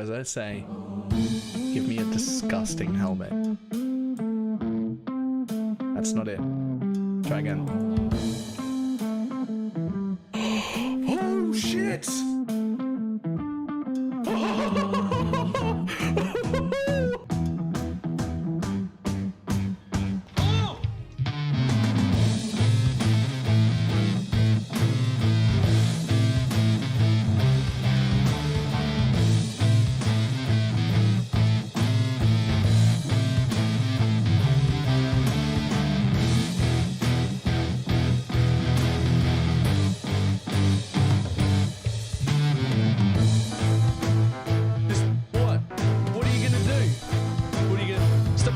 as I say. Give me a disgusting helmet. That's not it. Try again. Oh shit!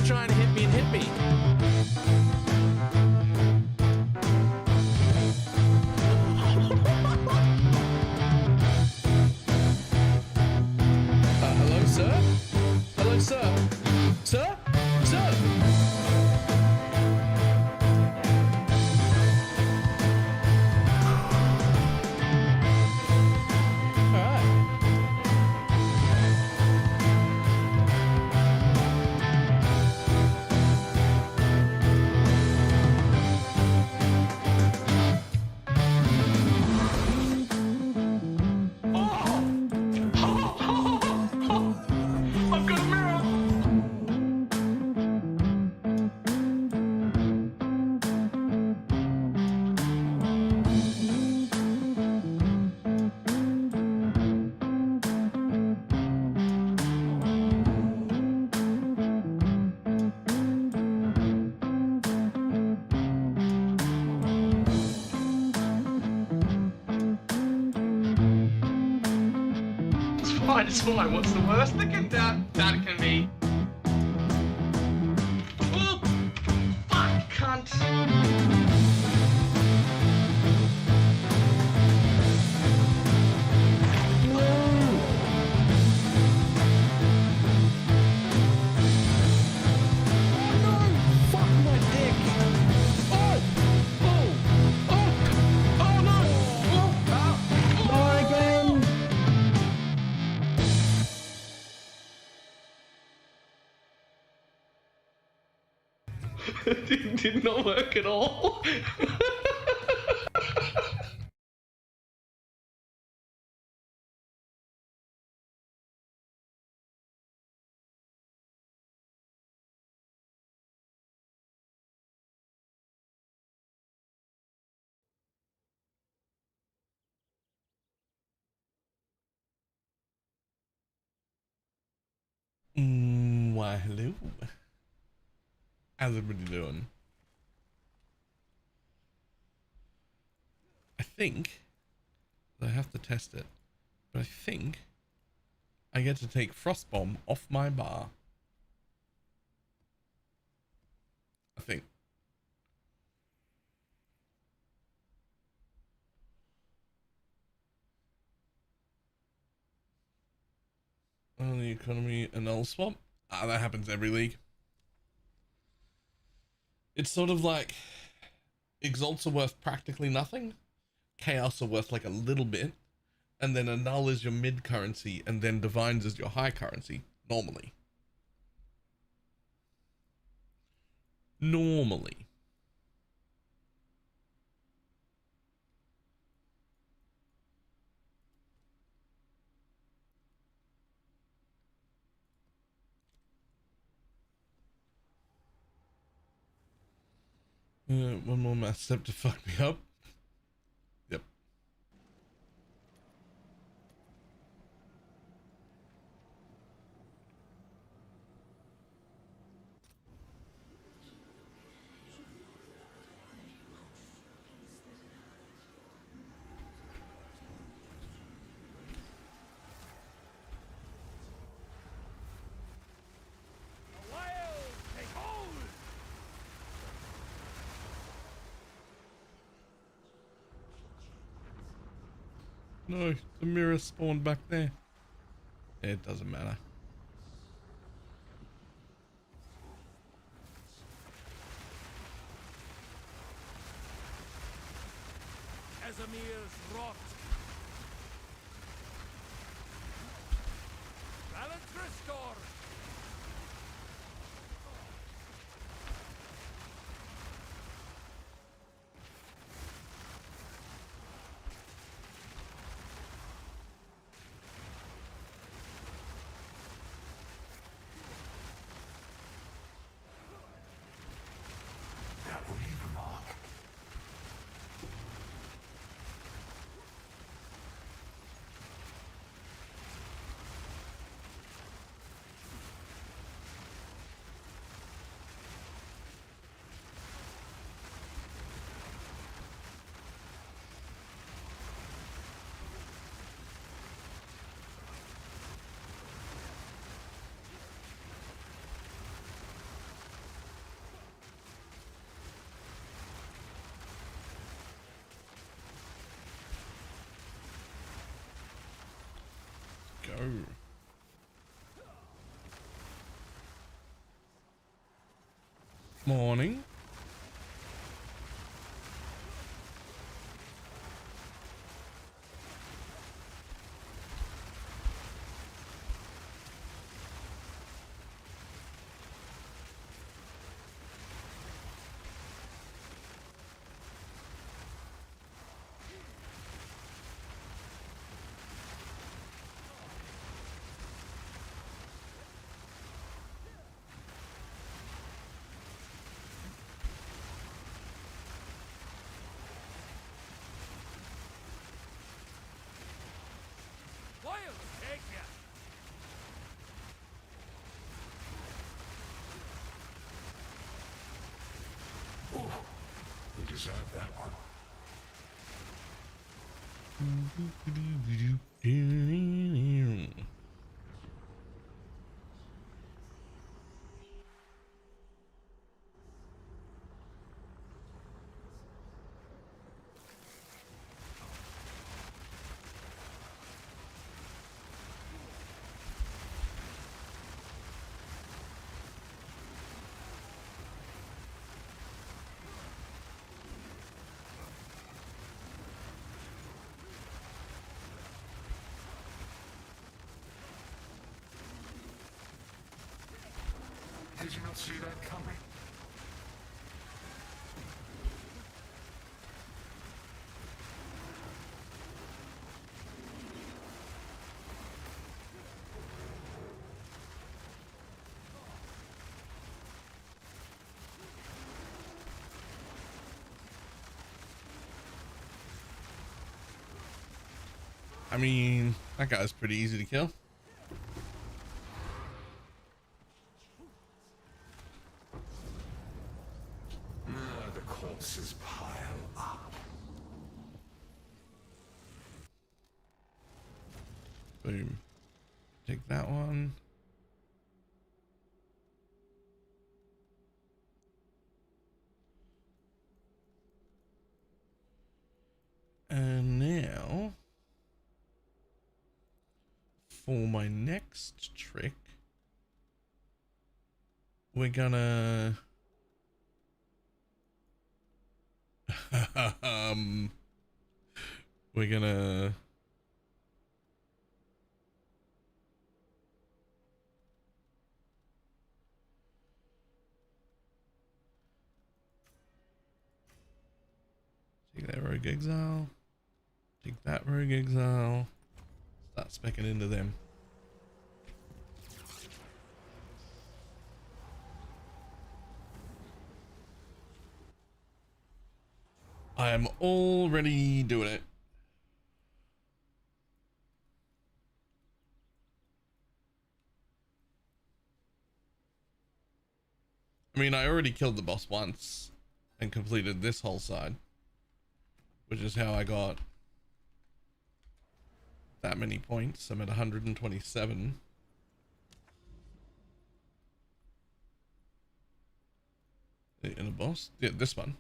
Trying to hit me and hit me. Hello, sir? Hello, sir? Sir? Sir? It's fine. What's the worst that can be? Oh, fuck, cunt. Did not work at all. Why, hello. How's everybody doing? I think I have to test it, but I think I get to take Frostbomb off my bar. I think. On the economy and null swap. Ah, that happens every league. It's sort of like Exalts are worth practically nothing. Chaos are worth like a little bit. And then a null is your mid currency, and then Divines is your high currency, normally. Normally. One more math step to fuck me up. Yep. No, the mirror spawned back there. It doesn't matter. Casimir's rot. Morning. You deserve that one. Did you not see that coming? I mean, that guy's pretty easy to kill. The corpses pile up. Boom. Take that one. And now, for my next trick, we're gonna we're gonna take that rogue exile, take that rogue exile, start specking into them. I am already doing it. I mean, I already killed the boss once and completed this whole side, which is how I got that many points. I'm at 127. In a boss? Yeah, this one.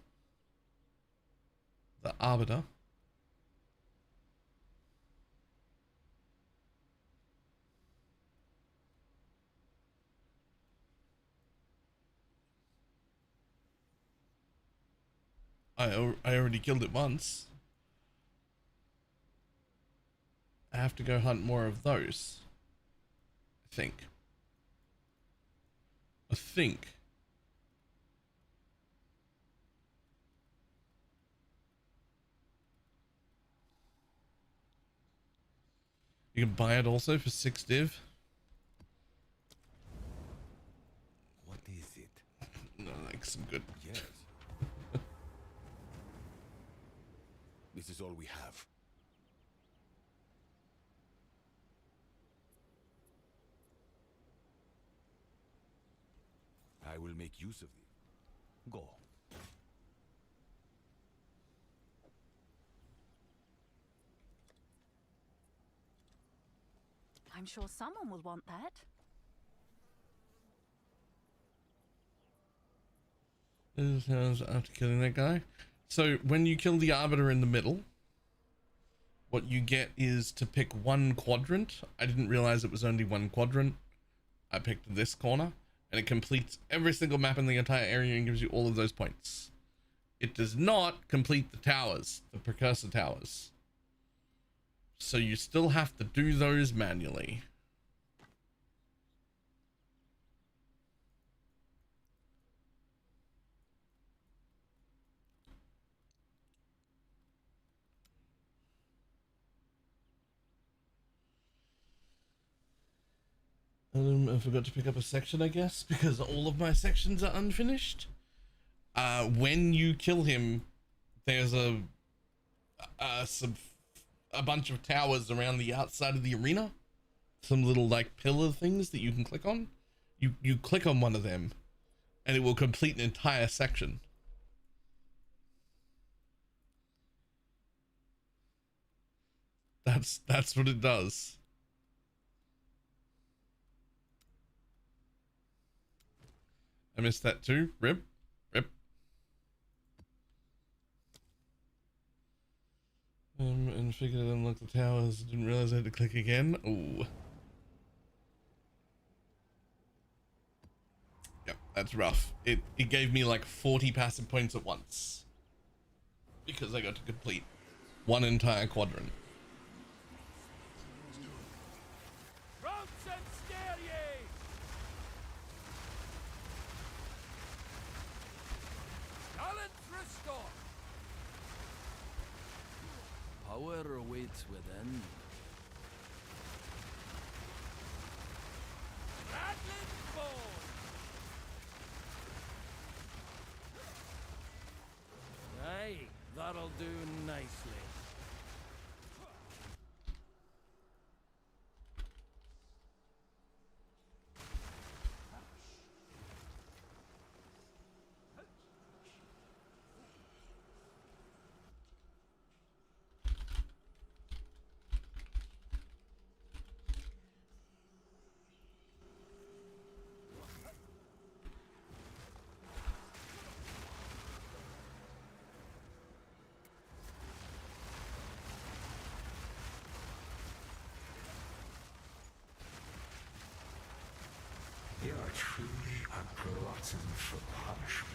The Arbiter. I already killed it once. I have to go hunt more of those. I think. You can buy it also for 6 div. What is it? No, like some good. Yes. This is all we have. I will make use of it. Go. I'm sure someone will want that. This is after killing that guy. So when you kill the Arbiter in the middle, what you get is to pick one quadrant. I didn't realize it was only one quadrant. I picked this corner, and it completes every single map in the entire area and gives you all of those points. It does not complete the towers, the precursor towers. So you still have to do those manually. I forgot to pick up a section, I guess, because all of my sections are unfinished. When you kill him, there's a bunch of towers around the outside of the arena. Some little like pillar things that you can click on. You click on one of them, and it will complete an entire section. That's what it does. I missed that too. Rip. And figured to unlock the towers. Didn't realize I had to click again. Oh. Yep, that's rough. It gave me like 40 passive points at once. Because I got to complete one entire quadrant. Power awaits within. Rattling bone. Aye, that'll do nicely. You are truly a glutton for punishment.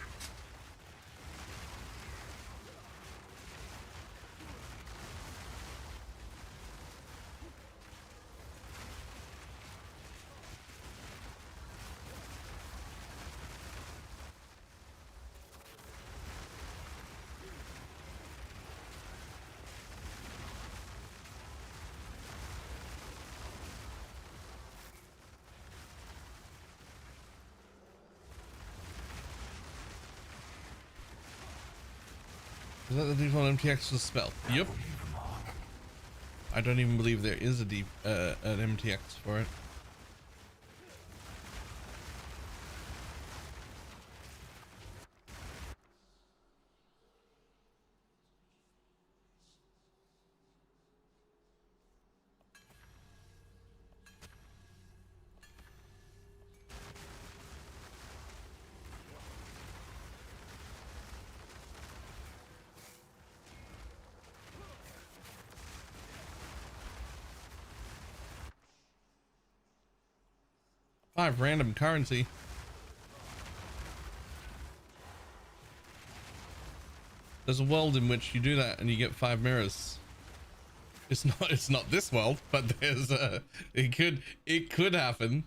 Is that the default MTX for the spell? Yep. I don't even believe there is an MTX for it. Five random currency. There's a world in which you do that and you get 5 mirrors. It's not this world, but there's it could happen.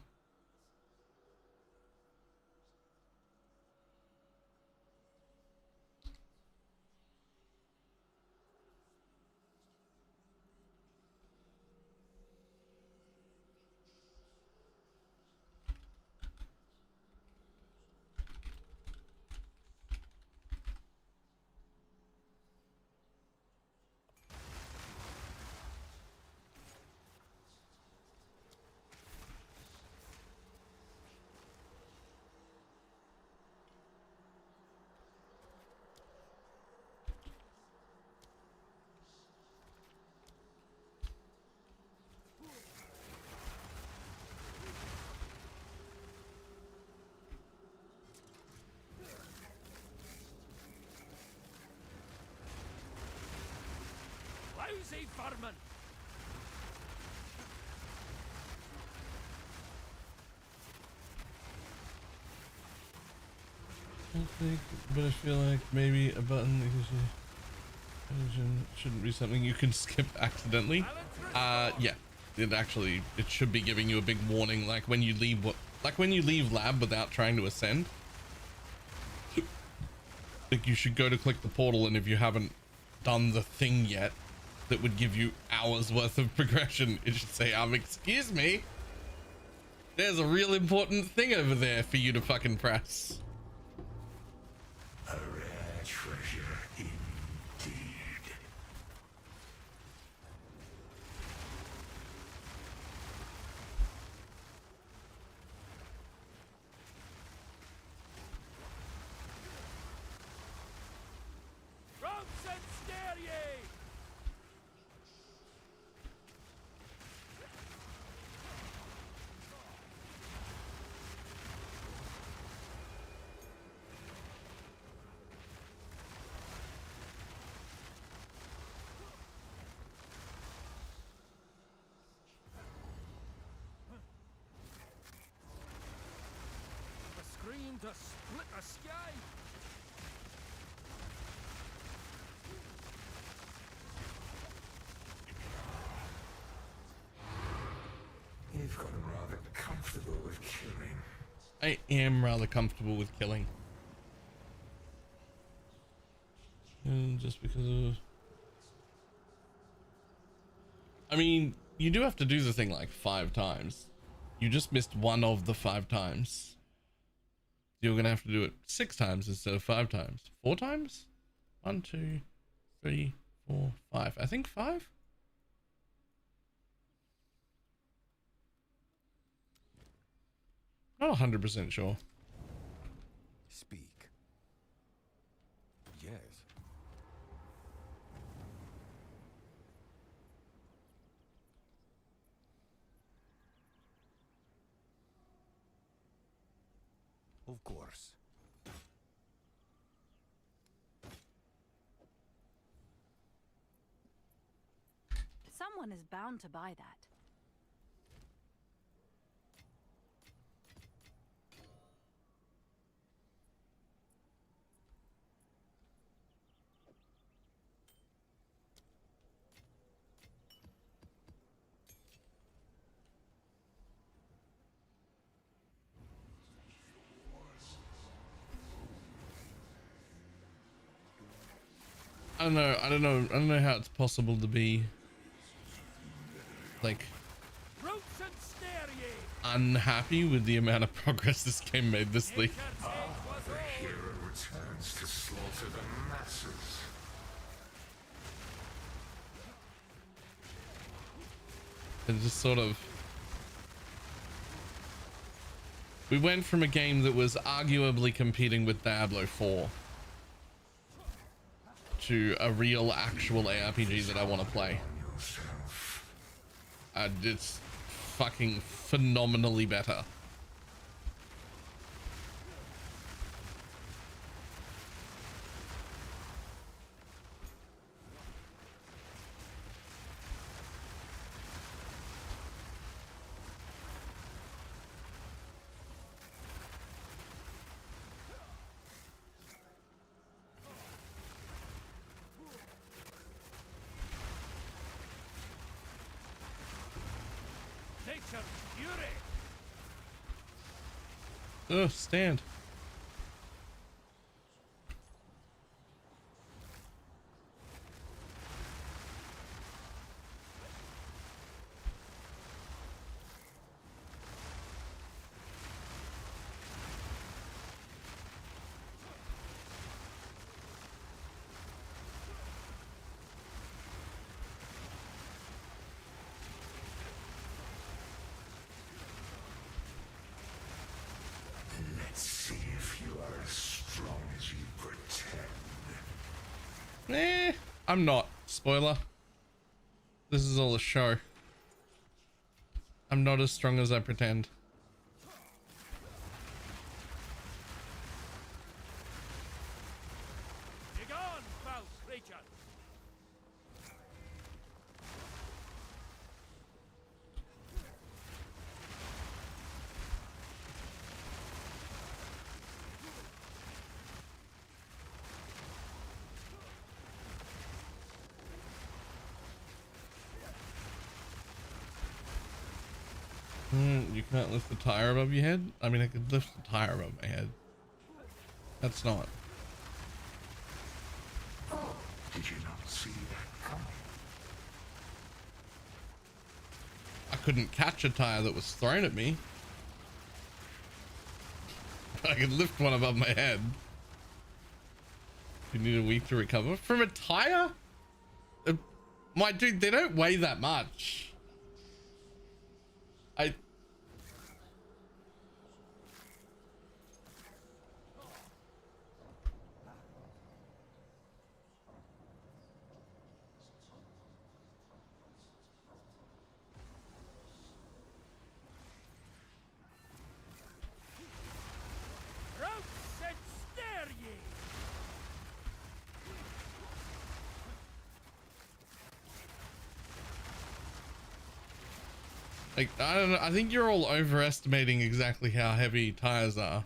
Lousy vermin! I think, but I feel like maybe a button shouldn't be something you can skip accidentally. Yeah, it should be giving you a big warning, like when you leave lab without trying to ascend. Like you should go to click the portal, and if you haven't done the thing yet that would give you hours worth of progression, it should say, excuse me, there's a real important thing over there for you to fucking press. A rare treasure indeed. Ropes and scare ye! A screen to split the sky! You've gotten rather comfortable with killing. I am rather comfortable with killing. And just because of... I mean, you do have to do the thing like 5 times. You just missed one of the 5 times. You're gonna have to do it 6 times instead of 5 times. 4 times? 1, 2, 3, 4, 5. I think 5? Not 100% sure. Speak. Yes. Of course. Someone is bound to buy that. I don't know how it's possible to be like Ropes and snare ye! unhappy with the amount of progress this game made this week. The hero returns to slaughter the masses. And just sort of, we went from a game that was arguably competing with Diablo 4 to a real actual ARPG that I want to play. It's fucking phenomenally better. Nature's fury! Oh, stand. Let's see if you are as strong as you pretend. I'm not. Spoiler. This is all a show. I'm not as strong as I pretend. Begone, foul creature! You can't lift the tire above your head? I mean, I could lift the tire above my head. That's not. Did you not see that coming? I couldn't catch a tire that was thrown at me. I could lift one above my head. You need a week to recover from a tire? My dude, they don't weigh that much. Rouse and stare ye! Like, I don't know. I think you're all overestimating exactly how heavy tires are.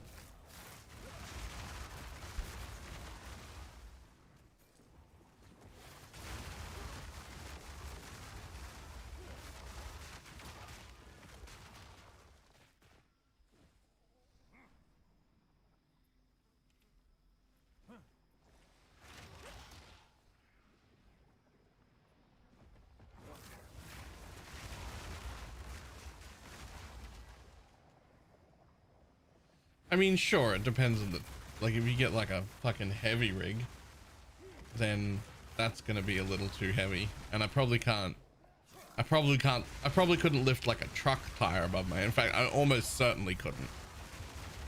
I mean, sure, it depends on the, like, if you get like a fucking heavy rig, then that's gonna be a little too heavy, and I probably couldn't lift like a truck tire above my head. In fact, I almost certainly couldn't.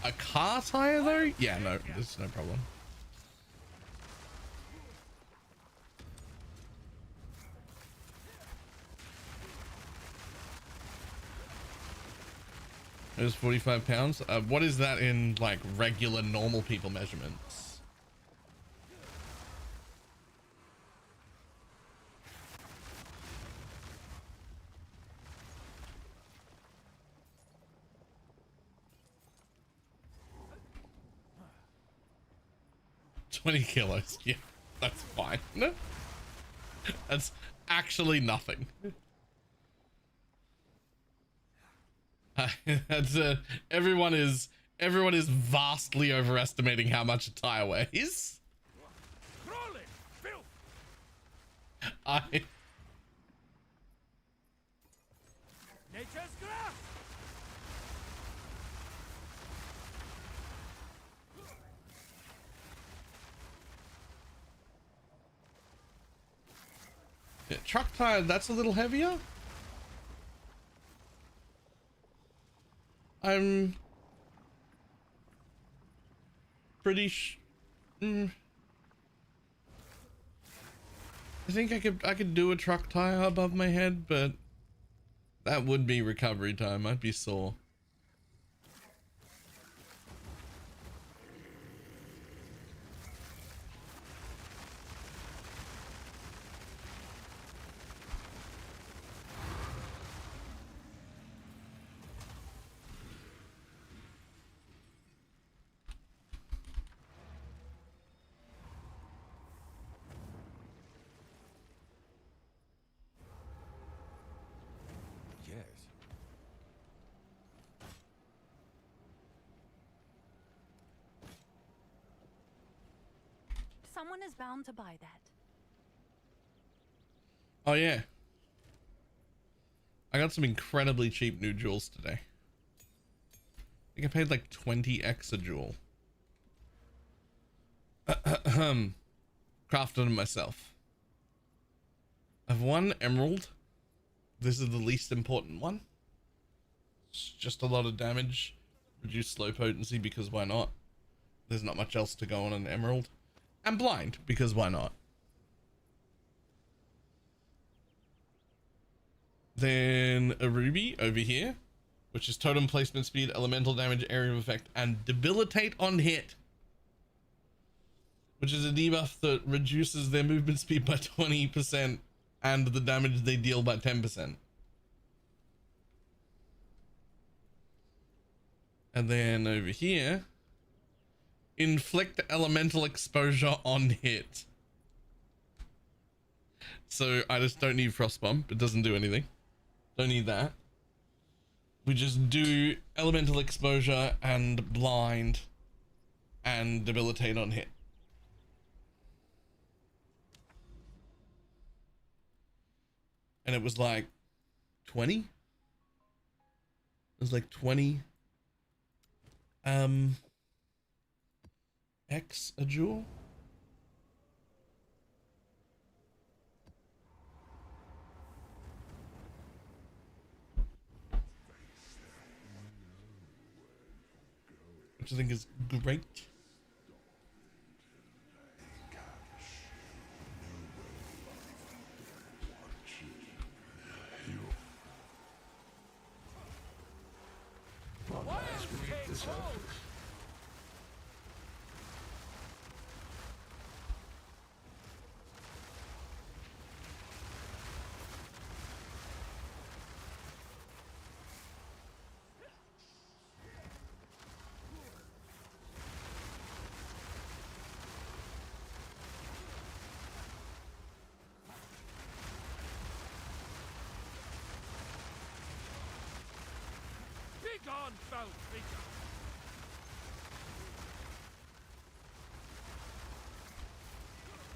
A car tire though? Yeah, no, there's no problem. It was 45 pounds. What is that in like regular normal people measurements? $20 kilos. Yeah, that's fine. That's actually nothing. That's everyone is vastly overestimating how much a tire weighs. Crawling! Filth! Nature's grasp! Yeah, truck tire, that's a little heavier. I'm pretty I think I could do a truck tire above my head, but that would be recovery time. I'd be sore. Yes. Someone is bound to buy that. Oh yeah. I got some incredibly cheap new jewels today. I think I paid like 20x a jewel. Crafted them myself. I have one emerald. This is the least important one. It's just a lot of damage. Reduce slow potency because why not? There's not much else to go on an emerald. And blind because why not? Then a ruby over here, which is totem placement speed, elemental damage, area of effect, and debilitate on hit, which is a debuff that reduces their movement speed by 20% and the damage they deal by 10%. And then over here, inflict elemental exposure on hit. So I just don't need frost bump. It doesn't do anything. Don't need that. We just do elemental exposure and blind and debilitate on hit. And it was like 20. It was like 20 X a jewel. Which I think is great. Begone, foul creature!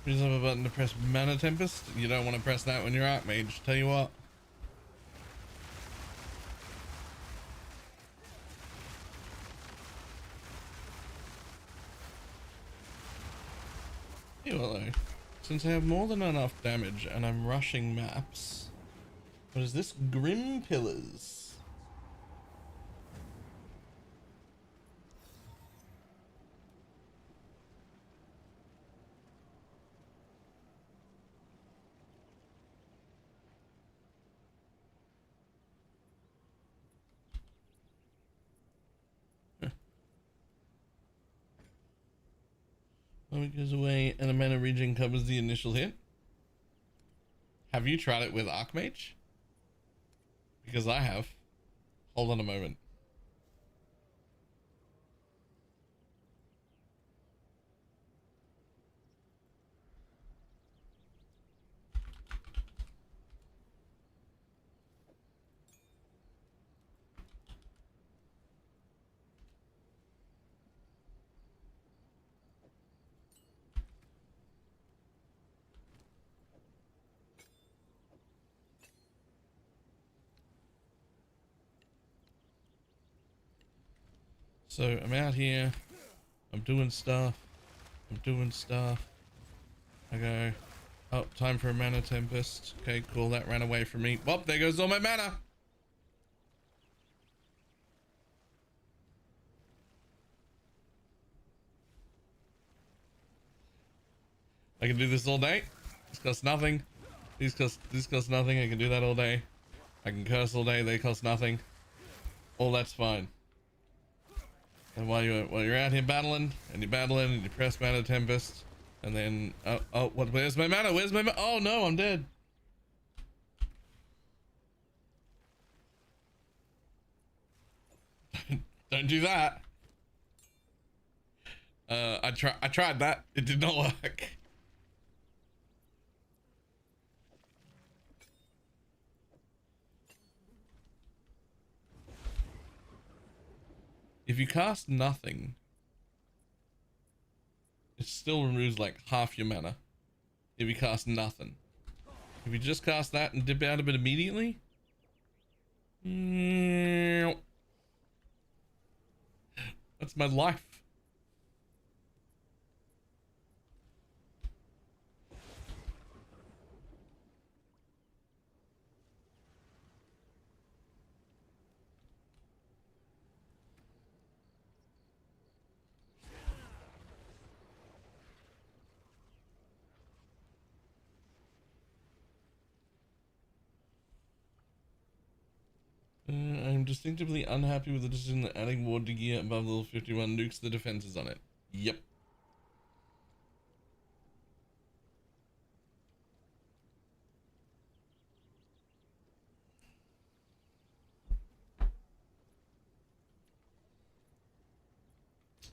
You just have a button to press Mana Tempest. You don't want to press that when you're Archmage. Tell you what. Tell you what though. Since I have more than enough damage and I'm rushing maps. What is this? Grim Pillars. It goes away and a mana regen covers the initial hit. Have you tried it with Archmage? Because I have. Hold on a moment. So I'm out here, I'm doing stuff, I go, oh, time for a Mana Tempest. Okay, cool, that ran away from me. Well, there goes all my mana. I can do this all day. This costs nothing. These cost nothing. I can do that all day. I can curse all day. They cost nothing. All that's fine. And while you're out here battling and you press Mana Tempest, and then where's my mana? Where's my mana? Oh no, I'm dead. Don't do that. I tried that. It did not work. If you cast nothing, it still removes like half your mana. If you cast nothing. If you just cast that and dip out of it immediately. That's my life. I'm distinctively unhappy with the decision that adding ward to gear above level 51 nukes the defenses on it. Yep.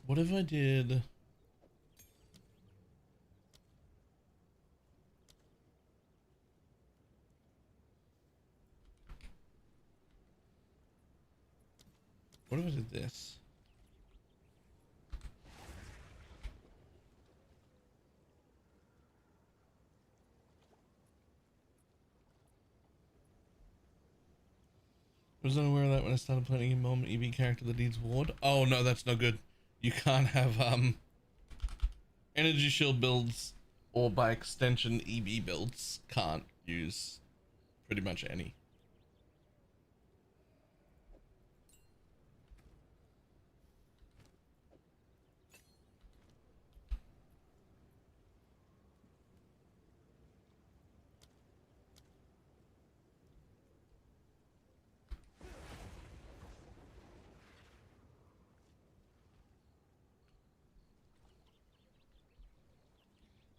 What if I did... this. Was unaware of that when I started playing a mom EV character that needs ward. Oh no, that's no good. You can't have energy shield builds, or by extension EV builds can't use pretty much any.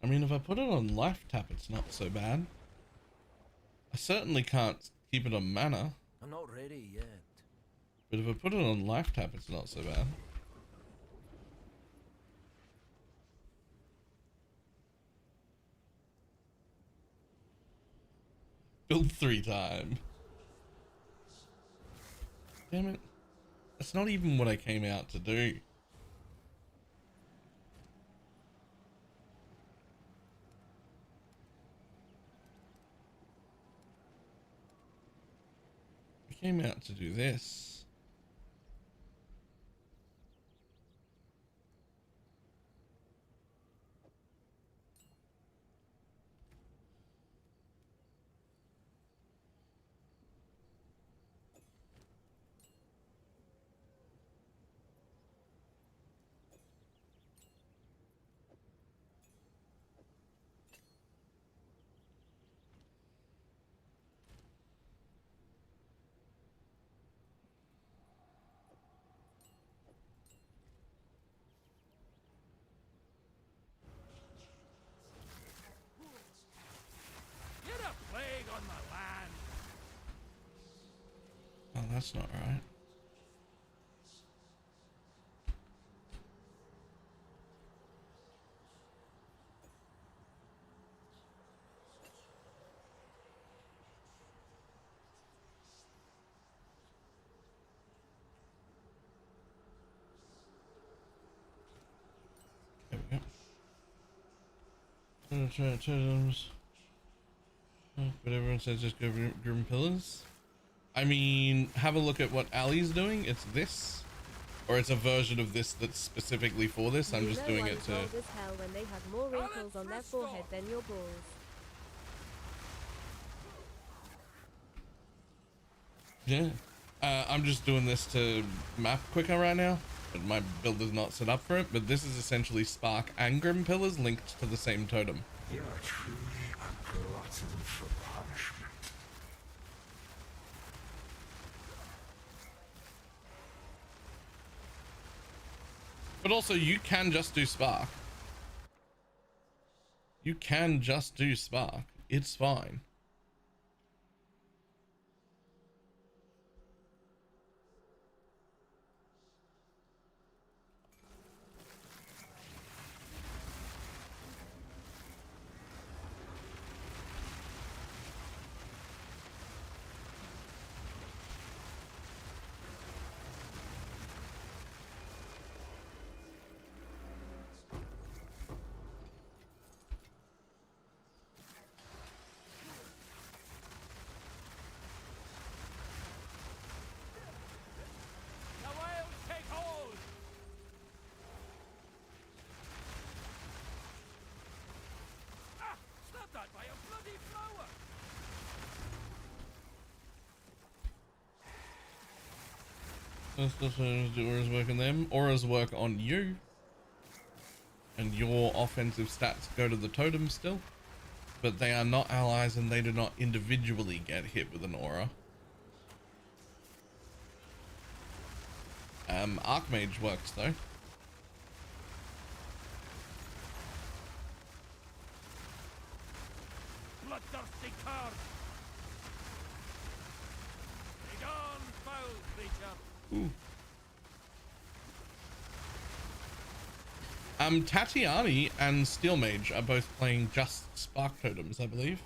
I mean, if I put it on life tap, it's not so bad. I certainly can't keep it on mana, I'm not ready yet. but if I put it on life tap, it's not so bad. Build 3 time. Damn it. That's not even what I came out to do. I came out to do this. You're a plague on my land. Oh, that's not right. There we go. Totems. But everyone says just go Grim Pillars. I mean, have a look at what Ali's doing. It's this. Or it's a version of this that's specifically for this. I'm just doing it to... Old as hell when they have more wrinkles on their forehead than your balls. Yeah. I'm just doing this to map quicker right now. But my build is not set up for it. But this is essentially Spark and Grim Pillars linked to the same totem. You are truly a glutton for punishment. But also, you can just do Spark. You can just do Spark. It's fine. The wild take hold. Ah! Snap that by a bloody flower. Do auras work on them? Auras work on you. And your offensive stats go to the totem still. But they are not allies and they do not individually get hit with an aura. Archmage works though. Bloodthirsty cur. Begone, foul creature. Ooh. Tatiani and Steel Mage are both playing just Spark Totems, I believe.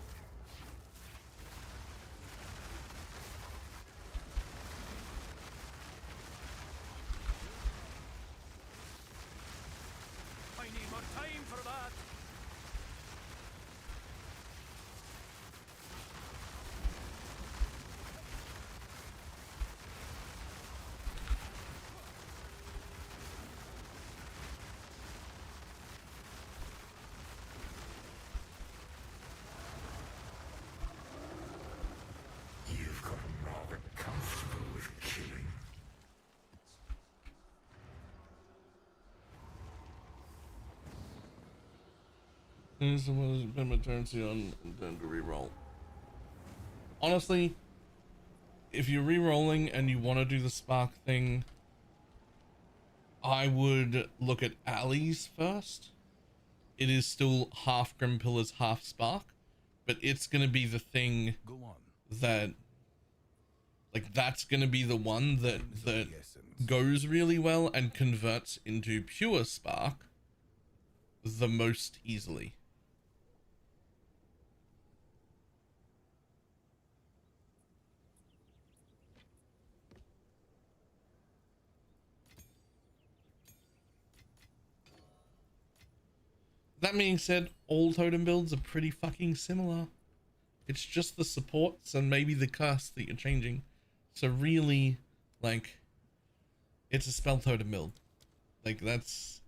time for that. You've gotten rather comfortable with killing. Here's the one that's been turnsy on and then to reroll. Honestly, if you're re-rolling and you want to do the spark thing, I would look at alleys first. It is still half Grim Pillars, half Spark, but it's going to be the thing Go on. that, like, that's going to be the one that Time's of that the essence. goes really well and converts into pure Spark the most easily. That being said, all totem builds are pretty fucking similar. It's just the supports and maybe the cast that you're changing. So really, like, it's a spell totem build. Like, it's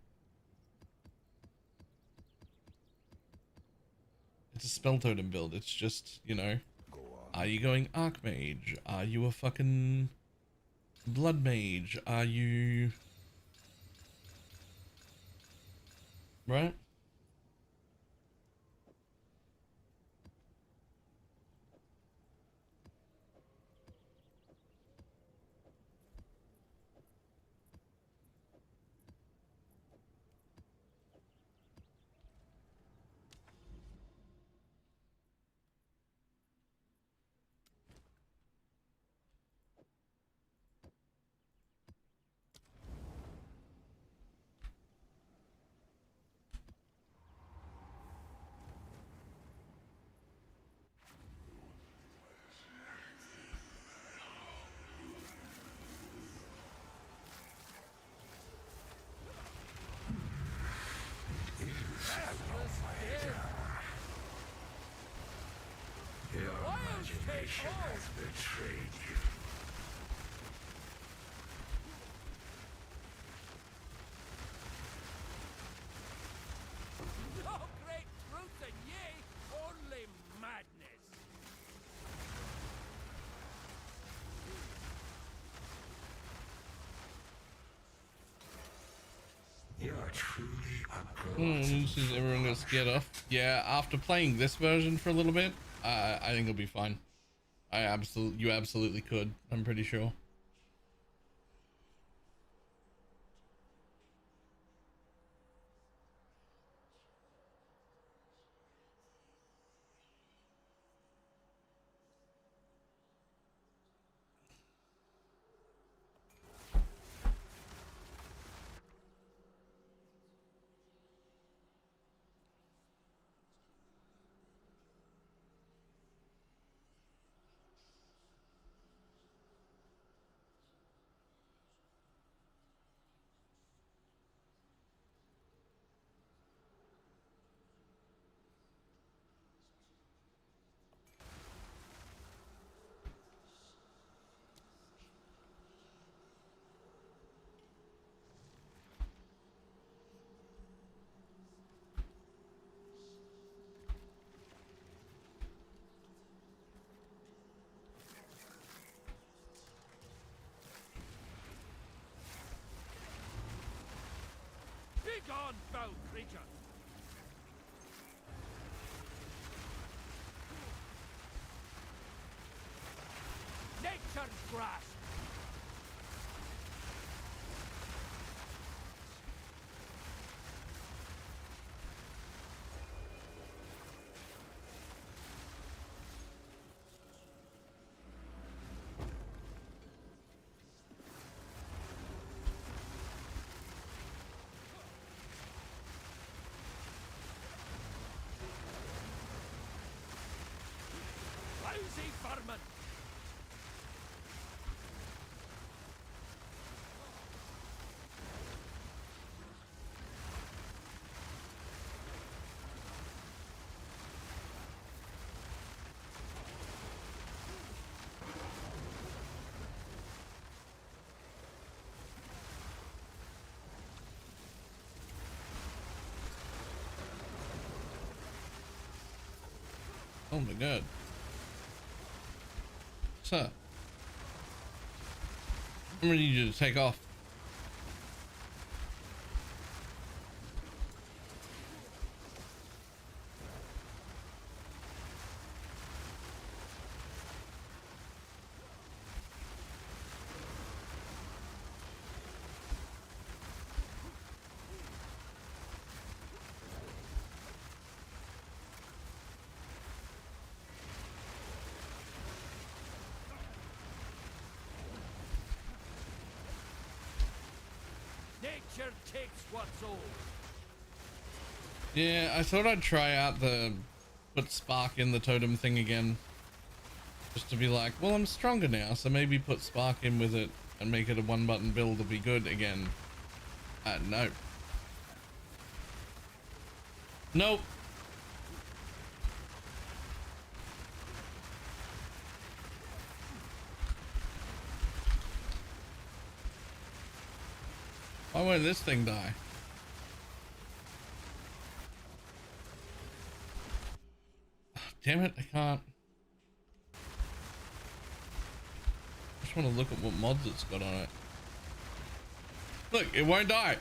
a spell totem build. It's just, you know, Go on. are you going Archmage? Are you a fucking Blood Mage? Are you... Right? Your imagination has betrayed you. No great truth in ye, only madness. You are truly a This is everyone gonna get off. Yeah, after playing this version for a little bit, I think it'll be fine. You absolutely could. I'm pretty sure. Begone, foul creature. Nature's grasp. Lousy vermin. Oh my god. Sir. I'm gonna need you to take off. Nature takes what's old. Yeah, I thought I'd try out the put spark in the totem thing again. Just to be like, well, I'm stronger now, so maybe put spark in with it and make it a one button build to be good again. No. Nope. Why won't this thing die? Damn it, I can't. I just want to look at what mods it's got on it. Look, it won't die.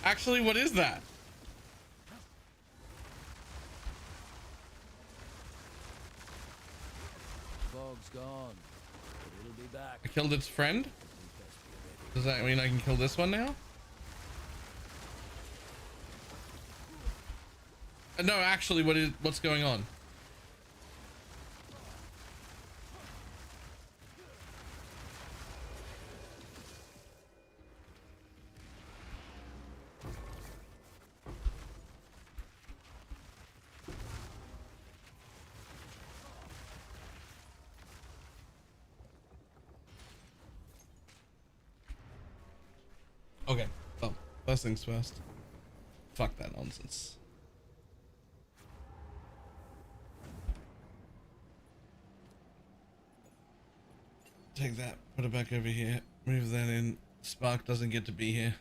Actually, what is that? Fog's gone, but it'll be back. I killed its friend? Does that mean I can kill this one now? No, actually, what's going on? Okay, well, first things first. Fuck that nonsense. Take that, put it back over here, move that in. Spark doesn't get to be here.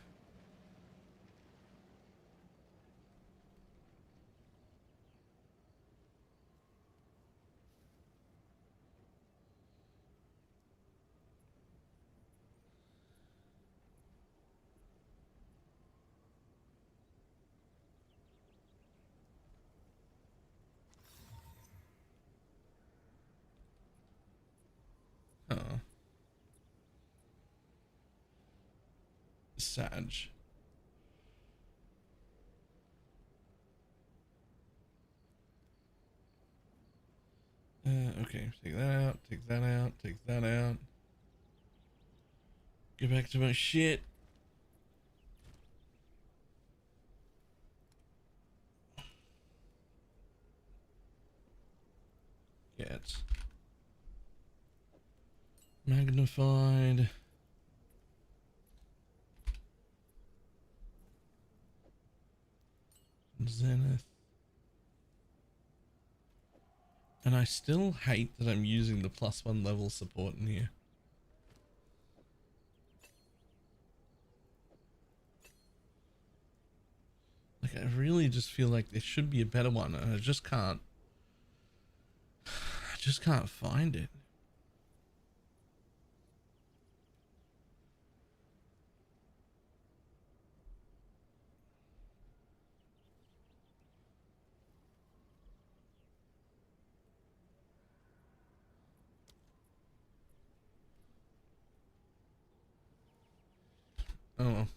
Oh. Sag. Okay, take that out, take that out, take that out. Get back to my shit. Get magnified. Zenith. And I still hate that I'm using the +1 level support in here. Like, I really just feel like there should be a better one, and I just can't find it. Oh well.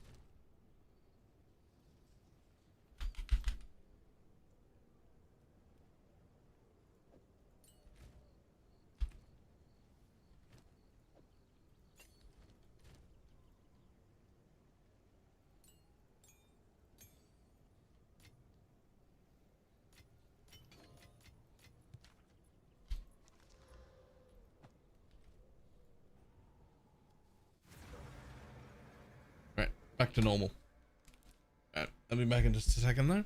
Right, back to normal. Alright, I'll be back in just a second though.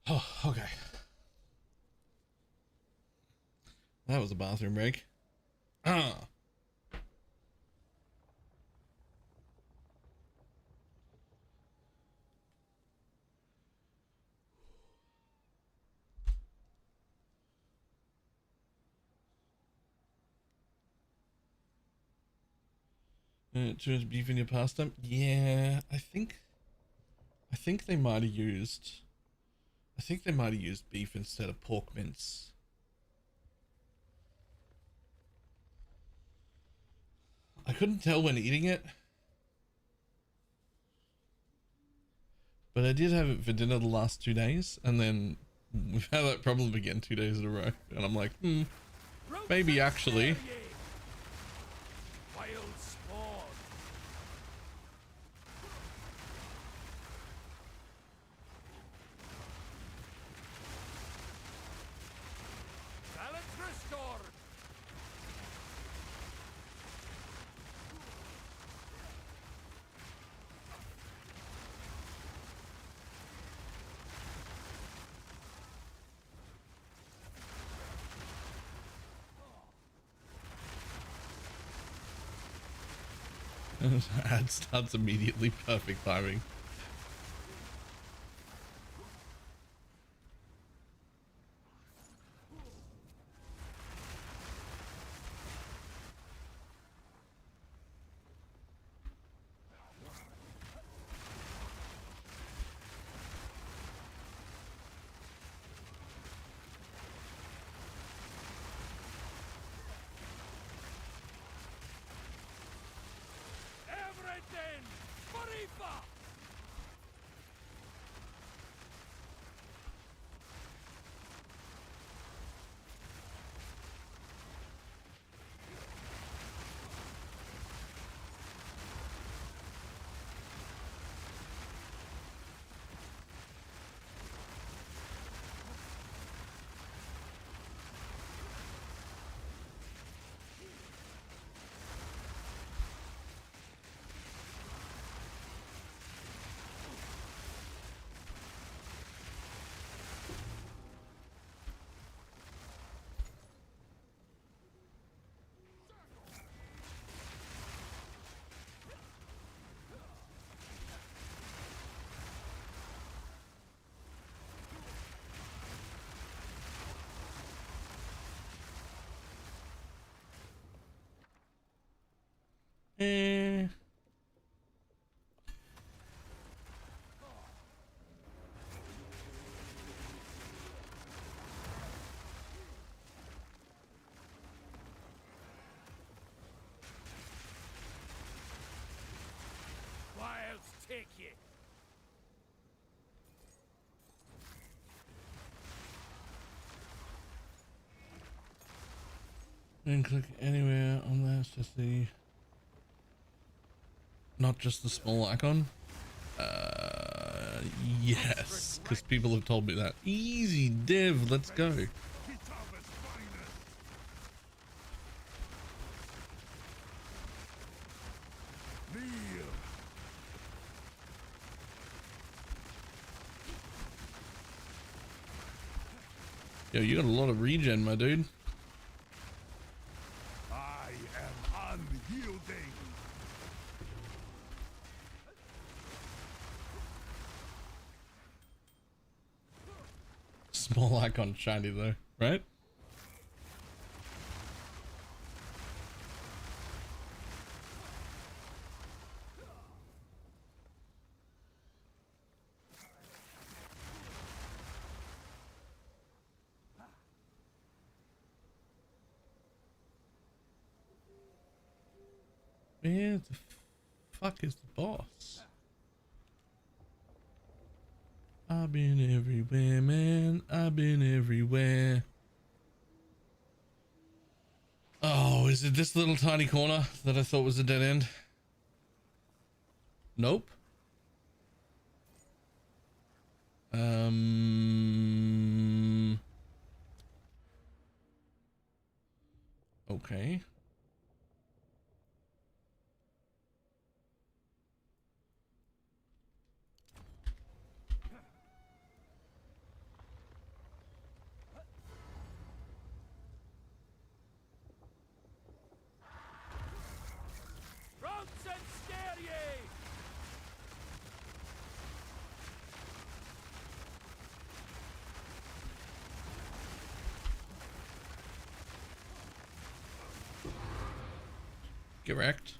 Oh, okay. That was a bathroom break. Ah. Too much beef in your pasta? Yeah, I think they might have used. I think they might have used beef instead of pork mince. I couldn't tell when eating it, but I did have it for dinner the last 2 days, and then we've had that problem again 2 days in a row, and I'm like, maybe actually. Wild spawn. Balance restored. Ad starts immediately. Perfect timing. Everything. Farifa. Eh. Wilds take you. And click anywhere on this to see. Not just the small icon. Yes, because people have told me that. Easy, Div, let's go. Kitava's finest. Kneel. Yo, you got a lot of regen, my dude. I am unyielding. Small icon shiny though, right? Where the fuck is the boss? I've been everywhere, man. I've been everywhere. Oh, is it this little tiny corner that I thought was a dead end? Nope. Okay. Get wrecked.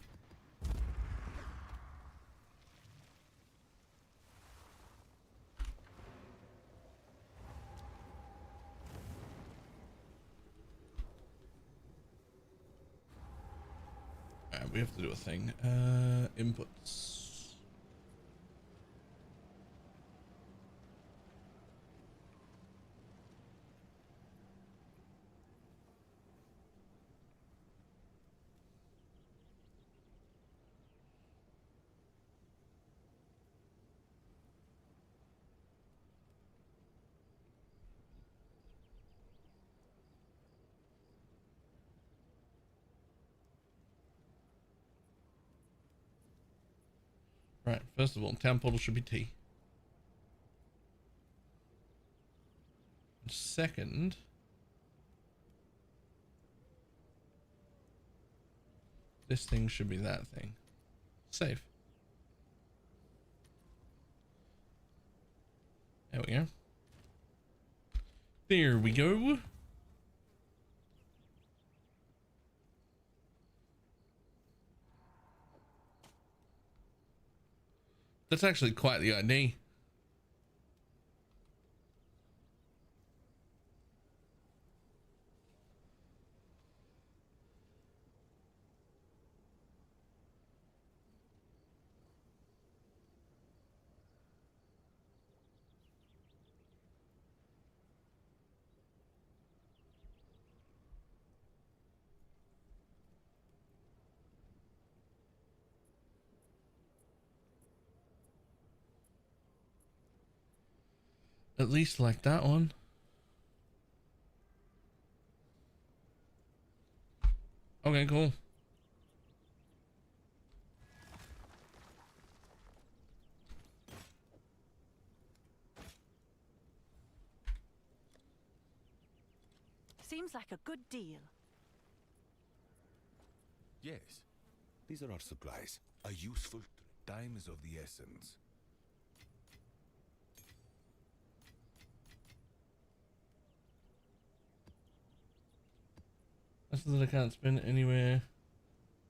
Alright, we have to do a thing. Inputs. Right, first of all, town portal should be T. Second, this thing should be that thing. Save. There we go. There we go. That's actually quite the ID. At least like that one. Okay, cool. Seems like a good deal. Yes. These are our supplies. A useful time is of the essence. That's that I can't spin it anywhere.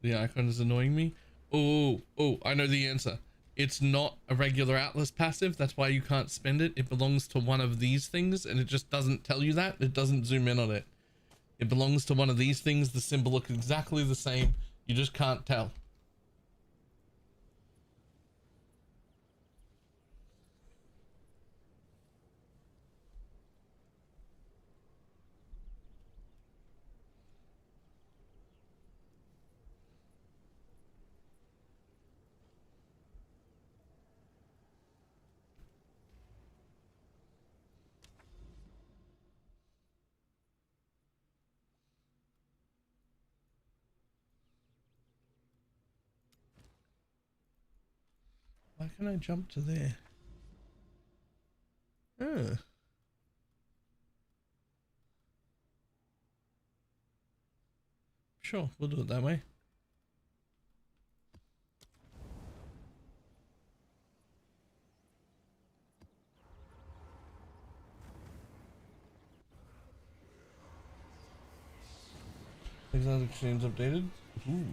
The icon is annoying me. Oh, I know the answer. It's not a regular Atlas passive. That's why you can't spend it. It belongs to one of these things, and it just doesn't tell you that. It doesn't zoom in on it. It belongs to one of these things. The symbol looks exactly the same. You just can't tell. Why can't I jump to there? Sure, we'll do it that way. Exile exchange updated. Ooh.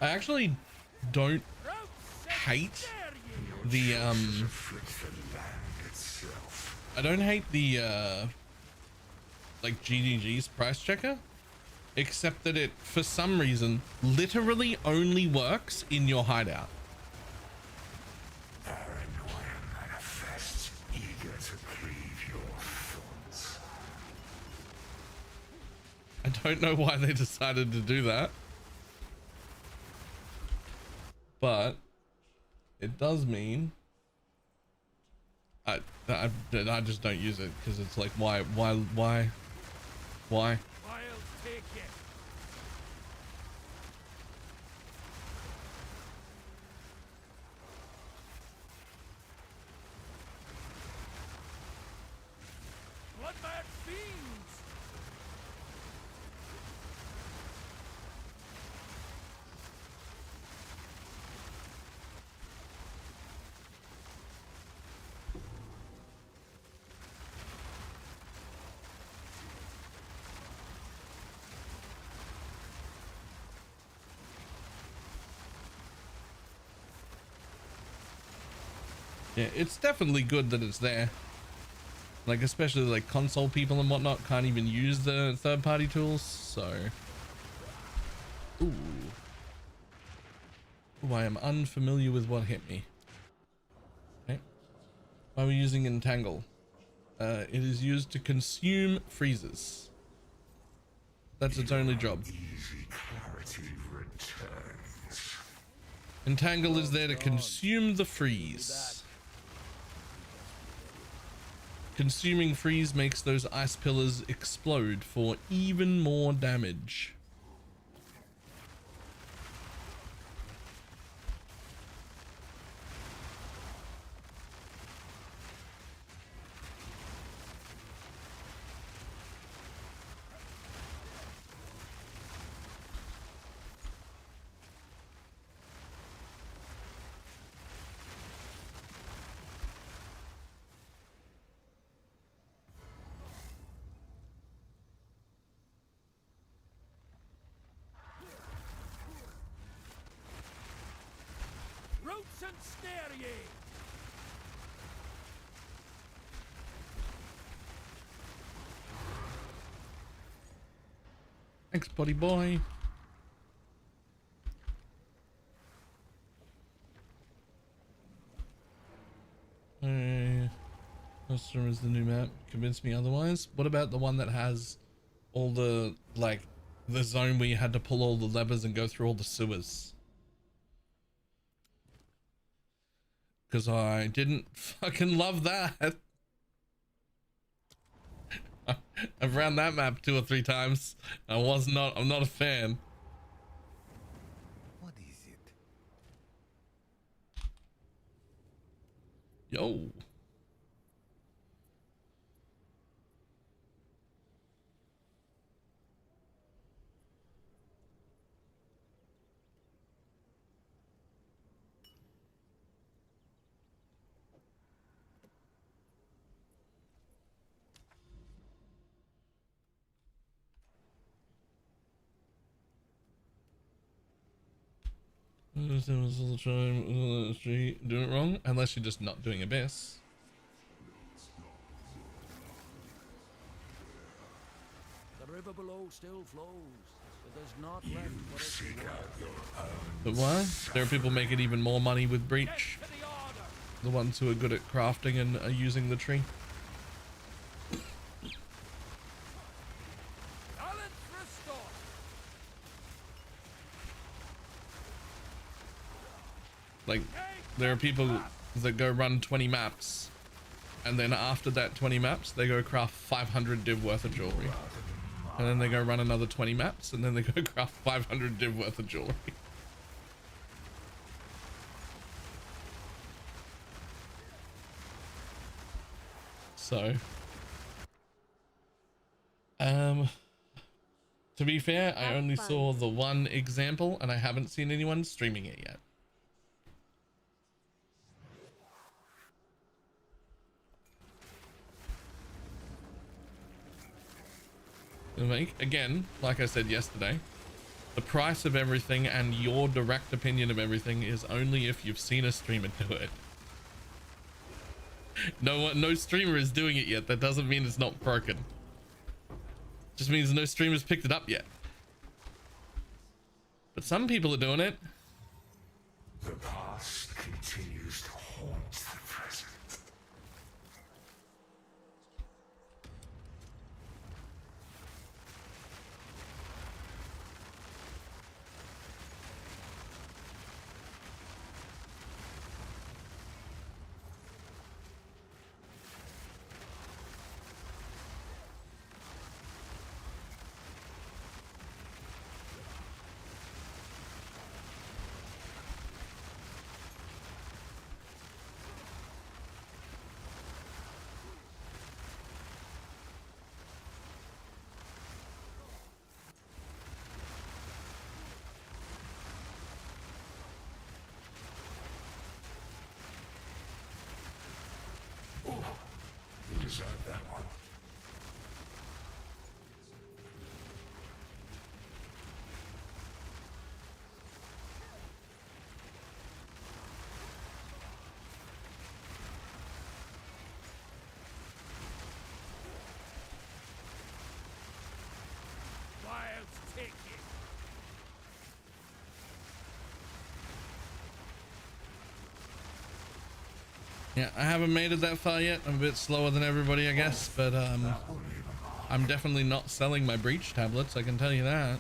I actually don't hate the I don't hate the like GGG's price checker, except that it for some reason literally only works in your hideout. Manifests eager to cleave your thoughts. I don't know why they decided to do that, but it does mean I just don't use it because it's like why? I'll take it. Yeah, it's definitely good that it's there. Like, especially like console people and whatnot can't even use the third-party tools, so. Ooh. Ooh, I am unfamiliar with what hit me. Okay. Why are we using Entangle? It is used to consume freezes. That's its only job. Easy clarity returns. Entangle is there to consume the freeze. Consuming freeze makes those ice pillars explode for even more damage. Roots and snare ye! Thanks, buddy boy. Customer is the new map. Convince me otherwise. What about the one that has all the, like, the zone where you had to pull all the levers and go through all the sewers? Because I didn't fucking love that. I've ran that map 2 or 3 times. I'm not a fan. What is it? Yo. Doing it wrong, unless you're just not doing Abyss. The river below still flows, but there's not left for it to water. But why? There are people making even more money with Breach. To the order! The ones who are good at crafting and are using the tree. Balance restored! Like, there are people that go run 20 maps, and then after that 20 maps, they go craft 500 div worth of jewelry. And then they go run another 20 maps, and then they go craft 500 div worth of jewelry. So, to be fair, I only saw the one example, and I haven't seen anyone streaming it yet. Like, again, like I said yesterday, the price of everything and your direct opinion of everything is only if you've seen a streamer do it. No streamer is doing it yet. That doesn't mean it's not broken. Just means no streamer's picked it up yet. But some people are doing it. The past continues to haunt the present. Yeah, I haven't made it that far yet. I'm a bit slower than everybody, I guess, but I'm definitely not selling my breach tablets, I can tell you that.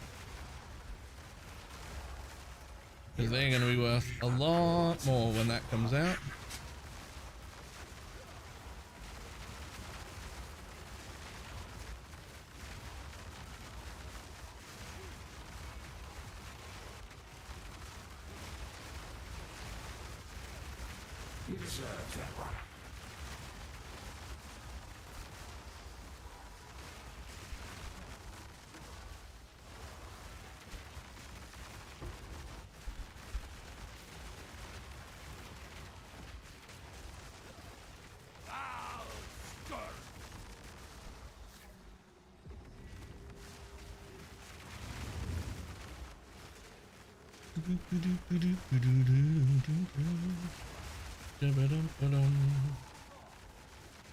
Because they're going to be worth a lot more when that comes out. You deserve that one.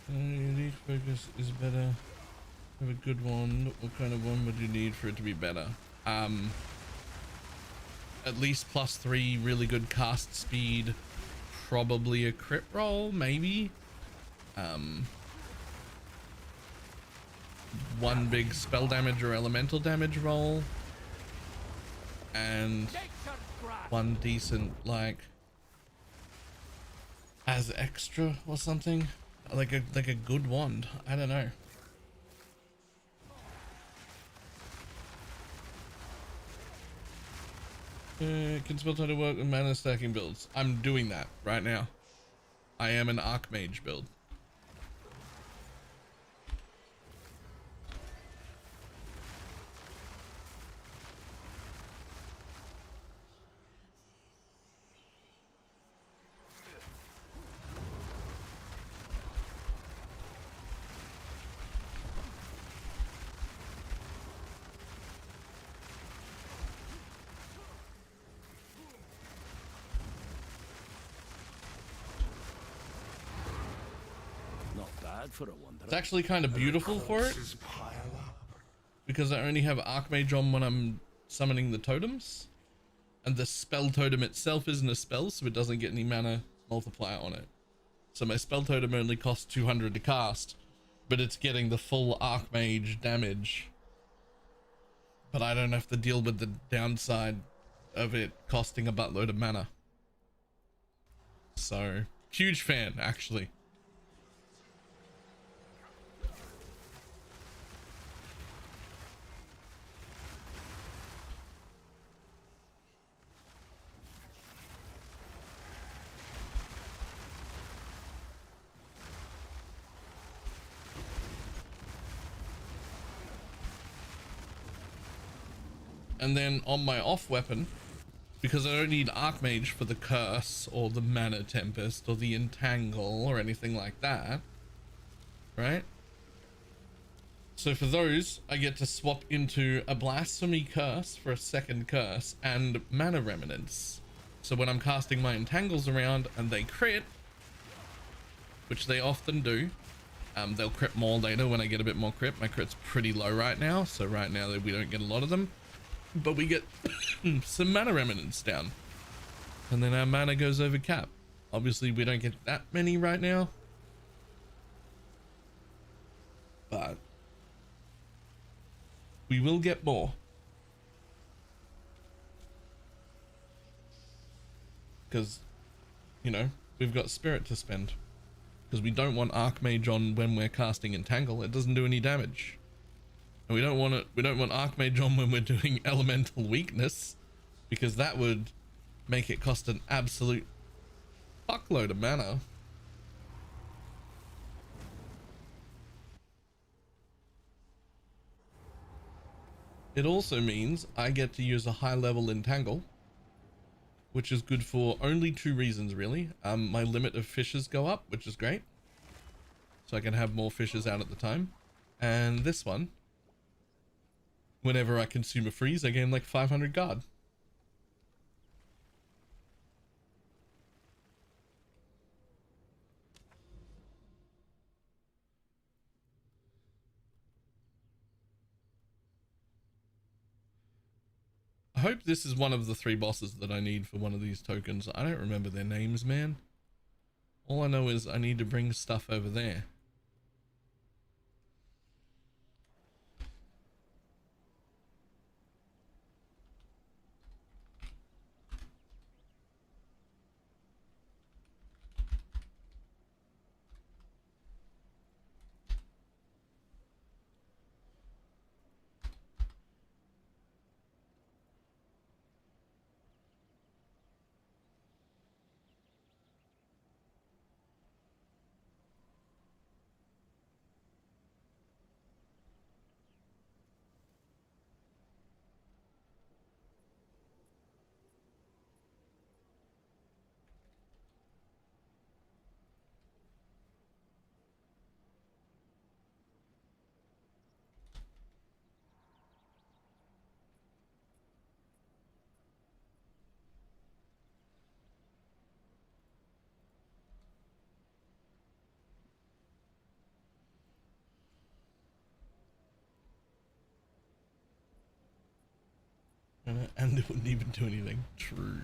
Elite focus is better. Have a good one. What kind of one would you need for it to be better? At least +3 really good cast speed. Probably a crit roll, maybe. One big spell damage or elemental damage roll. And one decent, like, as extra or something. Like a good wand. I don't know. Can spell try to work with mana stacking builds. I'm doing that right now. I am an Archmage build. For a wonder. It's actually kind of beautiful for it because I only have Archmage on when I'm summoning the totems, and the spell totem itself isn't a spell, so it doesn't get any mana multiplier on it. So my spell totem only costs 200 to cast, but it's getting the full Archmage damage. But I don't have to deal with the downside of it costing a buttload of mana. So huge fan, actually. And then on my off weapon, because I don't need Archmage for the Curse or the Mana Tempest or the Entangle or anything like that, right? So for those, I get to swap into a Blasphemy Curse for a second Curse and Mana Remnants. So when I'm casting my Entangles around and they crit, which they often do, they'll crit more later when I get a bit more crit. My crit's pretty low right now, so right now we don't get a lot of them. But we get some mana remnants down, and then our mana goes over cap. Obviously we don't get that many right now, but we will get more, because, you know, we've got spirit to spend, because we don't want Archmage on when we're casting Entangle. It doesn't do any damage. And we don't want Archmage on when we're doing Elemental Weakness, because that would make it cost an absolute fuckload of mana. It also means I get to use a high level Entangle, which is good for only 2 reasons really. My limit of fishes go up, which is great, so I can have more fishes out at the time. And this one, whenever I consume a freeze, I gain like 500 guard. I hope this is one of the 3 bosses that I need for one of these tokens. I don't remember their names, man. All I know is I need to bring stuff over there. And it wouldn't even do anything. True.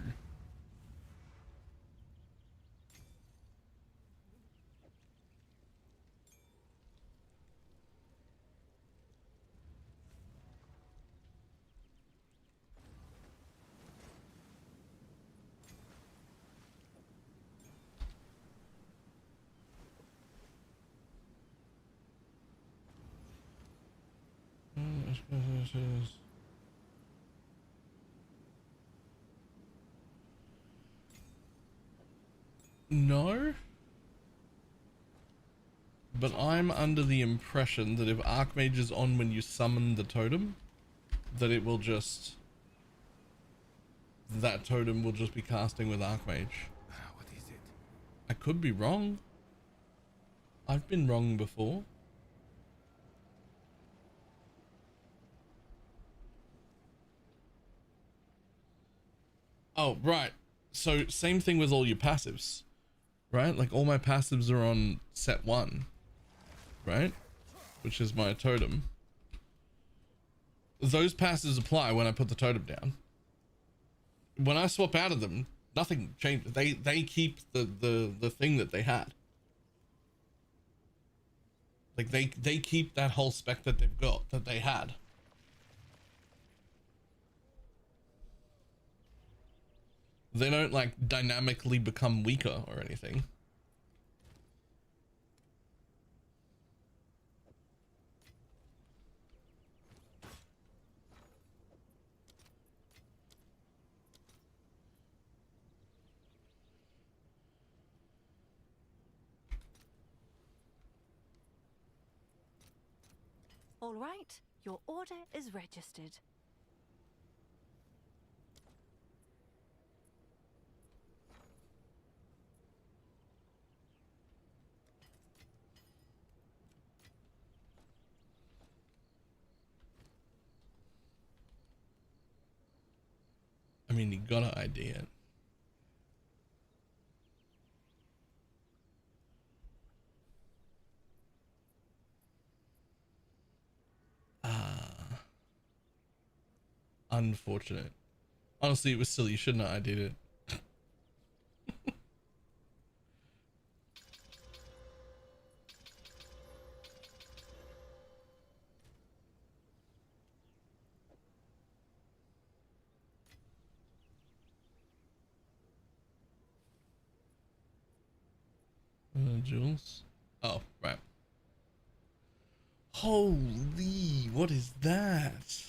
No. But I'm under the impression that if Archmage is on when you summon the totem, that it will just... that totem will just be casting with Archmage. What is it? I could be wrong. I've been wrong before. Oh, right. So same thing with all your passives, right? Like all my passives are on set 1, right? Which is my totem. Those passives apply when I put the totem down. When I swap out of them, nothing changes. They keep the thing that they had. Like they keep that whole spec that they've got, that they had. They don't like dynamically become weaker or anything. All right, your order is registered. I mean, you gotta ID it. Unfortunate. Honestly, it was silly. You shouldn't have ID'd it. Jules. Oh, right. Holy, what is that?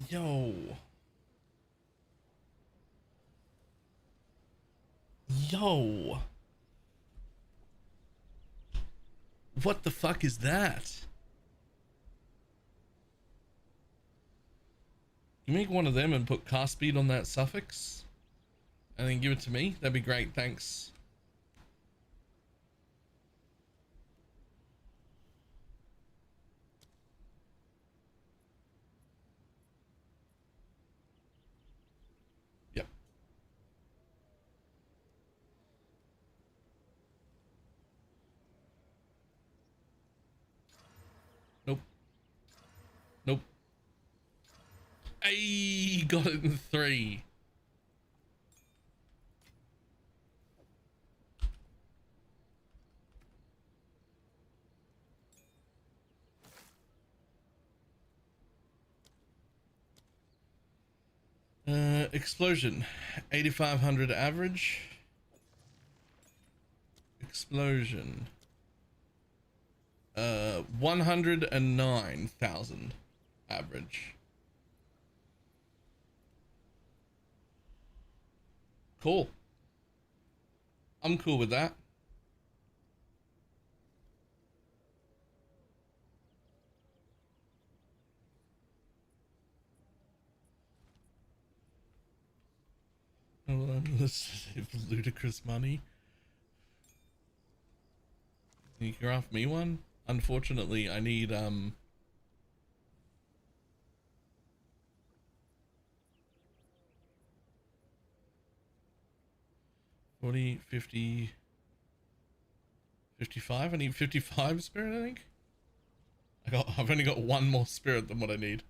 Yo. Yo. What the fuck is that? You make one of them and put cast speed on that suffix and then give it to me? That'd be great, thanks. Yep. Nope. Nope. Ayy, got it in 3. Explosion, 8,500 average. Explosion, 109,000 average. Cool. I'm cool with that. Let's save ludicrous money. Can you craft me one? Unfortunately, I need 40, 50, 55. I need 55 spirit, I think. I've only got one more spirit than what I need.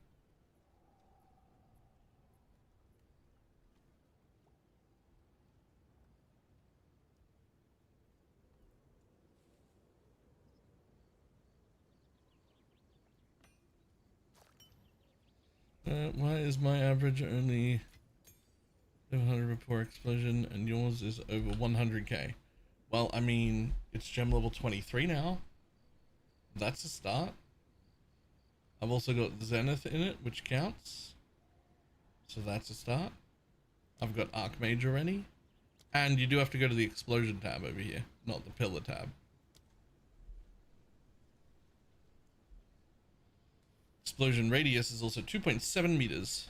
Why is my average only 700 rapport explosion and yours is over 100k? Well, I mean, it's gem level 23 now. That's a start. I've also got Zenith in it, which counts. So that's a start. I've got Archmage already. And you do have to go to the explosion tab over here, not the pillar tab. Explosion radius is also 2.7 meters.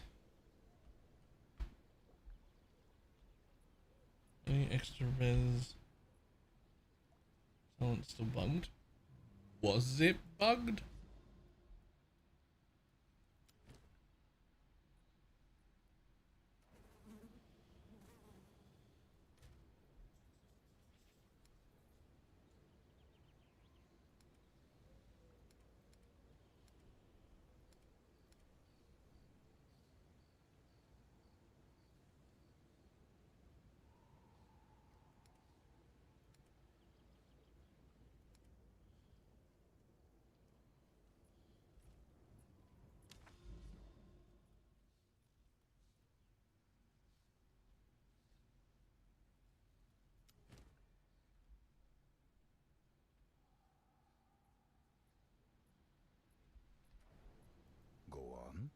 Any extra res? Someone's still bugged. Was it bugged? Go on.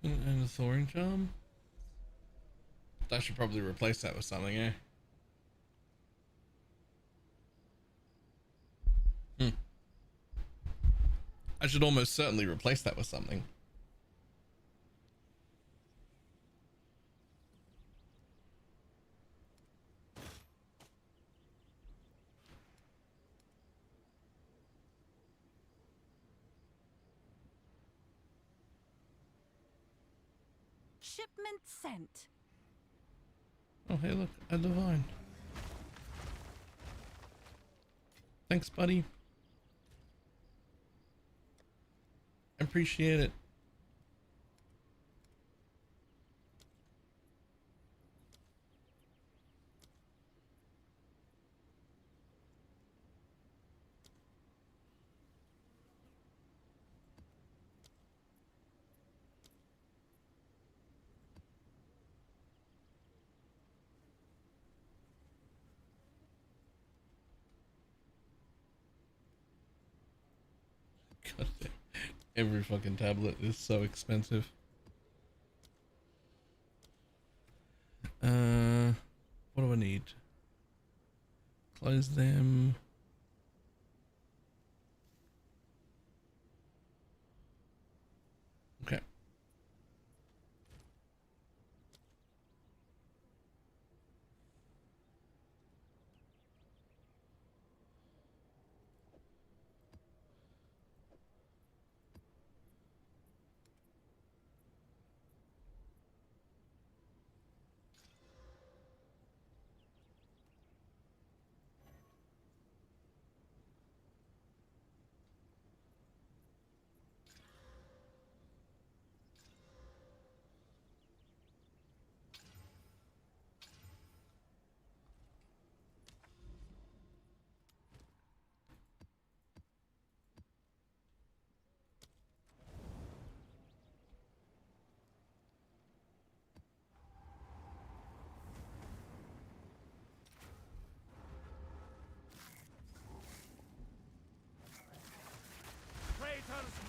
And a Thoring Charm? I should probably replace that with something, eh? I should almost certainly replace that with something. Shipment sent. Oh, hey, look, a divine. Thanks, buddy. Appreciate it. God damn. Every fucking tablet is so expensive. What do I need? Close them. Okay.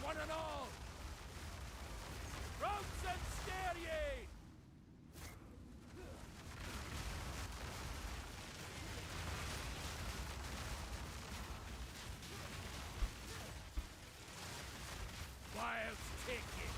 one and all! Routes and scare ye! Wild take it!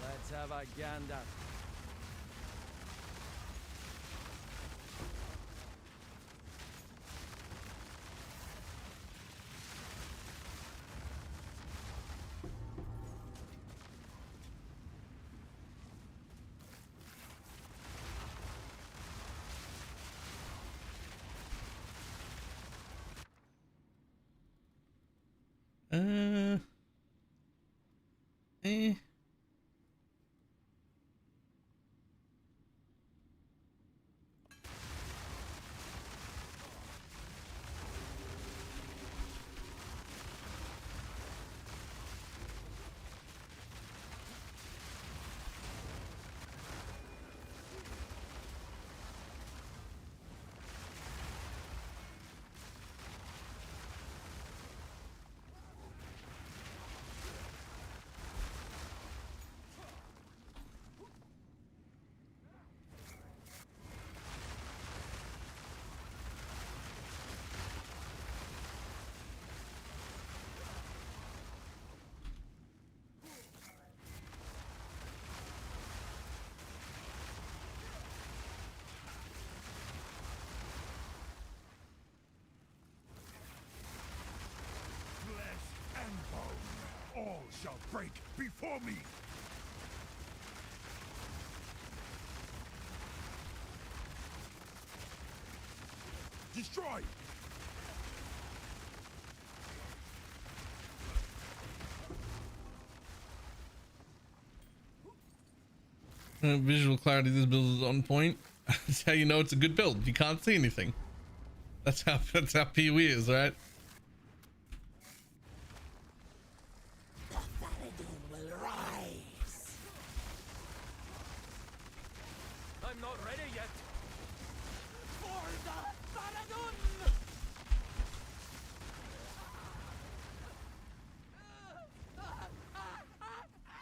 Let's have a gander. Eh. Flesh and bone, all shall break before me! Destroy! Visual clarity, this build is on point. That's how you know it's a good build. You can't see anything. That's how PoE is, right? The Faradun will rise. I'm not ready yet. For the Faradun!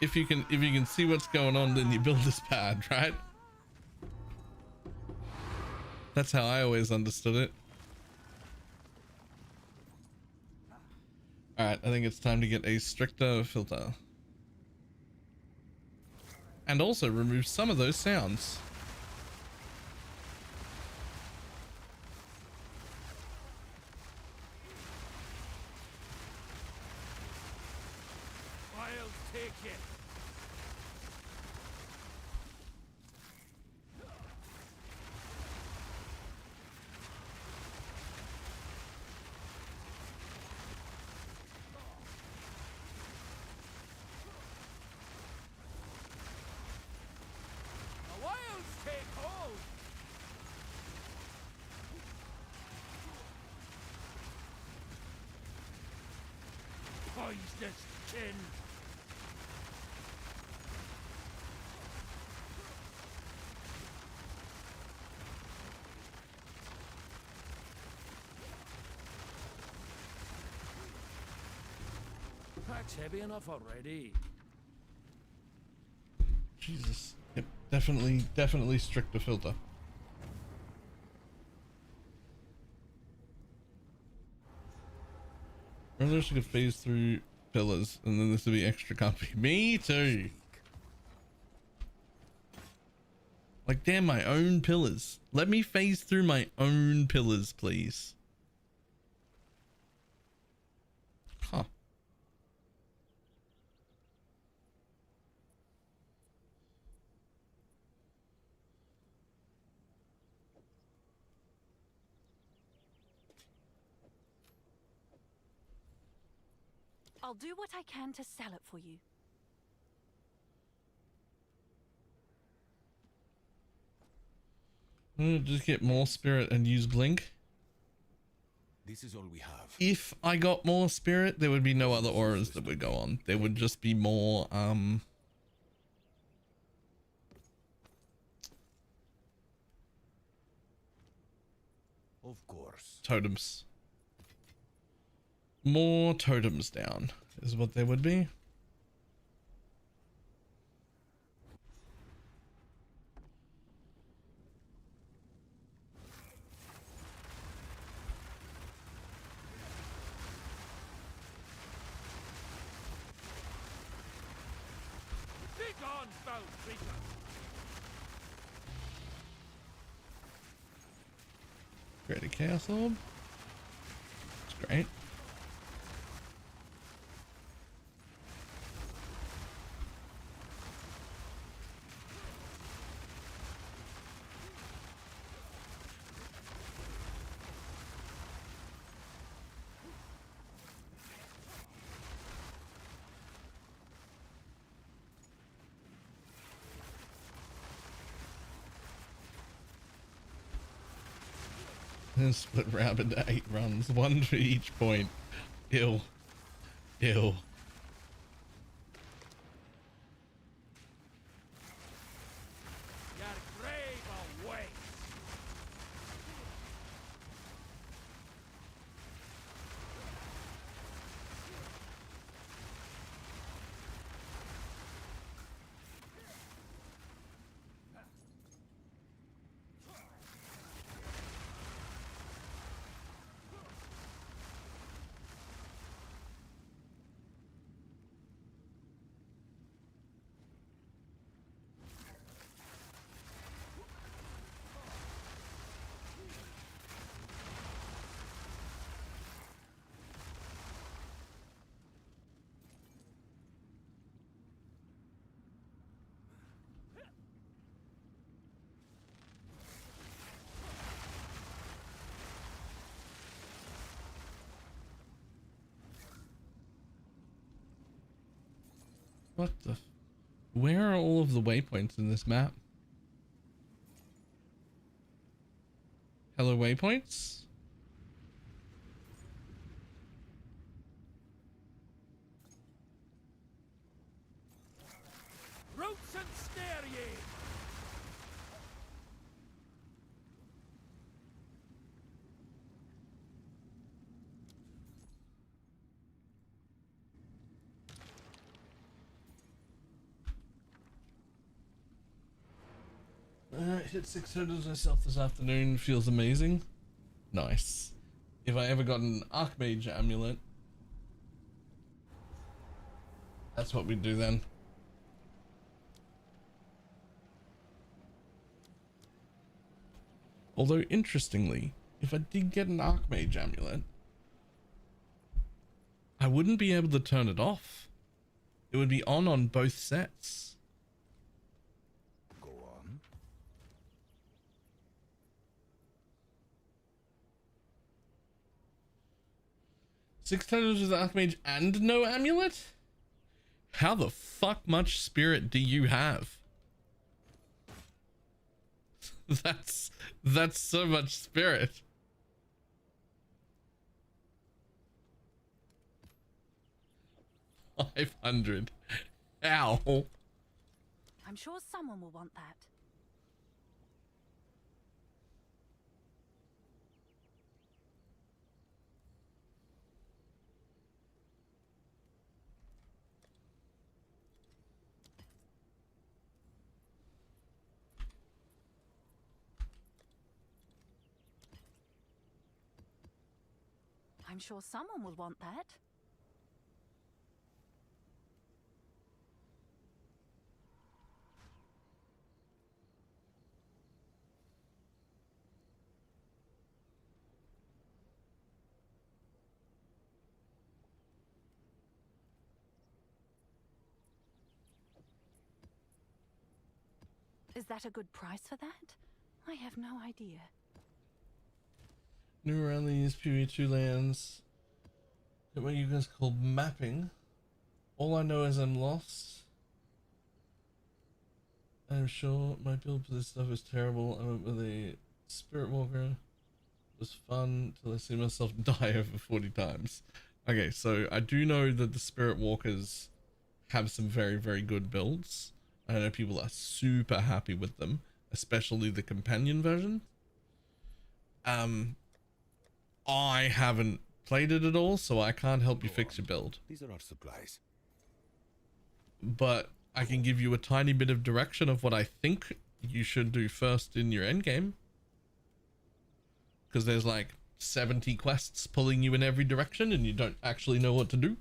If you can see what's going on, then you build this pad, right? That's how I always understood it. All right, I think it's time to get a stricter filter. And also remove some of those sounds. I'll take it. The wilds take hold. Poisonous chin. That's heavy enough already. Jesus. Yep, definitely stricter filter. I wish I could phase through pillars and then this would be extra comfy. Me too. Like, damn, my own pillars. Let me phase through my own pillars, please. Huh. I'll do what I can to sell it for you. Just get more spirit and use blink. This is all we have. If I got more spirit, there would be no other auras that would go on. There would just be more, Of course. totems. More totems down is what there would be. Be gone, foul creature! Create a chaos orb. It's great. Split round into 8 runs, 1 for each point. Ew. Ew. Your grave awaits! What the? Where are all of the waypoints in this map? Hello, waypoints? Roots and snare ye! Hit 600 myself this afternoon. Feels amazing. Nice. If I ever got an Archmage amulet, that's what we'd do then. Although, interestingly, if I did get an Archmage amulet, I wouldn't be able to turn it off. It would be on both sets. Go on. Six totems with Archmage and no amulet? How the fuck much spirit do you have? That's so much spirit. $500. Ow. I'm sure someone will want that. I'm sure someone will want that. Is that a good price for that? I have no idea. New around these PV2 lands. What you guys call mapping. All I know is I'm lost. I'm sure my build for this stuff is terrible. I went with a Spirit Walker. It was fun till I see myself die over 40 times. Okay, so I do know that the Spirit Walkers have some very, very good builds. I know people are super happy with them, especially the companion version. I haven't played it at all, so I can't help you fix your build. These are our supplies. But I can give you a tiny bit of direction of what I think you should do first in your endgame. Because there's like 70 quests pulling you in every direction and you don't actually know what to do.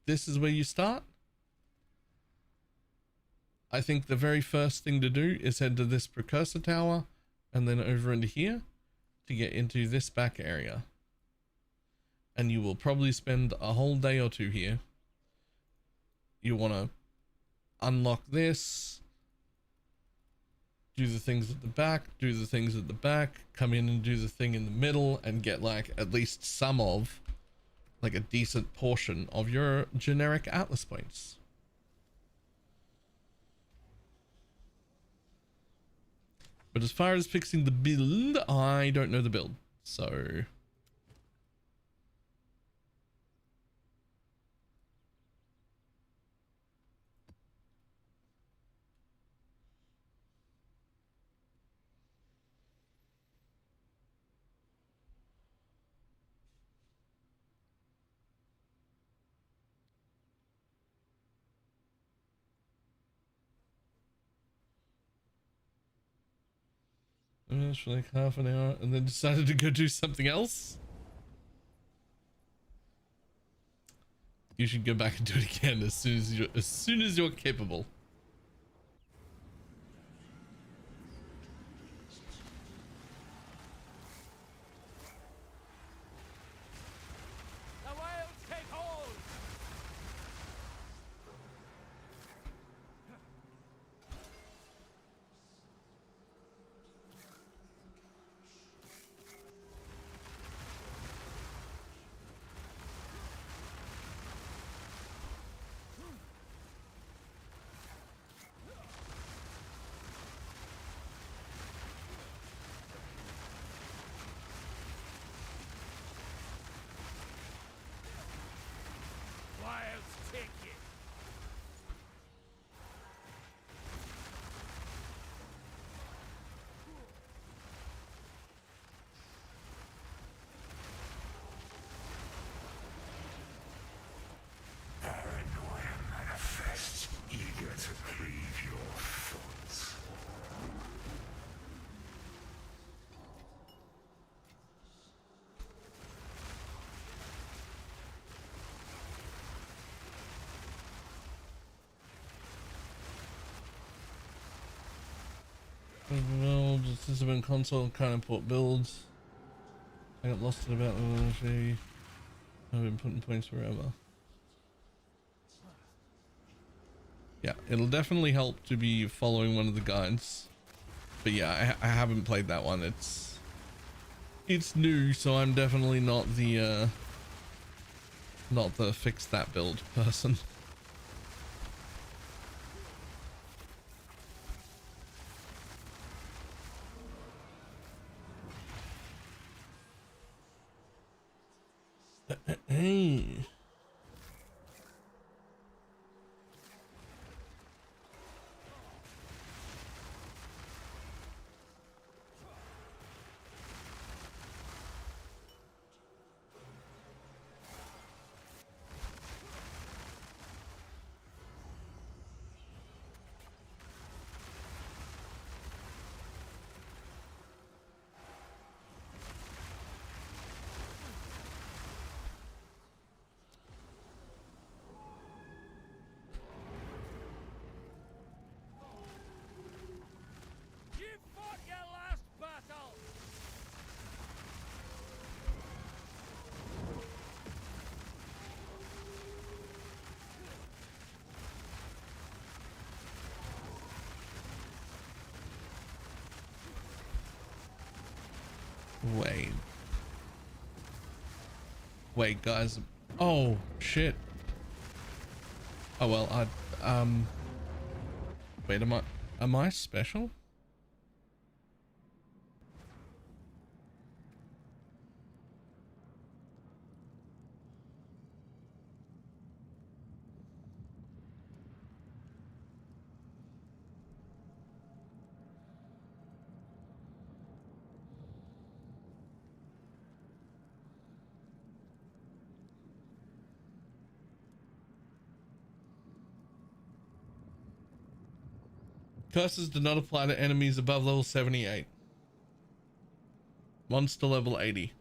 This is where you start. I think the very first thing to do is head to this precursor tower and then over into here to get into this back area. And you will probably spend a whole day or two here. You want to unlock this, do the things at the back, do the things at the back, come in and do the thing in the middle and get like at least some of like a decent portion of your generic Atlas points. But as far as fixing the build, I don't know the build, so... for like half an hour and then decided to go do something else. You should go back and do it again as soon as you're capable. The wilds take hold! Wilds take it! Paranoia manifests, eager to cleave your thoughts. Well, this has been console kind of port builds. I got lost in about the I've been putting points forever. Yeah, it'll definitely help to be following one of the guides. But yeah, I haven't played that one. It's new, so I'm definitely not the fix that build person. Hey. You fought your last battle! Wait. Wait, guys. Oh, shit. Oh, well, wait, am I special? Curses do not apply to enemies above level 78. Monster level 80.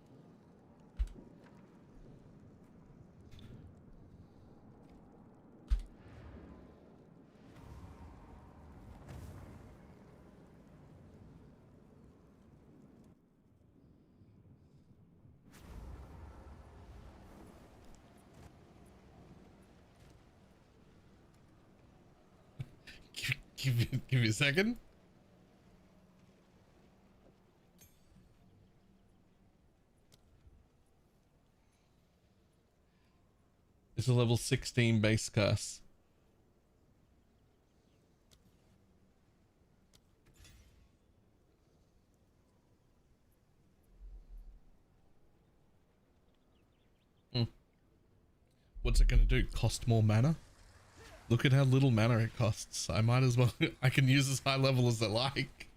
Give me a second. It's a level 16 base curse. What's it gonna do? Cost more mana? Look at how little mana it costs. I might as well. I can use as high level as I like.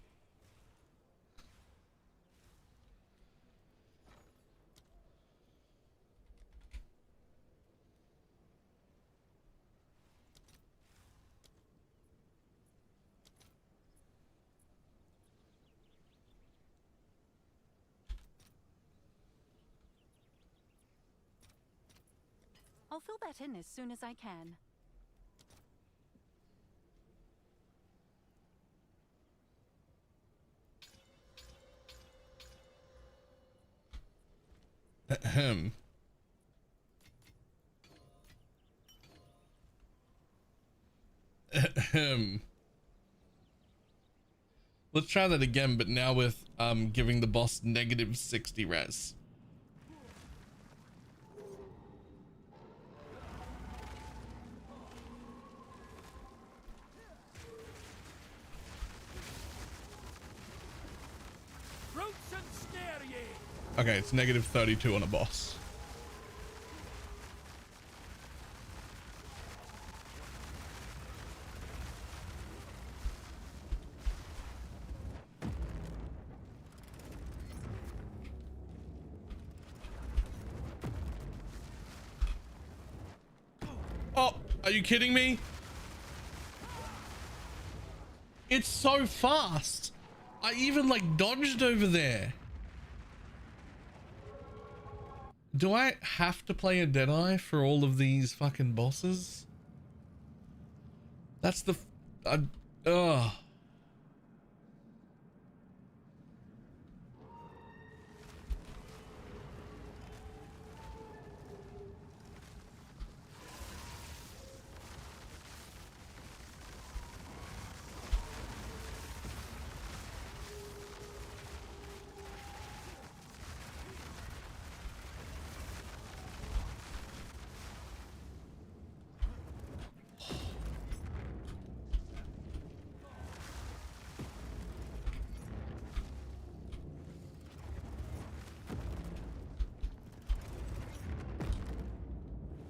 I'll fill that in as soon as I can. Ahem. Ahem. Let's try that again, but now with giving the boss negative 60 res. Roots and snare ye! Okay, it's negative 32 on a boss. Oh, are you kidding me? It's so fast. I even like dodged over there. Do I have to play a Deadeye for all of these fucking bosses? That's the... ugh.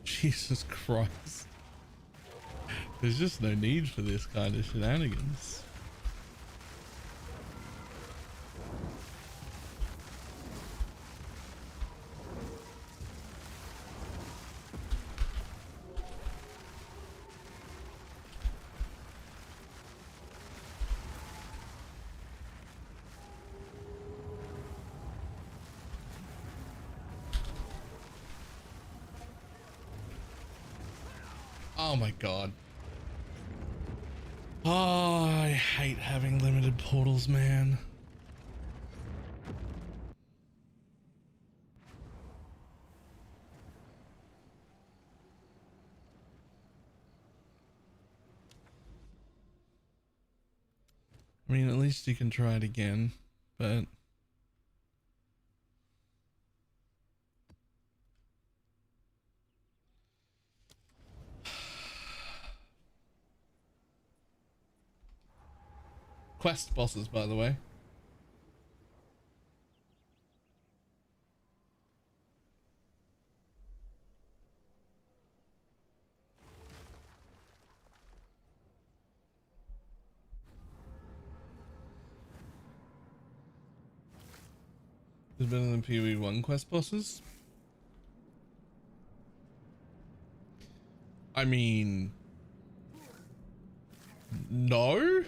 Jesus Christ. There's just no need for this kind of shenanigans. Oh my god. Oh, I hate having limited portals, man. I mean, at least you can try it again, but quest bosses, by the way. Is better than PoE1 quest bosses? I mean, no.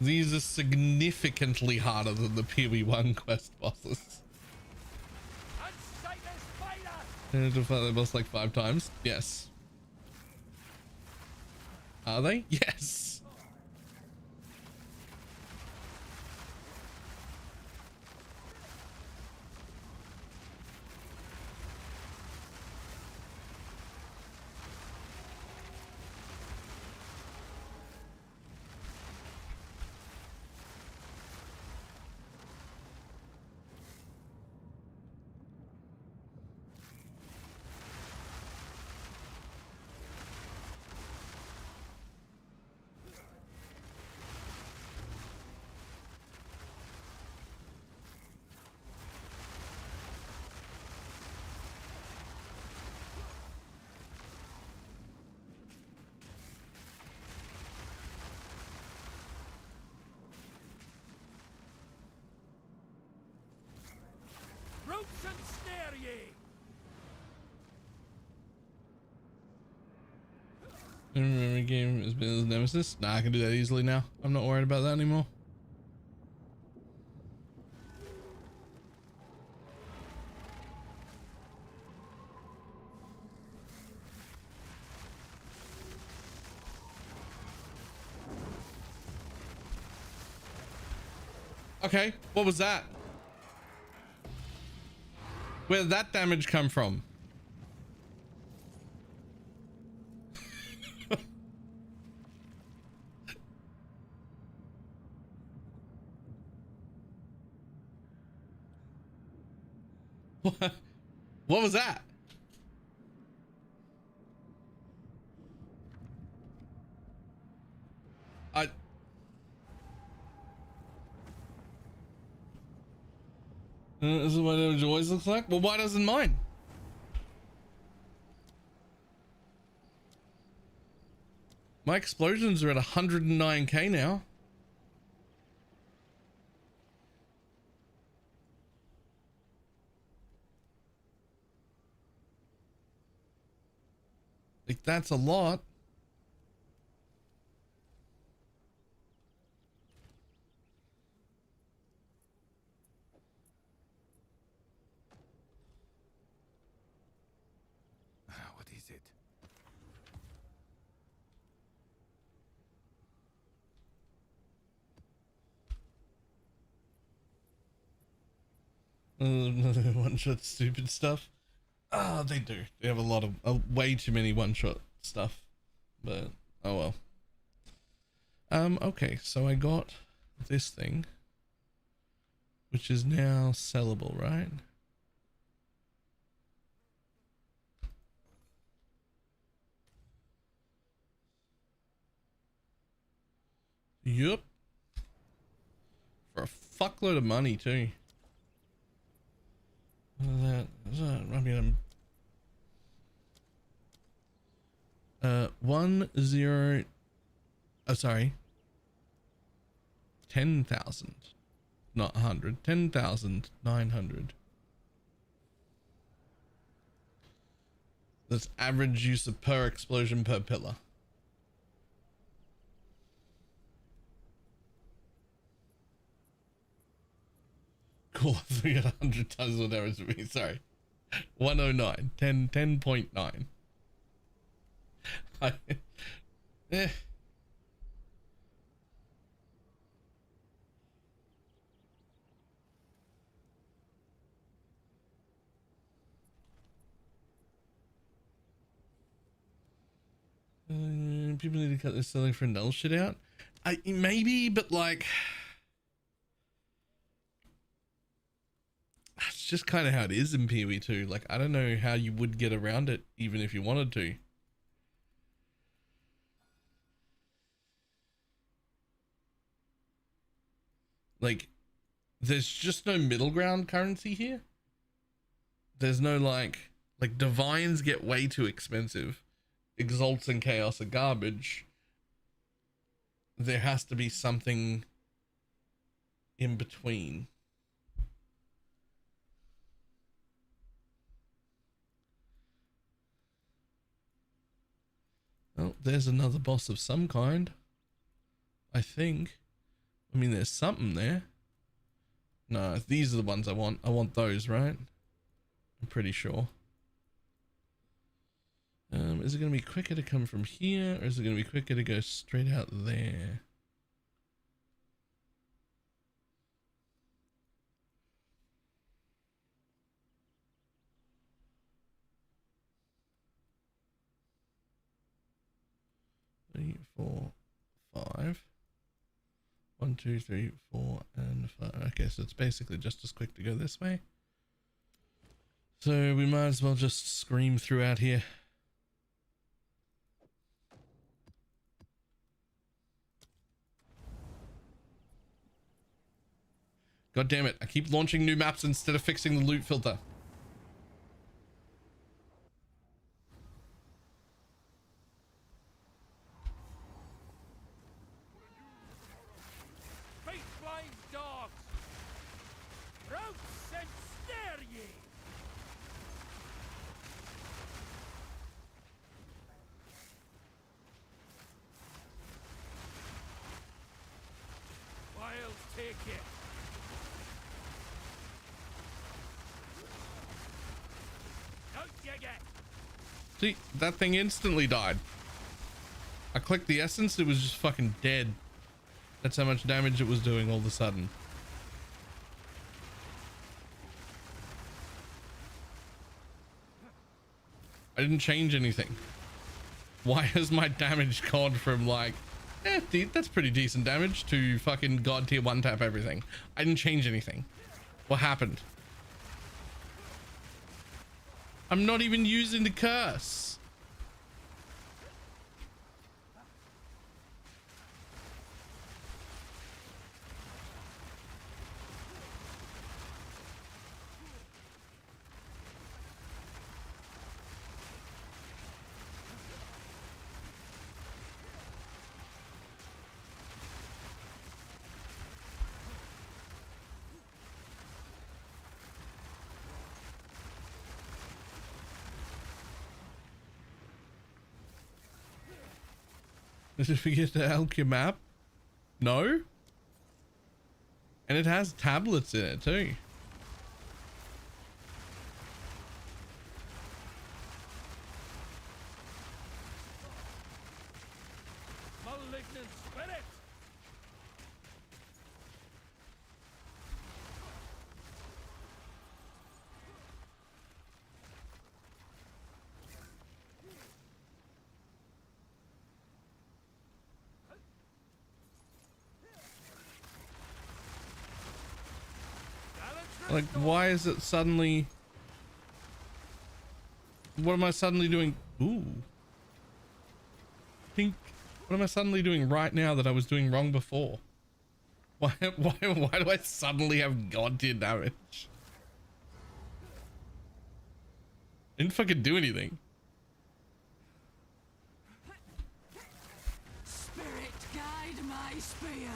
These are significantly harder than the PoE1 quest bosses. I had to fight the boss like 5 times. Yes. Are they? Yes. Roots and snare ye! Remember game has been as Nemesis? Nah, I can do that easily now. I'm not worried about that anymore. Okay, what was that? Where did that damage come from? What was that? This is what damage always looks like. Well, why doesn't mine? My explosions are at 109k now. Like, that's a lot. What is it? One-shot stupid stuff. Ah, they do. They have a lot of way too many one-shot stuff. But oh well. Okay, so I got this thing, which is now sellable, right? Yup. For a fuckload of money too. What is that? I mean, 10. Oh, sorry. 10,000, not 100. 10,900. That's average use of per explosion per pillar. Cool. So we got 100 times what damage to me. Sorry. 109. 10.9. People need to cut this selling for null shit out. Maybe, but like, that's just kind of how it is in PoE2. Like, I don't know how you would get around it, even if you wanted to. Like, there's just no middle ground currency here. There's no like divines get way too expensive. Exalts and chaos are garbage. There has to be something in between. Oh, there's another boss of some kind. I think. I mean, there's something there. No, these are the ones I want. I want those, right? I'm pretty sure. Is it going to be quicker to come from here, or is it going to be quicker to go straight out there? Three, 4, 5. 1, 2, 3, 4, and 5. Okay, so it's basically just as quick to go this way. So we might as well just scream through out here. God damn it, I keep launching new maps instead of fixing the loot filter. Face blind dogs! Routes and snare ye! Wild take it! Don't you get? See, that thing instantly died. I clicked the essence, it was just fucking dead. That's how much damage it was doing all of a sudden. I didn't change anything. Why has my damage gone from like, dude, that's pretty decent damage, to fucking god tier 1 tap everything? I didn't change anything. What happened? I'm not even using the curse. Did you forget to elk your map? No? And it has tablets in it too. Malignant spirit! Like, why is it suddenly... What am I suddenly doing? Ooh. Pink. What am I suddenly doing right now that I was doing wrong before? Why do I suddenly have god tier damage? Didn't fucking do anything. Spirit, guide my spear.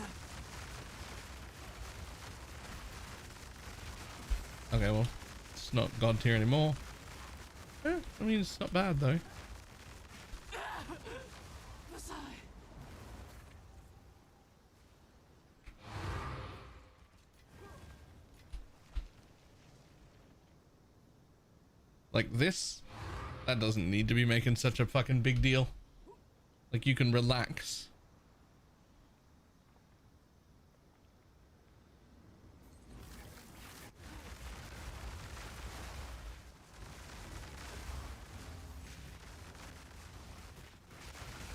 Okay, well, it's not god tier anymore. Yeah, I mean, it's not bad though. Like this, that doesn't need to be making such a fucking big deal. Like, you can relax.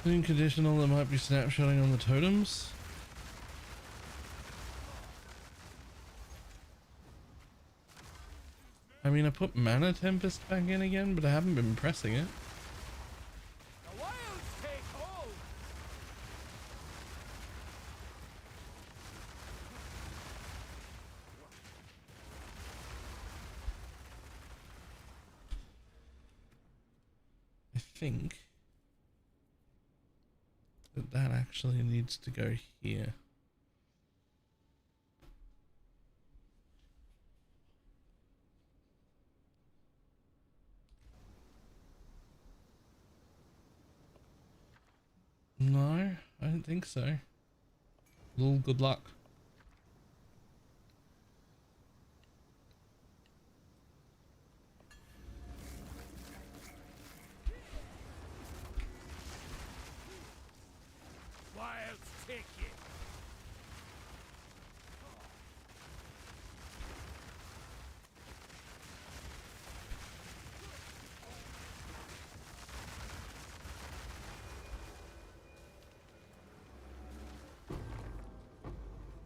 Anything conditional that might be snapshotting on the totems? I mean, I put Mana Tempest back in again, but I haven't been pressing it. The wilds take hold! I think that actually needs to go here. No, I don't think so. Well, good luck. Wilds take you.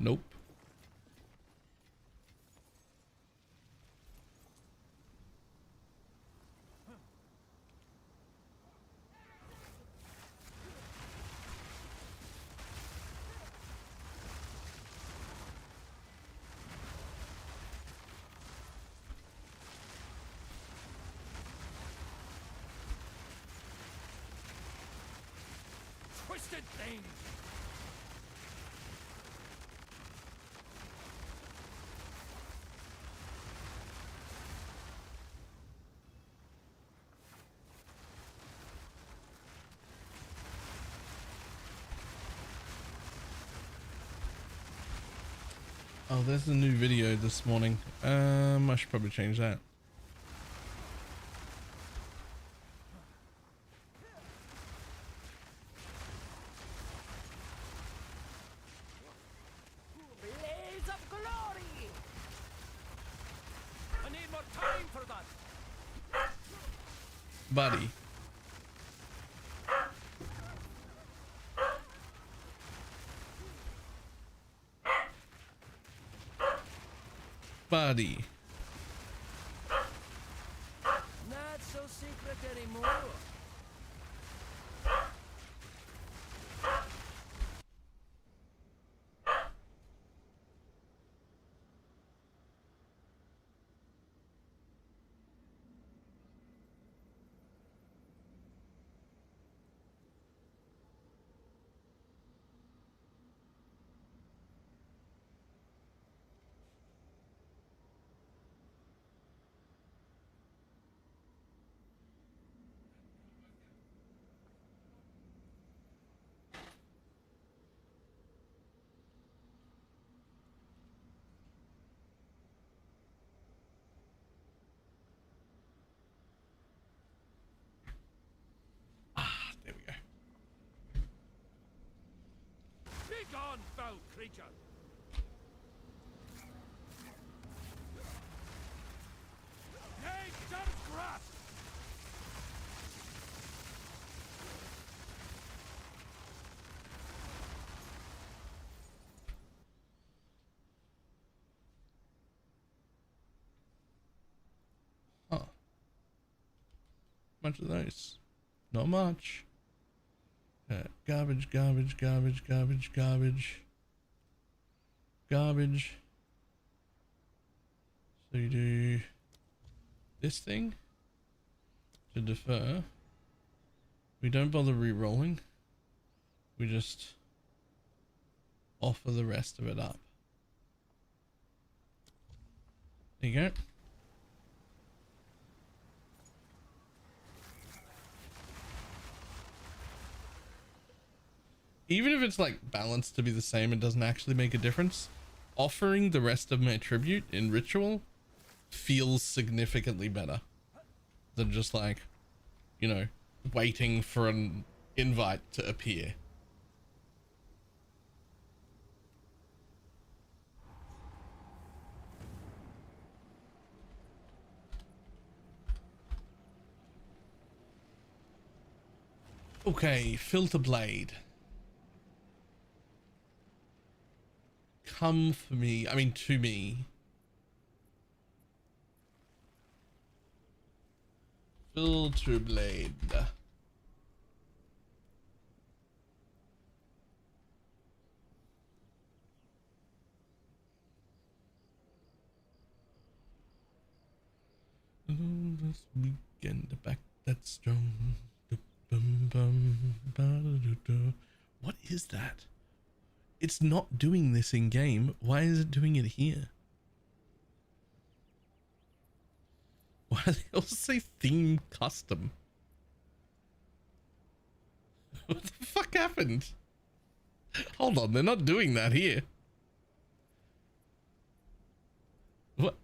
Nope. Twisted thing. Oh, there's a new video this morning. I should probably change that. Blaze of glory. I need more time for that. Buddy. Buddy. Not so secret anymore. There we go. Be gone, foul creature. Nature's grasp. Huh. Much of those. Not much. Garbage, garbage, garbage, garbage, garbage. Garbage. So you do this thing to defer. We don't bother re-rolling. We just offer the rest of it up. There you go. Even if it's like balanced to be the same, it doesn't actually make a difference. Offering the rest of my tribute in ritual feels significantly better than just like, you know, waiting for an invite to appear. Okay, filter blade. Come for me. I mean, to me. Filter blade. This weekend, back that strong. What is that? It's not doing this in game. Why is it doing it here? Why do they also say theme custom? What the fuck happened? Hold on, they're not doing that here. What?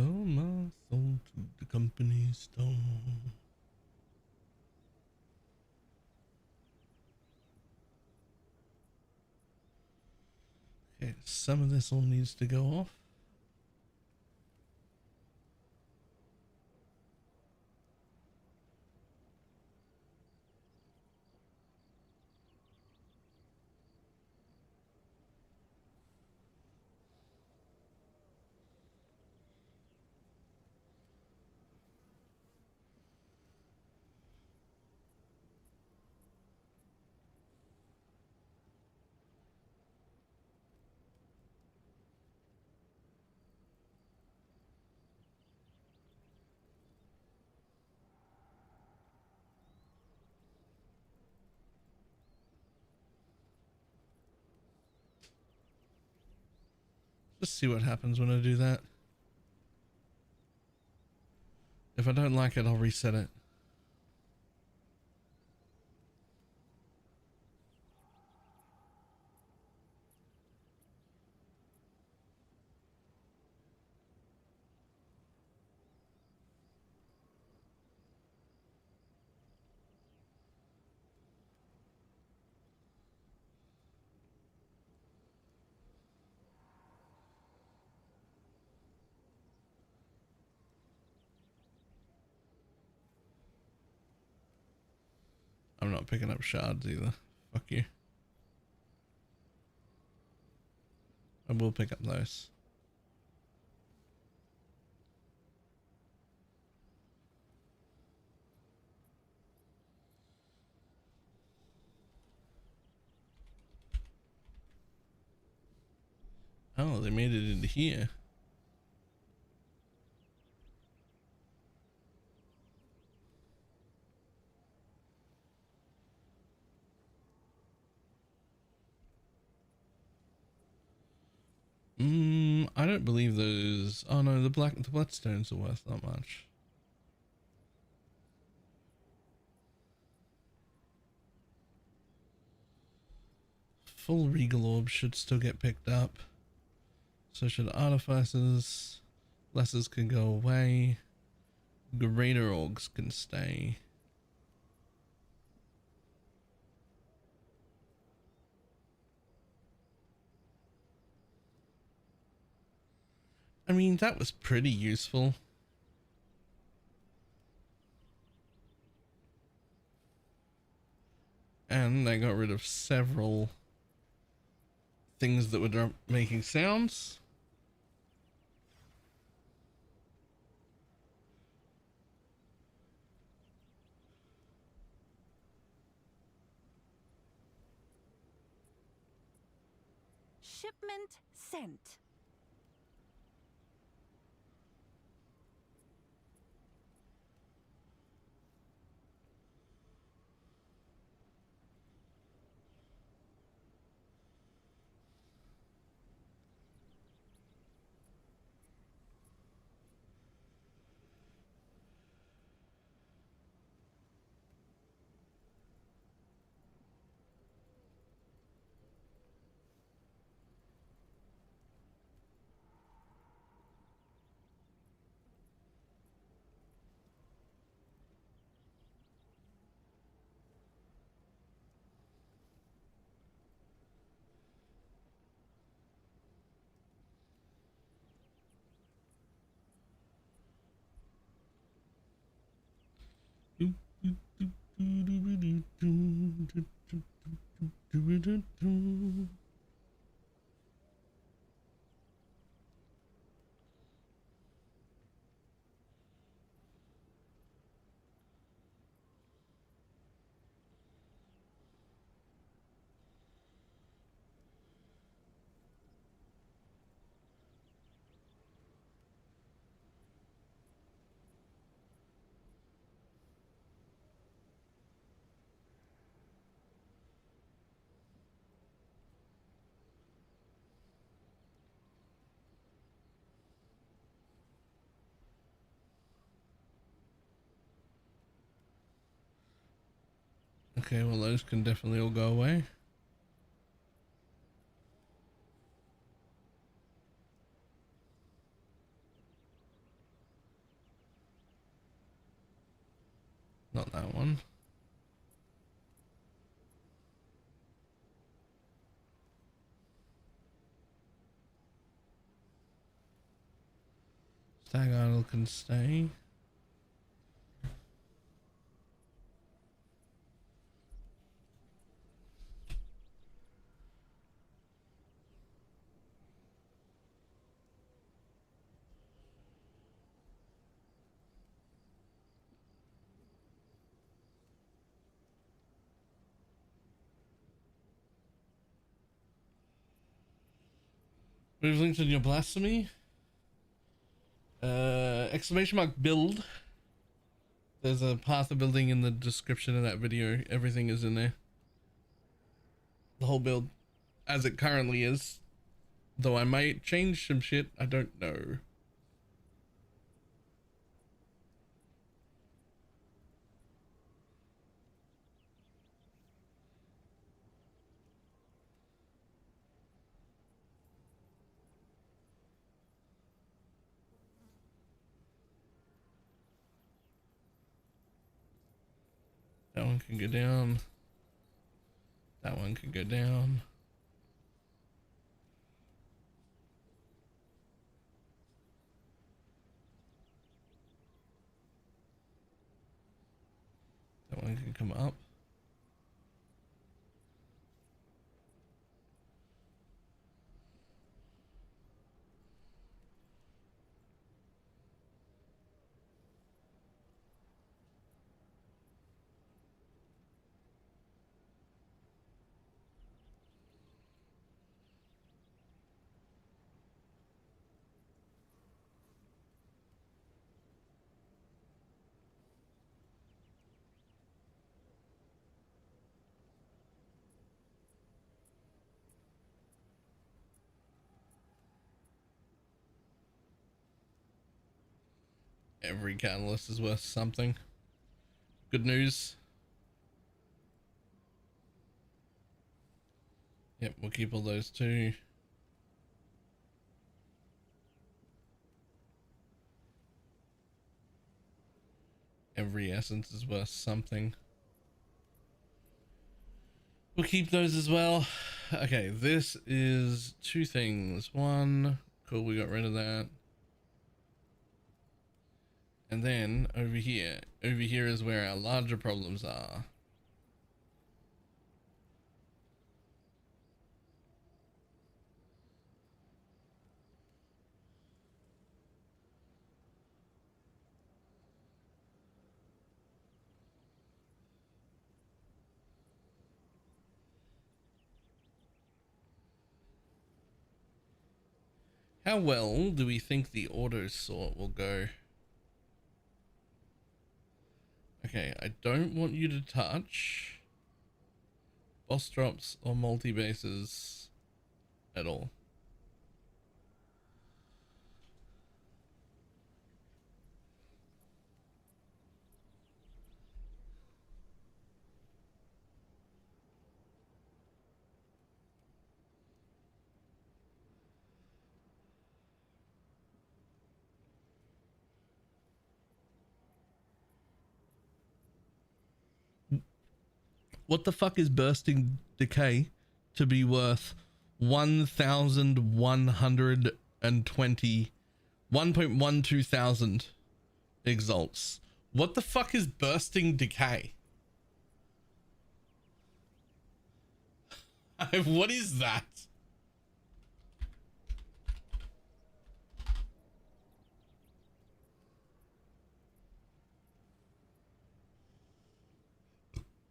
Oh, my soul to the company store. Okay, some of this all needs to go off. Just see what happens when I do that. If I don't like it, I'll reset it. I'm not picking up shards either. Fuck you. I will pick up those. Oh, they made it into here. I don't believe those. Oh no, the bloodstones are worth not much. Full regal orbs should still get picked up. So should artificers. Lessers can go away. Greater orgs can stay. I mean, that was pretty useful. And they got rid of several things that were making sounds. Shipment sent. Okay, well those can definitely all go away. Not that one. Stag Idol can stay. We've linked in your blasphemy. Exclamation mark build. There's a path of building in the description of that video. Everything is in there. The whole build as it currently is. Though I might change some shit. I don't know. That one can go down. That one can go down. That one can come up. Every catalyst is worth something. Good news. Yep, we'll keep all those too. Every essence is worth something. We'll keep those as well. Okay, this is two things. One, cool, we got rid of that. And then over here is where our larger problems are. How well do we think the auto sort will go? Okay, I don't want you to touch boss drops or multi-bases at all. What the fuck is bursting decay to be worth 1,120 1.12 thousand exalts? What the fuck is bursting decay? What is that?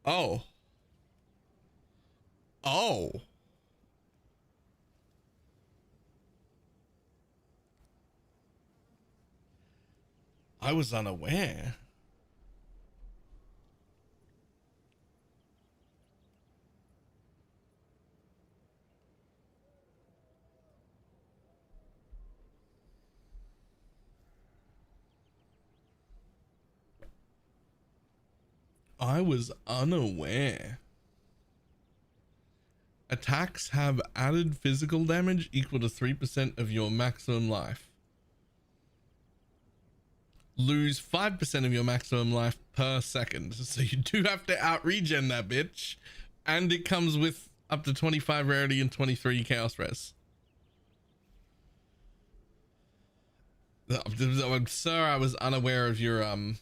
Oh. Oh. I was unaware. I was unaware. Attacks have added physical damage equal to 3% of your maximum life. Lose 5% of your maximum life per second. So you do have to out regen that bitch. And it comes with up to 25 rarity and 23 chaos res. Sir, I was unaware of your I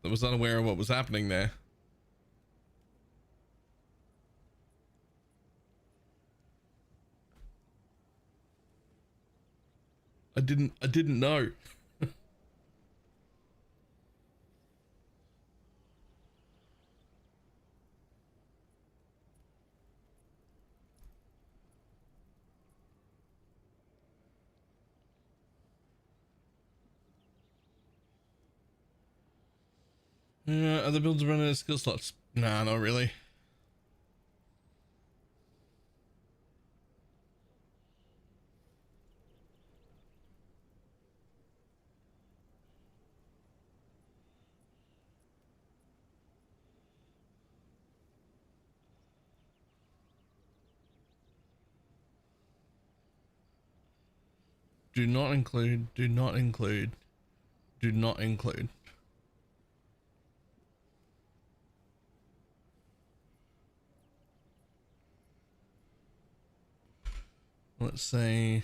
was unaware of what was happening there. I didn't know. Other builds running out skill slots? Nah, not really. Do not include, do not include, do not include. Let's say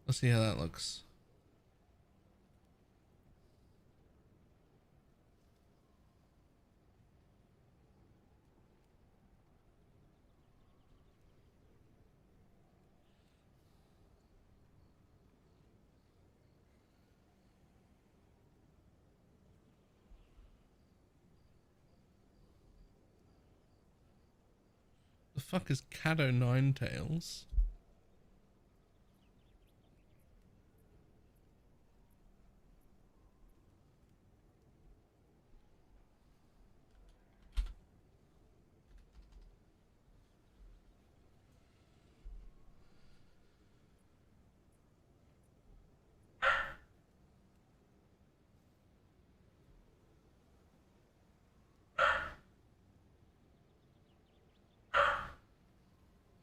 let's see how that looks. The fuck is Cato Ninetails?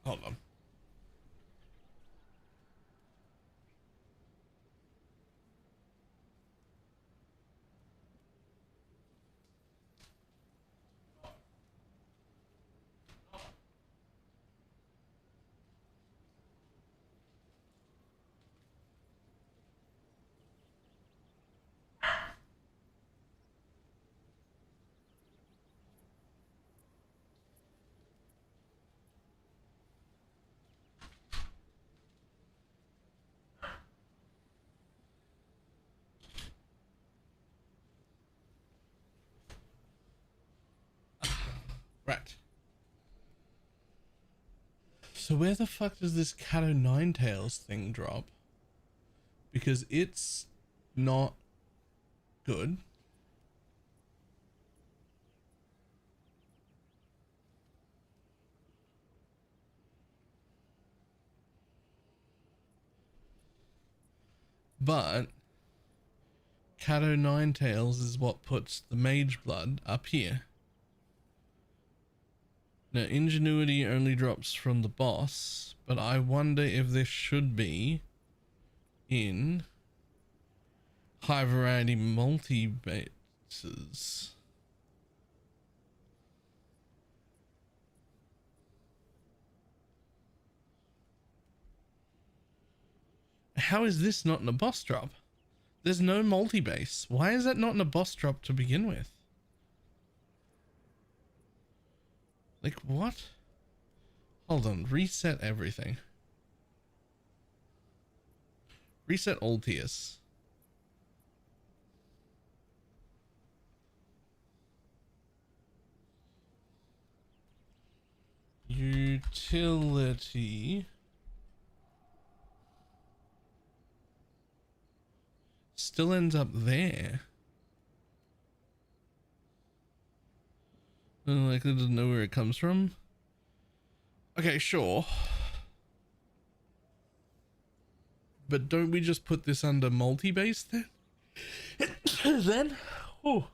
Hold on. Right. So where the fuck does this Cato Ninetails thing drop? Because it's not good. But Cato Ninetails is what puts the Mage Blood up here. Now, Ingenuity only drops from the boss, but I wonder if this should be in high variety multi-bases. how is this not in a boss drop? There's no multi-base. Why is that not in a boss drop to begin with? Like, what? Hold on, reset everything. Reset all tiers. Utility. Still ends up there. Like, it doesn't know where it comes from. Okay, sure. But don't we just put this under multi-base then? Then? Oh.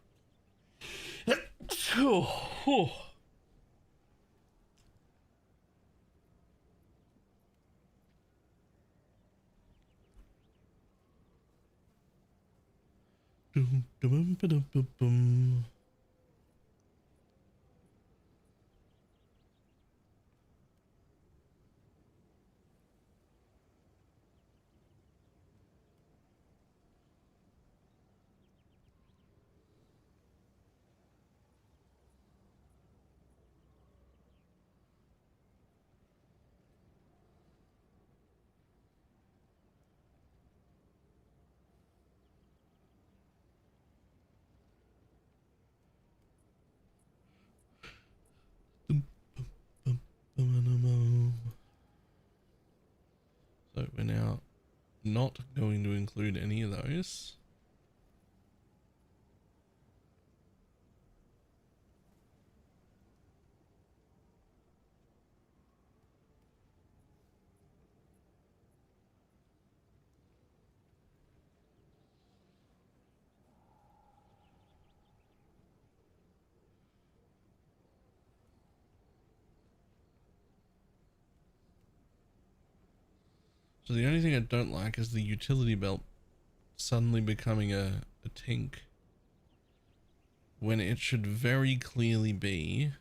Oh. Dum, dum, dum, dum, dum. So we're now not going to include any of those. So the only thing I don't like is the utility belt suddenly becoming a tink when it should very clearly be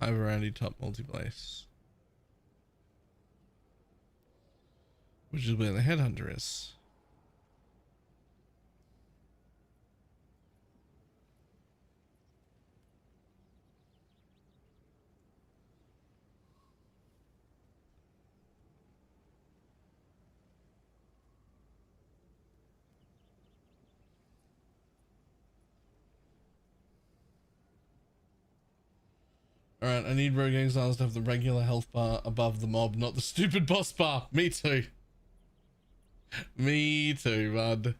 high variety top multi-place, which is where the headhunter is. Alright, I need Rogue Exiles to have the regular health bar above the mob, not the stupid boss bar. Me too. Me too, bud.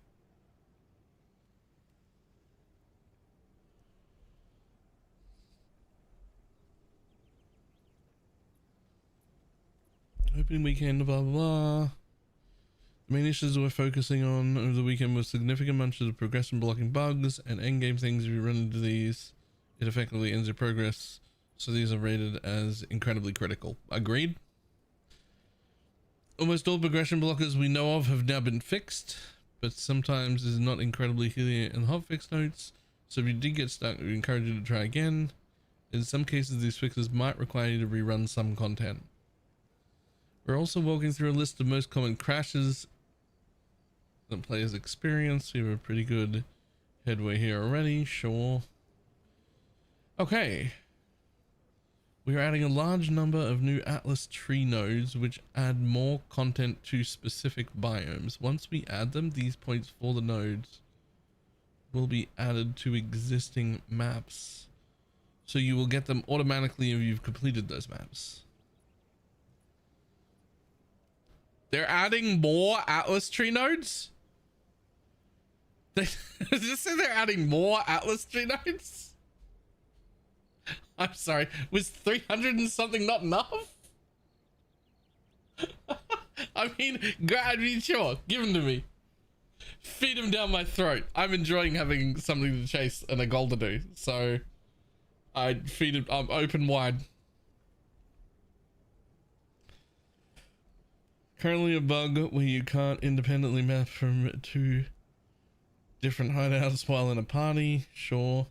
Opening weekend, blah, blah, blah. The main issues we're focusing on over the weekend was significant bunches of progression blocking bugs and endgame things. If you run into these, it effectively ends your progress. So these are rated as incredibly critical. Agreed. Almost all progression blockers we know of have now been fixed, but sometimes is not incredibly clear in the hotfix notes. So if you did get stuck, we encourage you to try again. In some cases, these fixes might require you to rerun some content. We're also walking through a list of most common crashes that players experience. We have a pretty good headway here already. Sure. Okay. We are adding a large number of new Atlas tree nodes which add more content to specific biomes. Once we add them, these points for the nodes will be added to existing maps. So you will get them automatically if you've completed those maps. They're adding more Atlas tree nodes? Does it say they're adding more Atlas tree nodes? I'm sorry, was 300 and something not enough? I mean, sure, give them to me. Feed them down my throat. I'm enjoying having something to chase and a goal to do, so I'd feed it. I'm open wide. Currently a bug where you can't independently map from two different hideouts while in a party. Sure.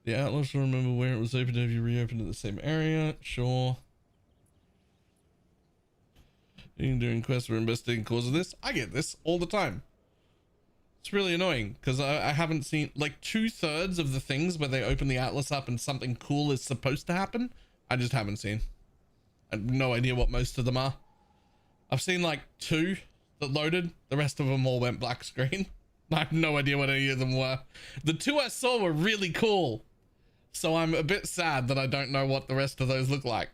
The Atlas will remember where it was opened if you reopened at the same area. Sure. During quests, we're investigating cause of this. I get this all the time. It's really annoying because I haven't seen like 2/3 of the things where they open the atlas up and something cool is supposed to happen. I just haven't seen. I have no idea what most of them are. I've seen like 2 that loaded. The rest of them all went black screen. I have no idea what any of them were. The 2 I saw were really cool. So I'm a bit sad that I don't know what the rest of those look like.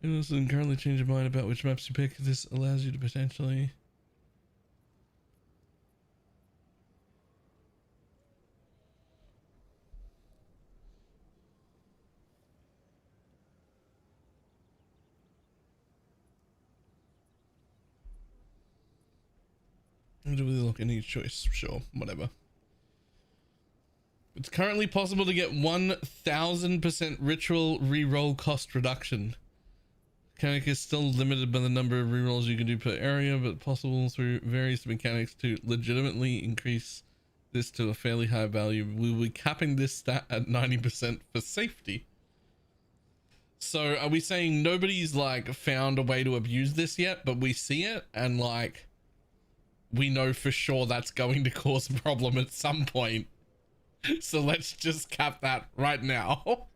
You can currently change your mind about which maps you pick. This allows you to potentially... Individually look in each choice. Sure, whatever. It's currently possible to get 1000% ritual reroll cost reduction. Mechanic is still limited by the number of rerolls you can do per area, but possible through various mechanics to legitimately increase this to a fairly high value. We will be capping this stat at 90% for safety. So are we saying nobody's like found a way to abuse this yet, but we see it and like we know for sure that's going to cause a problem at some point? So let's just cap that right now.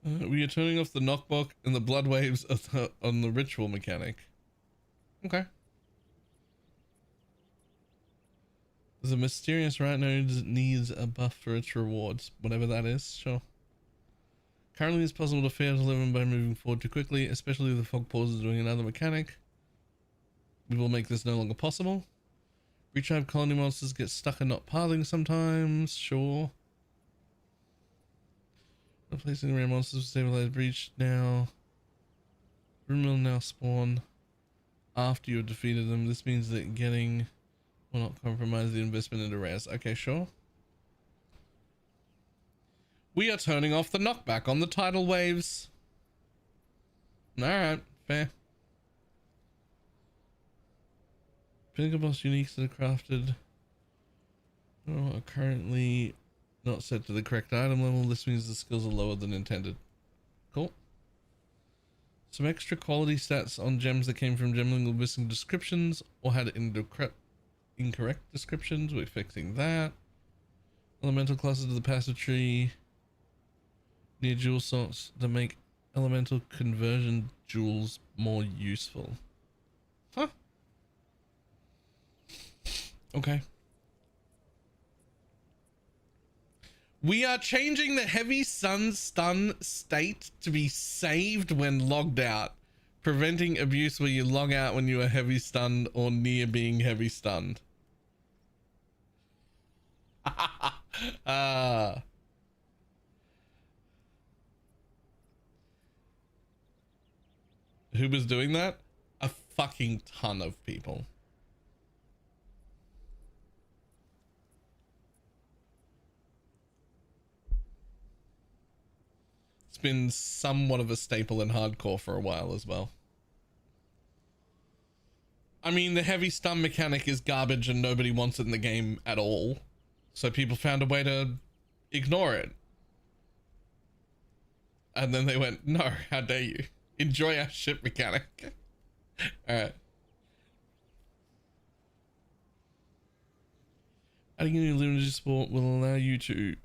We are turning off the knockback and the blood waves on the ritual mechanic. Okay. The mysterious rat node needs a buff for its rewards, whatever that is. Sure. Currently, it's possible to fail to live by moving forward too quickly, especially if the fog pause is doing another mechanic. We will make this no longer possible. Retribe colony monsters get stuck and not pathing sometimes. Sure. Replacing rare monsters with stabilized breach now. Room will now spawn after you have defeated them. This means that getting will not compromise the investment into rares. Okay, sure. We are turning off the knockback on the tidal waves. Alright, fair. Pinnacle boss uniques that are crafted are currently not set to the correct item level. This means the skills are lower than intended. Cool. Some extra quality stats on gems that came from gem linguistic descriptions or had incorrect descriptions. We're fixing that. Elemental classes of the passive tree near jewel sorts that make elemental conversion jewels more useful. Huh? Okay. We are changing the heavy stun state to be saved when logged out, preventing abuse where you log out when you are heavy stunned or near being heavy stunned. Who was doing that? A fucking ton of people. It's been somewhat of a staple in hardcore for a while as well. I mean, the heavy stun mechanic is garbage and nobody wants it in the game at all. So people found a way to ignore it. And then they went, no, how dare you? Enjoy our shit mechanic. Alright. Adding a new limited sport will allow you to...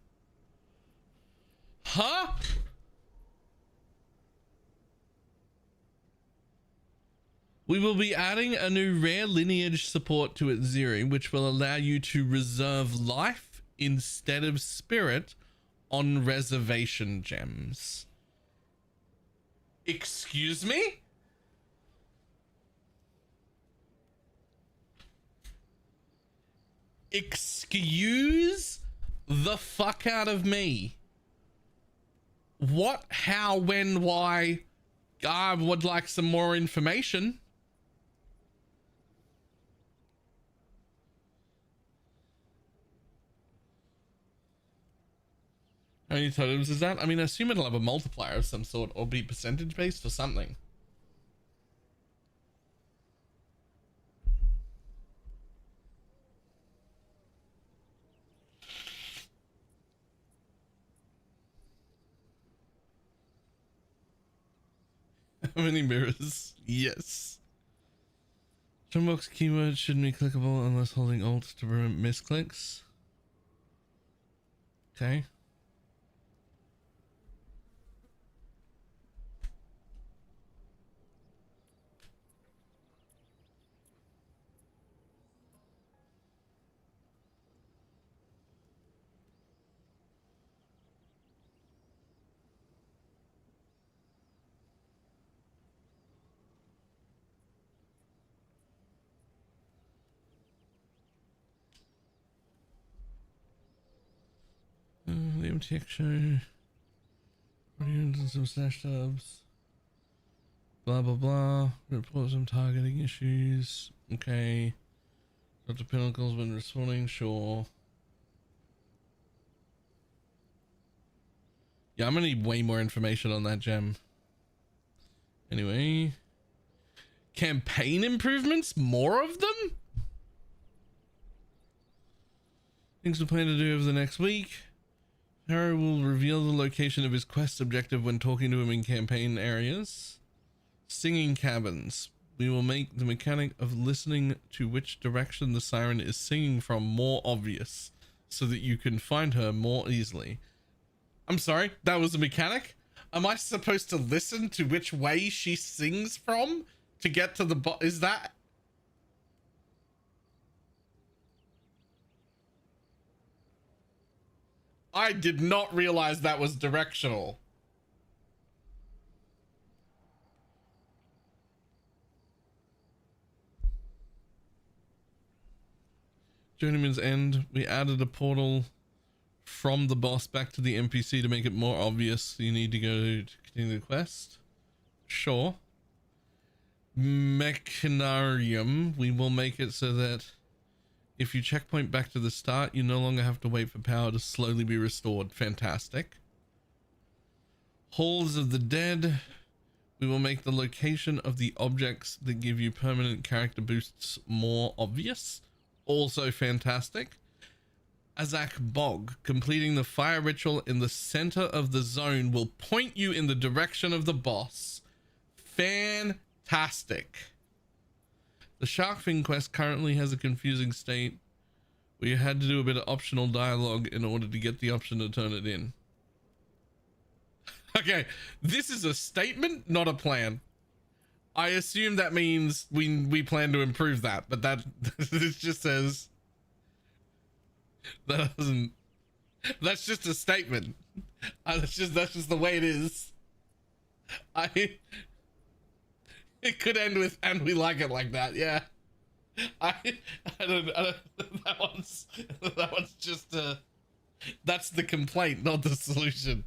Huh? We will be adding a new rare lineage support to its Zeri, which will allow you to reserve life instead of spirit on reservation gems. Excuse me? Excuse the fuck out of me. What, how, when, why? I would like some more information. How many totems is that? I mean, I assume it'll have a multiplier of some sort or be percentage based or something. How many mirrors? Yes. Chumbox keyword shouldn't be clickable unless holding Alt to prevent misclicks. Okay. The MTX show. Audience and some slash subs. Blah blah blah. Report some targeting issues. Okay. Dr. Pinnacles when responding, sure. Yeah, I'm gonna need way more information on that gem. Anyway. Campaign improvements? More of them? Things we plan to do over the next week. Harry will reveal the location of his quest objective when talking to him in campaign areas. Singing cabins. We will make the mechanic of listening to which direction the siren is singing from more obvious so that you can find her more easily. I'm sorry, that was a mechanic? Am I supposed to listen to which way she sings from to get to the is that? I did not realize that was directional. Journeyman's End. We added a portal from the boss back to the NPC to make it more obvious you need to go to continue the quest. Sure. Mechanarium. We will make it so that if you checkpoint back to the start, you no longer have to wait for power to slowly be restored. Fantastic. Halls of the Dead. We will make the location of the objects that give you permanent character boosts more obvious. Also fantastic. Azak Bog. Completing the fire ritual in the center of the zone will point you in the direction of the boss. Fantastic. The Sharkfin quest currently has a confusing state where you had to do a bit of optional dialogue in order to get the option to turn it in. Okay, this is a statement, not a plan. I assume that means we plan to improve that, but that it just says that doesn't. That's just a statement. That's just the way it is. It could end with "and we like it like that." Yeah, I don't that one's just that's the complaint, not the solution.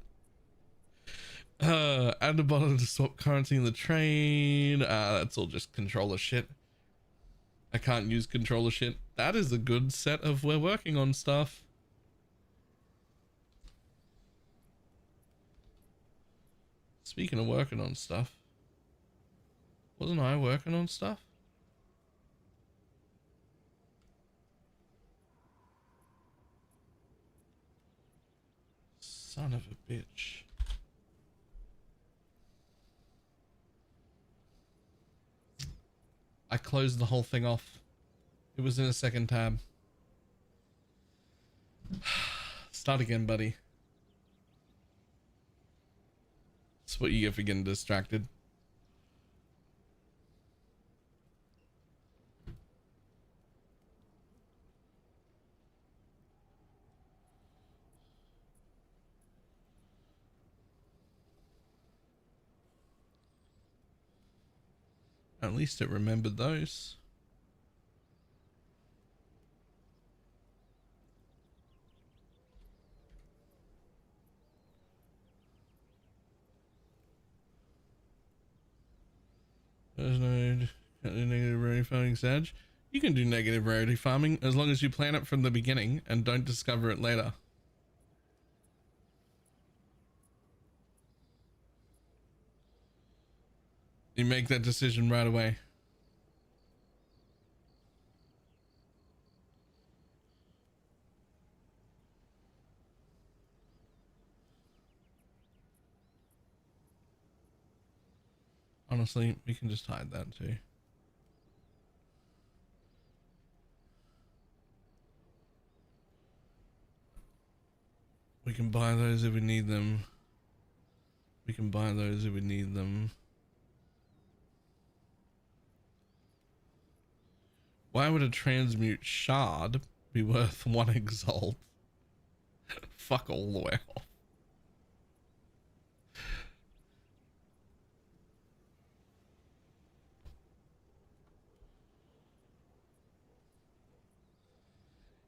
Add a button to swap currency in the train. That's all just controller shit. I can't use controller shit. That is a good set of we're working on stuff. Speaking of working on stuff, wasn't I working on stuff? Son of a bitch. I closed the whole thing off. It was in a second tab. Start again, buddy. That's what you get for getting distracted. At least it remembered those. There's no negative rarity farming, Sag. You can do negative rarity farming as long as you plan it from the beginning and don't discover it later. You make that decision right away. Honestly, we can just hide that too. We can buy those if we need them. We can buy those if we need them. Why would a transmute shard be worth 1 exalt? Fuck all the way off.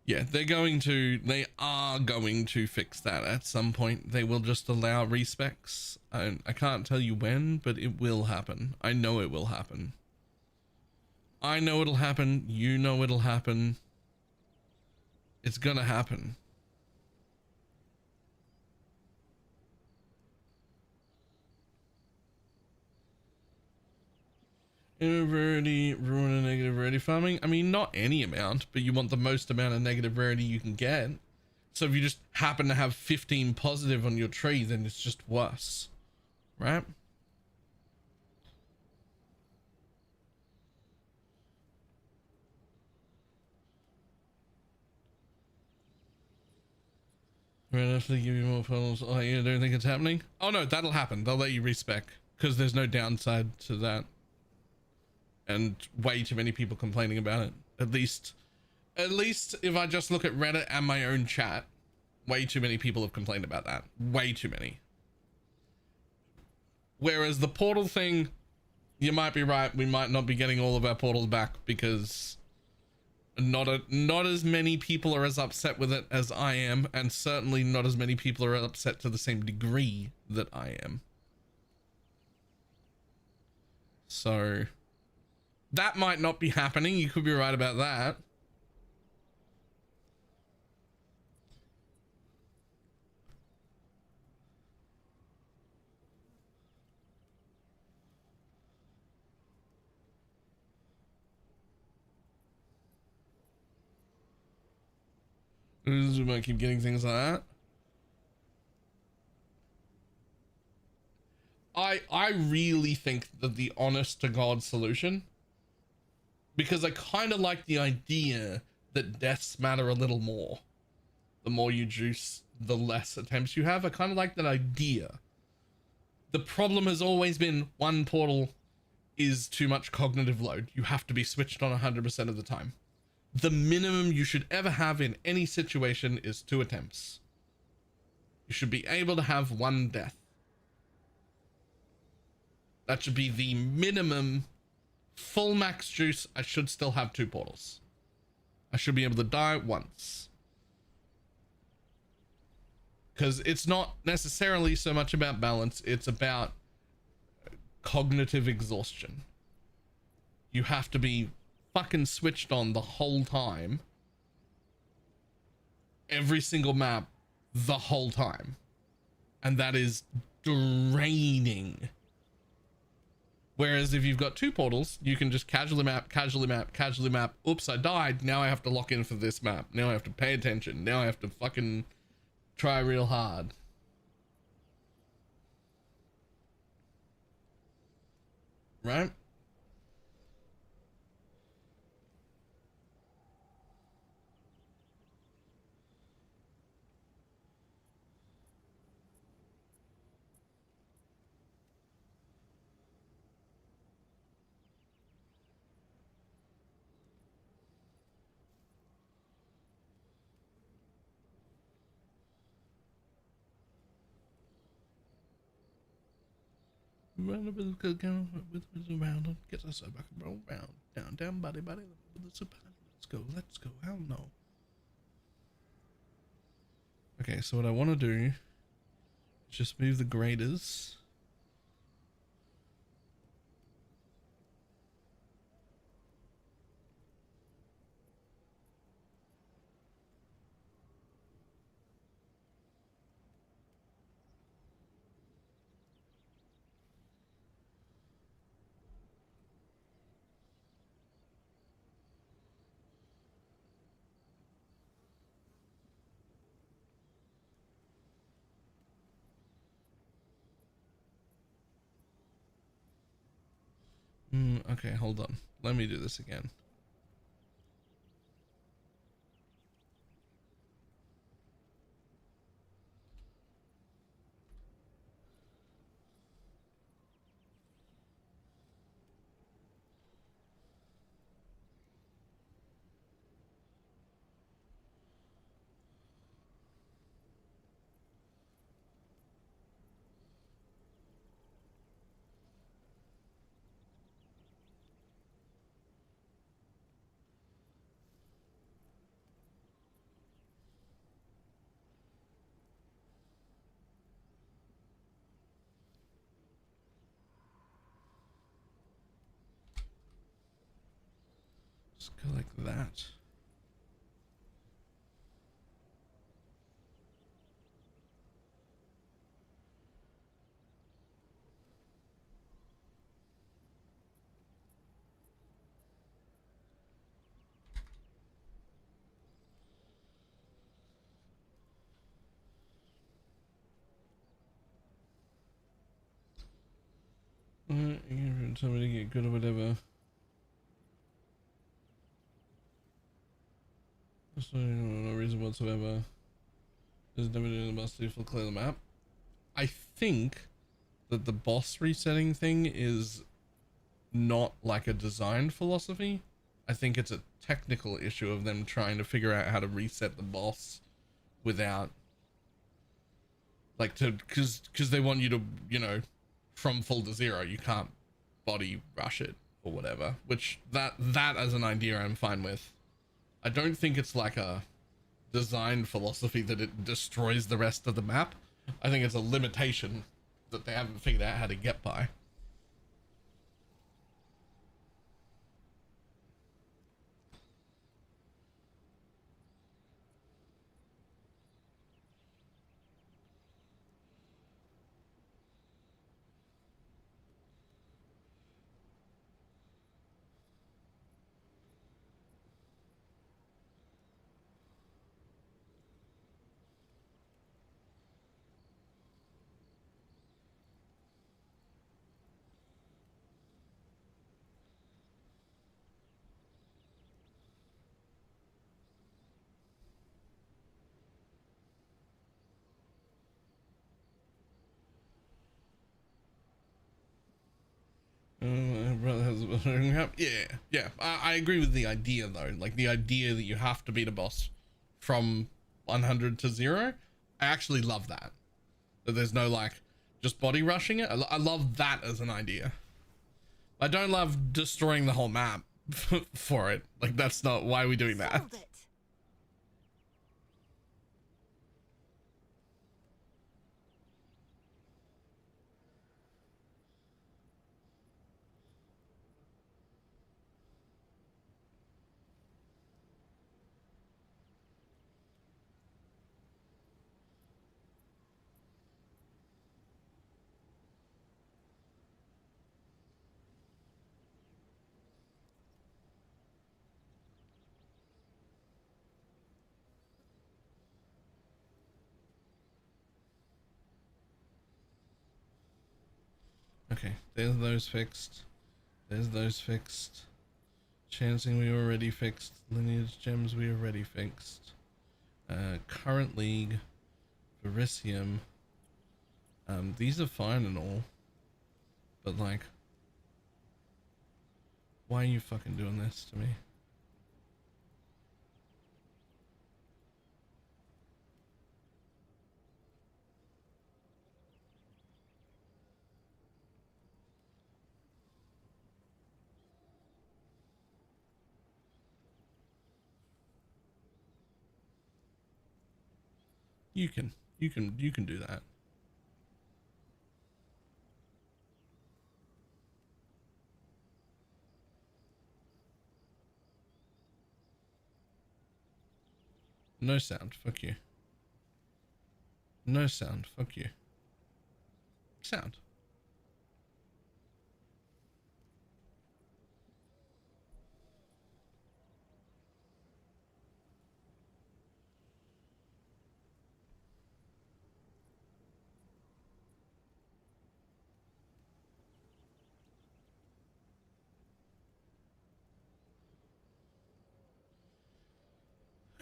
Yeah, they are going to fix that at some point. They will just allow respecs. I can't tell you when, but it will happen. I know it will happen. I know it'll happen. You know it'll happen. It's gonna happen. Rarity, ruin a negative rarity farming. I mean, not any amount, but you want the most amount of negative rarity you can get. So if you just happen to have 15 positive on your tree, then it's just worse, right? Right after they give you more portals. Oh, you don't think it's happening? Oh no, that'll happen. They'll let you respec because there's no downside to that. And way too many people complaining about it. At least if I just look at Reddit and my own chat, way too many people have complained about that. Way too many. Whereas the portal thing, you might be right. We might not be getting all of our portals back because not as many people are as upset with it as I am, and certainly not as many people are upset to the same degree that I am. So that might not be happening. You could be right about that. We might keep getting things like that. I really think that the honest to God solution, because I kind of like the idea that deaths matter a little more. The more you juice, the less attempts you have. I kind of like that idea. The problem has always been one portal is too much cognitive load. You have to be switched on 100% of the time. The minimum you should ever have in any situation is 2 attempts. You should be able to have 1 death. That should be the minimum. Full max juice, I should still have 2 portals. I should be able to die once. Because it's not necessarily so much about balance, it's about cognitive exhaustion. You have to be fucking switched on the whole time. Every single map, the whole time. And that is draining. Whereas if you've got 2 portals, you can just casually map, casually map, casually map. Oops, I died. Now I have to lock in for this map. Now I have to pay attention. Now I have to fucking try real hard. Right? Run with around, get us back and roll round, down, body, with the super. Let's go. Hell no. Okay, so what I want to do is just move the graders. Okay, hold on. Let me do this again. Just go like that. Somebody get good or whatever. There's no reason whatsoever. There's never doing the boss to clear the map. I think that the boss resetting thing is not like a design philosophy. I think it's a technical issue of them trying to figure out how to reset the boss without like because they want you to, you know, from full to zero. You can't body rush it or whatever, which that as an idea I'm fine with. I don't think it's like a design philosophy that it destroys the rest of the map. I think it's a limitation that they haven't figured out how to get by. Brother has yeah. I agree with the idea though. Like the idea that you have to beat a boss from 100 to 0. I actually love that. That there's no like just body rushing it. I love that as an idea. I don't love destroying the whole map for it. Like that's not why we're doing that. Sold it. Okay, there's those fixed. There's those fixed. Chancing we already fixed. Lineage gems we already fixed. Current league. Verisium. These are fine and all. But like, why are you fucking doing this to me? You can do that. No sound, fuck you. No sound, fuck you. Sound.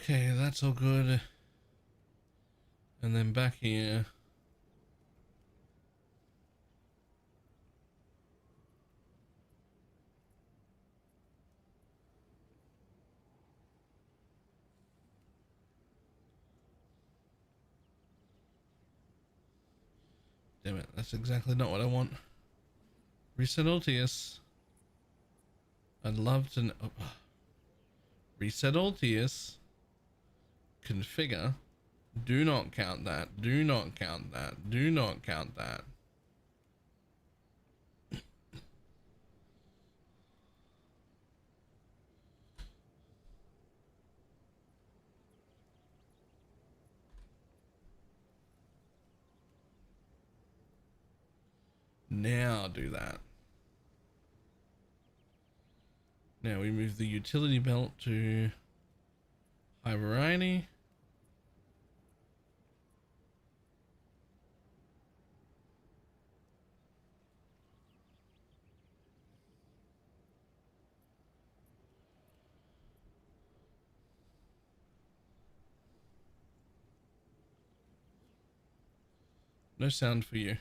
Okay, that's all good. And then back here. Damn it, that's exactly not what I want. Reset Altius. I'd love to know. Reset Altius. Configure. Do not count that. Do not count that. Do not count that. Now do that. Now we move the utility belt to high variety. No sound for you.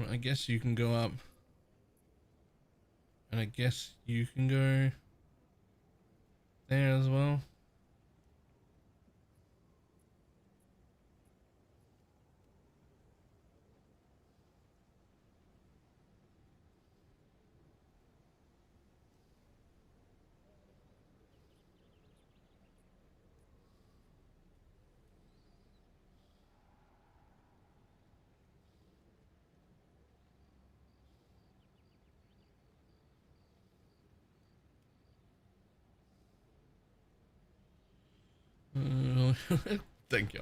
I guess you can go up. And I guess you can go there as well. Thank you.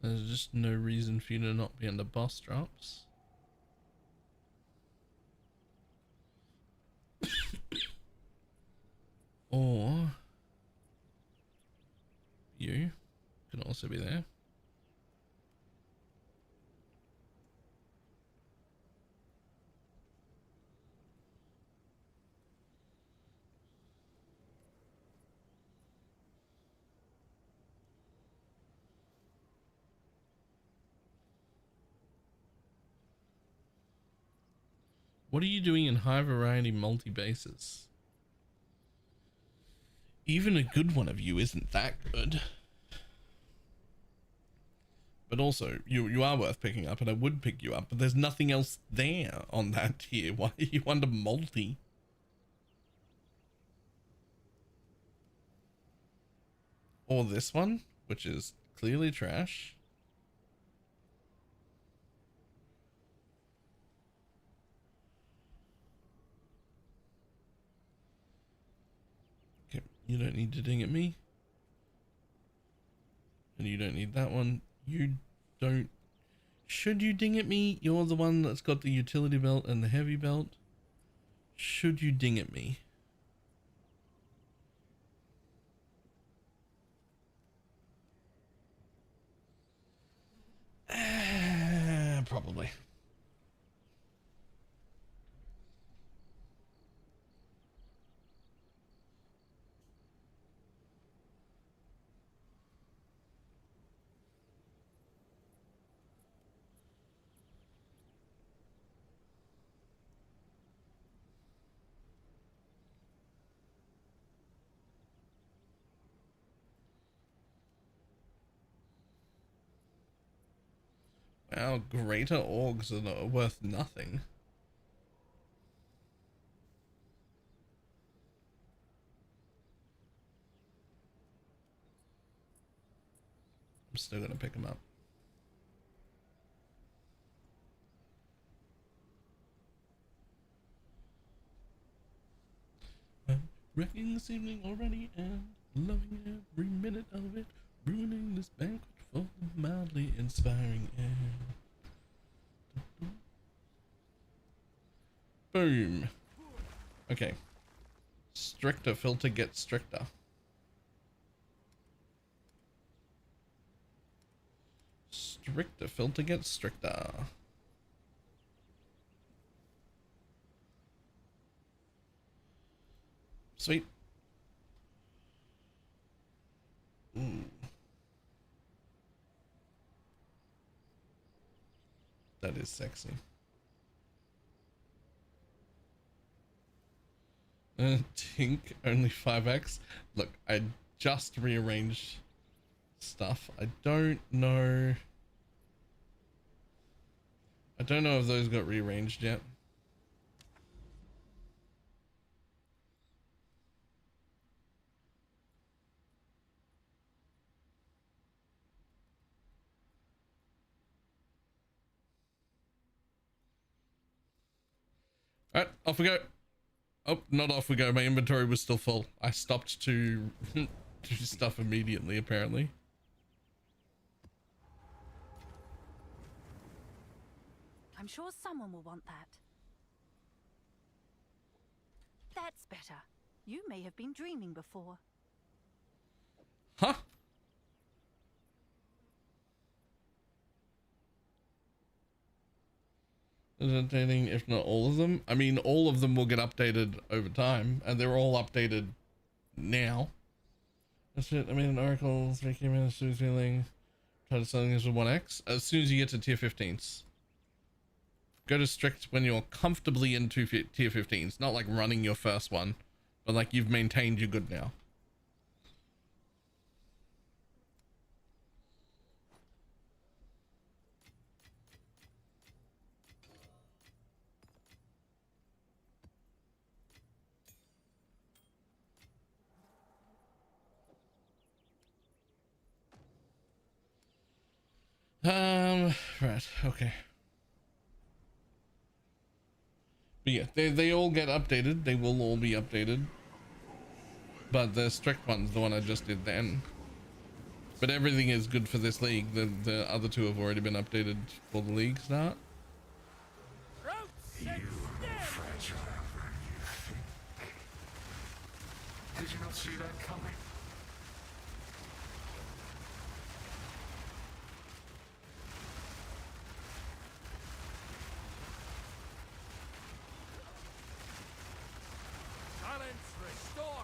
There's just no reason for you to not be under boss drops. Or you can also be there. What are you doing in high variety multi-bases? Even a good one of you isn't that good. But also, you are worth picking up, and I would pick you up, but there's nothing else there on that tier. Why are you under multi? Or this one, which is clearly trash. Okay, you don't need to ding at me. And you don't need that one. You don't. Should you ding at me? You're the one that's got the utility belt and the heavy belt. Should you ding at me? Probably. Our greater orgs are worth nothing. I'm still gonna pick them up. I'm wrecking this evening already and loving every minute of it, ruining this banquet for the mildly inspiring air. Boom. Okay. Stricter filter gets stricter. Stricter filter gets stricter. Sweet. Ooh. That is sexy. Tink only 5x. Look, I just rearranged stuff. I don't know if those got rearranged yet. All right, off we go. Oh, not off we go. My inventory was still full. I stopped to do stuff immediately, apparently. I'm sure someone will want that. That's better. You may have been dreaming before. Huh? Is it updating, if not all of them? I mean, all of them will get updated over time, and they're all updated now. That's it. I mean, an Oracle, 3 minutes, smooth feeling. Try to selling this with 1x. As soon as you get to tier 15s. Go to strict when you're comfortably into tier 15s. Not like running your first one, but like you've maintained your good now. Right, okay. But yeah, they all get updated. They will all be updated. But the strict one's the one I just did then. But everything is good for this league. The other two have already been updated for the league start. You are more fragile than you think. Did you not see that coming? Balance restore.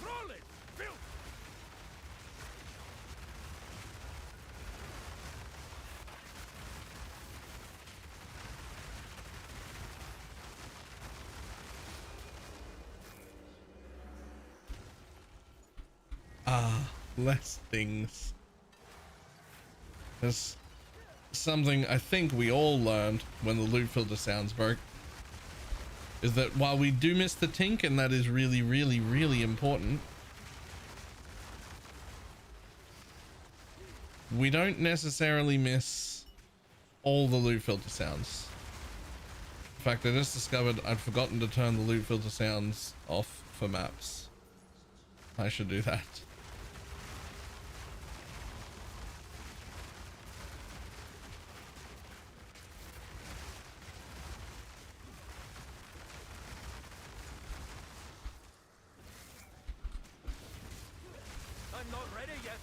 Roll it, Bill. Less things. There's something I think we all learned when the loot filter sounds broke. Is that while we do miss the tink, and that is really, really, really important, we don't necessarily miss all the loot filter sounds. In fact, I just discovered I'd forgotten to turn the loot filter sounds off for maps. I should do that. I'm not ready yet.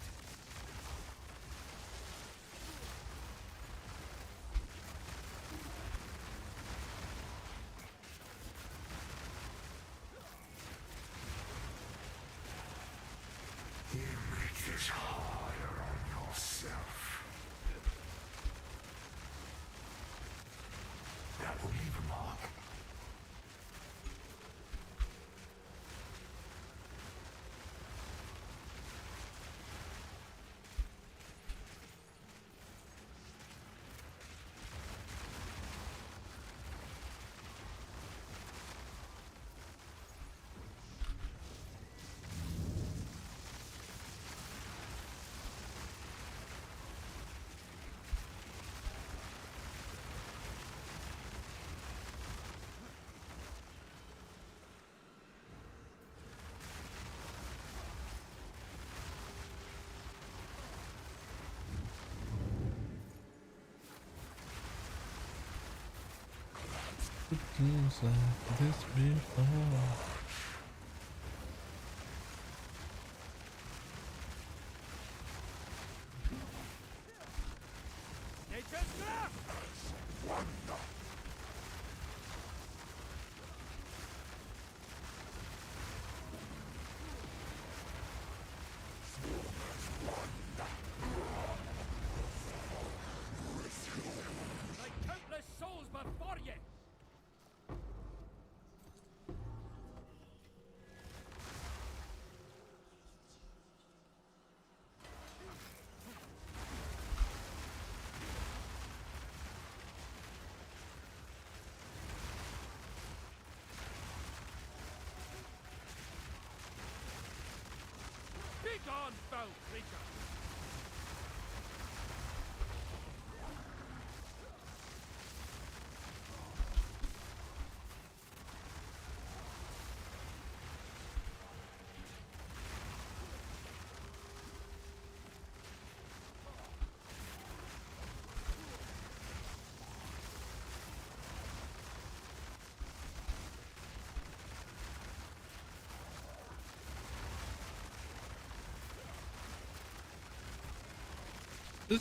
feels like this before. Nature's grasp! Like countless souls before you! Begone, foul creature!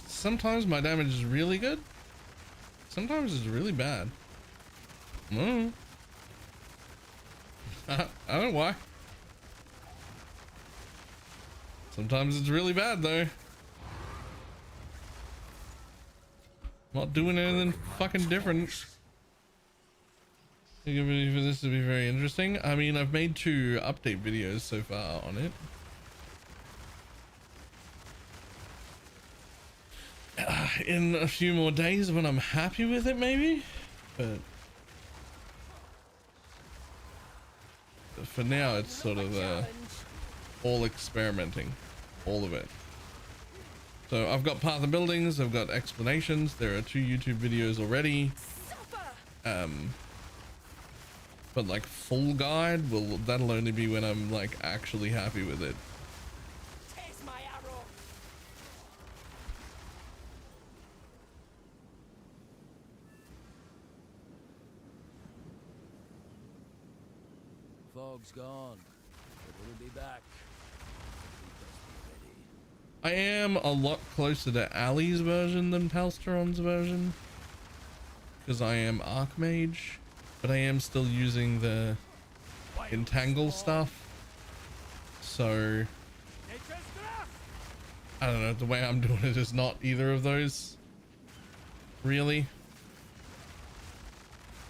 Sometimes my damage is really good. Sometimes it's really bad. I don't know why. Sometimes it's really bad though. Not doing anything fucking different. I think for this to be very interesting. I mean, I've made 2 update videos so far on it. In a few more days when I'm happy with it, maybe, but for now it's sort of all experimenting, all of it. So I've got path of buildings, I've got explanations, there are 2 YouTube videos already, but like full guide, that'll only be when I'm like actually happy with it. Fog's gone, but it'll be back. I am a lot closer to Ali's version than Palsteron's version, because I am Archmage, but I am still using the entangle stuff. So I don't know, the way I'm doing it is not either of those, really.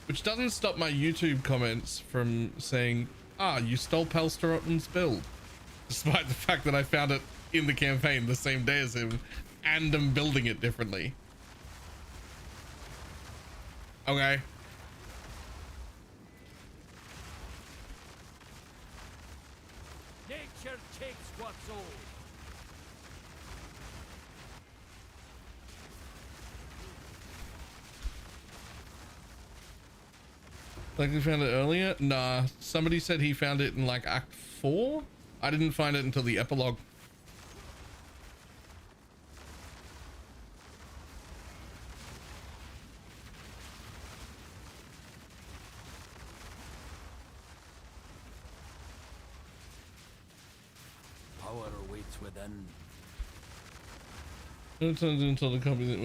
Which doesn't stop my YouTube comments from saying, ah, you stole Palsteron's build, despite the fact that I found it in the campaign the same day as him and am building it differently. Okay. Nature takes what's old. Like we found it earlier? Nah, somebody said he found it in like Act 4. I didn't find it until the epilogue. Power awaits within. It turns into the copy that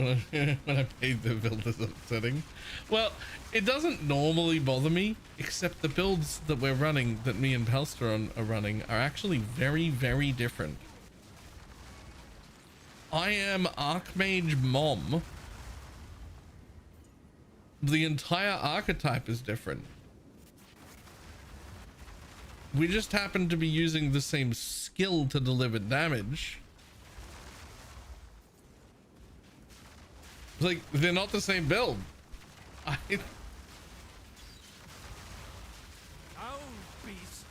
when I paid the build is upsetting. Well, it doesn't normally bother me, except the builds that we're running, that me and Palsteron are running, are actually very, very different. I am Archmage Mom. The entire archetype is different. We just happen to be using the same skill to deliver damage. Like, they're not the same build. Down, beast.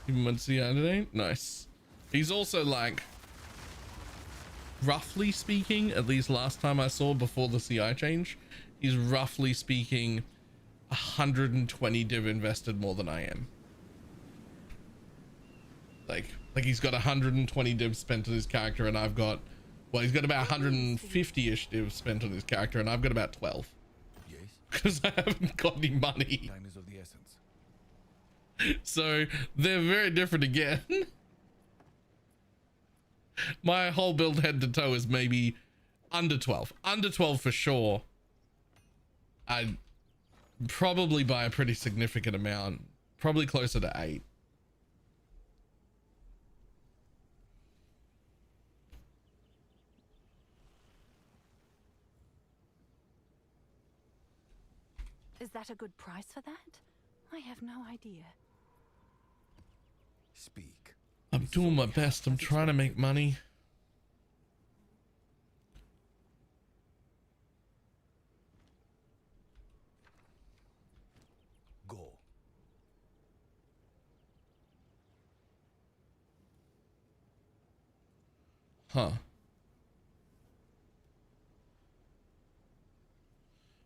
Even went to see today. Nice. He's also like, roughly speaking, at least last time I saw before the CI change, he's roughly speaking 120 div invested more than I am. Like he's got 120 div spent on his character, and I've got, well, he's got about 150-ish div spent on his character, and I've got about 12. Yes. Because I haven't got any money. Time is of the essence. So they're very different again. My whole build head to toe is maybe under 12. Under 12 for sure. I'd probably by a pretty significant amount. Probably closer to 8. Is that a good price for that? I have no idea. Speak. I'm doing my best. I'm trying to make money. Go. Huh.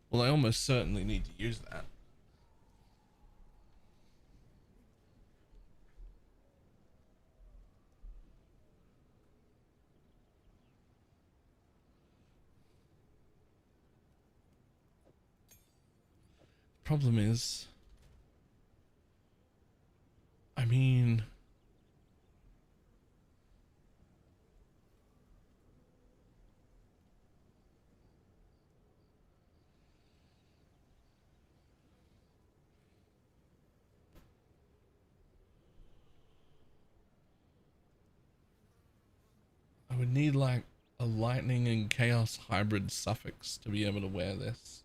Well, I almost certainly need to use that. Problem is, I mean, I would need like a lightning and chaos hybrid suffix to be able to wear this.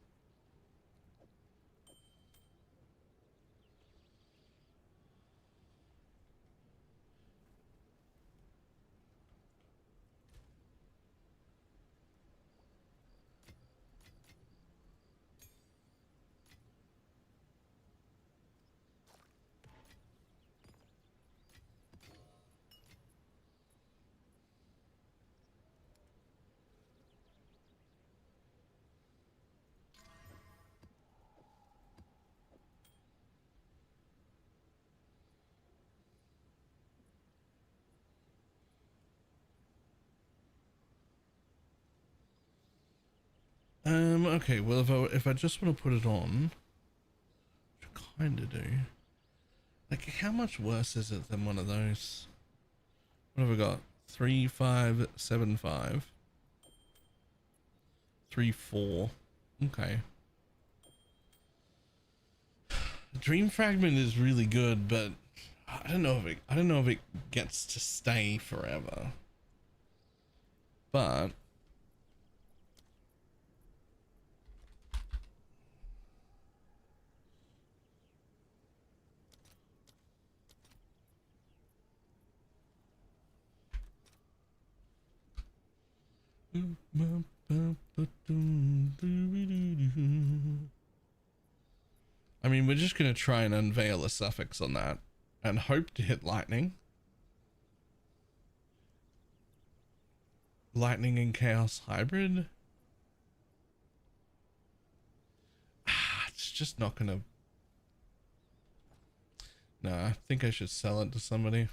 Okay, well, if I just want to put it on, which I kind of do, like, how much worse is it than one of those? What have we got? 3, 5, 7, 5. 3, 4. Okay. Dream Fragment is really good, but I don't know if it gets to stay forever. But I mean, we're just gonna try and unveil a suffix on that and hope to hit lightning. Lightning and chaos hybrid. It's just not gonna. No, I think I should sell it to somebody.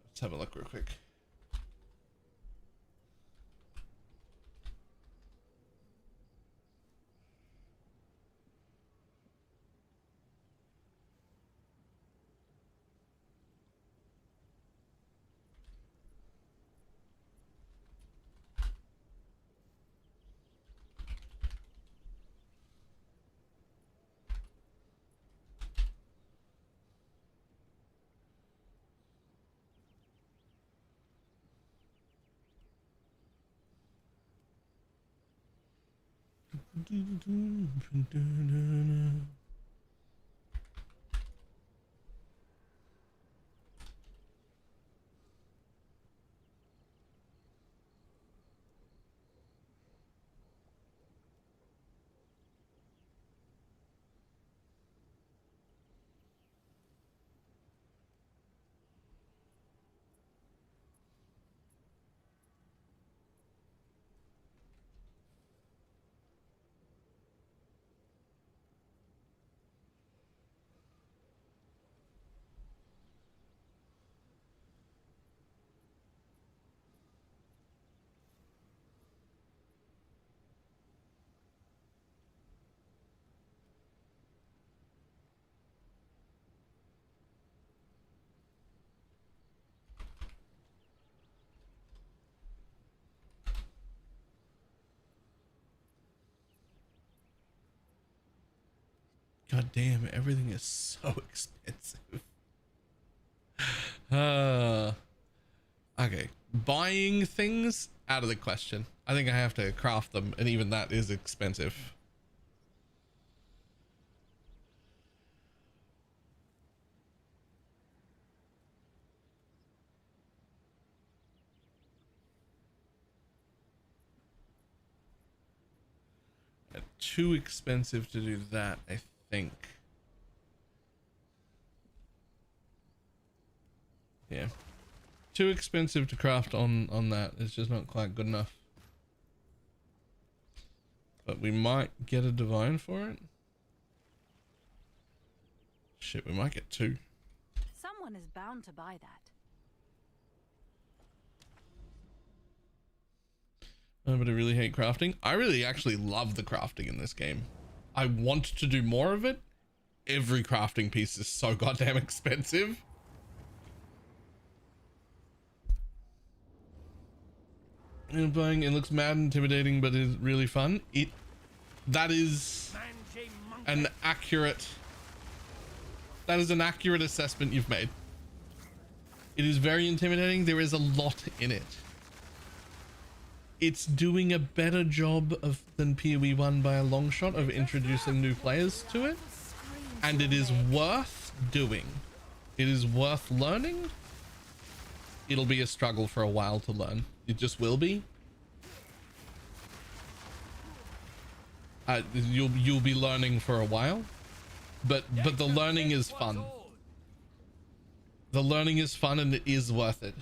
Let's have a look real quick. God damn, everything is so expensive. Okay, buying things out of the question. I think I have to craft them, and even that is expensive. Too expensive to do that, I think. Yeah, too expensive to craft on that. It's just not quite good enough. But we might get a divine for it. Shit, we might get 2. Someone is bound to buy that. But I really hate crafting. I really actually love the crafting in this game. I want to do more of it. Every crafting piece is so goddamn expensive. And buying, it looks mad intimidating, but is really fun. That is an accurate assessment you've made. It is very intimidating. There is a lot in it. It's doing a better job than PoE 1 by a long shot of introducing new players to it, and it is worth doing. It is worth learning. It'll be a struggle for a while to learn. It just will be. You'll be learning for a while, but the learning is fun. The learning is fun, and it is worth it.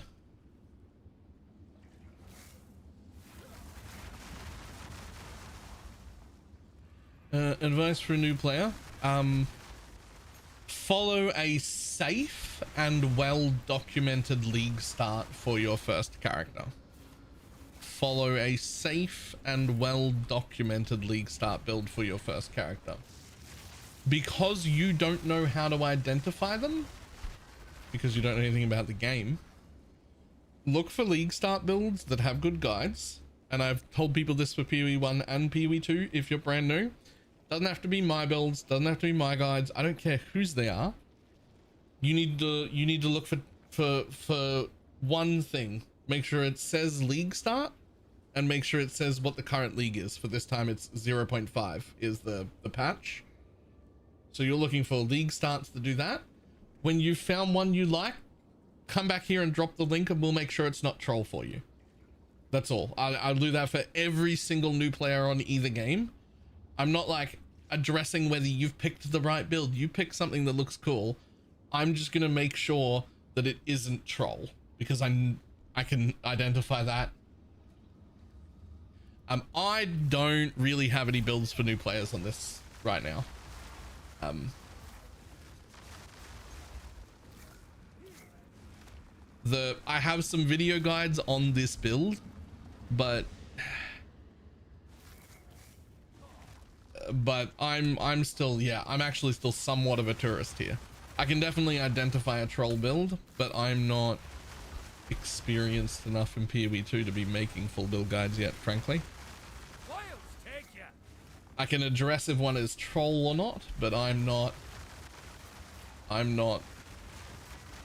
Advice for a new player: follow a safe and well-documented league start for your first character. Follow a safe and well-documented league start build for your first character. Because you don't know how to identify them, because you don't know anything about the game, look for league start builds that have good guides. And I've told people this for PoE 1 and PoE 2 if you're brand new. Doesn't have to be my builds, doesn't have to be my guides. I don't care whose they are. You need to look for one thing. Make sure it says league start, and make sure it says what the current league is. For this time it's 0.5 is the patch. So you're looking for league starts to do that. When you've found one you like, come back here and drop the link, and we'll make sure it's not troll for you. That's all. I'll do that for every single new player on either game. I'm not like addressing whether you've picked the right build. You pick something that looks cool. I'm just gonna make sure that it isn't troll, because I can identify that. I don't really have any builds for new players on this right now. I have some video guides on this build, but I'm still, yeah, I'm actually still somewhat of a tourist here. I can definitely identify a troll build, but I'm not experienced enough in PoE 2 to be making full build guides yet, frankly. I can address if one is troll or not, but I'm not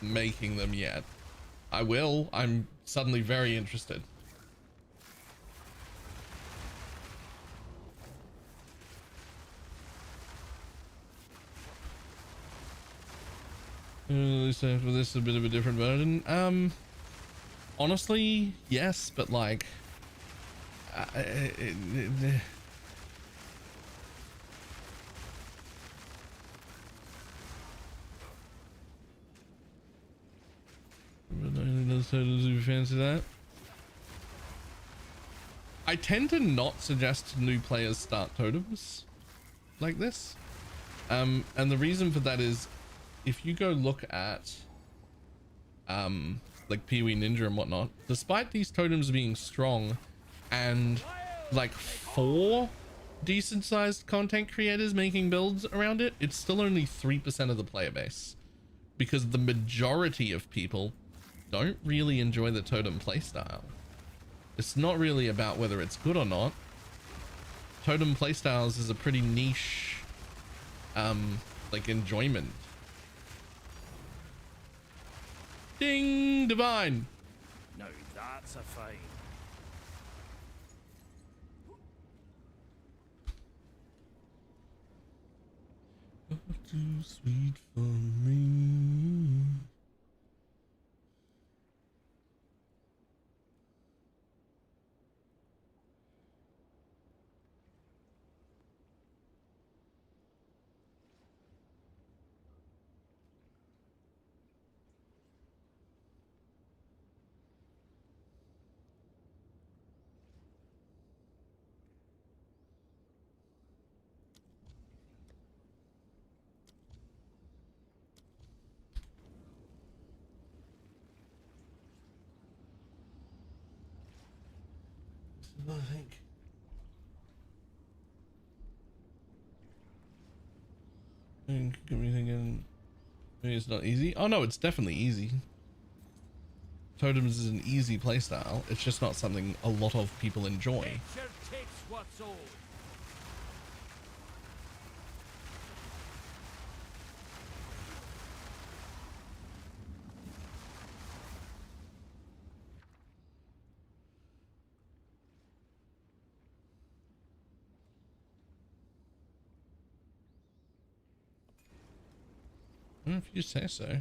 making them yet. I will. I'm suddenly very interested. So for this, a bit of a different version. Honestly, yes, but like, if you fancy that. I tend to not suggest new players start totems like this. And the reason for that is if you go look at like Pee-wee Ninja and whatnot, despite these totems being strong and like 4 decent sized content creators making builds around it, it's still only 3% of the player base, because the majority of people don't really enjoy the totem playstyle. It's not really about whether it's good or not. Totem playstyles is a pretty niche like enjoyment. Ding, divine. Now that's a fight. Too sweet for me. I think get me thinking maybe it's not easy. Oh no, it's definitely easy. Totems is an easy playstyle. It's just not something a lot of people enjoy. Nature takes what's old. If you say so.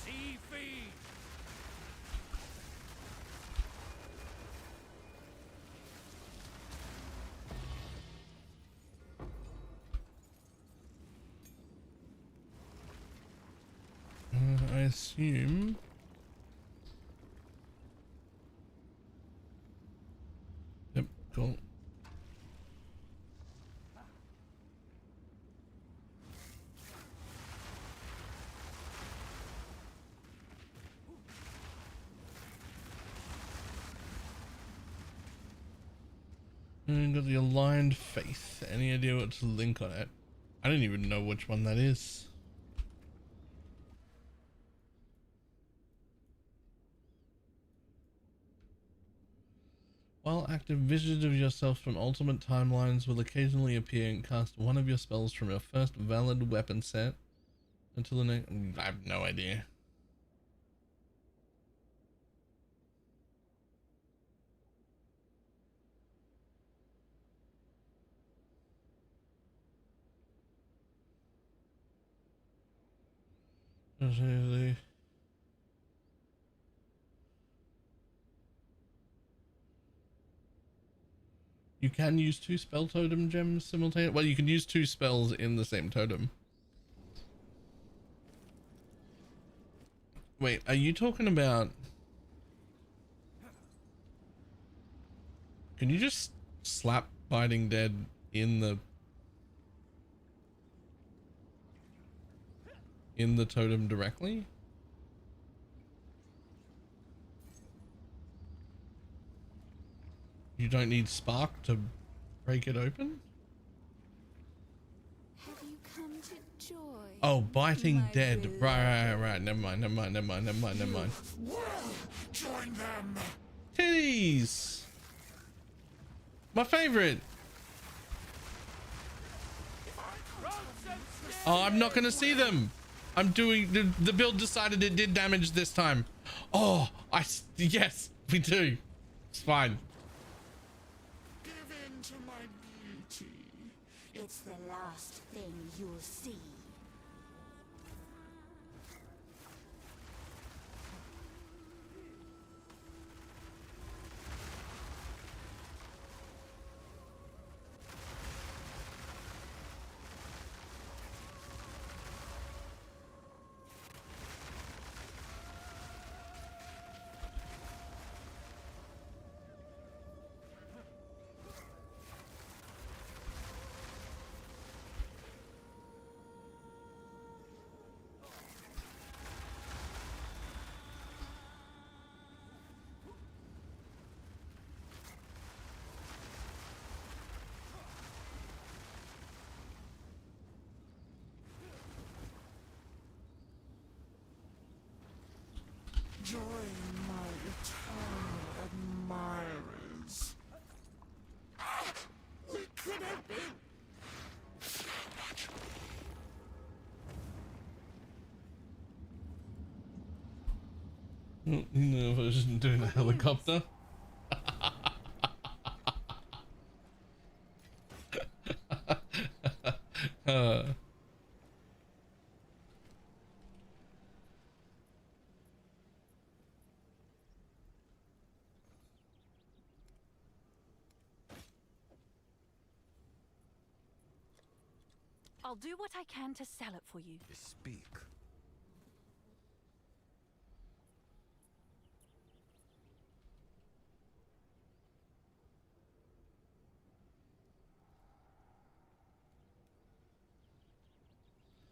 Sea feed. I assume. Yep, cool. And got the aligned faith. Any idea what to link on it? I don't even know which one that is. While active, visions of yourself from alternate timelines will occasionally appear and cast one of your spells from your first valid weapon set until the next. I have no idea. You can use 2 spell totem gems simultaneously. Well, you can use 2 spells in the same totem. Wait, are you talking about... Can you just slap Biting Dead in the totem directly? You don't need spark to break it open? Have you come to joy? Oh, biting my dead. beloved? Right. Never mind. Join them. Titties! My favorite. Oh, I'm not gonna see them. I'm doing the build decided it did damage this time. Oh, yes, we do. It's fine. Give in to my beauty. It's the last thing you'll see. Join my eternal admirers. We could have been. You know, if I was just doing a helicopter. I'll do what I can to sell it for you. Speak.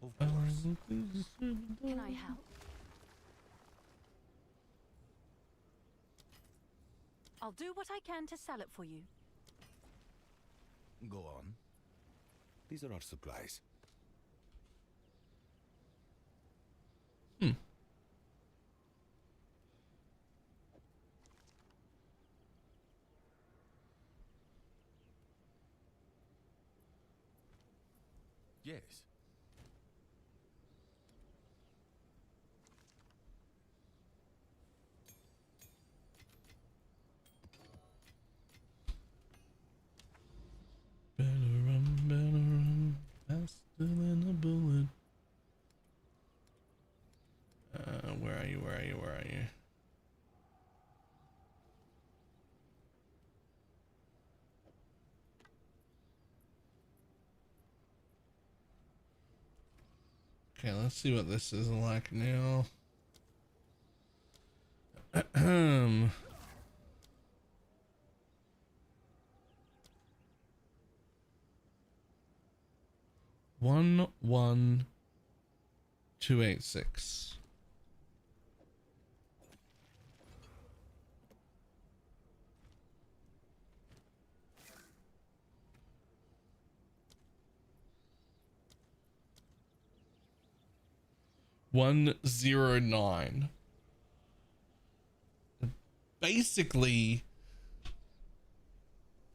Of course. Can I help? I'll do what I can to sell it for you. Go on. These are our supplies. Yes. Better run, faster than a bullet. Where are you? Okay, let's see what this is like now. One 286. $109. Basically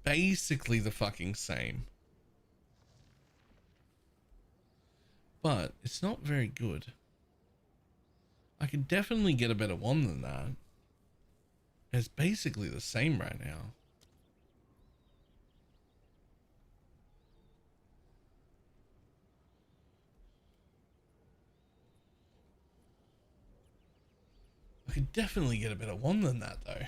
the fucking same. But it's not very good. I could definitely get a better one than that. It's basically the same right now. I could definitely get a better one than that though.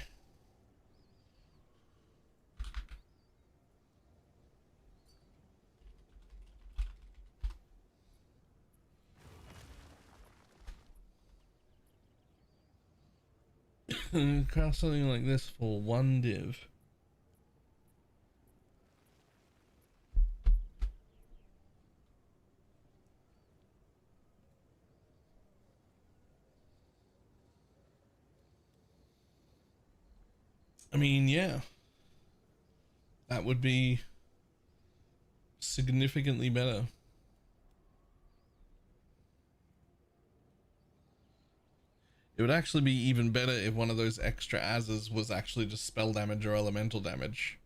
Craft something like this for one div. I mean, yeah. That would be significantly better. It would actually be even better if one of those extra asses was actually just spell damage or elemental damage.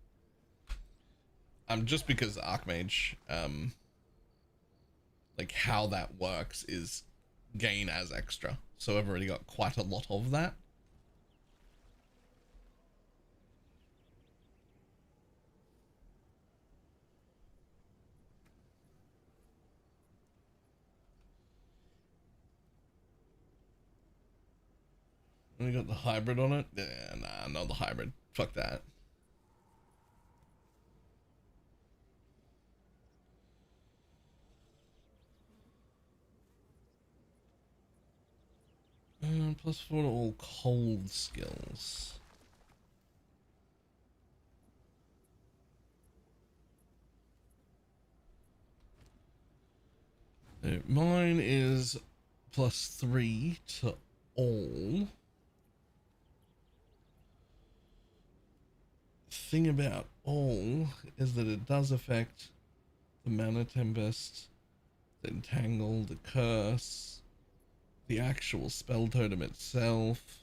Just because Archmage, like how that works is gain as extra. So I've already got quite a lot of that. We got the hybrid on it. Yeah, nah, not the hybrid. Fuck that. +4 to all cold skills. Mine is +3 to all. Thing about all is that it does affect the Mana Tempest, the Entangle, the Curse, the actual spell totem itself.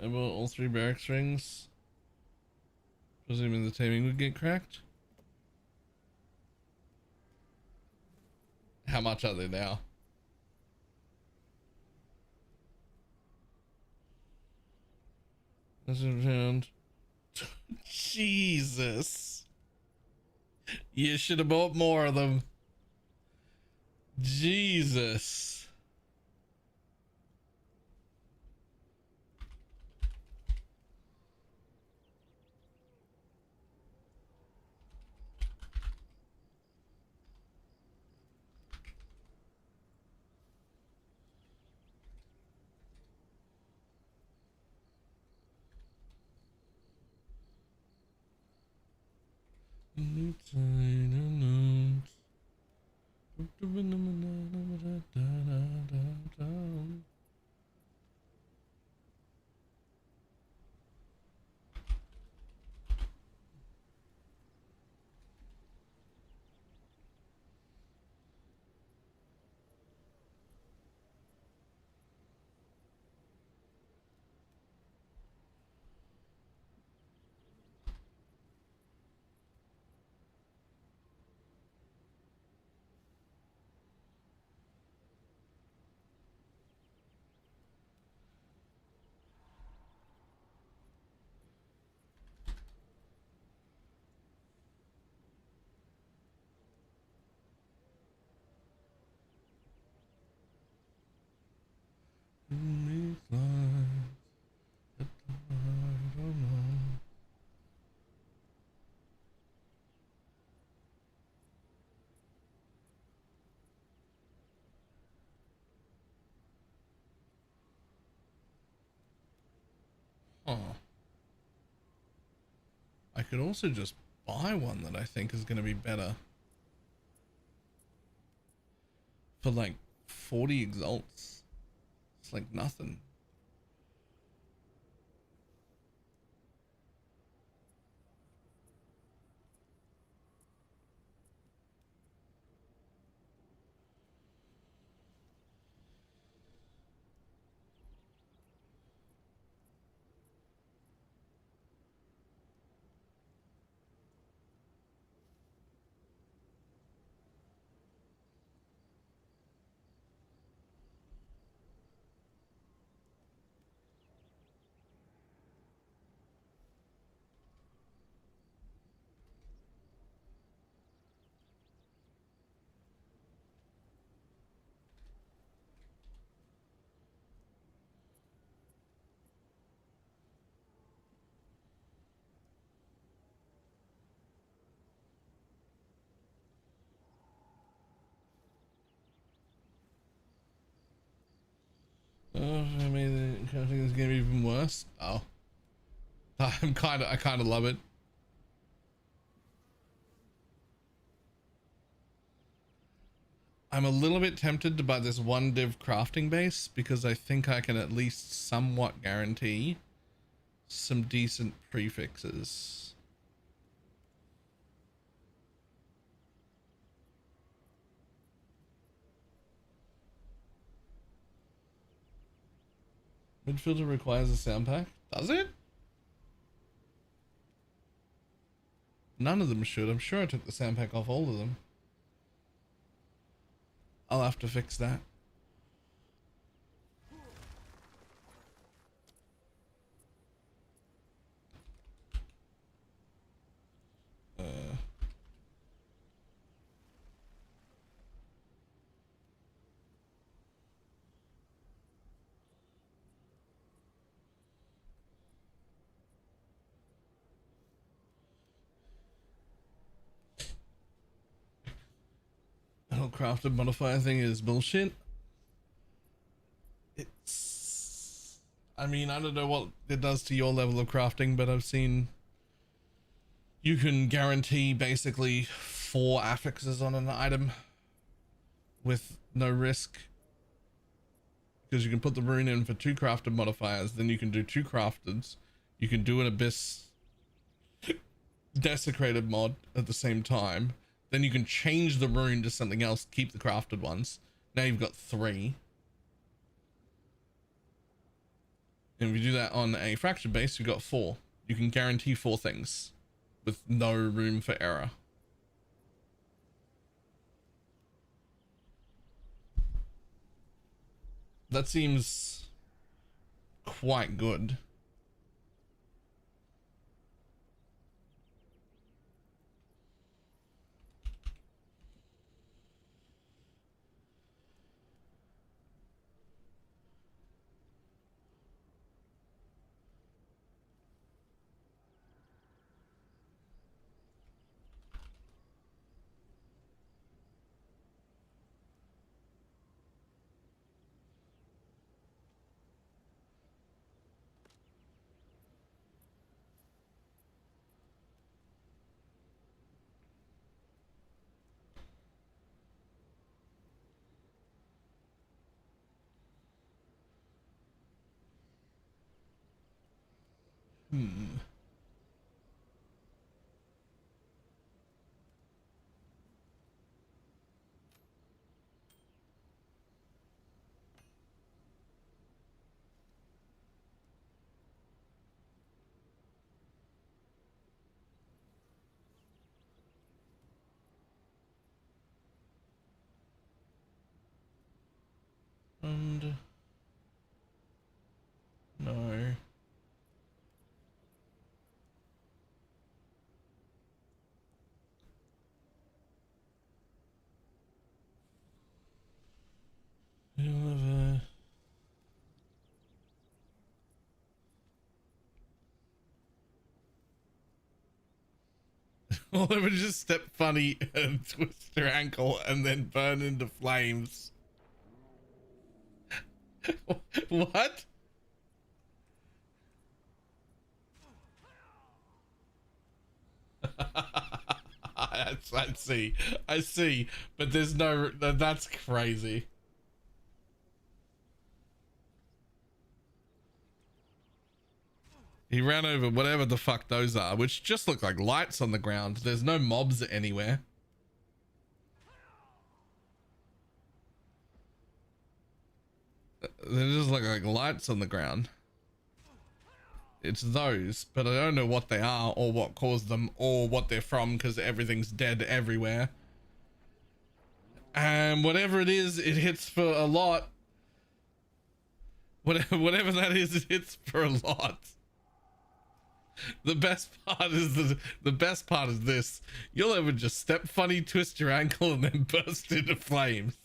About all 3 barracks rings. Presuming the taming would get cracked. How much are they now? Jesus. You should have bought more of them. Jesus. Huh. I could also just buy one that I think is going to be better. For like 40 exalts. It's like nothing. I mean, I think it's gonna be even worse. Oh, I kind of love it. I'm a little bit tempted to buy this 1 div crafting base because I think I can at least somewhat guarantee some decent prefixes. Midfielder requires a sound pack. Does it? None of them should. I'm sure I took the sound pack off all of them. I'll have to fix that. The whole crafted modifier thing is bullshit. It's, I mean, I don't know what it does to your level of crafting, but I've seen you can guarantee basically 4 affixes on an item with no risk, because you can put the rune in for 2 crafted modifiers, then you can do 2 crafteds, you can do an abyss desecrated mod at the same time, then you can change the rune to something else, keep the crafted ones. Now you've got 3. And if you do that on a fracture base, you've got 4. You can guarantee 4 things with no room for error. That seems quite good. And no. You'll have Well, it would just step funny and twist your ankle and then burn into flames. What? I see, but there's no, that's crazy. He ran over whatever the fuck those are, which just look like lights on the ground. There's no mobs anywhere. They just look like lights on the ground. It's those, but I don't know what they are or what caused them or what they're from, because everything's dead everywhere. And whatever it is, it hits for a lot. Whatever that is, it hits for a lot. The best part is the best part is this. You'll ever just step funny, twist your ankle, and then burst into flames.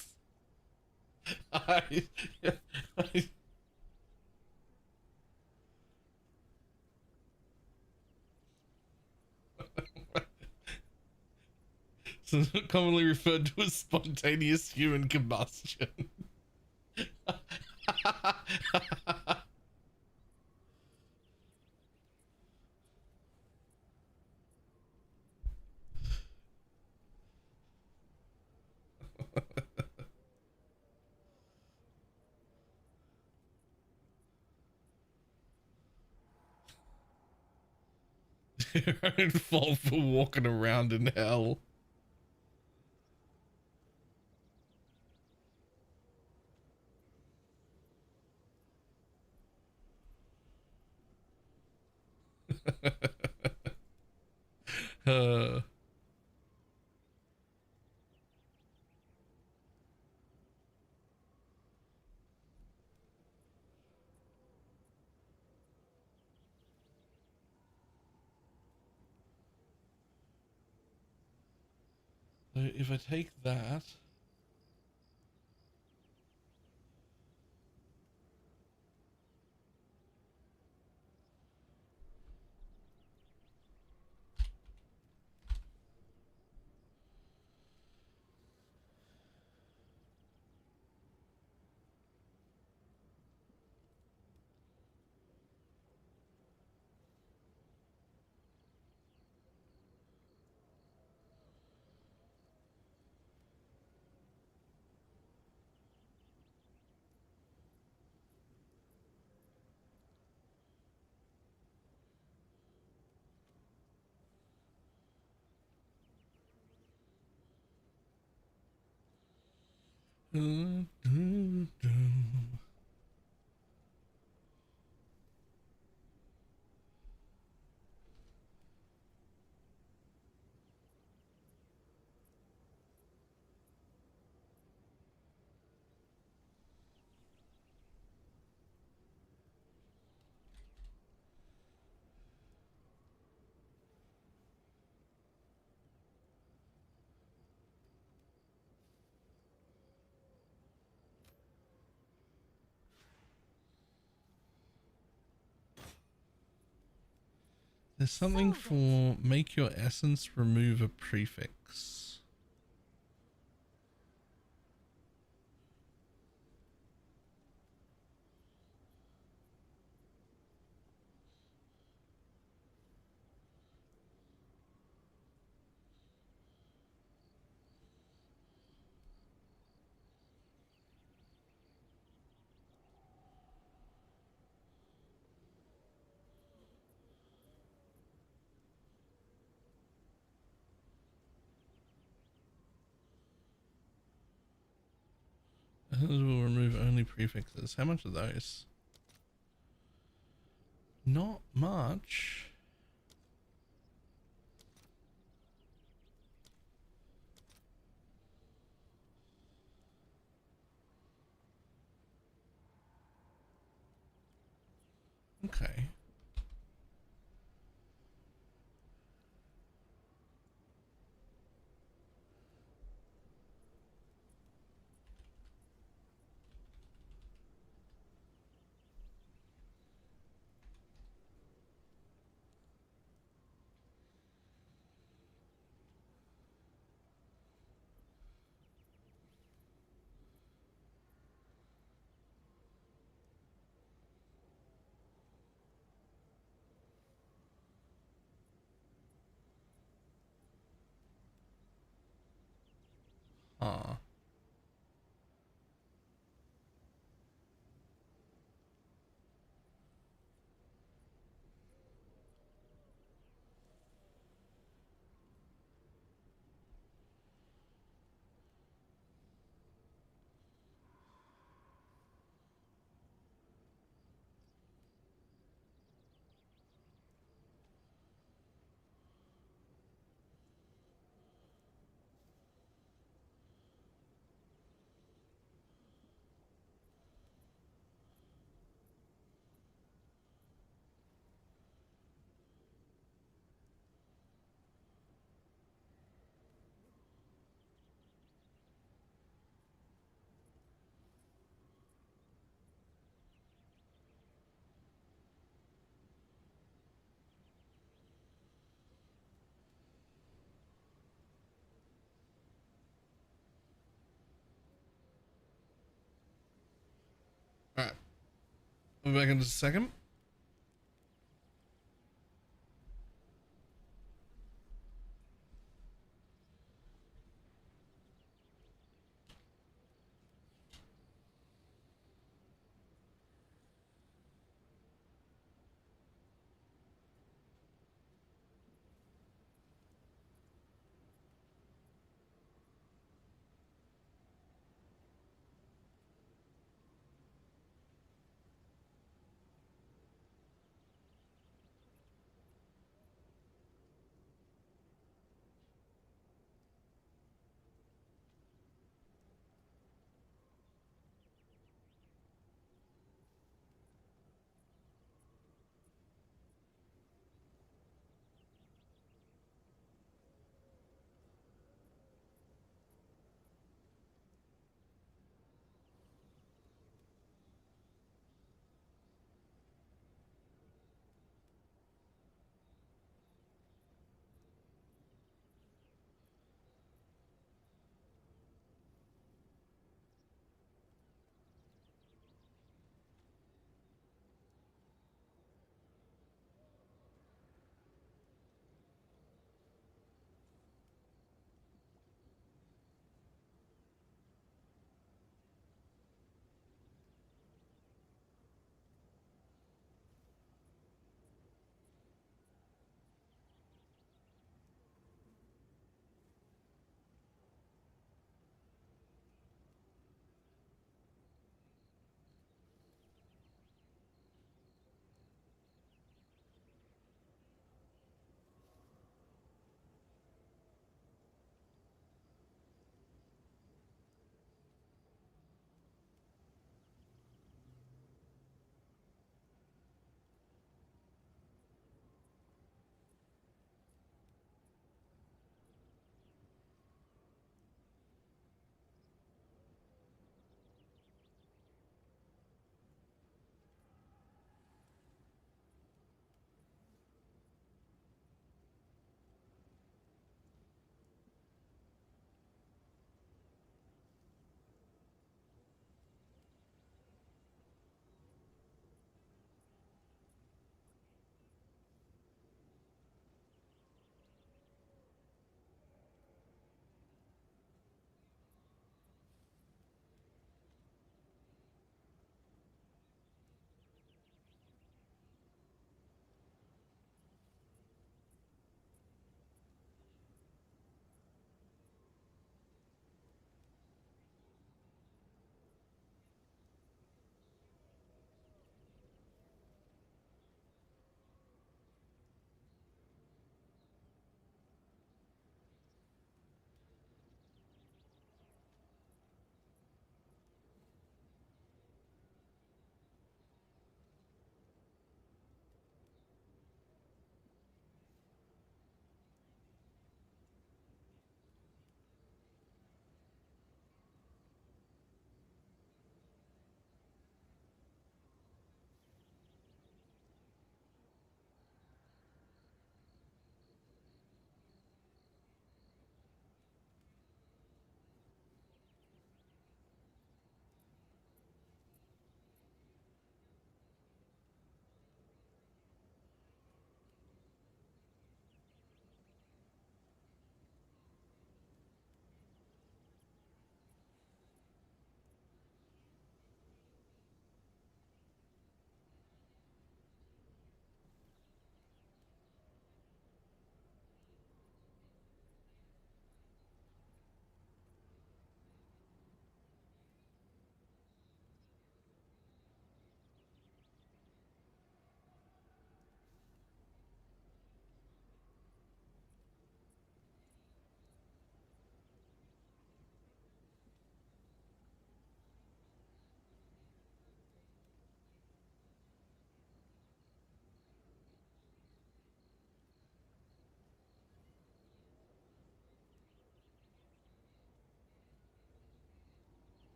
So commonly referred to as spontaneous human combustion. Your own fault for walking around in hell. uh, so if I take that, there's something for make your essence remove a prefix. Essence will remove only prefixes. How much are those? Not much. Okay. Ah. We'll be back in just a second.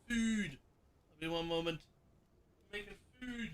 food. I'll be one moment. Making food.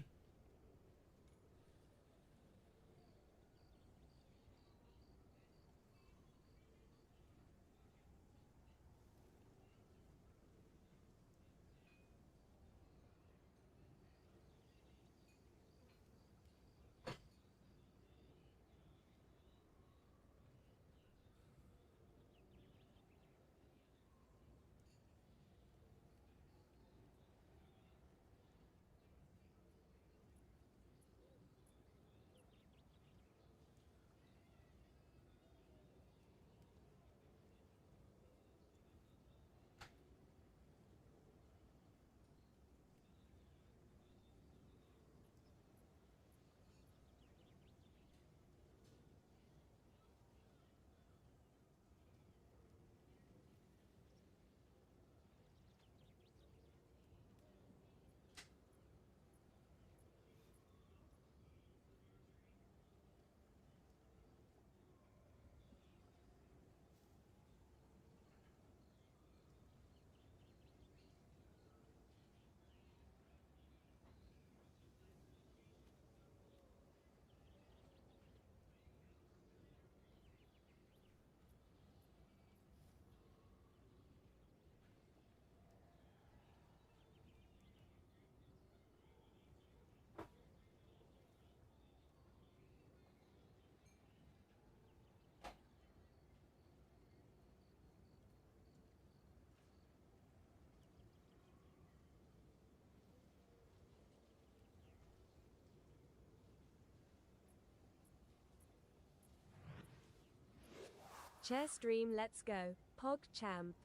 Chair stream, let's go. Pog champ.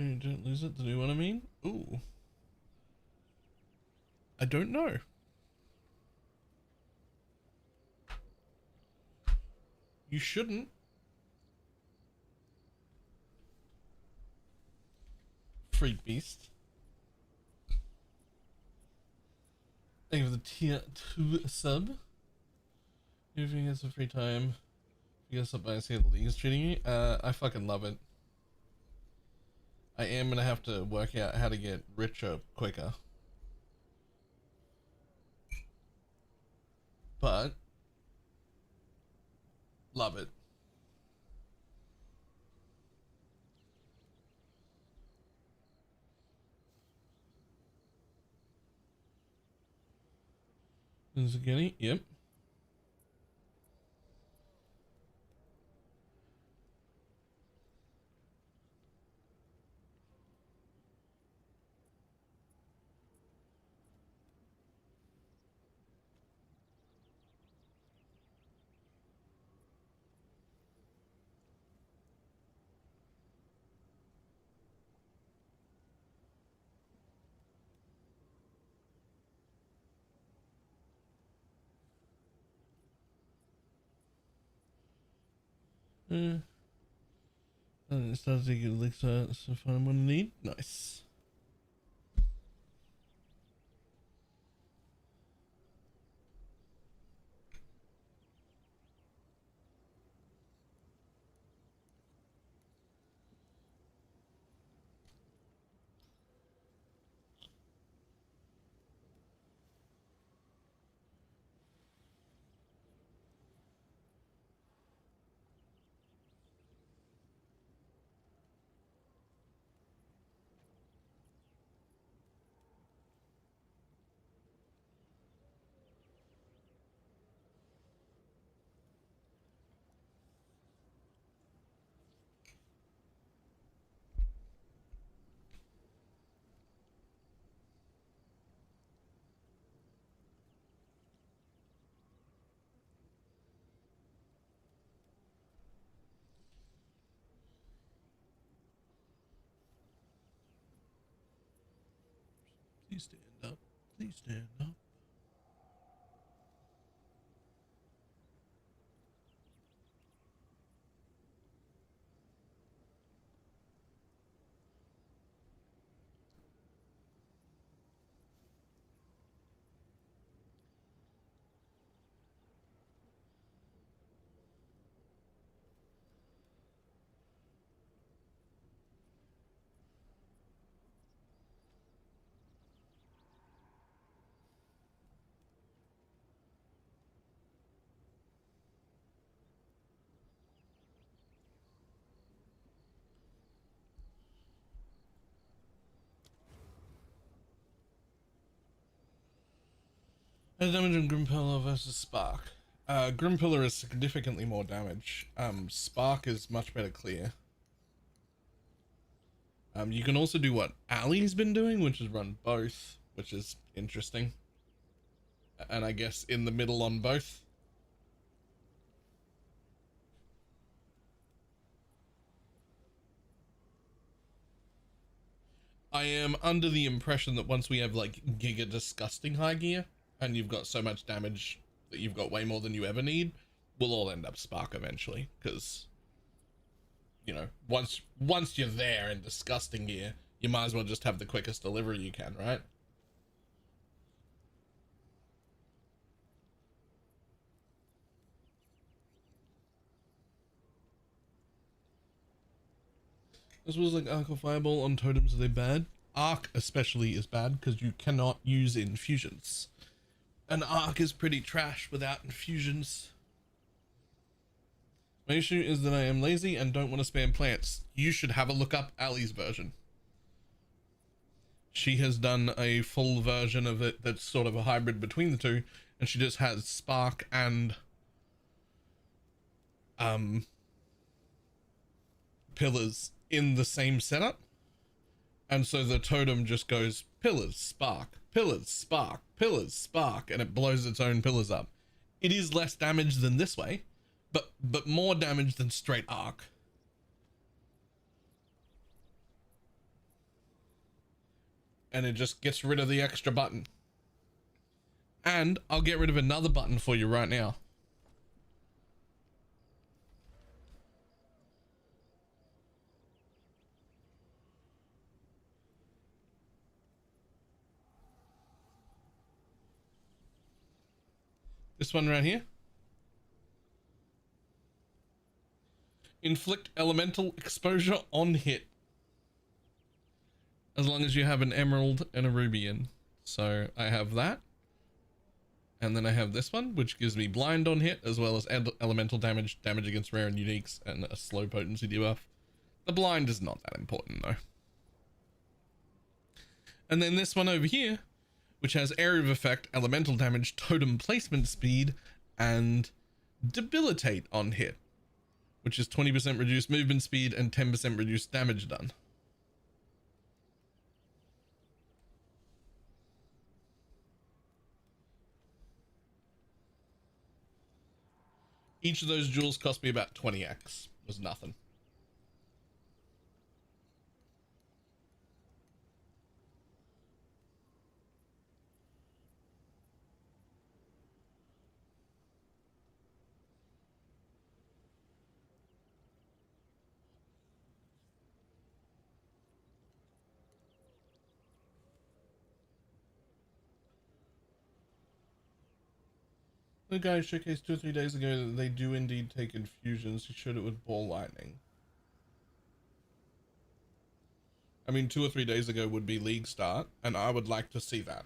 Don't lose it. Do you know what I mean? Ooh. I don't know. You shouldn't. Freak beast. Thank you for the tier 2 sub. If you get some free time, you get something I see the league is treating you. I fucking love it. I am gonna have to work out how to get richer quicker. But love it. Is it getting? Yep. And it starts to get elixir, so find what I need. Nice. Please stand up. Please stand up. Damage on Grimpillar versus Spark. Grimpillar is significantly more damage. Spark is much better clear. You can also do what Ali's been doing, which is run both, which is interesting. And I guess in the middle on both. I am under the impression that once we have like Giga Disgusting high gear, and you've got so much damage that you've got way more than you ever need, we'll all end up Spark eventually, because, you know, once you're there in Disgusting gear, you might as well just have the quickest delivery you can, right? This was like Arc or Fireball on Totems, are they bad? Arc especially is bad because you cannot use infusions. An Arc is pretty trash without infusions. My issue is that I am lazy and don't want to spam plants. You should have a look up Ali's version. She has done a full version of it that's sort of a hybrid between the two, and she just has Spark and pillars in the same setup, and so the totem just goes pillars, spark, pillars, spark, pillars, spark, and it blows its own pillars up. It is less damage than this way, but more damage than straight arc. and it just gets rid of the extra button. And I'll get rid of another button for you right now. This one right here. Inflict elemental exposure on hit. As long as you have an emerald and a ruby in. So I have that. And then I have this one, which gives me blind on hit, as well as elemental damage, damage against rare and uniques, and a slow potency debuff. The blind is not that important though. And then this one over here, which has area of effect, elemental damage, totem placement speed, and debilitate on hit, which is 20% reduced movement speed and 10% reduced damage done. Each of those jewels cost me about 20x. Was nothing. The guy showcased 2 or 3 days ago that they do indeed take infusions. He showed it with ball lightning. I mean, 2 or 3 days ago would be league start, and I would like to see that.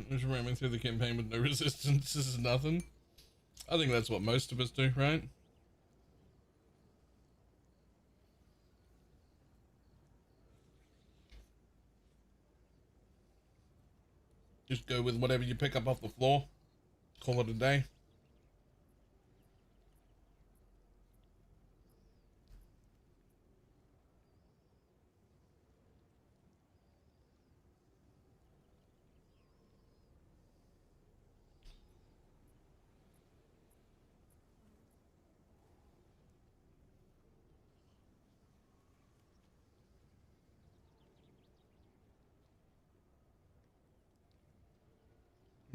Just ramming through the campaign with no resistance is nothing. I think that's what most of us do, right? Just go with whatever you pick up off the floor. Call it a day.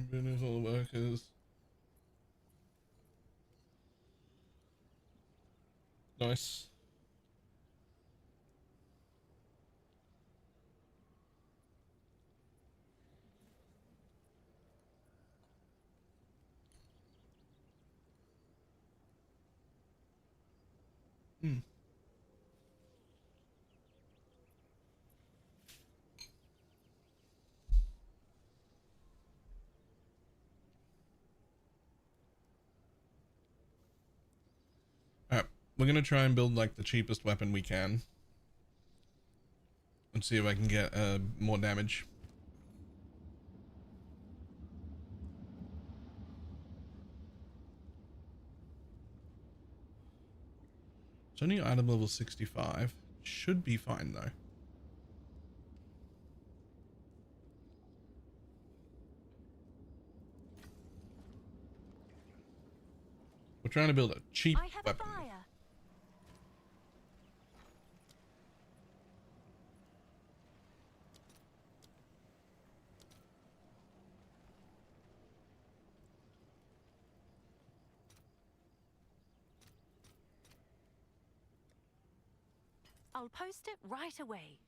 Finish all the workers. Nice. Alright, we're gonna try and build like the cheapest weapon we can. And see if I can get more damage. It's only item level 65. Should be fine though. We're trying to build a cheap I have a weapon. fire. I'll post it right away.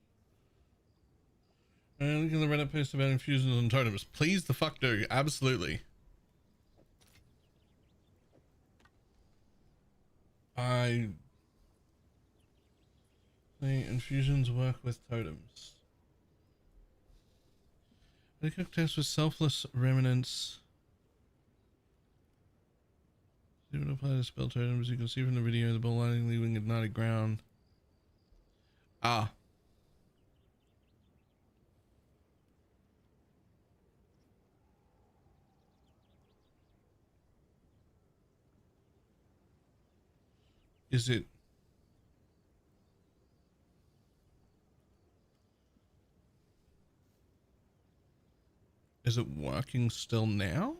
Look at the Reddit post about infusions and totems. Please the fuck do. Absolutely. The infusions work with totems. The cook test with selfless remnants. Even apply to spell totems. You can see from the video the ball lightning leaving ignited ground. Ah. Is it? Is it working still now?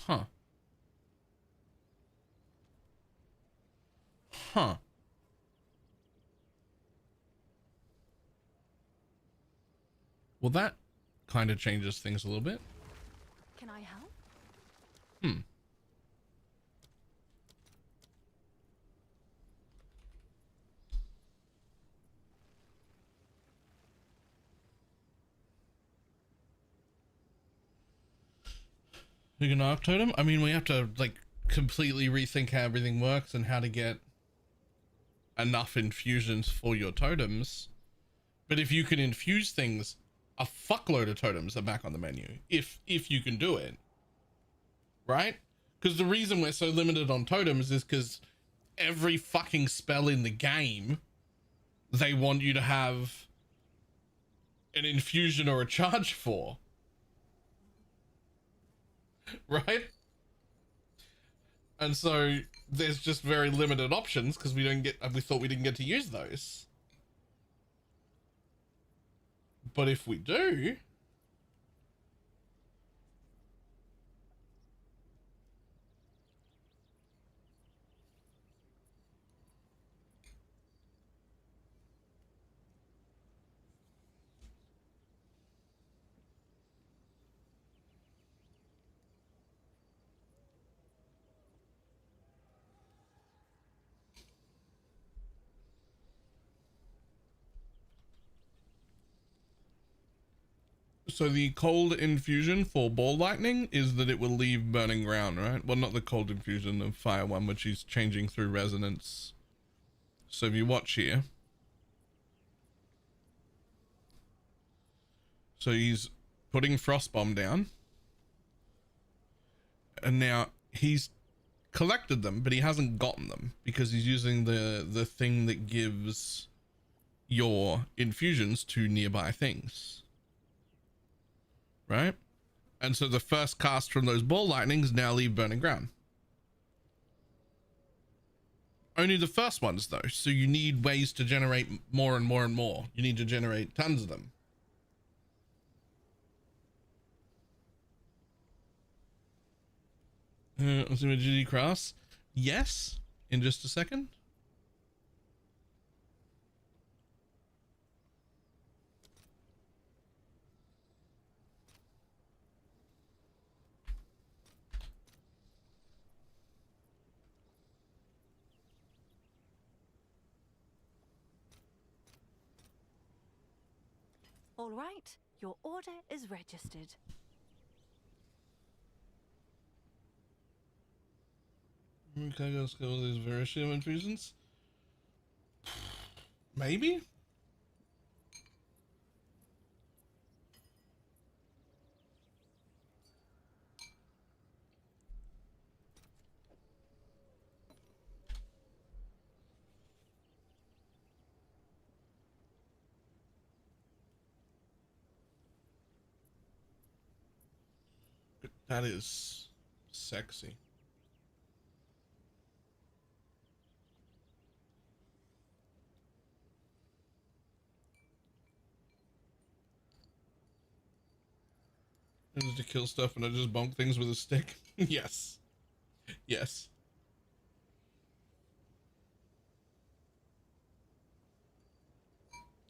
Huh. Huh. Well, that kind of changes things a little bit. Can I help? Hmm. You can arc totem? I mean, we have to like completely rethink how everything works and how to get enough infusions for your totems. But if you can infuse things, a fuckload of totems are back on the menu. If you can do it, right? Because the reason we're so limited on totems is because every fucking spell in the game, they want you to have an infusion or a charge for. Right? And so there's just very limited options because we thought we didn't get to use those. But if we do, so the cold infusion for ball lightning is that it will leave burning ground, right? Well, not the cold infusion, the fire one, which is changing through resonance. So if you watch here, so he's putting frost bomb down, and now he's collected them, but he hasn't gotten them because he's using the thing that gives your infusions to nearby things. Right? And so the first cast from those ball lightnings now leave burning ground. Only the first ones though, so you need ways to generate more and more and more. You need to generate tons of them. Imagine cross. Yes, in just a second. All right, your order is registered. Okay, let's go with these Veritium infusions. Maybe? That is sexy. Is to kill stuff and I just bonk things with a stick? Yes. Yes.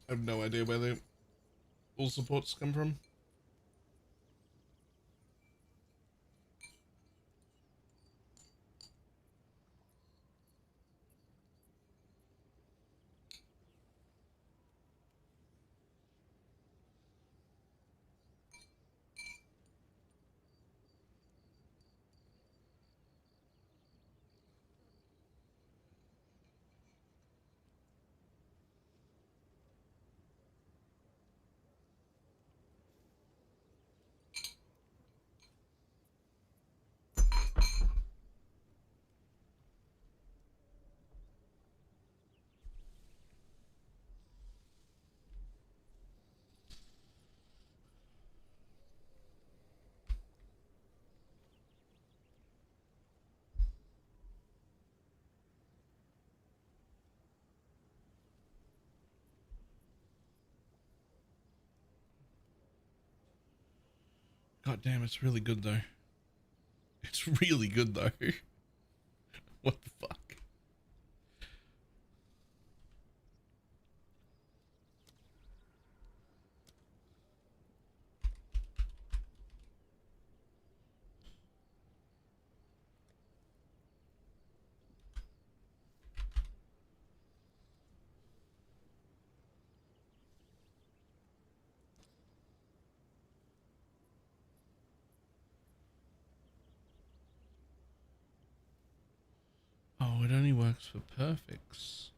I have no idea where the all supports come from. God damn, it's really good though. It's really good though. What the fuck? Oh, it only works for perfects.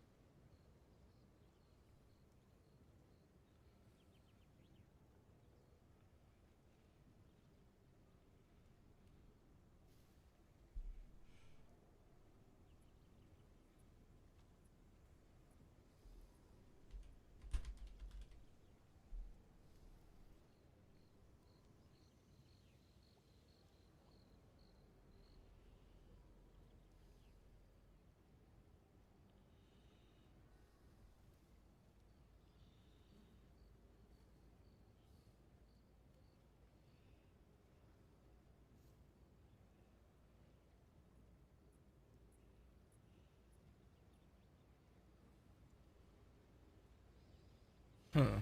Huh.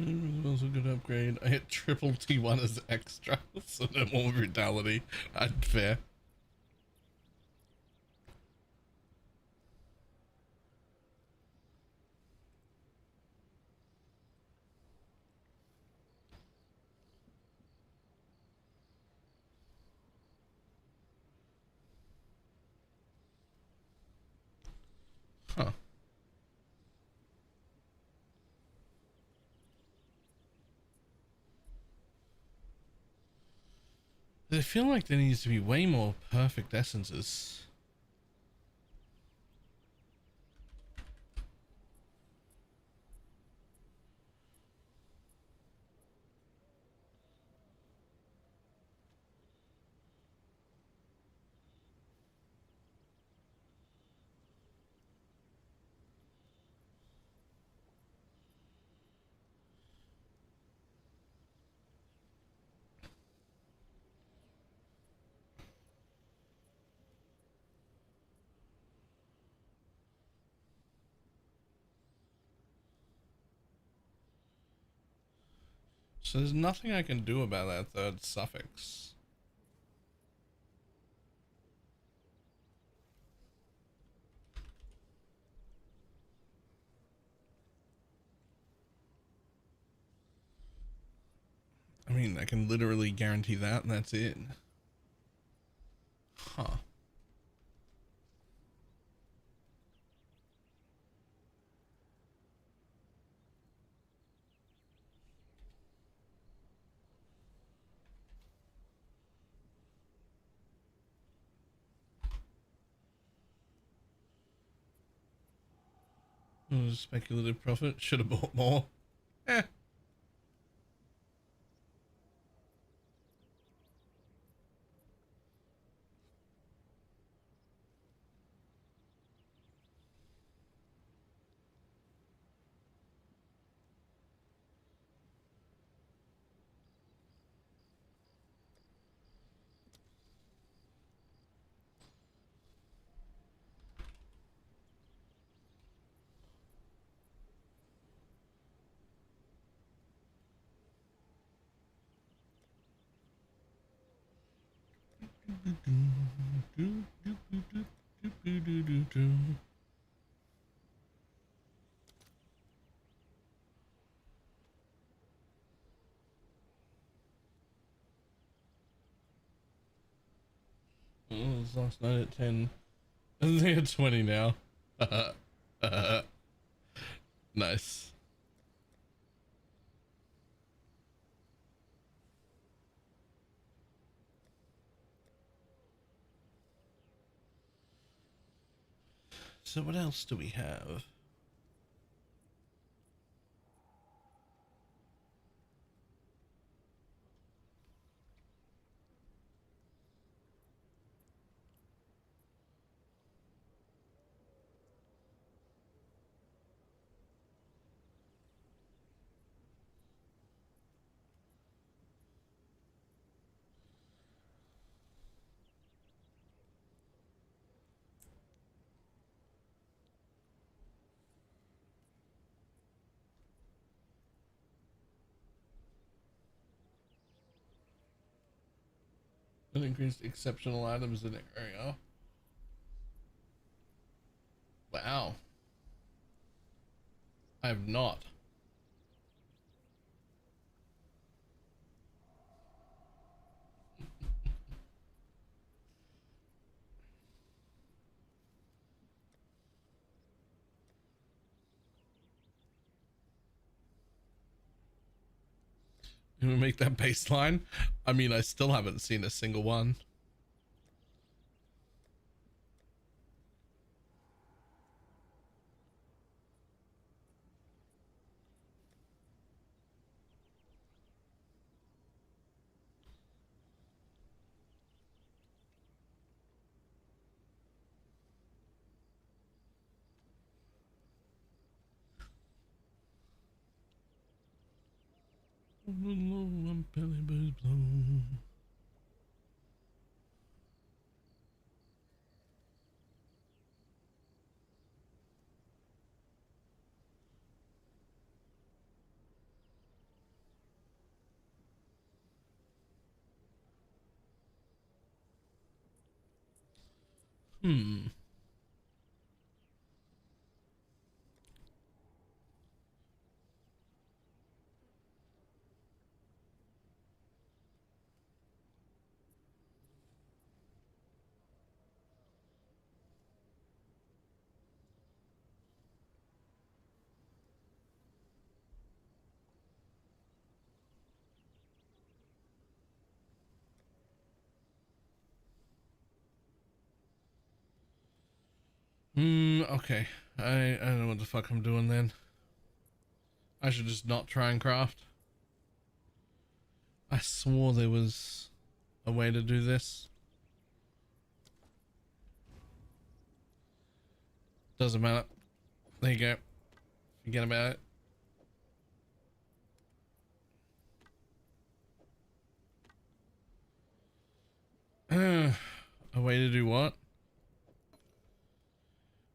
It was a good upgrade. I hit triple T1 as extra, so no more brutality. Fair. Huh. I feel like there needs to be way more perfect essences. So there's nothing I can do about that third suffix. I mean, I can literally guarantee that, and that's it. Huh. Speculative profit. Should have bought more. Eh. Oh, it was last night at 10. I think at 20 now. Nice. So what else do we have? An increased exceptional items in the area. Wow. I have not. Can we make that baseline? I mean, I still haven't seen a single one. Hmm. Okay. I don't know what the fuck I'm doing then. I should just not try and craft. I swore there was a way to do this. Doesn't matter. There you go. Forget about it. A way to do what?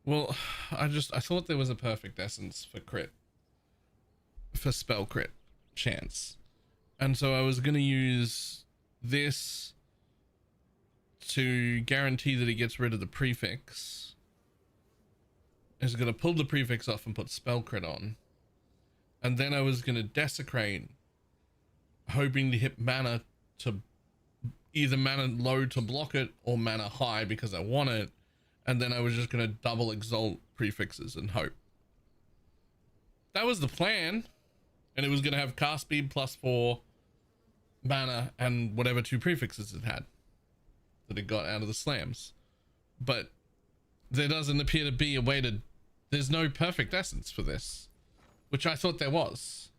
Well, I thought there was a perfect essence for crit. For spell crit chance. And so I was going to use this to guarantee that it gets rid of the prefix. It's going to pull the prefix off and put spell crit on. And then I was going to desecrate, hoping to hit mana to either mana low to block it or mana high because I want it. And then I was just going to double exalt prefixes and hope. That was the plan. And it was going to have cast speed +4 mana and whatever 2 prefixes it had that it got out of the slams. But there doesn't appear to be a way to There's no perfect essence for this, which I thought there was.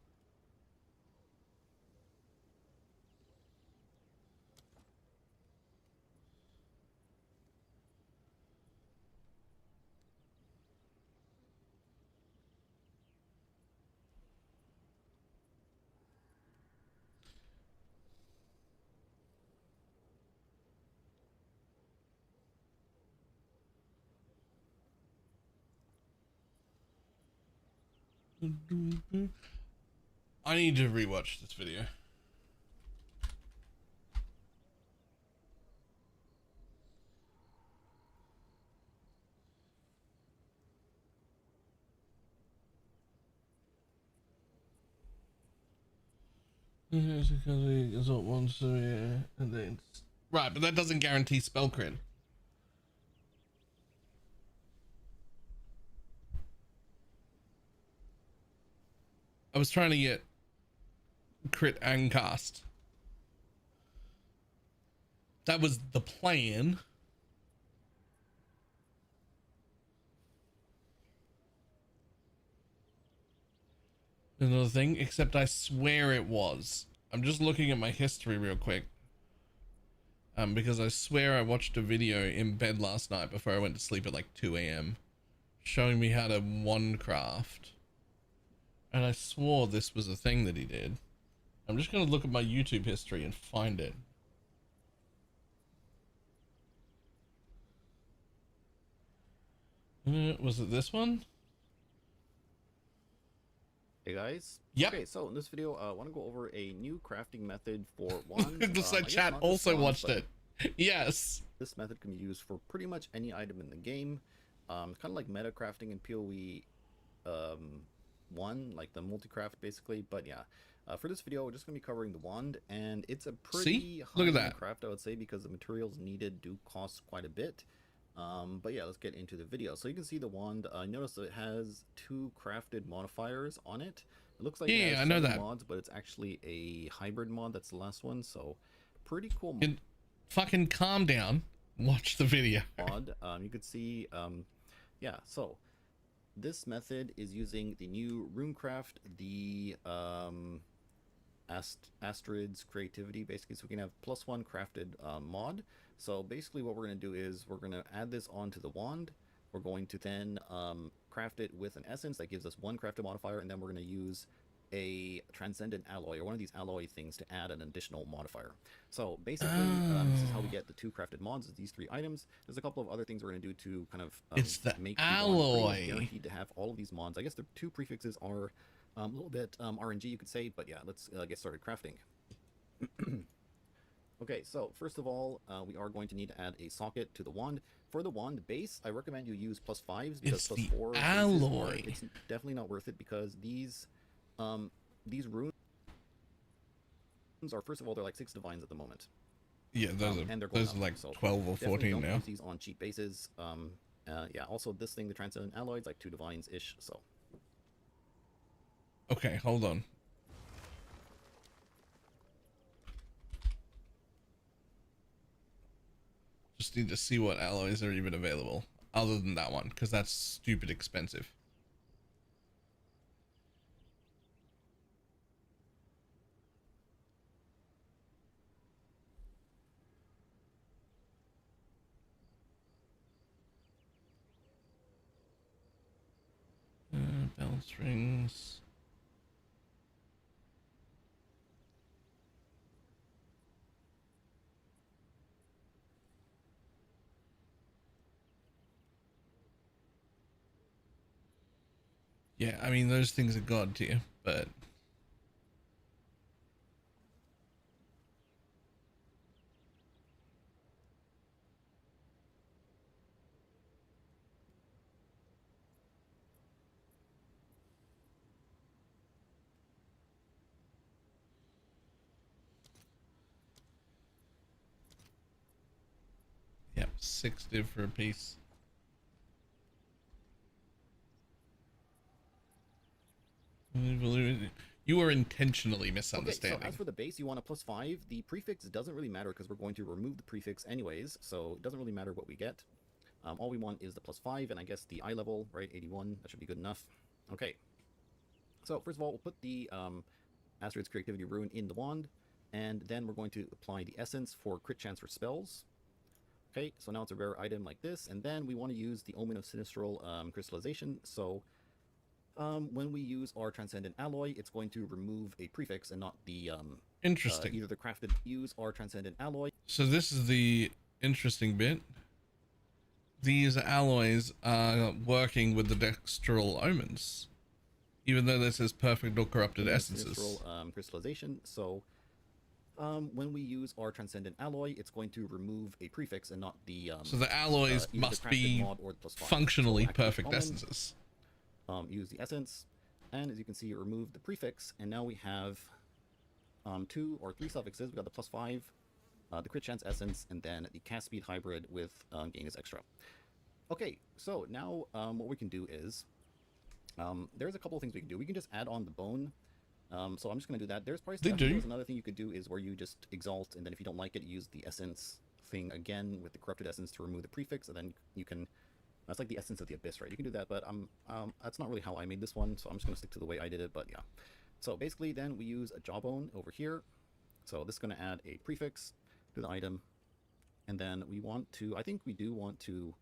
I need to rewatch this video. Right, but that doesn't guarantee spell crit. I was trying to get crit and cast. That was the plan. Another thing, except I swear it was. I'm just looking at my history real quick. Because I swear I watched a video in bed last night before I went to sleep at like 2 a.m. showing me how to wand craft. And I swore this was a thing that he did. I'm just going to look at my YouTube history and find it. Was it this one? Hey guys. Yep. Okay, so in this video, I want to go over a new crafting method for wands. It looks like chat also watched it. Yes. This method can be used for pretty much any item in the game. Kind of like meta crafting in PoE 1, like the multi-craft basically. But yeah, for this video, we're just going to be covering the wand, and it's a pretty Look at high that craft, I would say, because the materials needed do cost quite a bit. But yeah, let's get into the video. So you can see the wand. Notice that it has 2 crafted modifiers on it. It looks like it has I know 7 that mods, but it's actually a hybrid mod. That's the last one. So pretty cool mod. Fucking calm down. Watch the video. Mod. You could see, yeah. So this method is using the new runecraft, the Astrid's creativity, basically, so we can have +1 crafted mod. So basically what we're going to do is we're going to add this onto the wand. We're going to then craft it with an essence that gives us 1 crafted modifier, and then we're going to use a transcendent alloy, or one of these alloy things, to add an additional modifier. So basically, this is how we get the 2 crafted mods, these 3 items. There's a couple of other things we're going to do to kind of it's the make alloy. Guaranteed to have all of these mods. I guess the 2 prefixes are a little bit RNG, you could say, but yeah, let's get started crafting. Okay, so first of all, we are going to need to add a socket to the wand. For the wand base, I recommend you use +5s, because it's +4 alloy. it's definitely not worth it, because these runes are, first of all, they're like 6 divines at the moment. Yeah, those are like so 12 or 14 don't now. Use these on cheap bases. Yeah, also this thing, the transcendent alloy, is like 2 divines ish. So okay, hold on. Just need to see what alloys are even available other than that one, because that's stupid expensive. Bell strings. Yeah, I mean, those things are god tier, but yep, 6 div for a piece. You are intentionally misunderstanding. Okay, so as for the base, you want a +5. The prefix doesn't really matter, because we're going to remove the prefix anyways, so it doesn't really matter what we get. All we want is the +5, and I guess the eye level, right? 81, that should be good enough. Okay. So first of all, we'll put the Astrid's Creativity Rune in the wand, and then we're going to apply the essence for crit chance for spells. Okay, so now it's a rare item like this, and then we want to use the Omen of Sinistral Crystallization. So when we use our Transcendent Alloy, it's going to remove a prefix and not the Interesting. either the crafted use our Transcendent Alloy. So this is the interesting bit. These alloys are working with the Dextral Omens, even though this is perfect or corrupted essences. Sinistral Crystallization. So when we use our Transcendent Alloy, it's going to remove a prefix and not the so the alloys either must the crafted be mod or the +5. functionally So activate perfect common, essences. use the essence, and as you can see, it removed the prefix, and now we have 2 or 3 suffixes. We got the +5, the crit chance essence, and then the cast speed hybrid with gain is extra. Okay, so now what we can do is there's a couple of things we can do. We can just add on the bone. So I'm just going to do that. There's probably another thing you could do is where you just exalt, and then if you don't like it, use the essence thing again with the corrupted essence to remove the prefix, and then you can. That's like the essence of the abyss, right? You can do that, but that's not really how I made this one, so I'm just going to stick to the way I did it. But yeah, so basically, then we use a jawbone over here. So this is going to add a prefix to the item, and then we want to. I think we do want to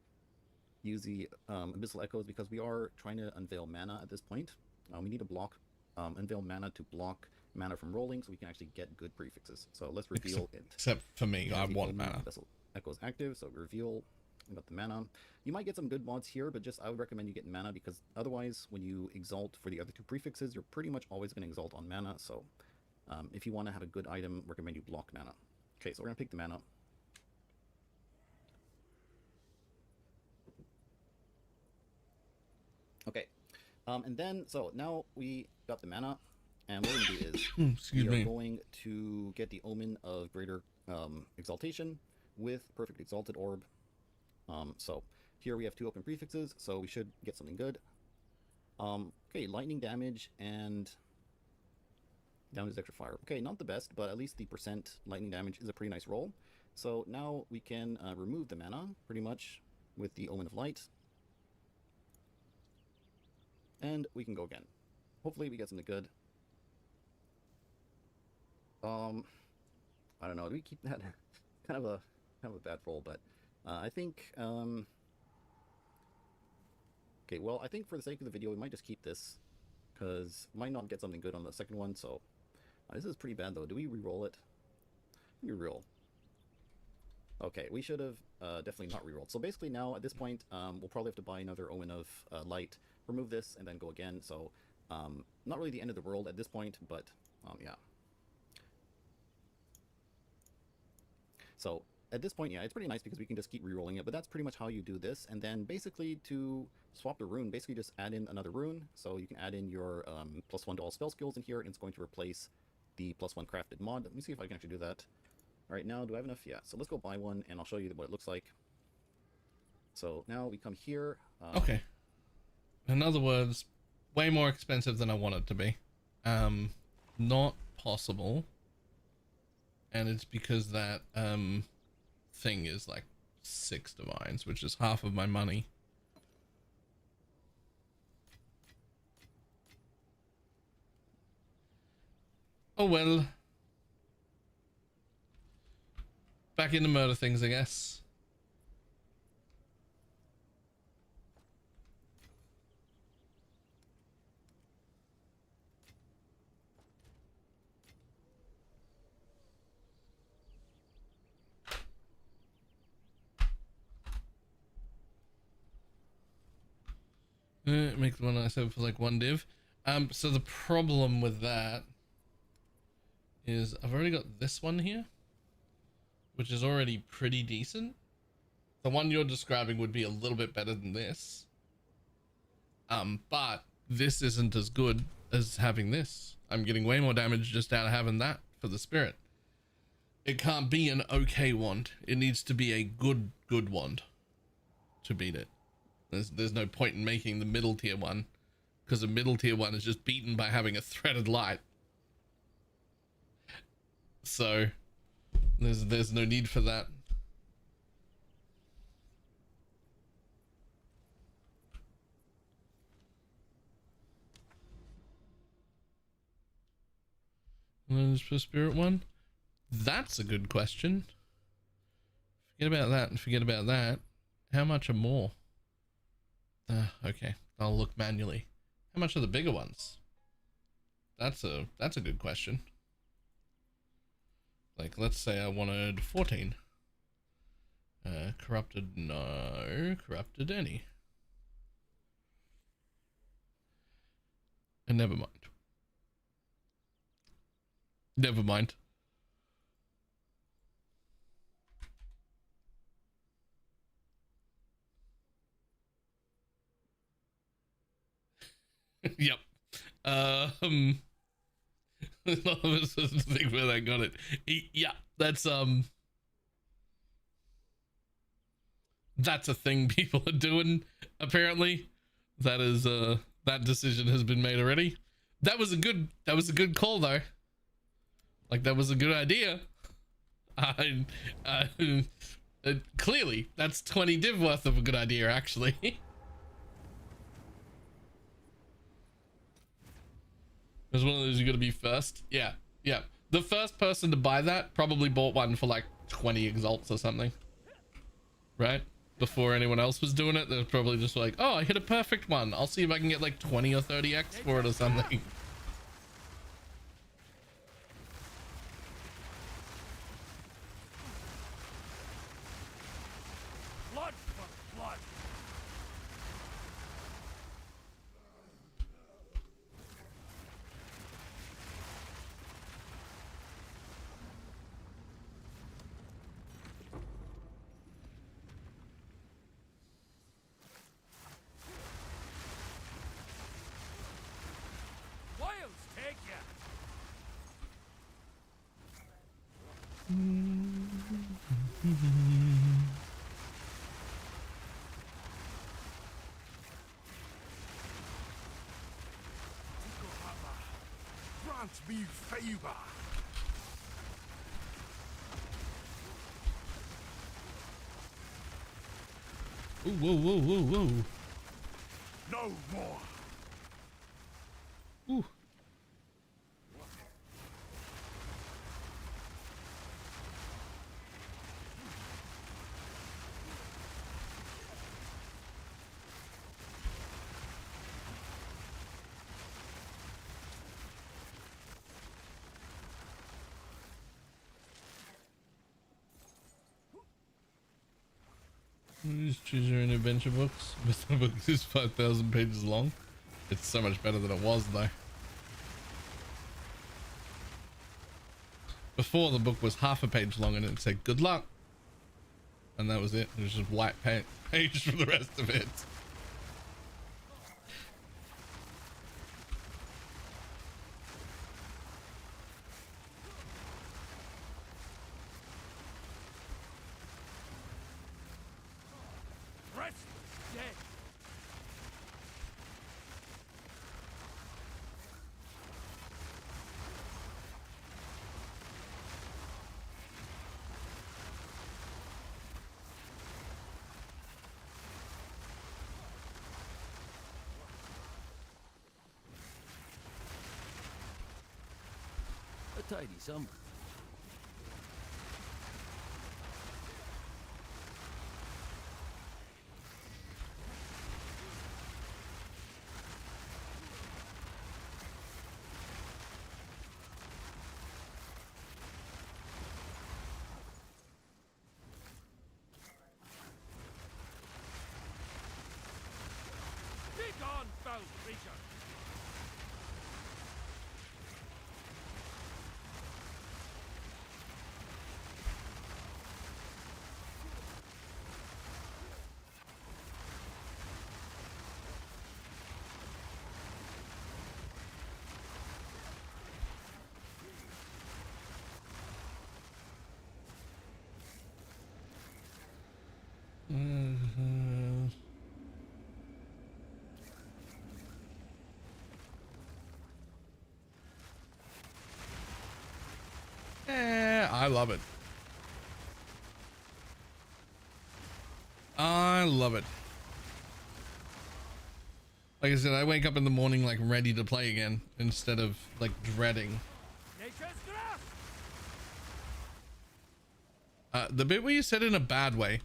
use the abyssal echoes because we are trying to unveil mana at this point. We need to block. Unveil mana to block mana from rolling so we can actually get good prefixes. So let's reveal it. Except for me, I want mana. Vessel Echoes active, so reveal. We got the mana. You might get some good mods here, but I would recommend you get mana because otherwise, when you exalt for the other 2 prefixes, you're pretty much always going to exalt on mana. So if you want to have a good item, recommend you block mana. Okay, so we're going to pick the mana. Okay. And then, so now we got the mana, and what we're going to do is we are going to get the Omen of Greater Exaltation with Perfect Exalted Orb. So here we have 2 open prefixes, so we should get something good. Okay, lightning damage and damage extra fire. Okay, not the best, but at least the % lightning damage is a pretty nice roll. So now we can remove the mana, pretty much, with the Omen of Light. And we can go again. Hopefully we get something good. I don't know. Do we keep that? kind of a bad roll, but I think. Okay, well, I think for the sake of the video, we might just keep this because we might not get something good on the second one. So this is pretty bad, though. Do we re-roll it? We re-roll. Okay, we should have definitely not re-rolled. So basically now at this point, we'll probably have to buy another Omen of Light. Remove this and then go again. So not really the end of the world at this point, but yeah. So at this point, yeah, it's pretty nice because we can just keep re-rolling it, but that's pretty much how you do this. And then basically to swap the rune, basically just add in another rune. So you can add in your +1 to all spell skills in here, and it's going to replace the +1 crafted mod. Let me see if I can actually do that. All right, now do I have enough? Yeah, so let's go buy one and I'll show you what it looks like. So now we come here. Okay. In other words, way more expensive than I want it to be. Not possible. And it's because that thing is like 6 divines, which is half of my money. Oh well. Back into murder things, I guess. Make the one I said for like 1 div. So the problem with that is I've already got this one here, which is already pretty decent. The one you're describing would be a little bit better than this. But this isn't as good as having this. I'm getting way more damage just out of having that for the spirit. It can't be an okay wand. It needs to be a good wand to beat it. There's no point in making the middle tier one, because the middle tier one is just beaten by having a threaded light. So there's no need for that. For spirit one? That's a good question. Forget about that and forget about that. How much are more? Okay, I'll look manually. How much are the bigger ones? That's a good question. Like, let's say I wanted 14. Corrupted, no. Corrupted any. And never mind. Never mind. Yep. None of us was to think where they got it. Yeah, that's a thing people are doing, apparently. That is that decision has been made already. That was a good call though. Like, that was a good idea. Clearly that's 20 div worth of a good idea, actually. There's one of those you gotta be first. Yeah. The first person to buy that probably bought one for like 20 exalts or something, right? Before anyone else was doing it, they're probably just like, oh, I hit a perfect one, I'll see if I can get like 20 or 30x for it or something. Blood for blood. Wilds take ya. Grant me favor. Ooh, whoa. No more. Ooh. Just choose your own adventure books. But the book is 5,000 pages long. It's so much better than it was though. Before, the book was half a page long and it said good luck, and that was it. It was just white page for the rest of it. Rest dead. A tidy sum. Be gone, foul creature. I love it. I love it. Like I said, I wake up in the morning like ready to play again instead of like dreading. Nature's The bit where you said in a bad way.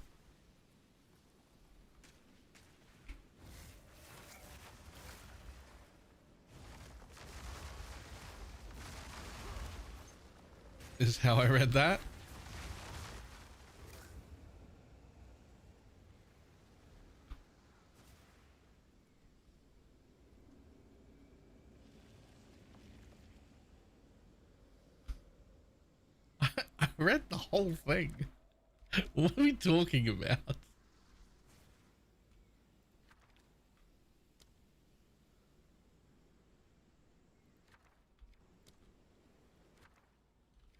Is how I read that. I read the whole thing. What are we talking about?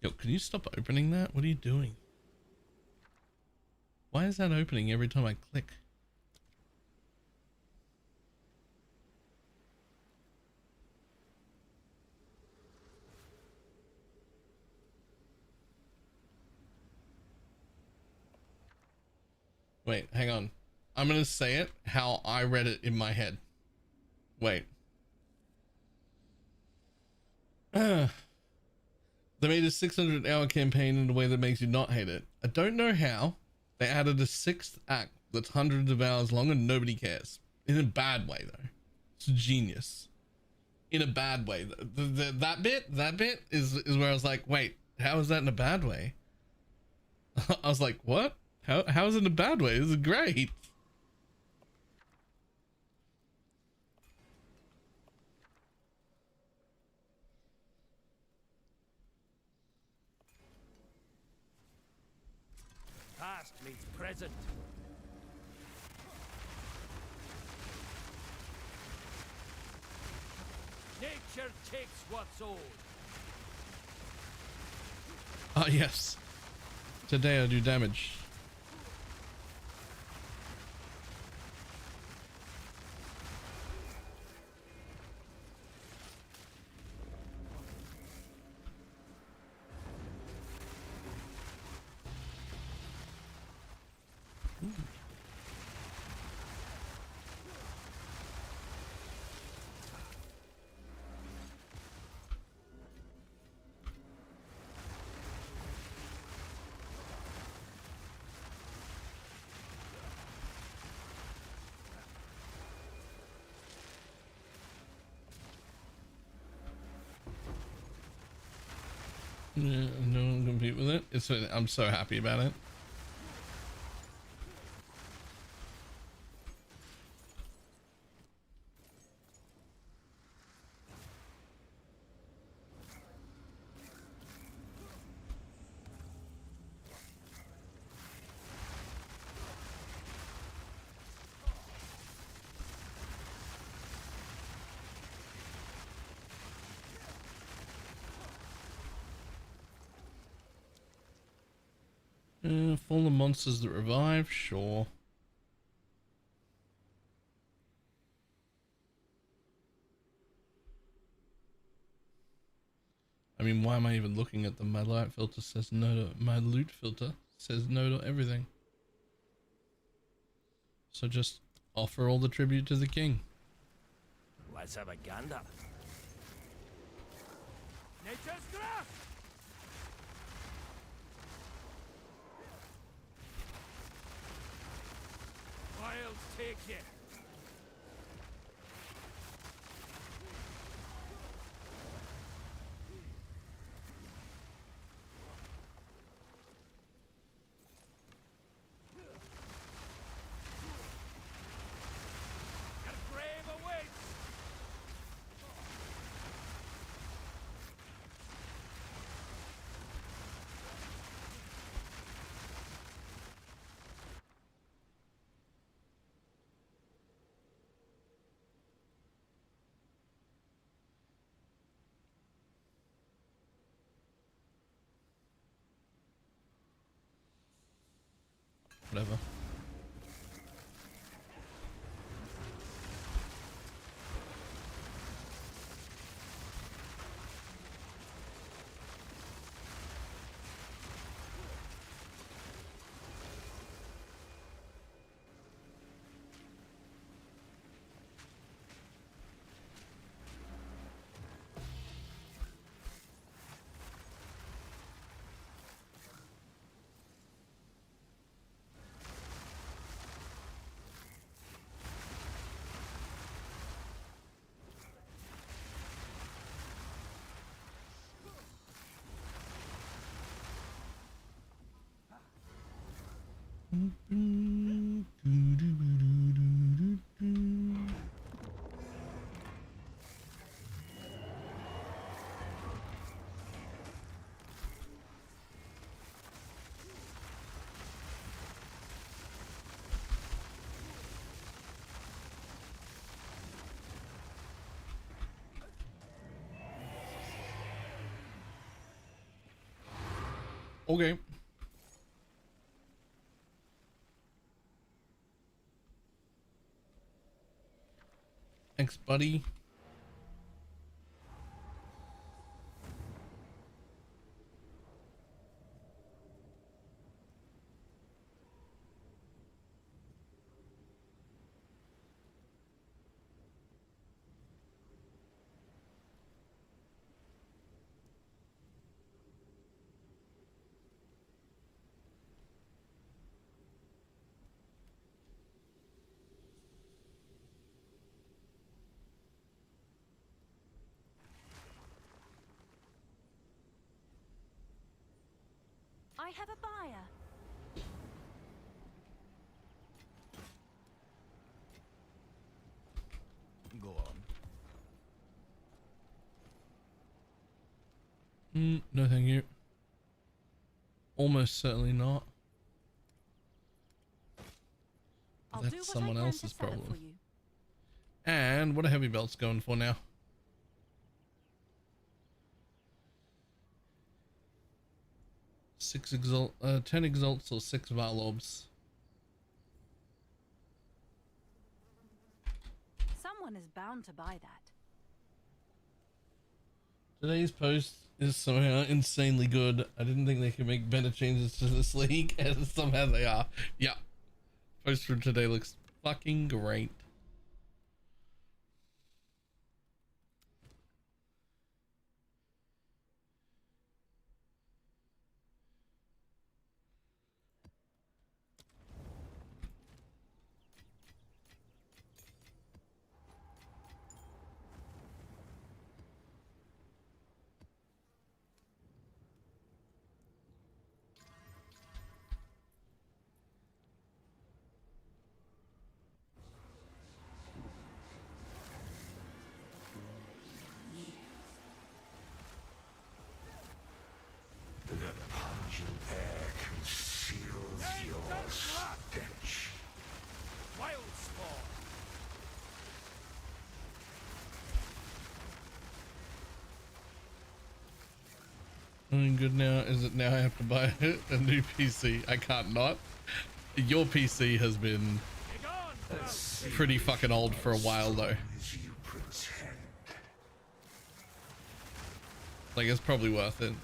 Yo, can you stop opening that? What are you doing? Why is that opening every time I click? Wait, hang on. I'm gonna say it how I read it in my head. Wait. They made a 600-hour campaign in a way that makes you not hate it. I don't know how. They added a 6th act that's hundreds of hours long and nobody cares. In a bad way, though. It's genius. In a bad way. That bit is where I was like, wait, how is that in a bad way? I was like, what? How is it in a bad way? This is great. Past meets present. Nature takes what's owed. Ah, yes. Today I do damage. Yeah, no one can compete with it. I'm so happy about it. Fallen monsters that revive, sure. I mean, why am I even looking at them? My light filter says no to, my loot filter says no to everything. So just offer all the tribute to the king. Let's have a gander. Nature's grasp! Wilds take you. Your grave awaits! Whatever. Okay. Thanks, buddy. I have a buyer. Go on. No thank you. Almost certainly not. I'll do That's what someone I can else's to sell it problem. for you. And what are heavy belts going for now? 10 exalts or 6 Valorbs. Someone is bound to buy that. Today's post is somehow insanely good. I didn't think they could make better changes to this league, and somehow they are. Yeah. Post from today looks fucking great. The pungent air conceals your stench. Wild spawn. Doing good now. Is it now I have to buy a new PC? I can't not. Your PC has been pretty fucking old for a while though. As you pretend. Like it's probably worth it.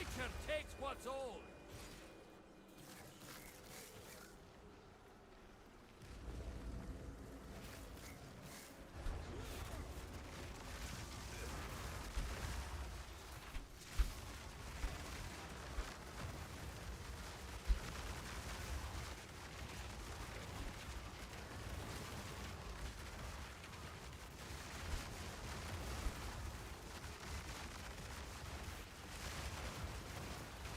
Nature takes what's old.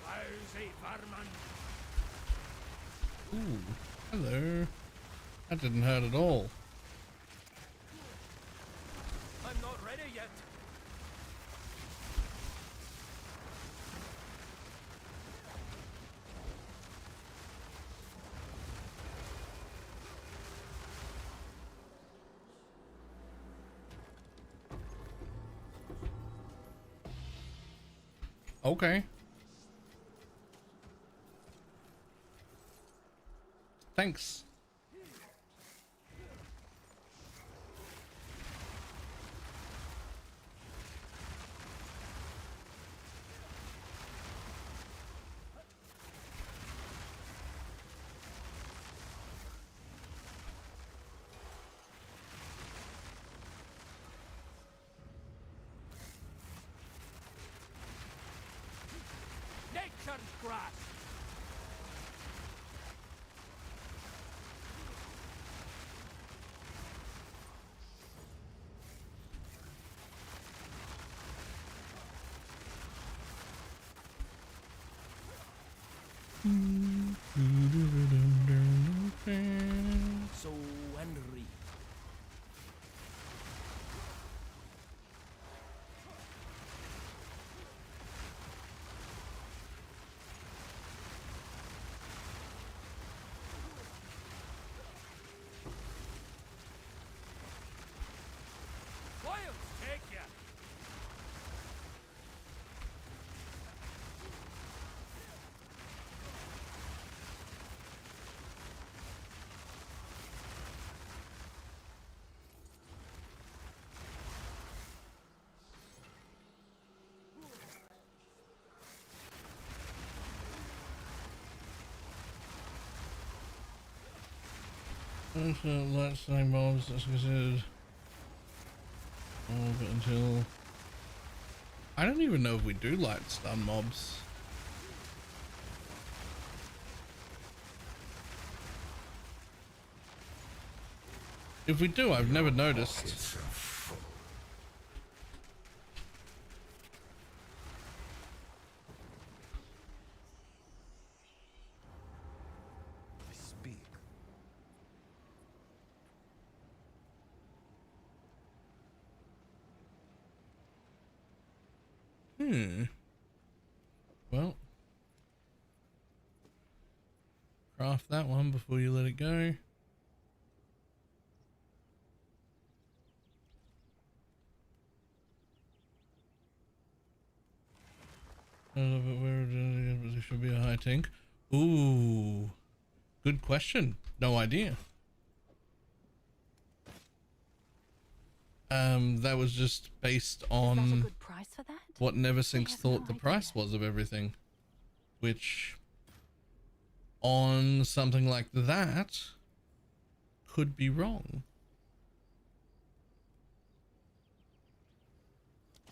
Lousy vermin. Ooh, hello. That didn't hurt at all. I'm not ready yet. Okay. Thanks. Nature's grass. So Henry. Wild take ya. Let's say mobs that's considered but until I don't even know if we do light stun mobs. If we do, I've never noticed. Pockets are full. Speak. Well, craft that one before you let it go. There should be a high tank. Ooh, good question. No idea. That was just based Is that a on good price for that? what I Neversinks have thought no the idea. price was of everything, which on something like that could be wrong.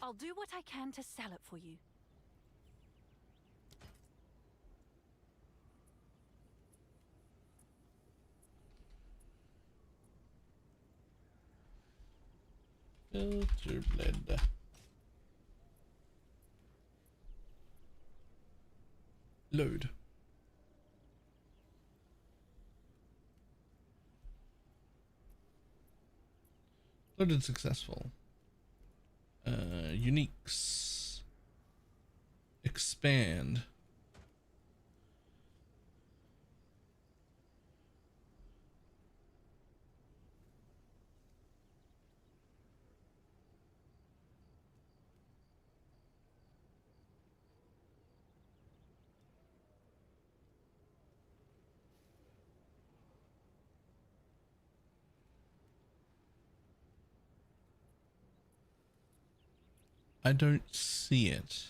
I'll do what I can to sell it for you. Filter blend. Load. Loaded successful. Uniques. Expand. I don't see it.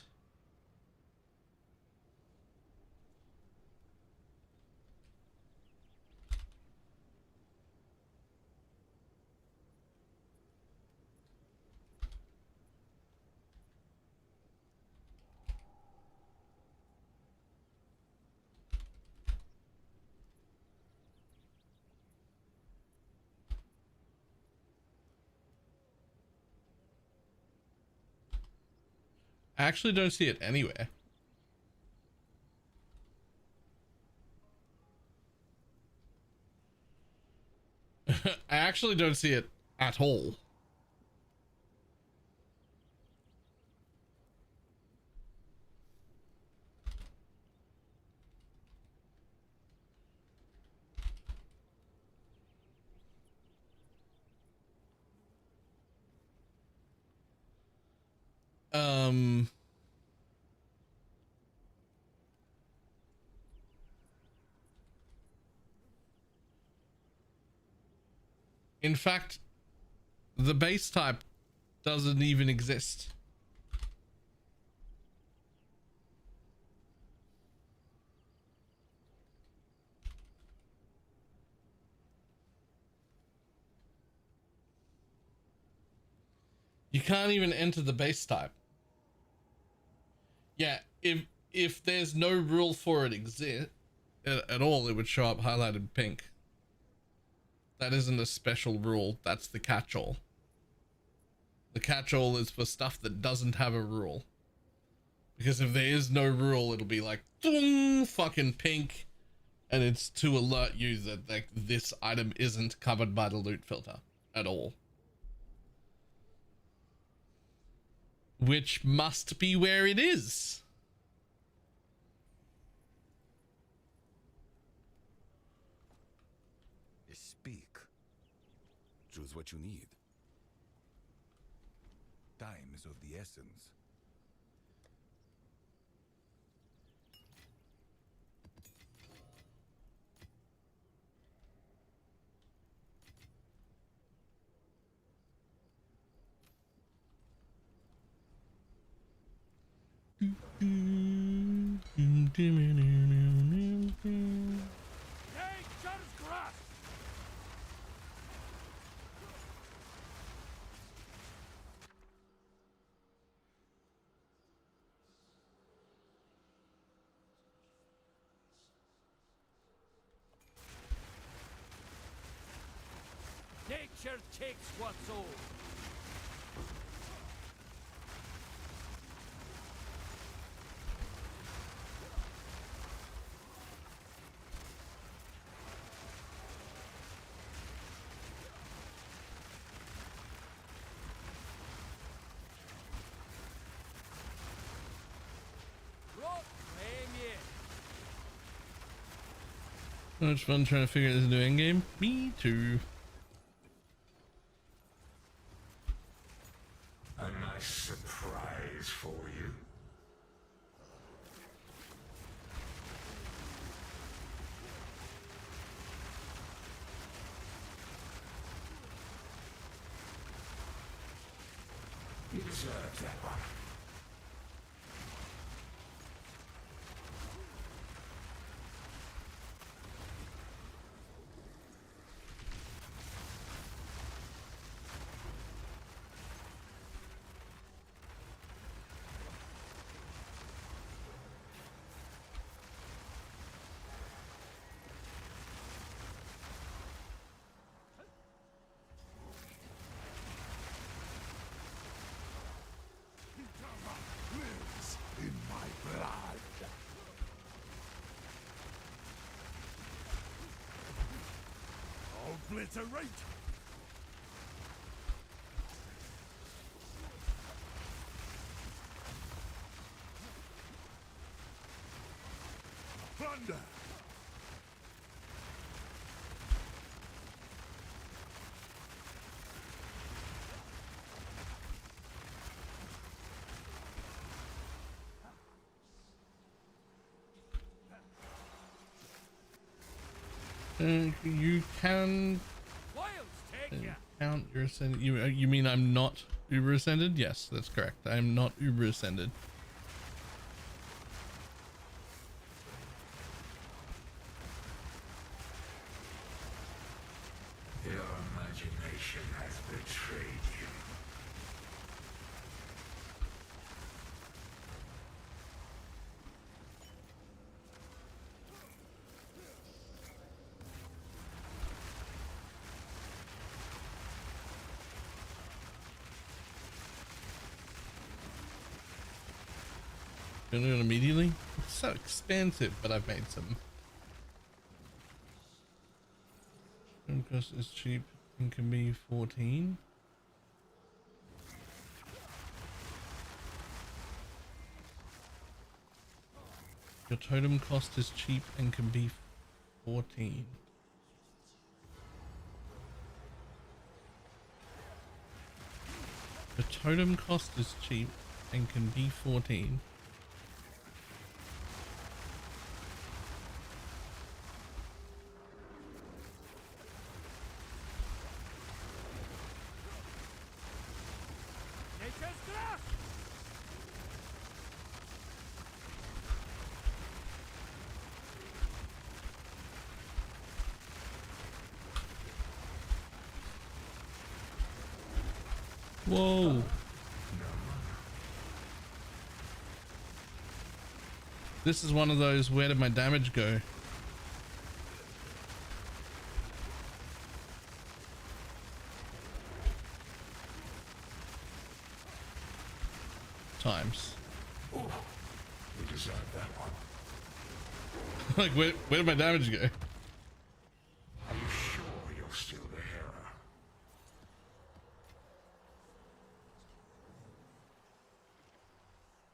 I actually don't see it anywhere. I actually don't see it at all. In fact, the base type doesn't even exist. You can't even enter the base type. Yeah, if there's no rule for it exist at all, it would show up highlighted pink. That isn't a special rule, that's the catch-all. The catch-all is for stuff that doesn't have a rule. Because if there is no rule, it'll be like, boom, fucking pink. And it's to alert you that like this item isn't covered by the loot filter at all. Which must be where it is. Speak. Choose what you need. Time is of the essence. Nature's grasp! Nature takes what's old. So much fun trying to figure out this new endgame. Me too. A nice surprise for you. You deserve that one. Lives in my blood. Obliterate! Thunder. You can Wilds take ya! count your ascended. You mean I'm not uber ascended? Yes, that's correct. I am not uber ascended. Your imagination has betrayed you. Gonna do it immediately. It's so expensive, but I've made some. Totem cost is cheap and can be 14. Your totem cost is cheap and can be 14. The totem cost is cheap and can be 14. Nature's grasp! Whoa. This is one of those, where did my damage go? Times. You deserve that one. Like, where did my damage go? Are you sure you're still the hero?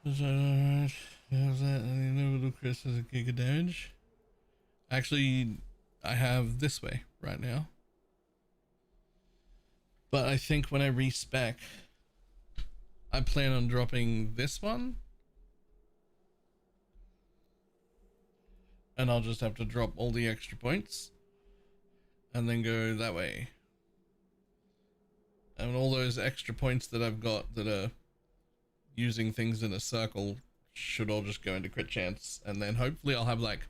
Is that alright? How's that? I know little Chris has a gig of damage. Actually, I have this way right now. But I think when I respec, I plan on dropping this one. And I'll just have to drop all the extra points. And then go that way. And all those extra points that I've got that are using things in a circle should all just go into crit chance. And then hopefully I'll have like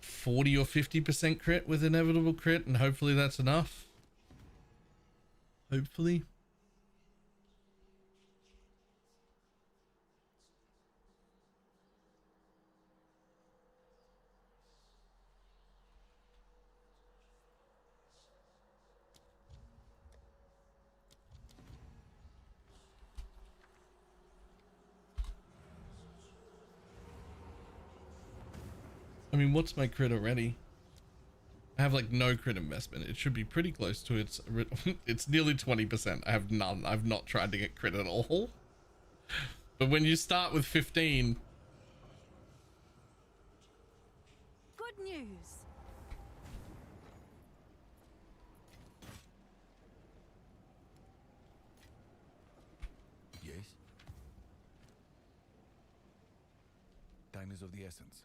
40 or 50% crit with inevitable crit. And hopefully that's enough. Hopefully. I mean, what's my crit already? I have like no crit investment. It should be pretty close to its it's nearly 20%. I have none. I've not tried to get crit at all. But when you start with 15, Good news. Yes? Time is of the essence.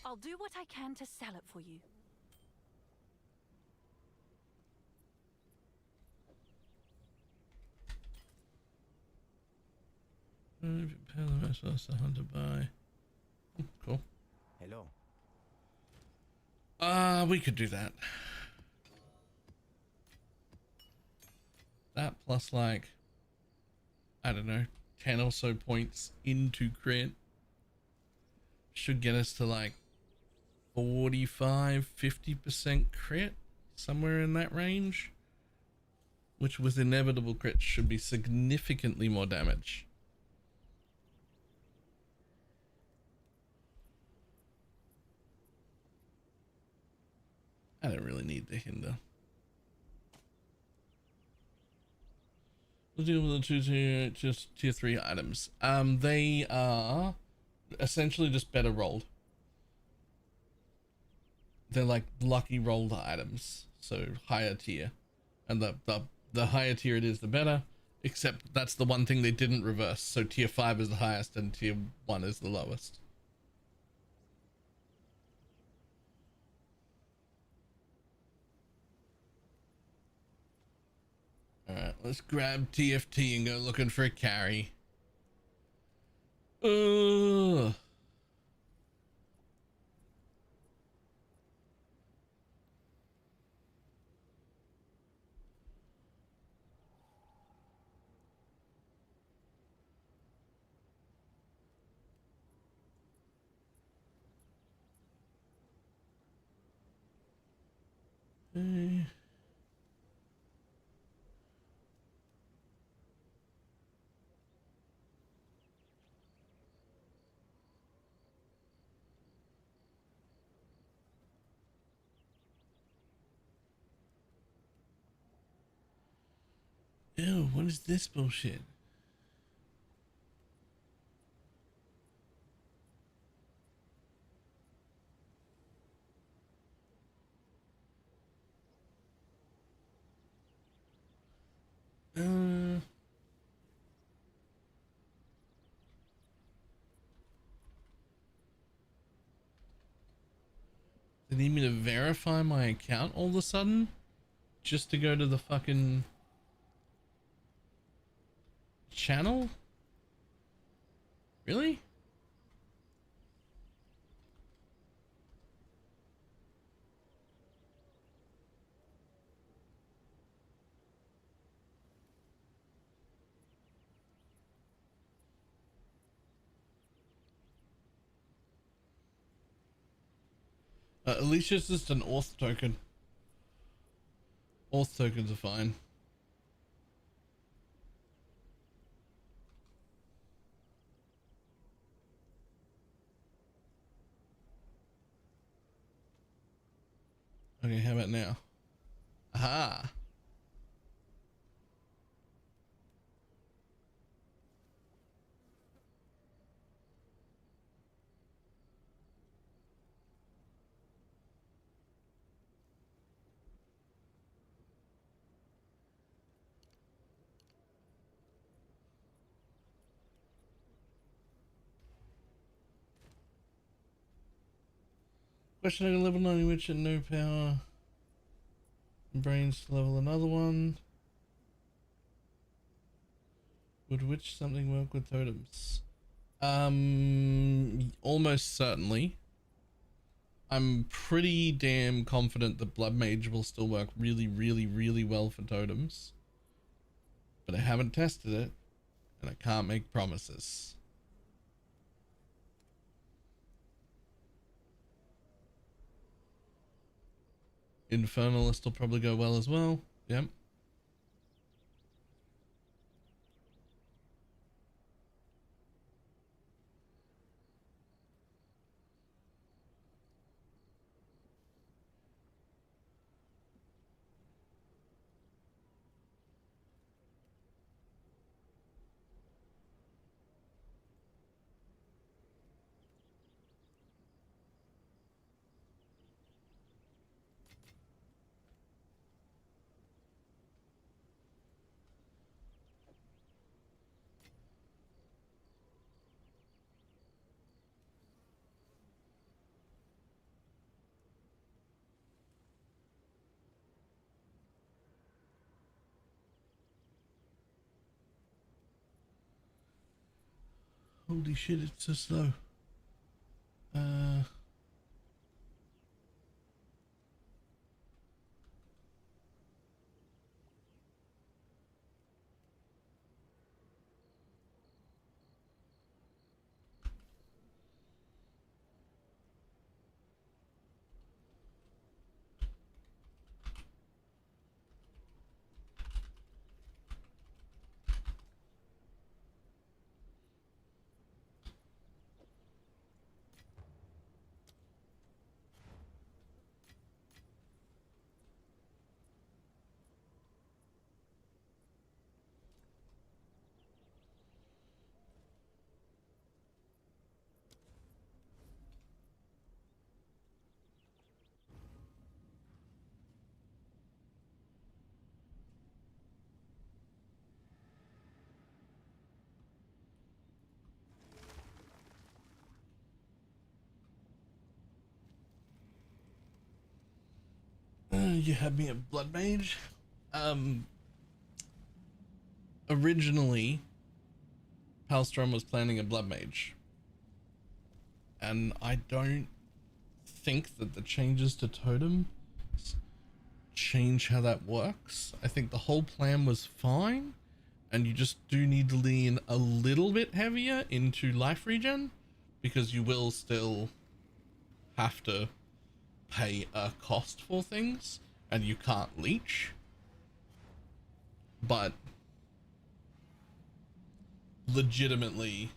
I'll do what I can to sell it for you. if you pay the rest, that's the hunter buy. Cool. Hello. We could do that. That plus like, I don't know, 10 or so points into crit should get us to like 45-50% crit, somewhere in that range, which with inevitable crit should be significantly more damage. I don't really need the hinder. We'll deal with the two tier, just tier 3 items. They are essentially just better rolled. They're like lucky rolled items, so higher tier, and the higher tier it is, the better. Except that's the one thing they didn't reverse. So tier 5 is the highest, and tier 1 is the lowest. Alright, let's grab TFT and go looking for a carry. Ugh. Ew, what is this bullshit? Uh, they need me to verify my account all of a sudden just to go to the fucking channel? Really? At least it's just an auth token. Auth tokens are fine. Okay, how about now? Aha. Question at level 90 which at no power. Brains to level another one. Would which something work with totems? Almost certainly. I'm pretty damn confident that BalorMage will still work really, really, really well for totems. But I haven't tested it, and I can't make promises. Infernalist will probably go well as well. Yep. Holy shit, it's so slow. You had me at BalorMage. Originally, Palstrom was planning a BalorMage, and I don't think that the changes to Totem change how that works. I think the whole plan was fine, and you just do need to lean a little bit heavier into life regen, because you will still have to pay a cost for things, and you can't leech. But legitimately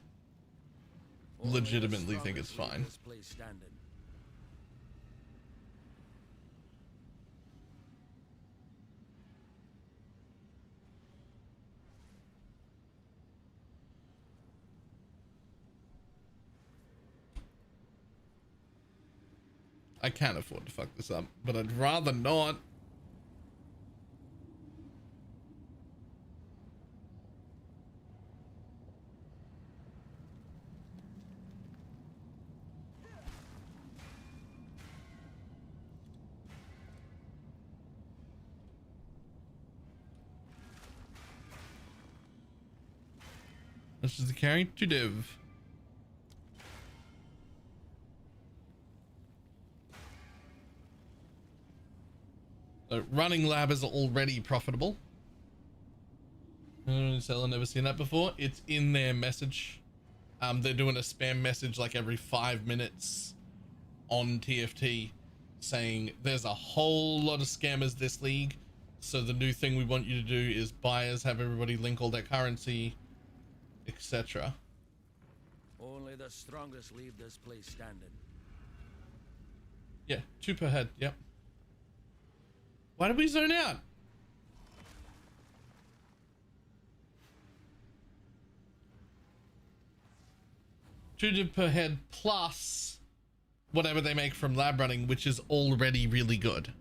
think it's fine. I can afford to fuck this up, but I'd rather not. This is the carry to div. So running lab is already profitable. Seller, never seen that before. It's in their message. They're doing a spam message like every 5 minutes on TFT saying there's a whole lot of scammers this league. So the new thing we want you to do is buyers have everybody link all their currency, etc. Only the strongest leave this place standing. Yeah, 2 per head. Yep. Why did we zone out? Two per head plus whatever they make from lab running, which is already really good.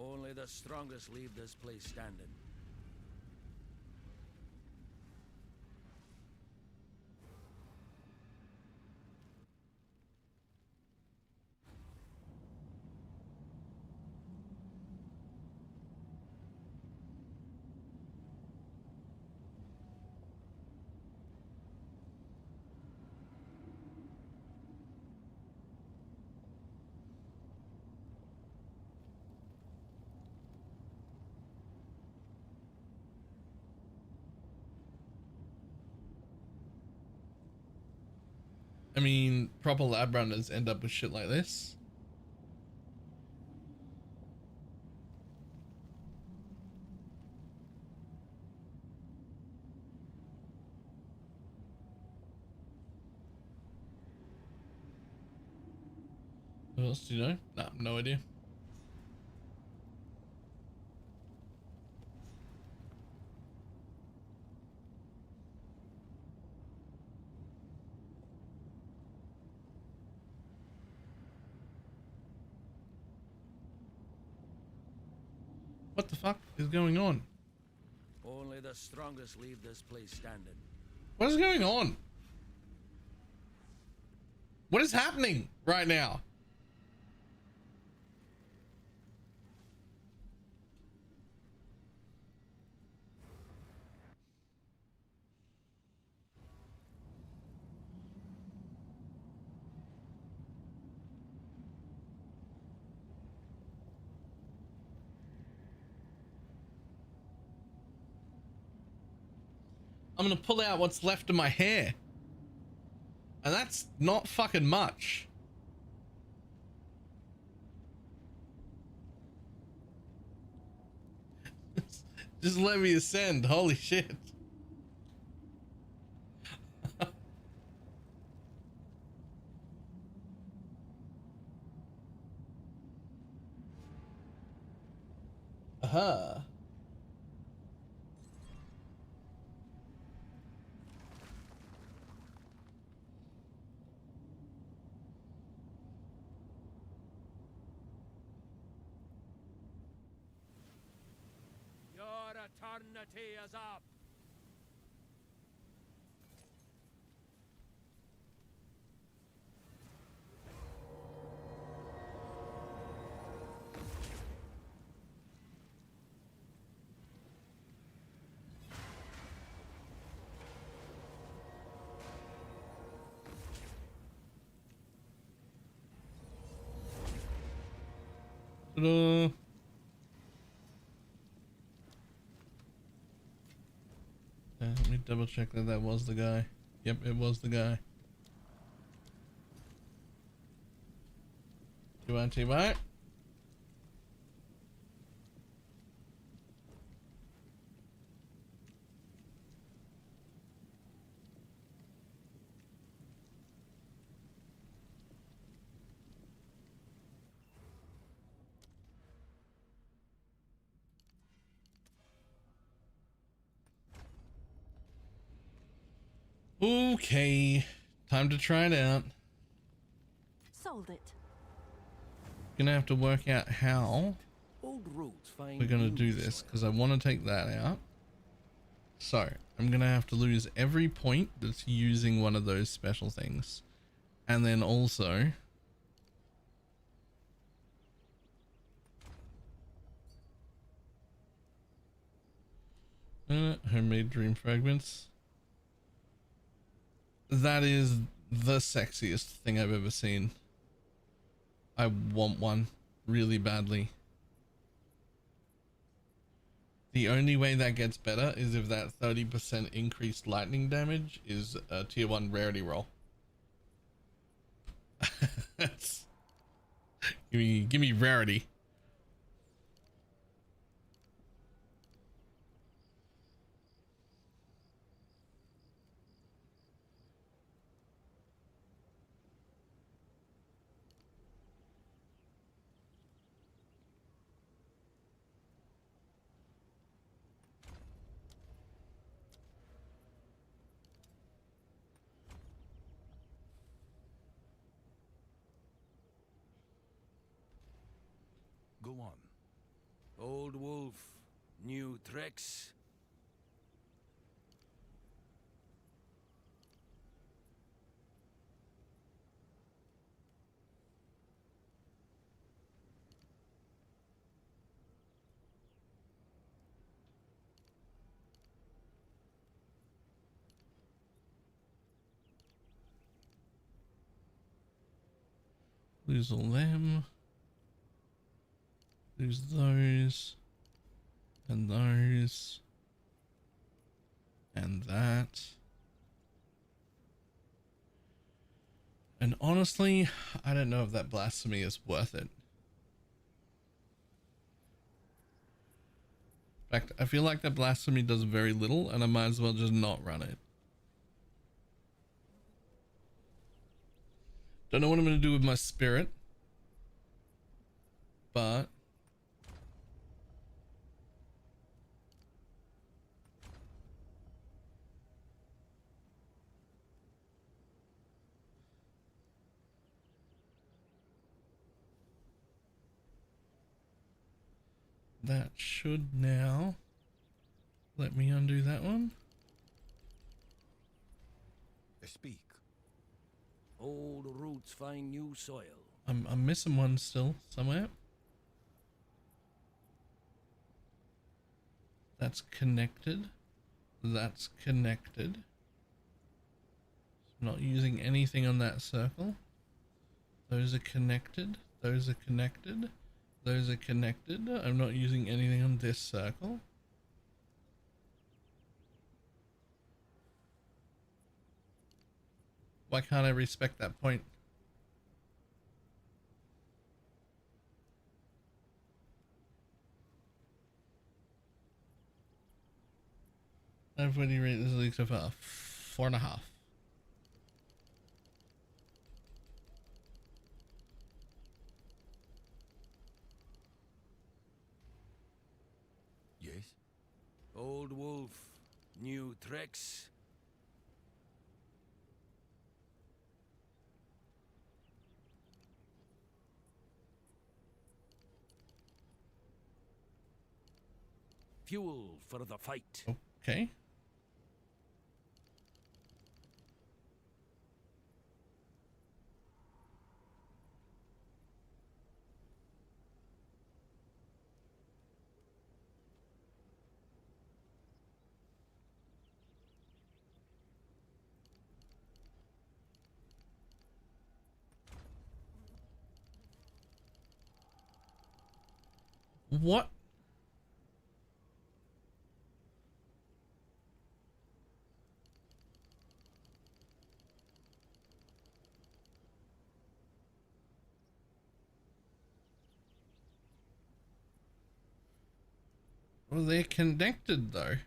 Only the strongest leave this place standing. I mean, proper lab runners end up with shit like this. What else do you know? Nah, no idea. What the fuck is going on? Only the strongest leave this place standing. What is going on? What is happening right now? I'm gonna pull out what's left of my hair. And that's not fucking much. Just let me ascend. Holy shit. Aha. Your eternity is up. Ta-da. Let me double check that that was the guy. Yep, it was the guy. T-Y. Okay, time to try it out. Sold it. Gonna have to work out how Old roots find we're gonna new do this, soil. because I want to take that out. So I'm gonna have to lose every point that's using one of those special things, and then also homemade dream fragments. That is the sexiest thing I've ever seen. I want one really badly. The only way that gets better is if that 30% increased lightning damage is a tier 1 rarity roll. That's, give me rarity. Go on. Old wolf, new tricks. Lose all them. Lose those. And those. And that. And honestly, I don't know if that blasphemy is worth it. In fact, I feel like that blasphemy does very little, and I might as well just not run it. Don't know what I'm going to do with my spirit, but that should now let me undo that one. Speak. Old roots find new soil. I'm missing one still somewhere. That's connected. That's connected. I'm not using anything on that circle. Those are connected. Those are connected. Those are connected. I'm not using anything on this circle. Why can't I respect that point? Everybody rate this league so far. 4.5. Yes. Old wolf, new tricks. Fuel for the fight. Okay. What? Well, they're connected though.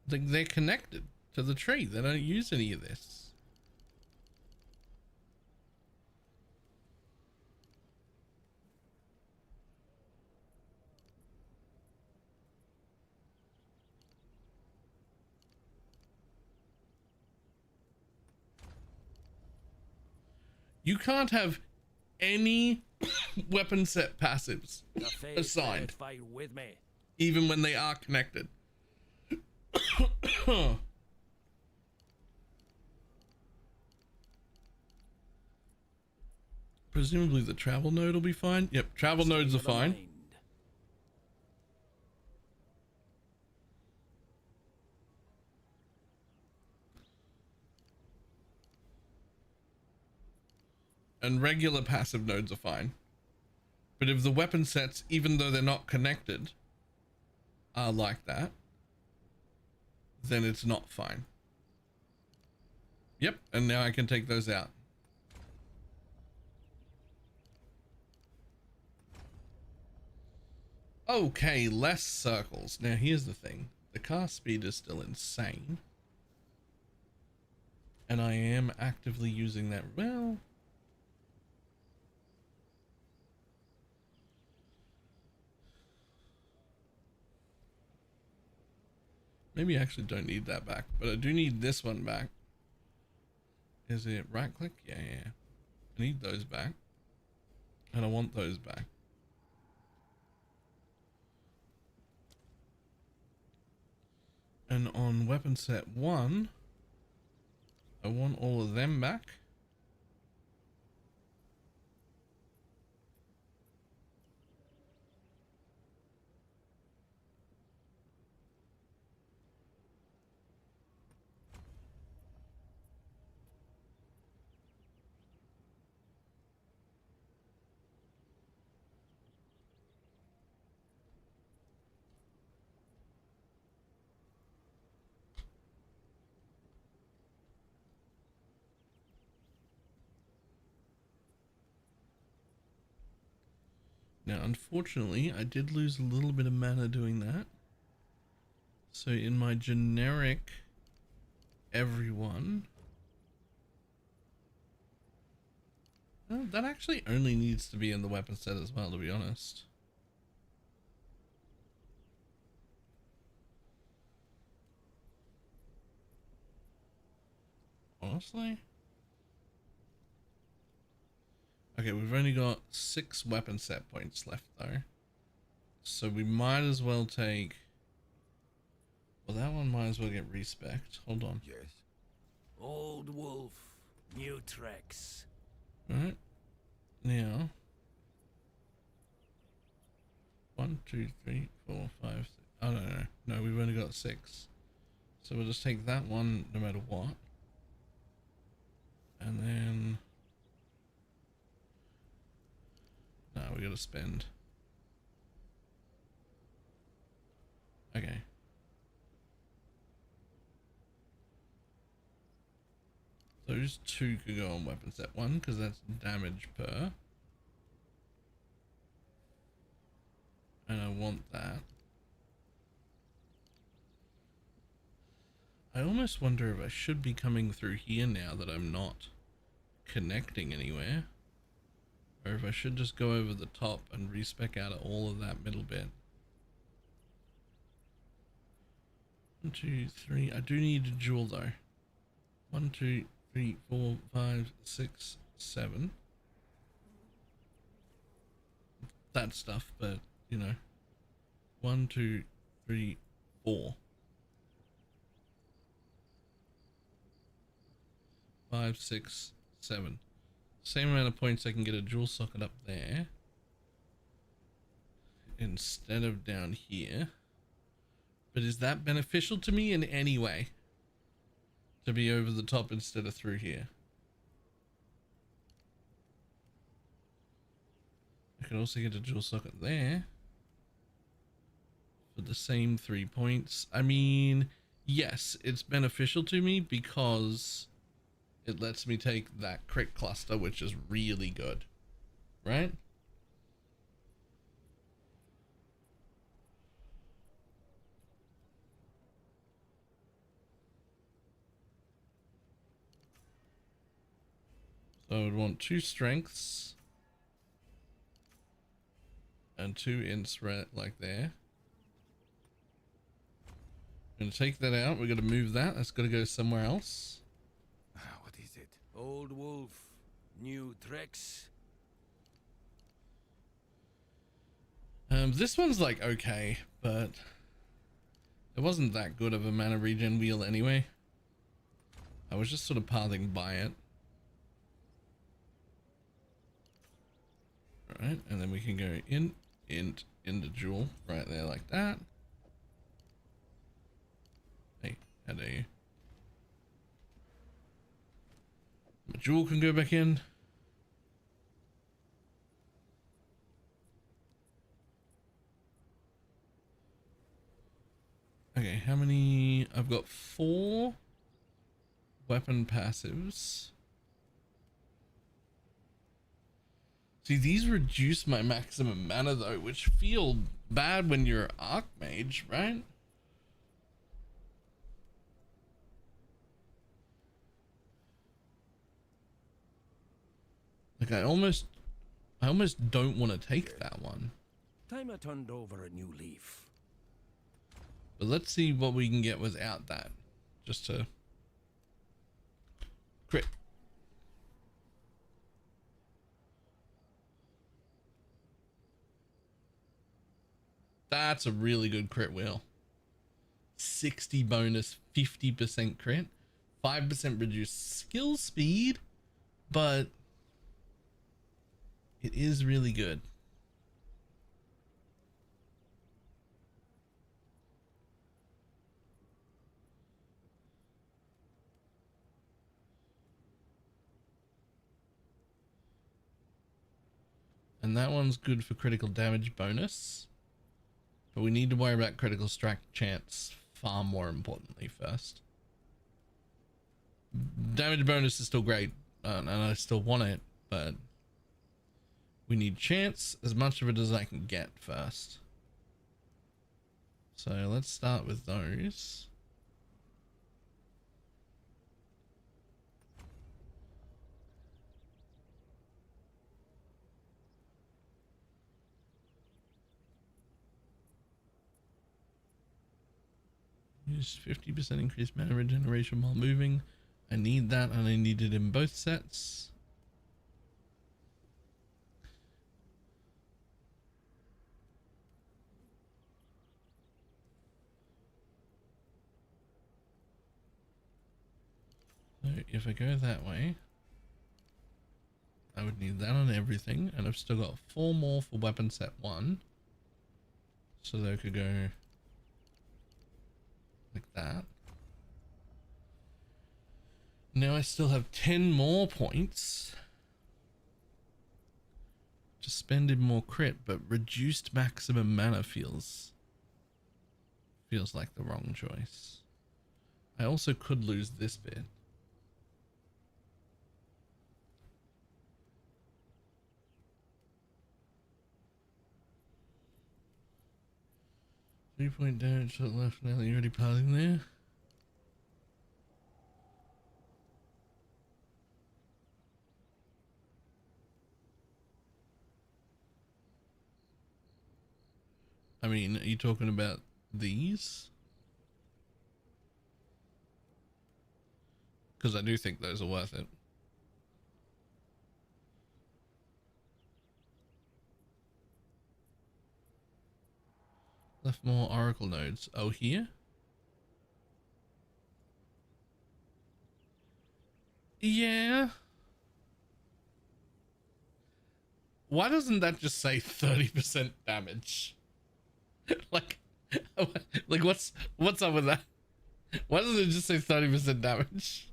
They're connected to the tree. They don't use any of this. You can't have any weapon set passives The face assigned, fight with me. even when they are connected. Presumably the travel node will be fine. Yep, travel nodes are fine. Mind. And regular passive nodes are fine. But if the weapon sets, even though they're not connected, are like that, then it's not fine. Yep, and now I can take those out. Okay, less circles. Now here's the thing. The cast speed is still insane. And I am actively using that. Well, maybe I actually don't need that back, but I do need this one back. Is it right click? Yeah. I need those back. And I want those back. And on weapon set 1, I want all of them back. Now, unfortunately, I did lose a little bit of mana doing that. So in my generic everyone, well, that actually only needs to be in the weapon set as well, to be honest. Honestly? Okay, we've only got 6 weapon set points left though. So we might as well take... Well, that one might as well get respec'd. Hold on. Yes. Old wolf, new tricks. Alright. Now. 1, 2, 3, 4, 5, 6. Oh, no, we've only got 6. So we'll just take that one no matter what. And then... No, we gotta spend. Okay. Those 2 could go on weapon set 1 because that's damage per. And I want that. I almost wonder if I should be coming through here now that I'm not connecting anywhere. Or if I should just go over the top and respec out of all of that middle bit. 1, 2, 3. I do need a jewel though. 1, 2, 3, 4, 5, 6, 7. That stuff, but you know. 1, 2, 3, 4. 5, 6, 7. Same amount of points I can get a jewel socket up there instead of down here. But is that beneficial to me in any way? To be over the top instead of through here? I can also get a jewel socket there for the same 3 points. I mean, yes, it's beneficial to me because it lets me take that crit cluster, which is really good, right? So I would want 2 strengths and 2 ints right like there. I'm gonna take that out. We're gonna move that. That's gotta go somewhere else. What is it? Old wolf, New tricks? This one's like okay, but it wasn't that good of a mana regen wheel anyway. I was just sort of pathing by it. Alright, and then we can go into jewel right there like that. Hey, how do you? My jewel can go back in. Okay, how many? I've got 4 weapon passives. See, these reduce my maximum mana though, which feel bad when you're Archmage, right? Like I almost don't want to take that one. Time I turned over a new leaf. But let's see what we can get without that. Just to crit. That's a really good crit wheel. 60 bonus, 50% crit, 5% reduced skill speed, but it is really good. And that one's good for critical damage bonus. But we need to worry about critical strike chance far more importantly first. Damage bonus is still great, and I still want it, but we need chance, as much of it as I can get first. So let's start with those. Use 50% increased mana regeneration while moving. I need that, and I need it in both sets. So if I go that way, I would need that on everything, and I've still got 4 more for weapon set 1. So they could go like that. Now I still have 10 more points to spend in more crit, but reduced maximum mana feels like the wrong choice. I also could lose this bit. Three-point damage to the left now that you're already pathing there. I mean, are you talking about these? Because I do think those are worth it. Left more oracle nodes. Oh, here? Yeah. Why doesn't that just say 30% damage? like what's up with that? Why doesn't it just say 30% damage?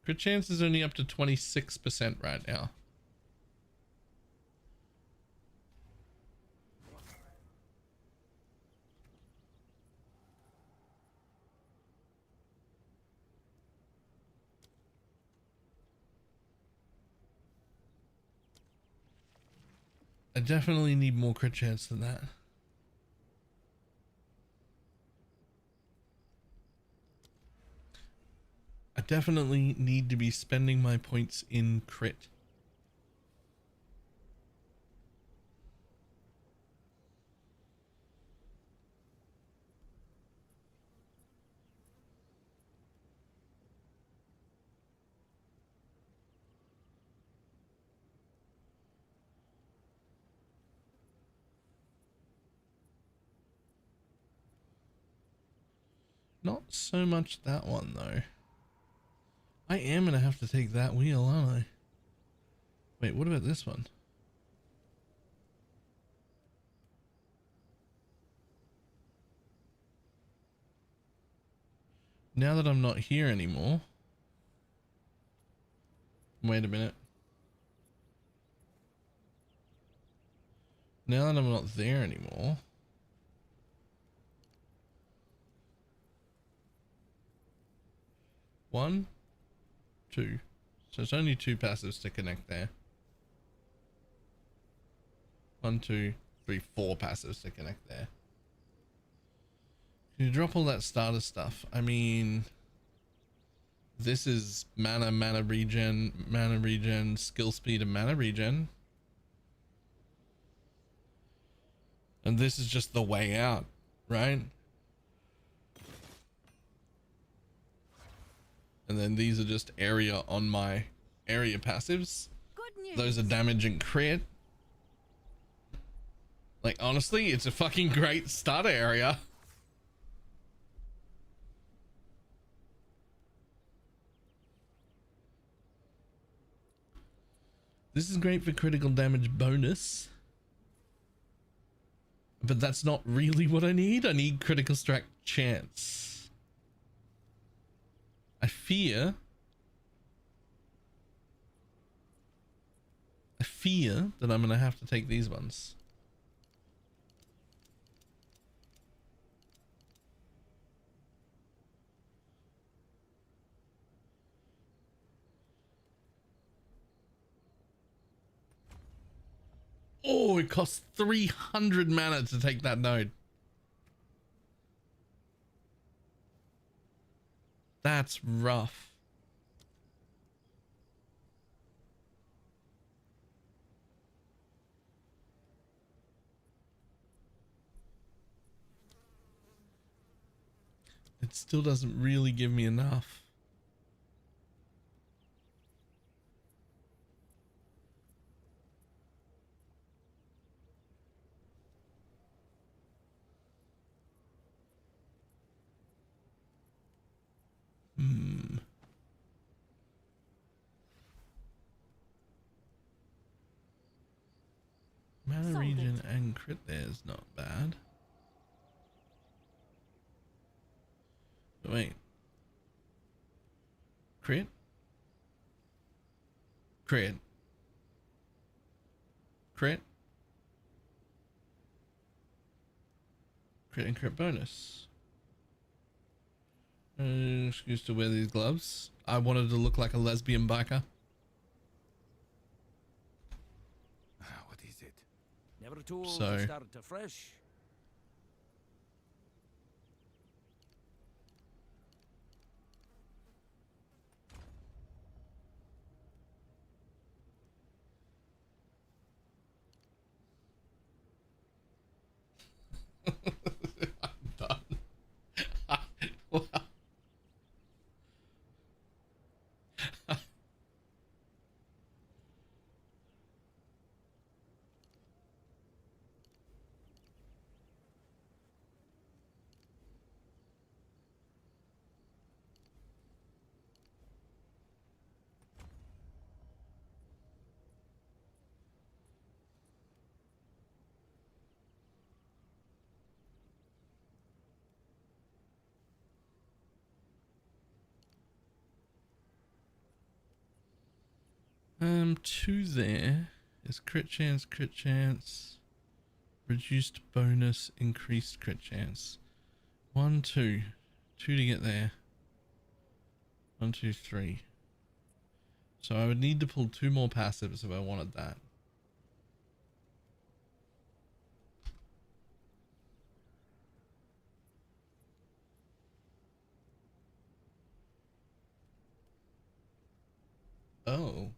Crit chance is only up to 26% right now. I definitely need more crit chance than that. I definitely need to be spending my points in crit. Not so much that one though. I am gonna have to take that wheel, aren't I? Wait, what about this one? Now that I'm not here anymore. Wait a minute. Now that I'm not there anymore. One, two. So it's only 2 passives to connect there. 1, 2, 3, 4 passives to connect there. Can you drop all that starter stuff? I mean, this is mana regen, skill speed, and mana regen. And this is just the way out, right? And then these are just area on my area passives. Good news. Those are damage and crit. Like, honestly, it's a fucking great starter area. This is great for critical damage bonus. But that's not really what I need. I need critical strike chance. I fear that I'm going to have to take these ones. Oh, it costs 300 mana to take that node. That's rough. It still doesn't really give me enough. Mana regen and crit there is not bad. But wait. Crit? Crit. Crit? Crit and crit bonus. Excuse to wear these gloves. I wanted to look like a lesbian biker. What is it? Never told So- to start afresh. I'm done. Wow. Two there is crit chance, reduced bonus, increased crit chance. 1, 2, 2 to get there. 1, 2, 3. So I would need to pull 2 more passives if I wanted that. Oh.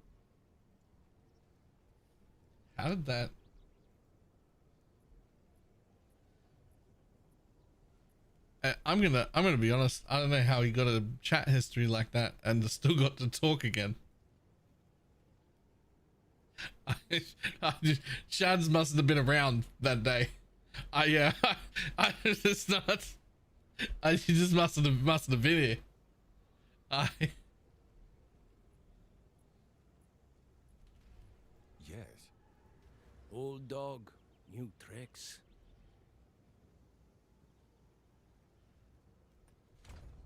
How did that? I'm gonna be honest. I don't know how he got a chat history like that and still got to talk again. Shads mustn't have been around that day. It's not. She just mustn't have been here. I Yes. Old dog, new tricks.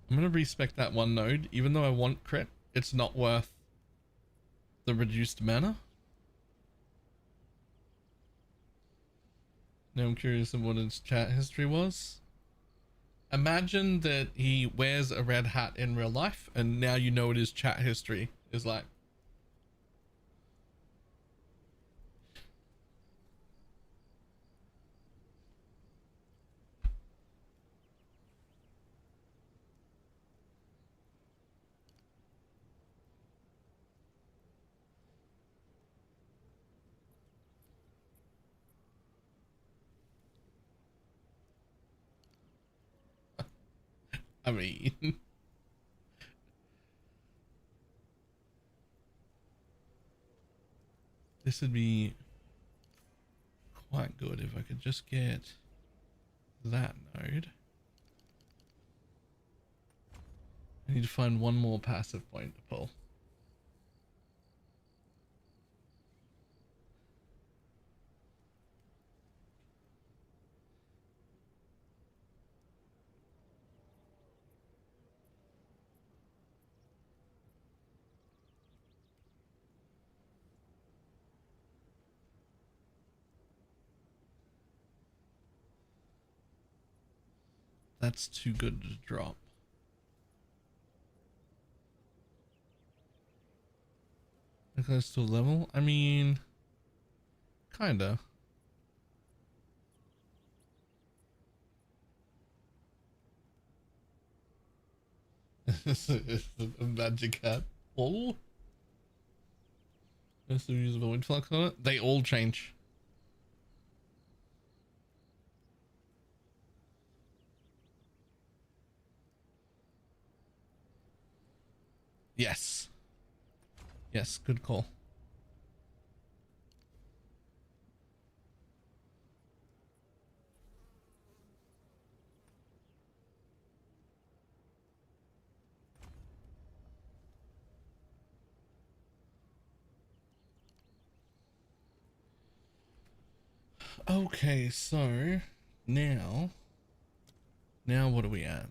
I'm gonna respec that one node, even though I want crit. It's not worth the reduced mana. Now I'm curious of what his chat history was. Imagine that he wears a red hat in real life, and now you know what his chat history is like. I mean, this would be quite good if I could just get that node. I need to find one more passive point to pull. That's too good to drop. Close to a level? I mean, kinda. It's a magic hat. Oh. There's some usable wind flux on it. They all change. Yes. Yes, good call. Okay, so now what are we at?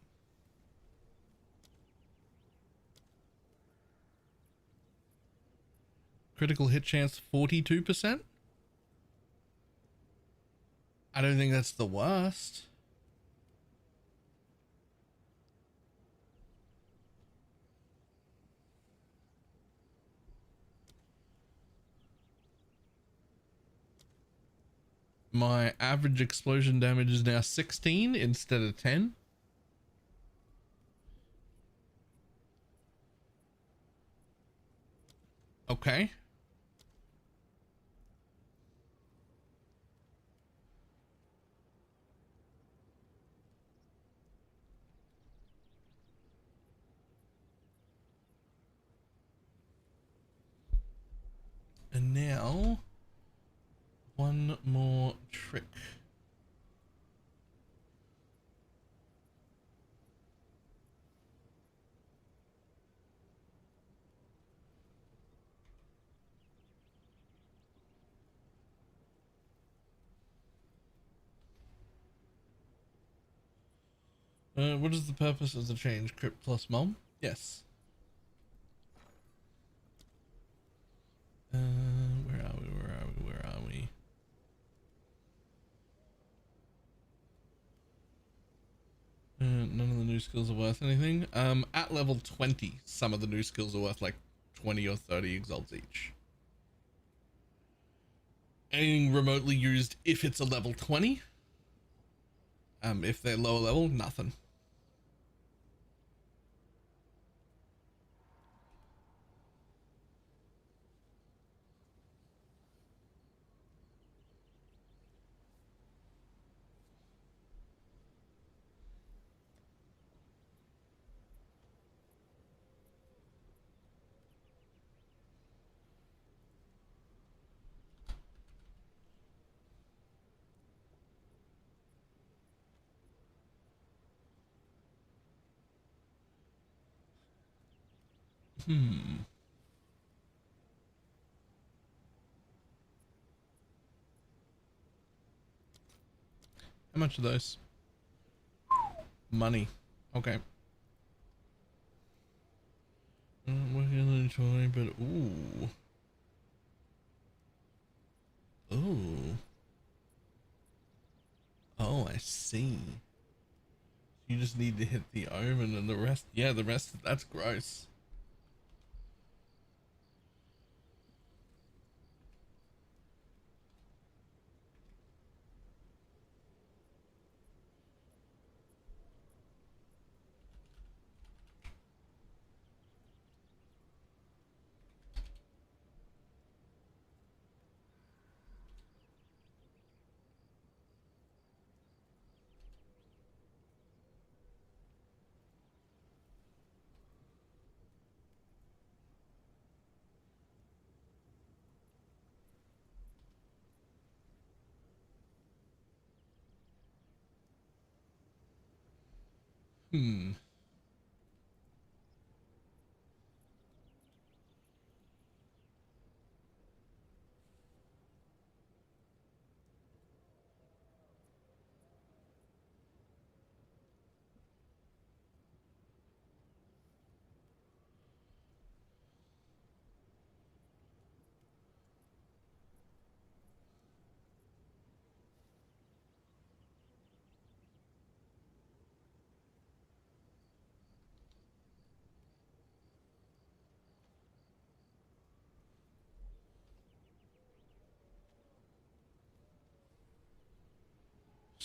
Critical hit chance 42%? I don't think that's the worst. My average explosion damage is now 16 instead of 10. Okay. And now, one more trick. What is the purpose of the change? Crypt plus mom? Yes. Where are we? Where are we? Where are we? None of the new skills are worth anything. At level 20, some of the new skills are worth like 20 or 30 exalts each. Anything remotely used if it's a level 20. If they're lower level, nothing. Hmm. How much are those? Money. Okay. What can I enjoy? But ooh. Ooh. Oh, I see. You just need to hit the omen and the rest. Yeah, the rest. That's gross. Hmm.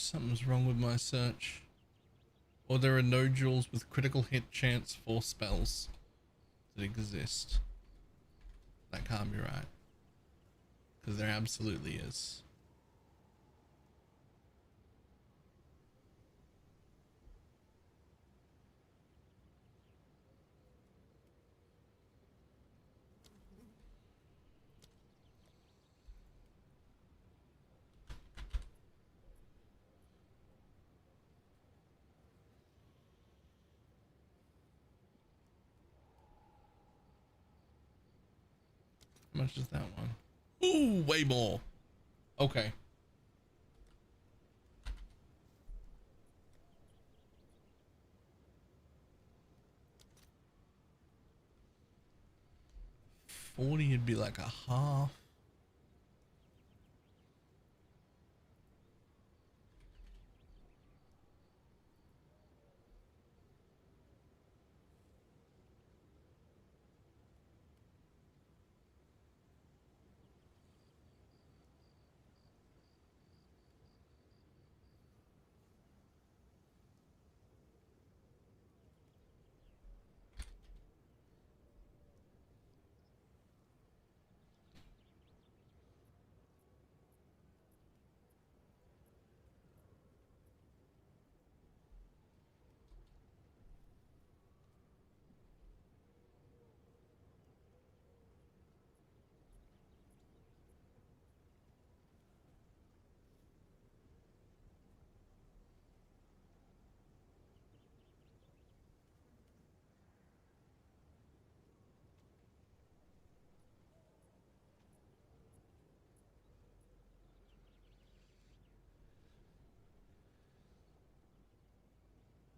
Something's wrong with my search. Or there are no jewels with critical hit chance for spells that exist. That can't be right. Because there absolutely is. How much is that one? Ooh, way more. Okay. $40 would be like a half.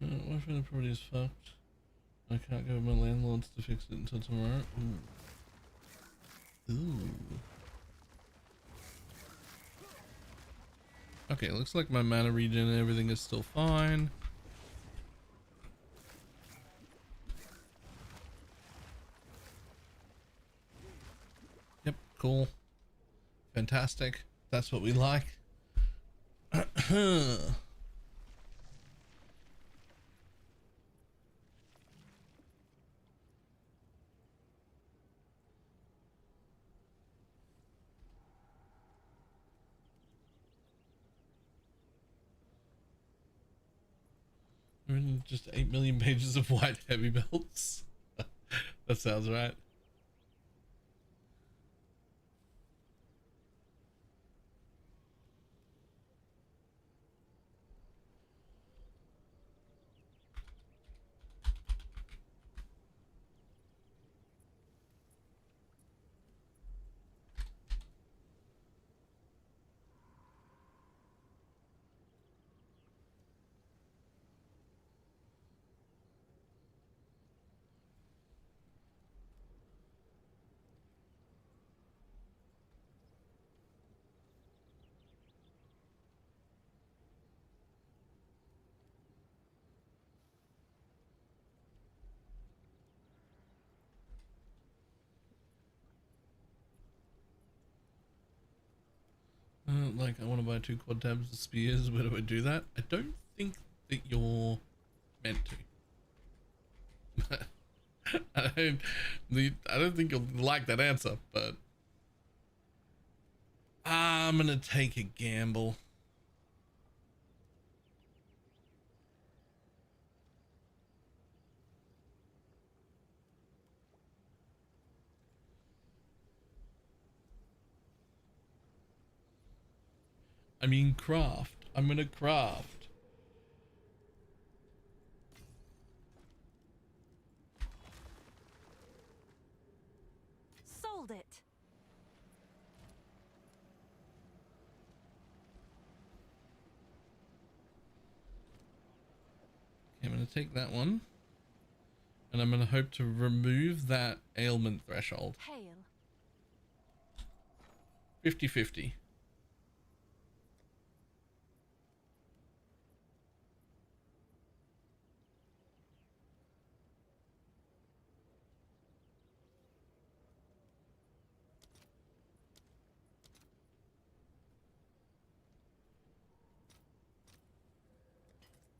Wi-Fi the property is fucked. I can't go with my landlords to fix it until tomorrow. Ooh. Ooh. Okay, looks like my mana regen and everything is still fine. Yep, cool. Fantastic. That's what we like. Just 8 million pages of white heavy belts. That sounds right. like I want to buy 2 quad tabs of spears. Where do I do that? I don't think that you're meant to. I don't think you'll like that answer, but I'm gonna take a gamble. I mean, craft. I'm gonna craft. Sold it. Okay, I'm gonna take that one. And I'm gonna hope to remove that ailment threshold. Hail. 50-50.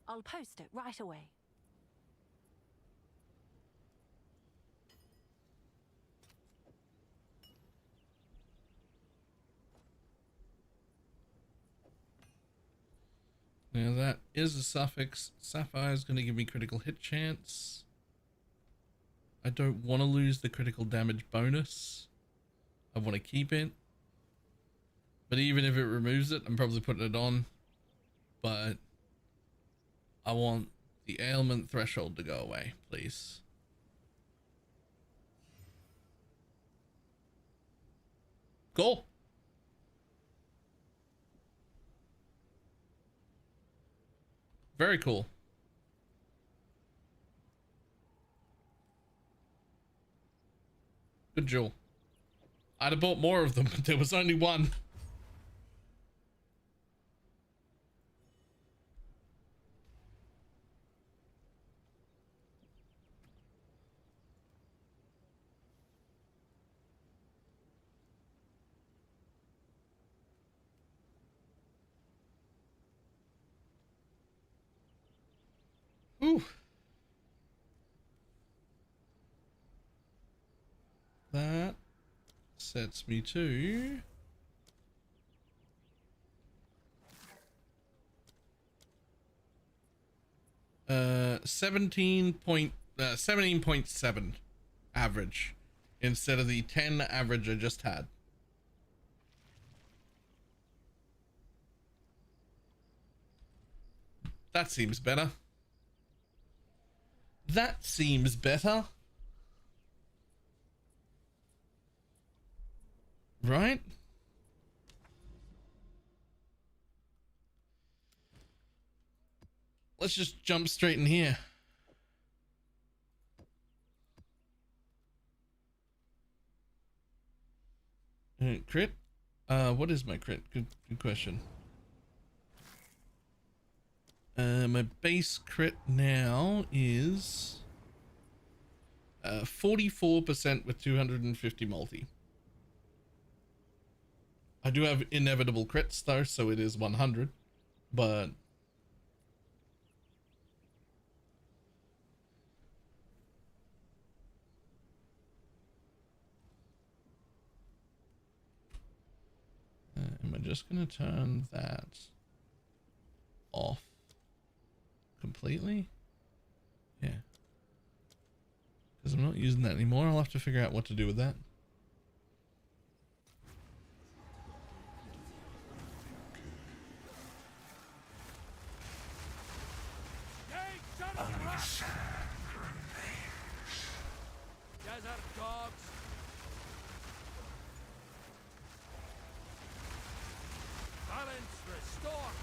I'll post it right away. Now that is a suffix. Sapphire is going to give me critical hit chance. I don't want to lose the critical damage bonus. I want to keep it. But even if it removes it, I'm probably putting it on. But I want the ailment threshold to go away, please. Cool. Very cool. Good jewel. I'd have bought more of them, but there was only one. Ooh. That sets me to 17.7 average instead of the 10 average I just had. That seems better. That seems better. Right? Let's just jump straight in here. Crit? What is my crit? Good question. My base crit now is 44% with 250 multi. I do have inevitable crits though, so it is 100, but am I just gonna turn that off completely? Yeah, because I'm not using that anymore. I'll have to figure out what to do with that. Desert dogs. Balance restored.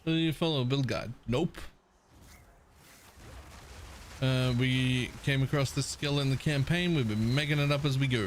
Do you follow a build guide? Nope. We came across this skill in the campaign. We've been making it up as we go.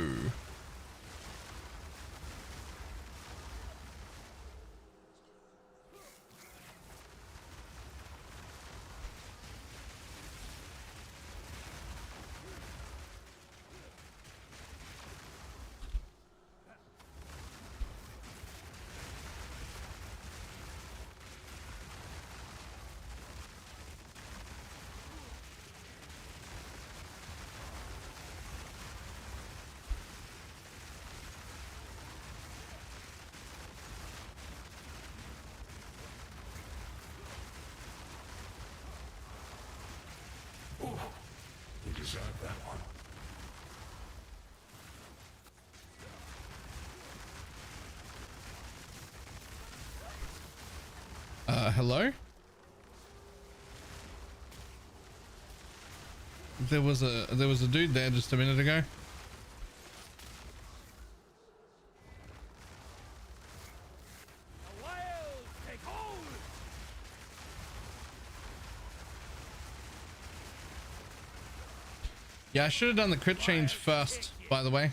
You deserve that one. Hello? There was a dude there just a minute ago. The wild take hold! Yeah, I should have done the crit change first, by the way.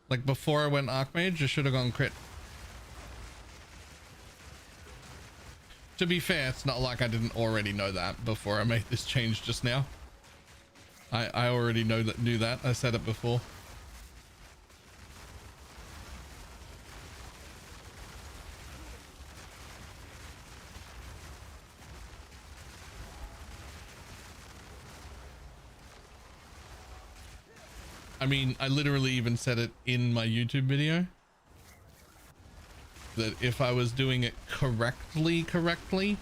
Like before I went Archmage, I should have gone crit. To be fair, it's not like I didn't already know that before I made this change just now. I already knew that. I said it before. I mean, I literally even said it in my YouTube video that if I was doing it correctly,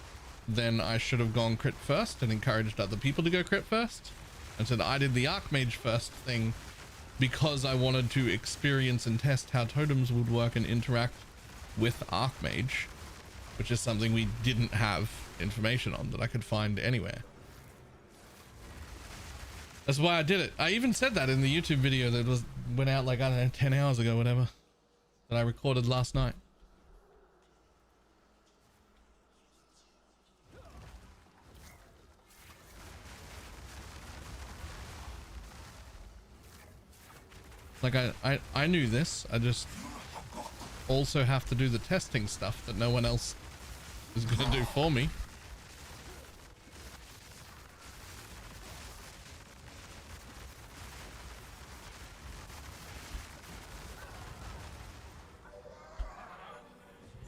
then I should have gone crit first and encouraged other people to go crit first. And said I did the Archmage first thing because I wanted to experience and test how totems would work and interact with Archmage, which is something we didn't have information on that I could find anywhere. That's why I did it. I even said that in the YouTube video that went out like, I don't know, 10 hours ago, whatever, that I recorded last night. Like I knew this. I just also have to do the testing stuff that no one else is going to do for me.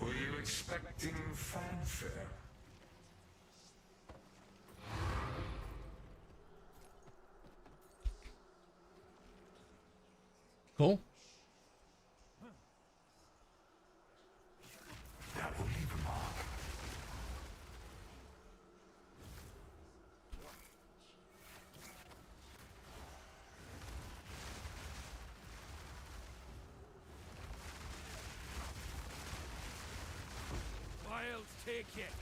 Were you expecting fanfare? Cool. That will leave a mark. Wilds take it!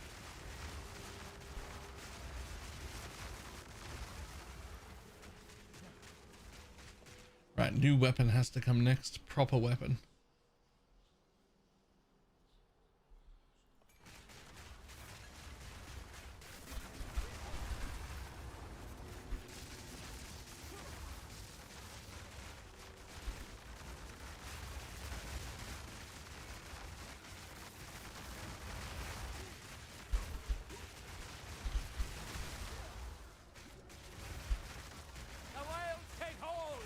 Right, new weapon has to come next. Proper weapon. The wild take hold!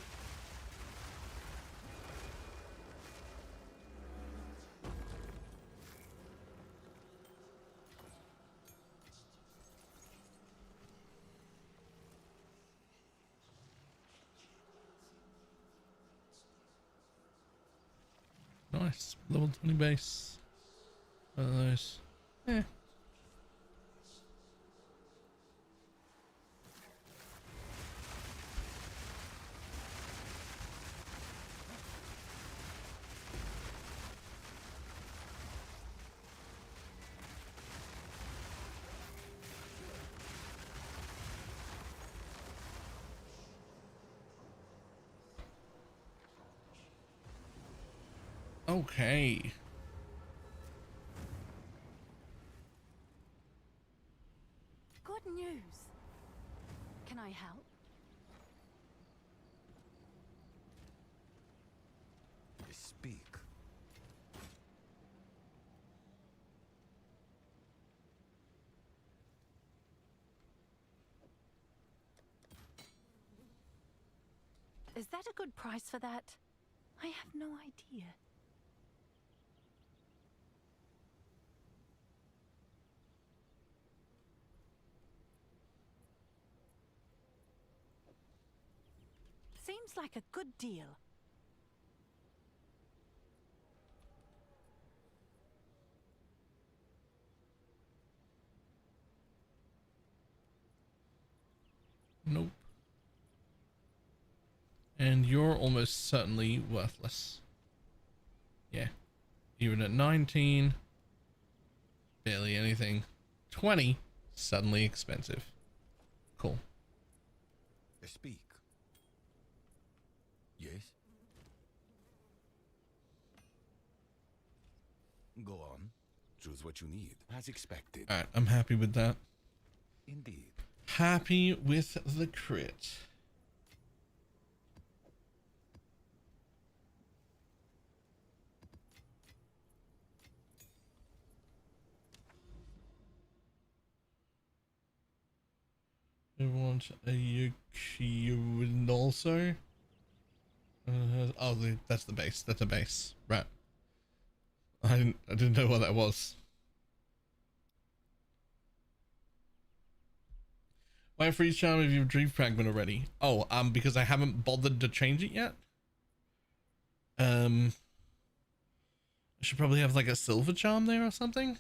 Nice. Level 20 base. One of those. Eh. Okay. Good news. I help? Speak. Is that a good price for that? I have no idea. Seems like a good deal. Nope. And you're almost certainly worthless. Yeah. Even at 19, barely anything. 20, suddenly expensive. Cool. Speak. Yes? Go on. Choose what you need, as expected. Alright, I'm happy with that. Indeed. Happy with the crit. I want a Yuki also. Oh, that's the base. That's a base. Right. I didn't know what that was. Why freeze charm if you've dream fragment already? Oh, because I haven't bothered to change it yet. I should probably have like a silver charm there or something.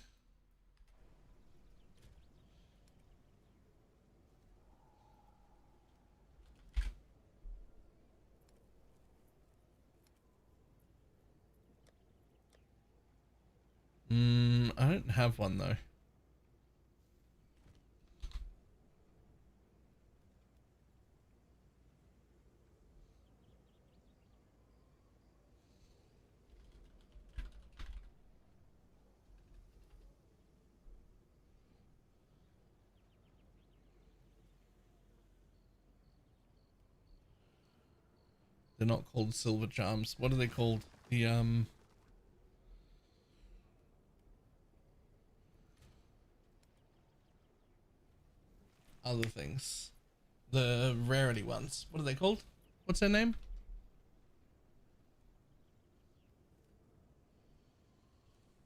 I don't have one though. They're not called silver charms. What are they called? The other things. The rarity ones. What are they called? What's their name?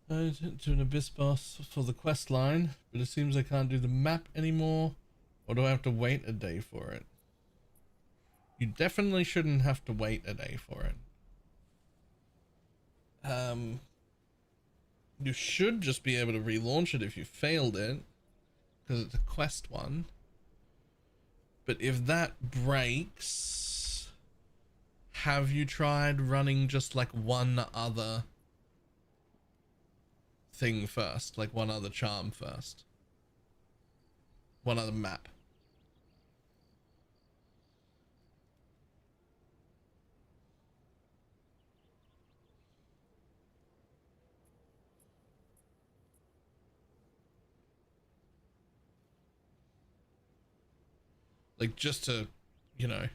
I to an abyss boss for the quest line, but it seems I can't do the map anymore. Or do I have to wait a day for it? You definitely shouldn't have to wait a day for it. You should just be able to relaunch it if you failed it, because it's a quest one. But if that breaks, have you tried running just like one other thing first, like one other charm first, one other map? Like just to, you know.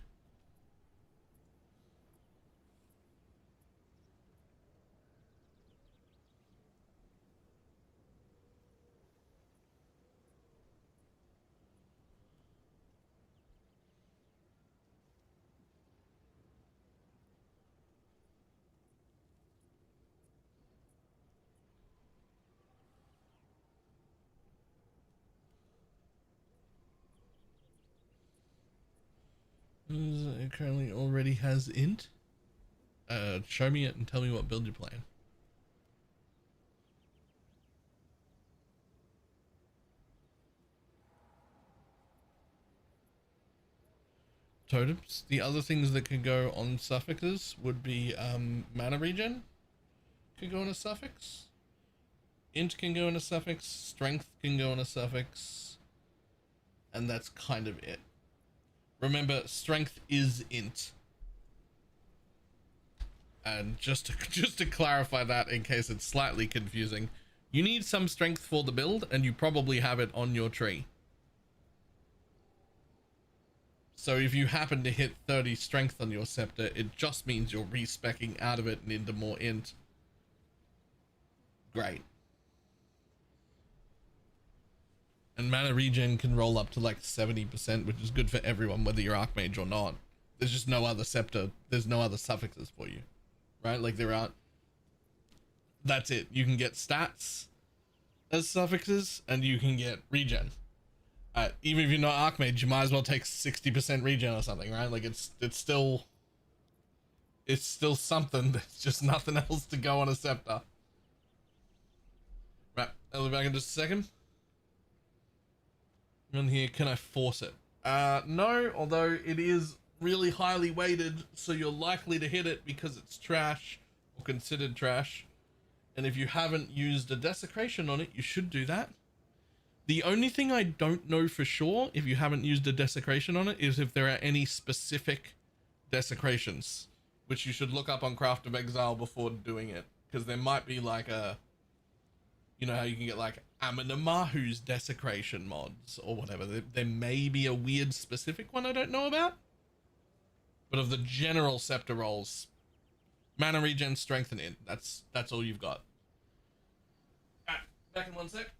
It currently already has int. Show me it and tell me what build you're playing. Totems. The other things that can go on suffixes would be mana regen can go on a suffix. Int can go on a suffix. Strength can go on a suffix. And that's kind of it. Remember, strength is int. And just to clarify that in case it's slightly confusing, you need some strength for the build and you probably have it on your tree. So if you happen to hit 30 strength on your scepter, it just means you're respecking out of it and into more int. Great. And mana regen can roll up to like 70%, which is good for everyone, whether you're Archmage or not. There's just no other scepter. There's no other suffixes for you, right? Like there aren't. That's it. You can get stats as suffixes, and you can get regen. Even if you're not Archmage, you might as well take 60% regen or something, right? Like it's still something. There's just nothing else to go on a scepter. Right, I'll be back in just a second. On here, can I force it? No, although it is really highly weighted, so you're likely to hit it because it's trash or considered trash. And if you haven't used a desecration on it, you should do that. The only thing I don't know for sure, if you haven't used a desecration on it, is if there are any specific desecrations, which you should look up on Craft of Exile before doing it, because there might be like a, you know how you can get like Aminamahu's desecration mods or whatever. There may be a weird specific one I don't know about. But of the general scepter rolls, mana regen, strength, and int. That's all you've got. Alright, back in 1 sec.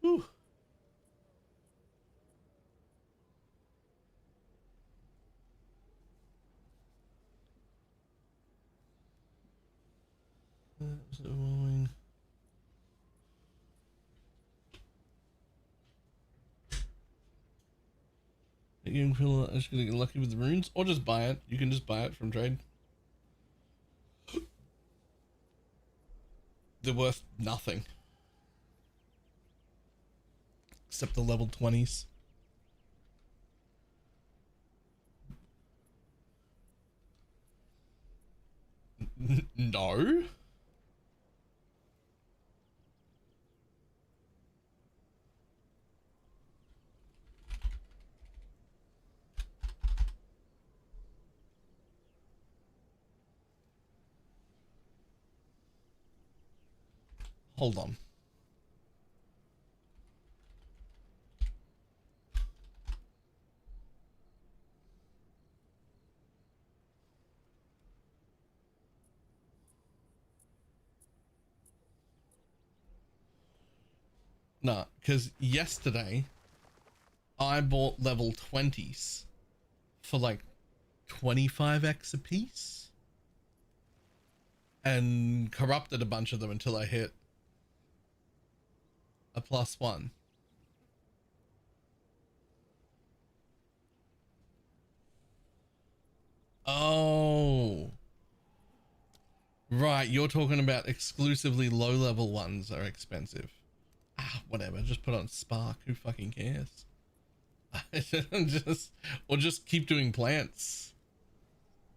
Whew. So rolling. You can feel just gonna get lucky with the runes, or just buy it. You can just buy it from trade. They're worth nothing except the level 20s. No. Hold on. Nah, because yesterday I bought level 20s for like 25x a piece and corrupted a bunch of them until I hit a +1. Oh, right. You're talking about exclusively low level ones are expensive. Ah, whatever. Just put on Spark. Who fucking cares? just keep doing plants.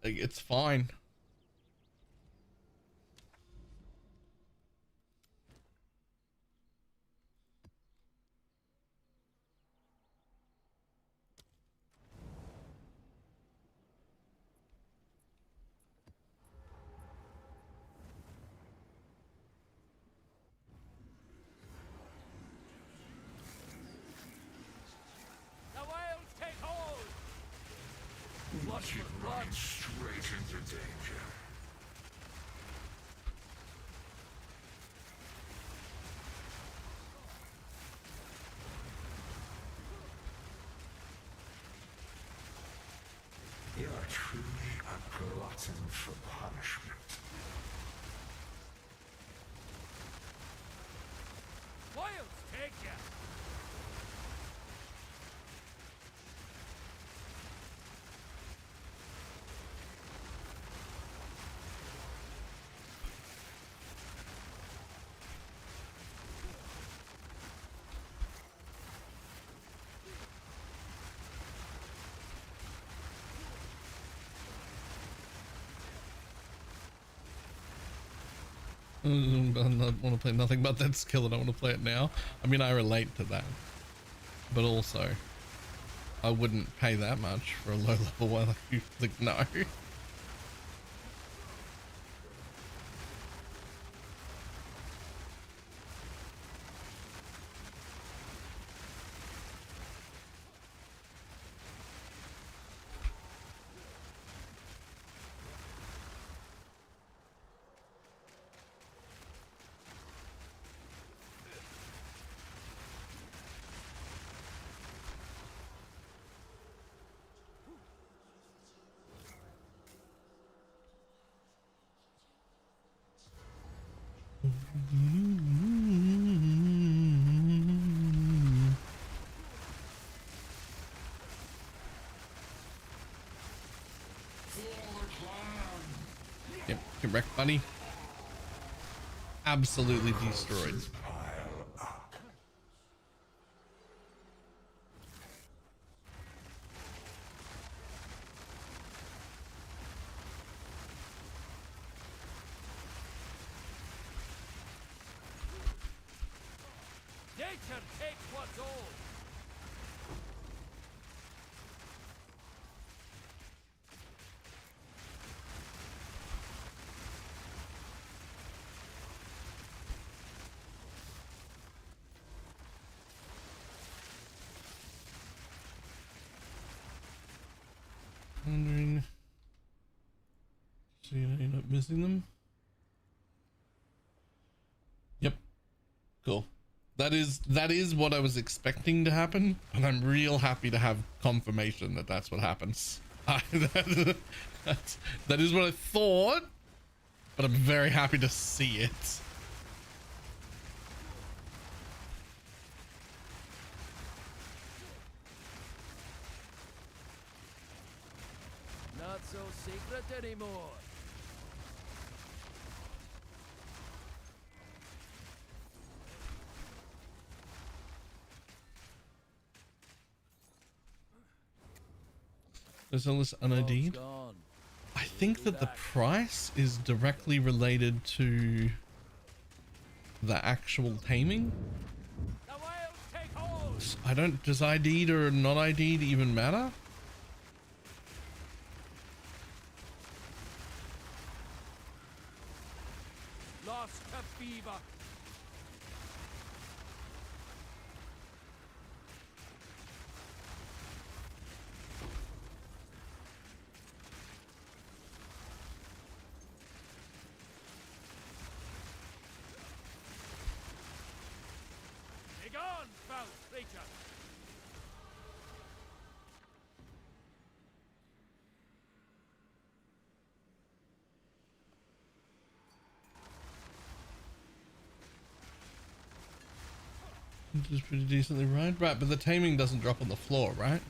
Like, it's fine. The whales take hold! Blood Keep for blood. running straight into danger. You are truly a glutton for punishment. Whales take ya! I don't want to play nothing but that skill. I don't want to play it now. I mean, I relate to that, but also I wouldn't pay that much for a low level one. Like, no. Yep, get wrecked, buddy. Absolutely destroyed. Pile up. Nature takes what's old! Wondering. So you end up missing them. Cool. That is what I was expecting to happen, and I'm real happy to have confirmation that that's what happens. That is what I thought, but I'm very happy to see it. Not so secret anymore. Is all this unID'd? Gone. I think that the price is directly related to the actual taming. The wild take hold. I don't, does ID'd or not ID'd even matter? Lost to fever. Begone, foul creature. Just pretty decently right, but the taming doesn't drop on the floor, right?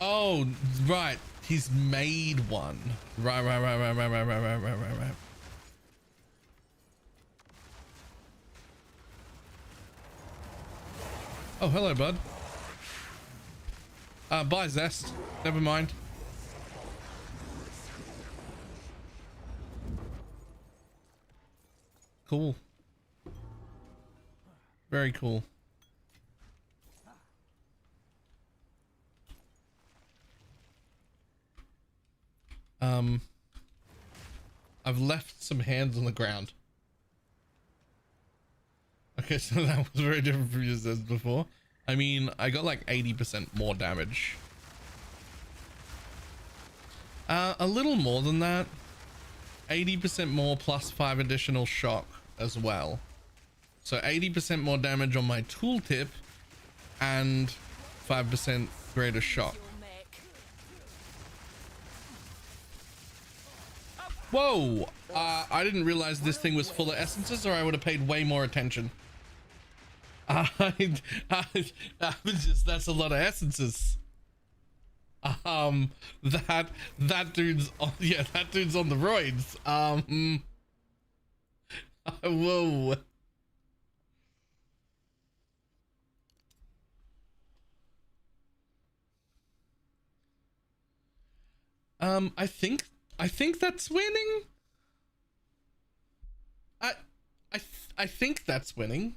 Oh, right. He's made one. Right. Oh, hello, bud. Bye, Zest. Never mind. Cool. Very cool. I've left some hands on the ground. Okay, so that was very different from yours as before. I mean, I got like 80% more damage. A little more than that. 80% more plus 5 additional shock as well. So 80% more damage on my tooltip and 5% greater shock. Whoa! I didn't realize this thing was full of essences, or I would have paid way more attention. I was just, that's a lot of essences. That dude's on, yeah, that dude's on the roids. Whoa. I think that's winning. I think that's winning.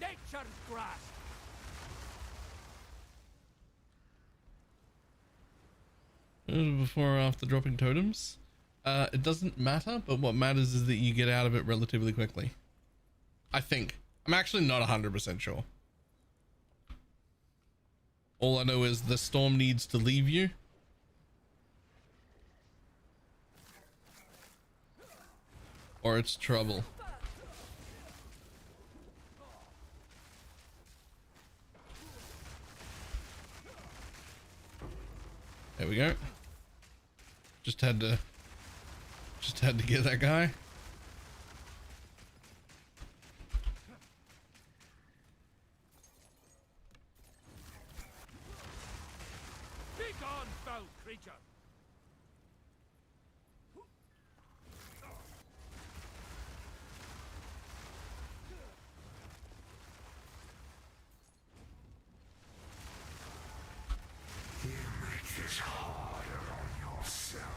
Nature's grasp. Before or after dropping totems? It doesn't matter, but what matters is that you get out of it relatively quickly. I think. I'm actually not 100% sure. All I know is the storm needs to leave you. Or it's trouble. There we go. Just had to get that guy. Be gone, foul creature. You make this harder on yourself.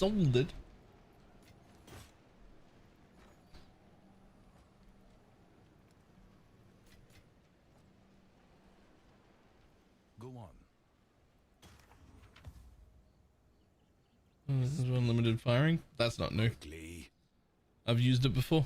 sold it. Go on. This is unlimited firing. That's not new. Quickly. I've used it before.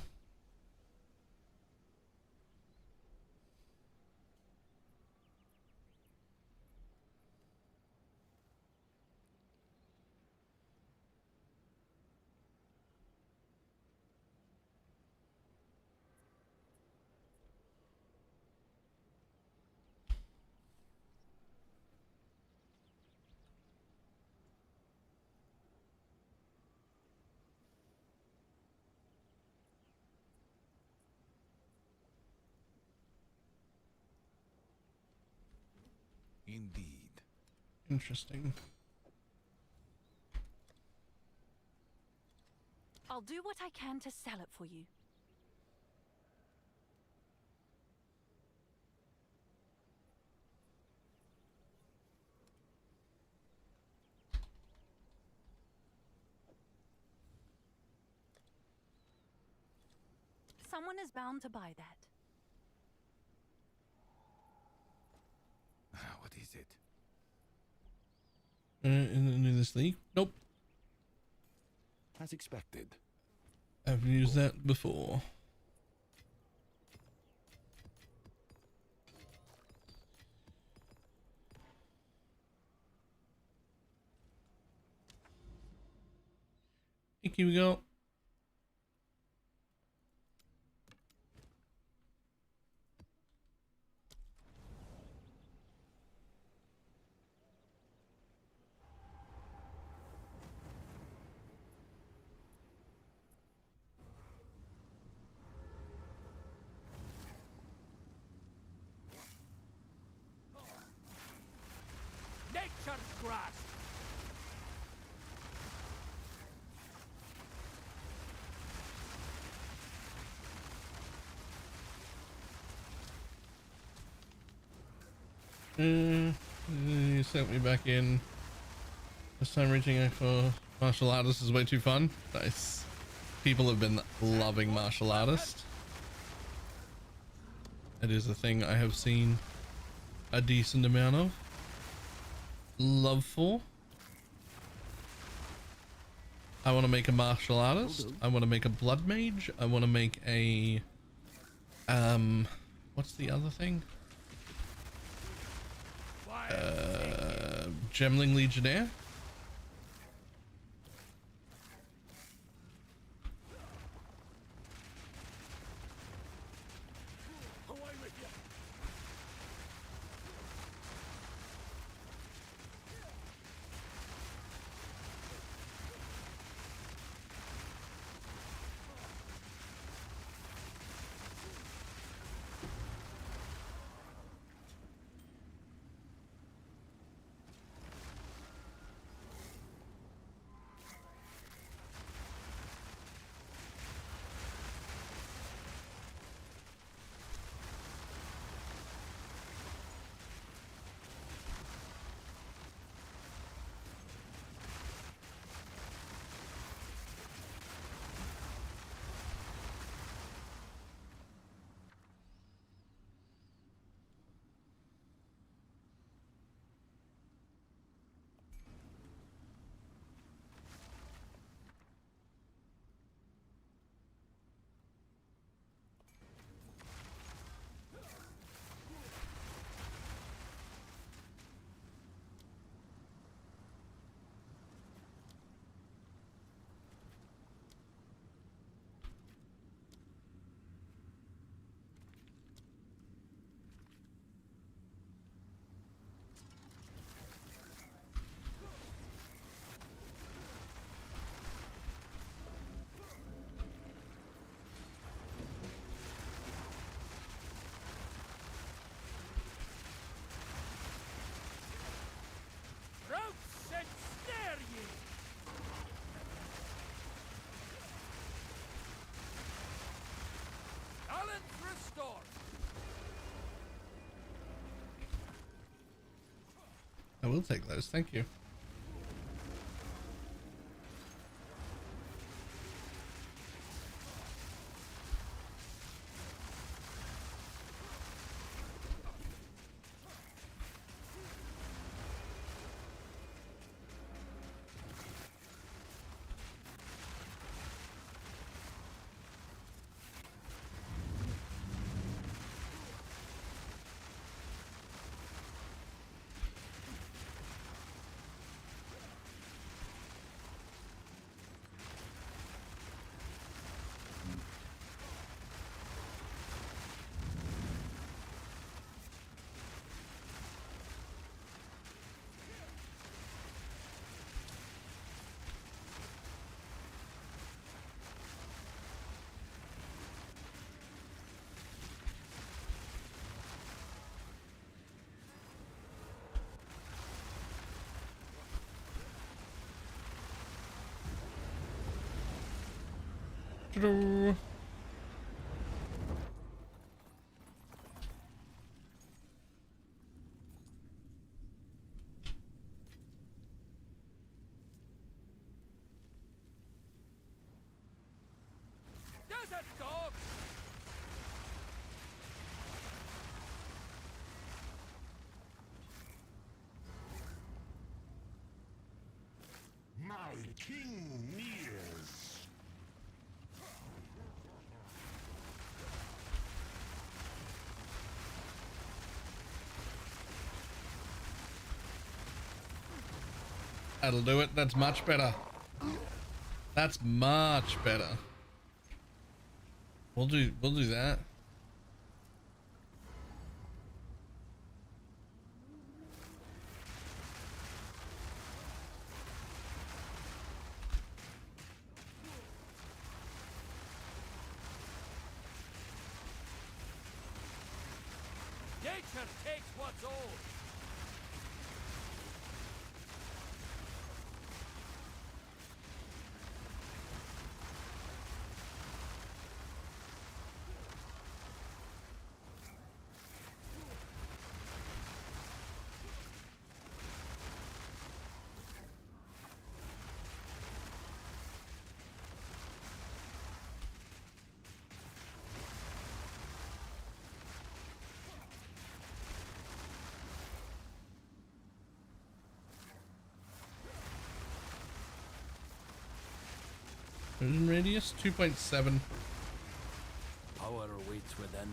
Indeed. Interesting. I'll do what I can to sell it for you. Someone is bound to buy that. What is it? In this league? Nope. As expected. I've used that before. Here we go. Nature's grass. You sent me back in. This time reaching out for martial artist is way too fun. Nice. People have been loving martial artist. It is a thing I have seen a decent amount of love for. I want to make a martial artist. I want to make a blood mage. I want to make a what's the other thing? Gemling Legionnaire. Rouse and snare ye. Balance restored. I will take those, thank you. Do-do-do. Desert dog! My king nears. That'll do it. That's much better. That's much better. We'll do that. Nature takes what's old. Vision radius 2.7. Power awaits within.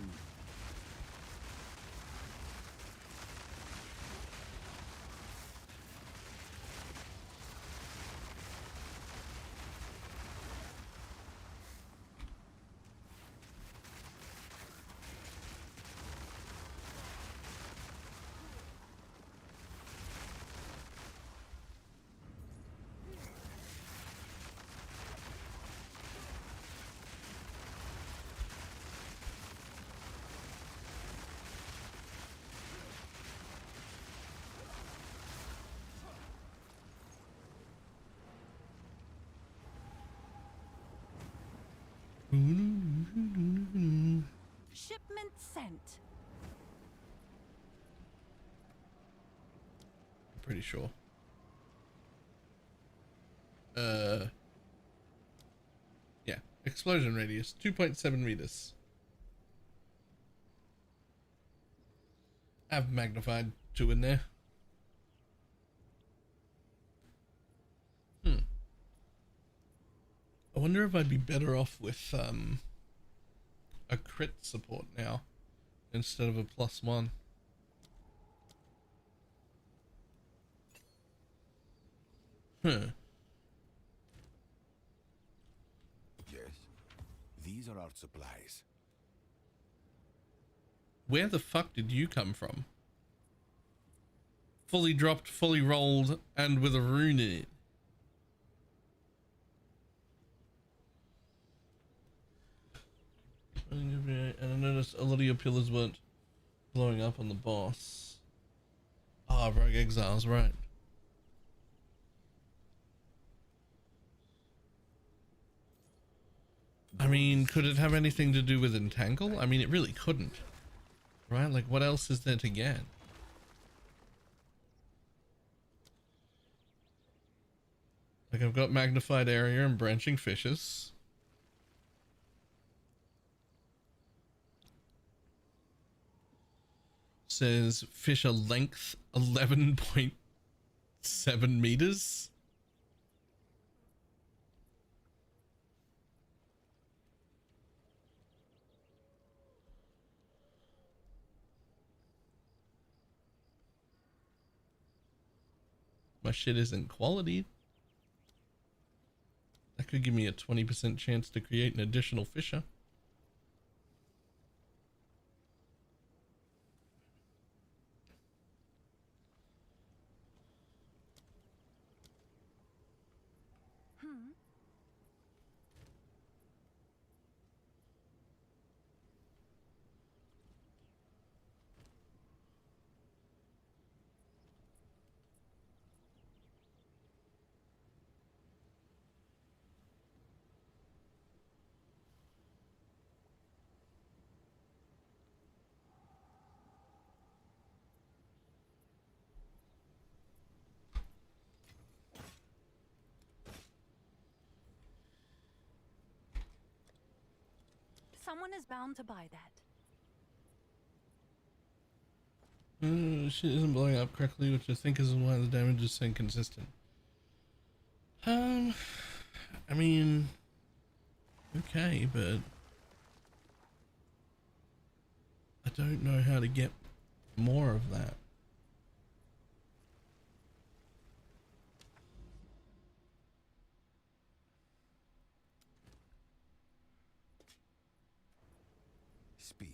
Shipment sent. Pretty sure. Yeah. Explosion radius 2.7 meters. I've magnified 2 in there. I wonder if I'd be better off with a crit support now instead of a +1. Huh. Yes. These are our supplies. Where the fuck did you come from? Fully dropped, fully rolled, and with a rune in it. And I noticed a lot of your pillars weren't blowing up on the boss. Ah, Rogue Exiles, right. I mean, could it have anything to do with Entangle? I mean, it really couldn't. Right? Like, what else is there to get? Like, I've got Magnified Area and Branching Fishes. Says fisher length 11.7 meters. My shit isn't quality. That could give me a 20% chance to create an additional fisher. Someone is bound to buy that. Shit isn't blowing up correctly, which I think is why the damage is so inconsistent. I mean, okay, but I don't know how to get more of that. Speak.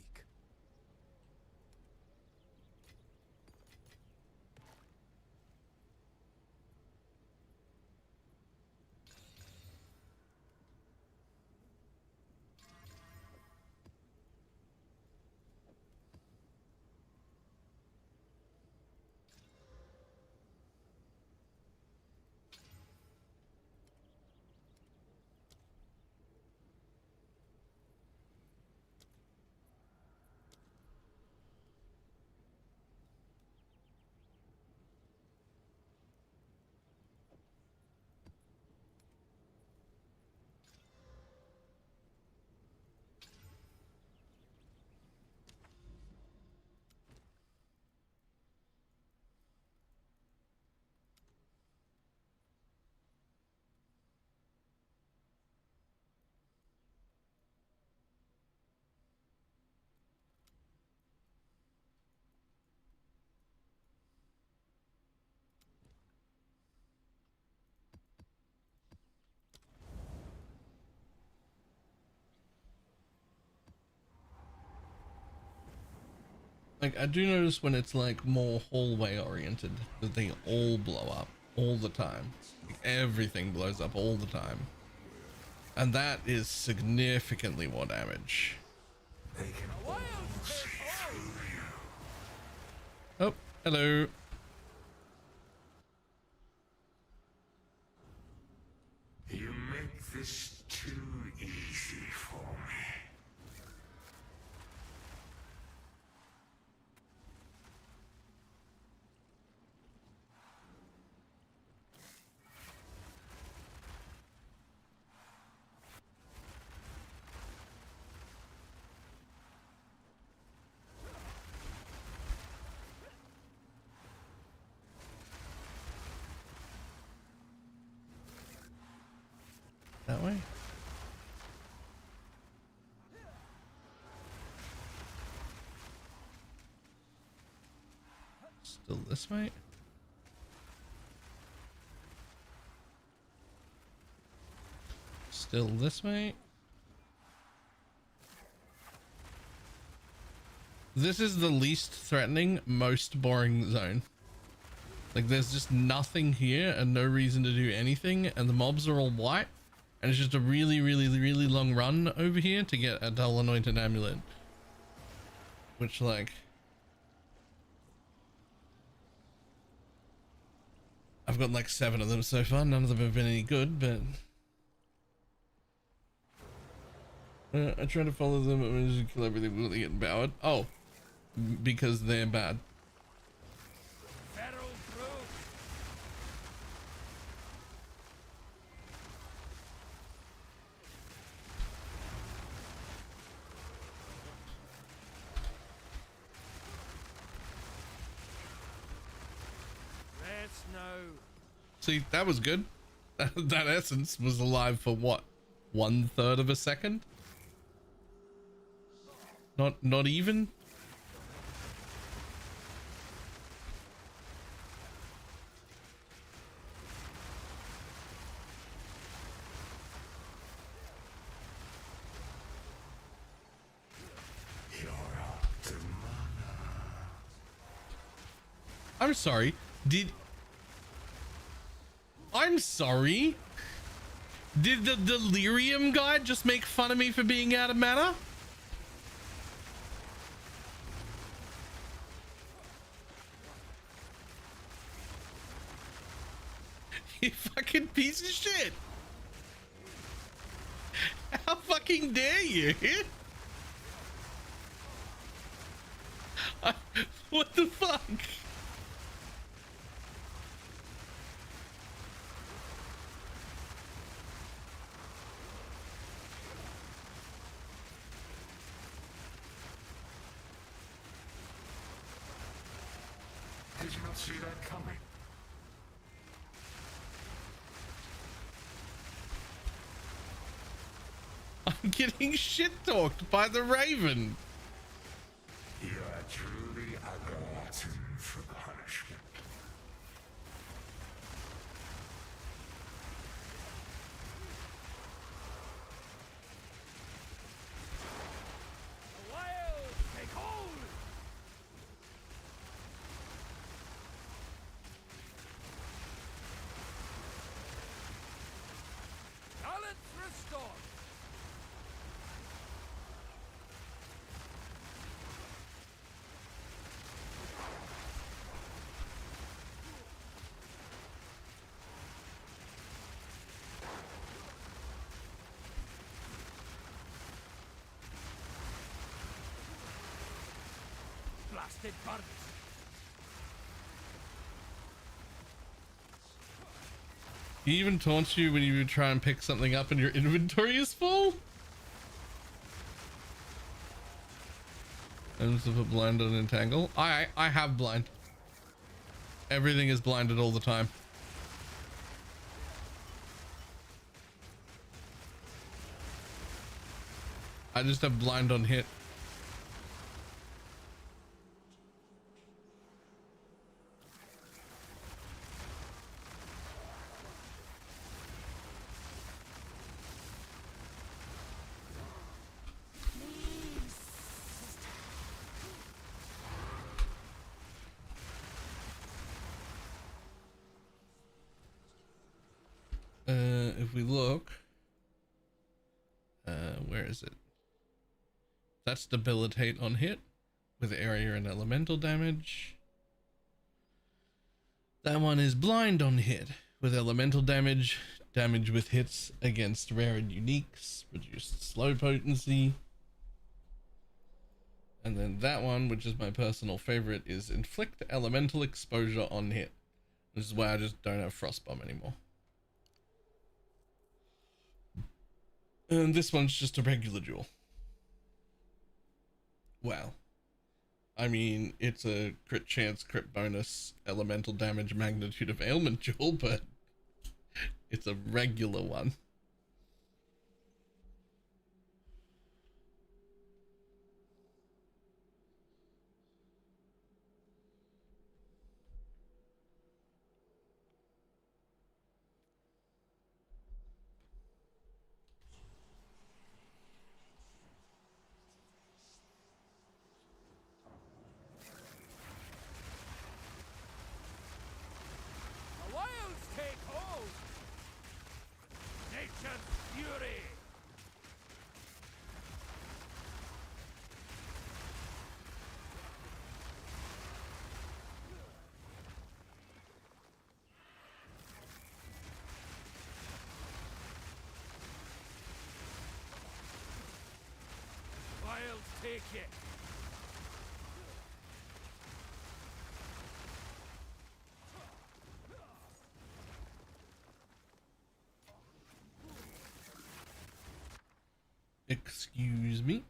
Like, I do notice when it's like more hallway oriented that they all blow up all the time. Like, everything blows up all the time. And that is significantly more damage. They can all see through you. Oh, hello. You make this too easy for me. That way? Still this way? Still this way? This is the least threatening, most boring zone. Like, there's just nothing here and no reason to do anything, and the mobs are all white. And it's just a really, really, really long run over here to get a dull anointed amulet. Which, like, I've got like 7 of them so far. None of them have been any good, but I try to follow them and manage to kill everything when they get empowered. Oh, because they're bad. See, that was good. That essence was alive for what? 1/3 of a second? Not even? I'm sorry. I'm sorry. Did the delirium guy just make fun of me for being out of mana? You fucking piece of shit. How fucking dare you? What the fuck? did not see that coming. I'm getting shit talked by the Raven. You are truly a glutton for punishment. The wild take hold! Balance restored! Blasted birds! He even taunts you when you try and pick something up and your inventory is full. Items of a blind and entangle. I have blind. Everything is blinded all the time. I just have blind on hit. If we look, where is it? That's debilitate on hit with area and elemental damage. That one is blind on hit with elemental damage, damage with hits against rare and uniques, reduced slow potency. And then that one, which is my personal favorite, is inflict elemental exposure on hit. This is why I just don't have frostbomb anymore. And this one's just a regular jewel. Well, I mean, it's a crit chance, crit bonus, elemental damage, magnitude of ailment jewel, but it's a regular one. The wilds take hold! Nature's fury! Wilds take it! Excuse me.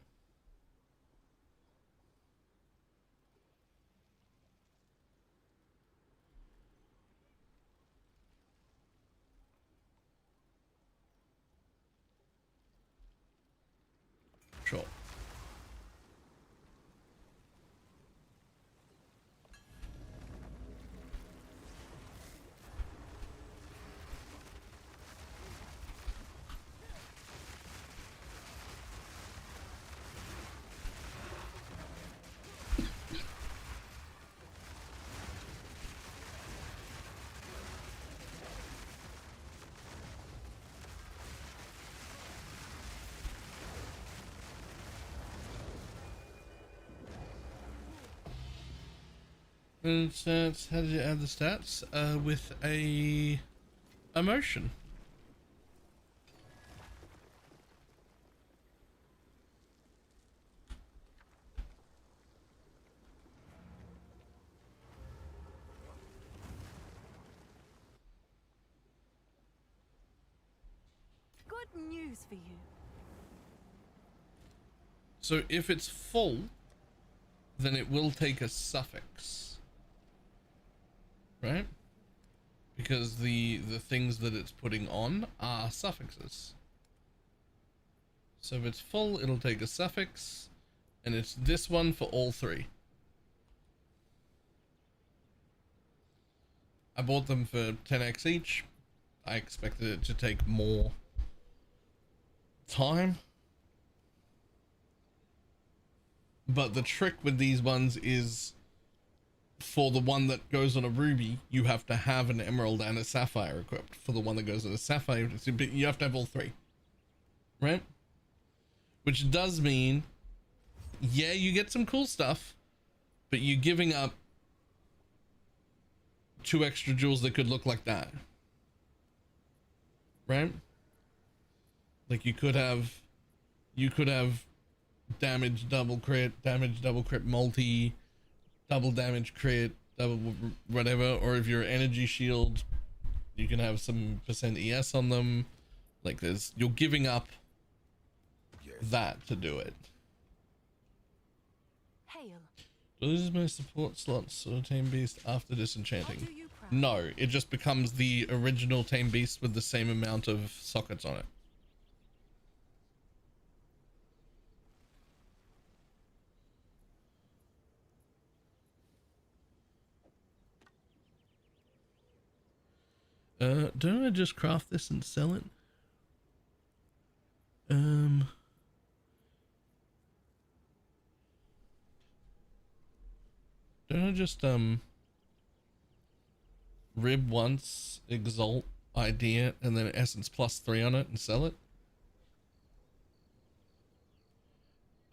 Sure. And stats, how did you add the stats? With a emotion. Good news for you. So if it's full, then it will take a suffix. right? Because the things that it's putting on are suffixes. So if it's full, it'll take a suffix, and it's this one for all three. I bought them for 10x each. I expected it to take more time. But the trick with these ones is, for the one that goes on a ruby, you have to have an emerald and a sapphire equipped. For the one that goes on a sapphire, you have to have all three, right? Which does mean, yeah, you get some cool stuff, but you're giving up 2 extra jewels that could look like that, right? Like you could have damage double crit multi, double damage crit, double whatever, or if you're energy shield, you can have some percent ES on them. Like you're giving up that to do it. Hail. Loses my support slots or Tame Beast after disenchanting. No, it just becomes the original Tame Beast with the same amount of sockets on it. Don't I just craft this and sell it? Don't I just rib once, exalt, idea, and then essence +3 on it and sell it?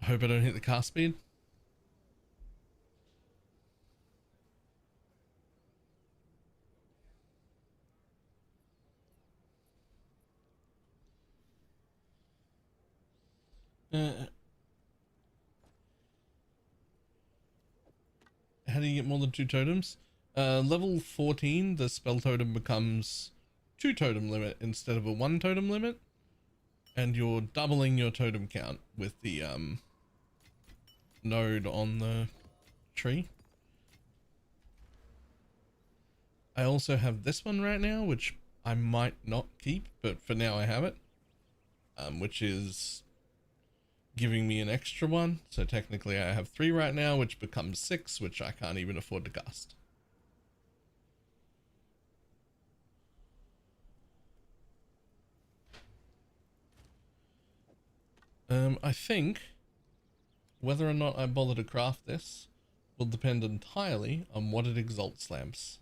I hope I don't hit the cast speed. How do you get more than 2 totems? Level 14, the spell totem becomes 2 totem limit instead of a 1 totem limit, and you're doubling your totem count with the node on the tree. I also have this one right now, which I might not keep, but for now I have it, which is giving me an extra one. So technically I have 3 right now, which becomes 6, which I can't even afford to cast. I think whether or not I bother to craft this will depend entirely on what it exalt slams.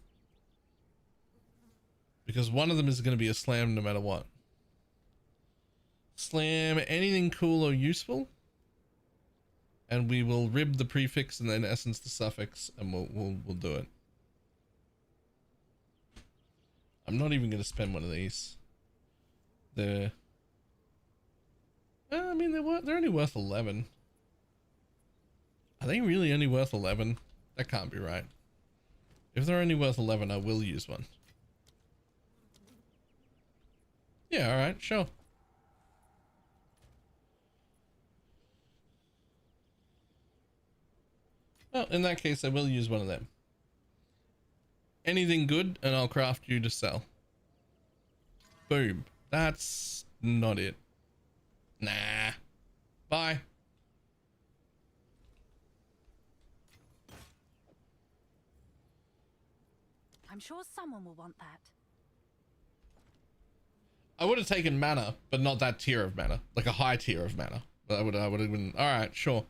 Because one of them is going to be a slam no matter what. Slam anything cool or useful, and we will rib the prefix and then essence the suffix, and we'll do it. I'm not even going to spend one of these. I mean, they're only worth 11. Are they really only worth 11? That can't be right. If they're only worth 11, I will use one. Yeah, all right, sure. Well, in that case, I will use one of them. Anything good, and I'll craft you to sell. Boom. That's not it. Nah. Bye. I'm sure someone will want that. I would have taken mana, but not that tier of mana. Like a high tier of mana. But I would have been, all right, sure.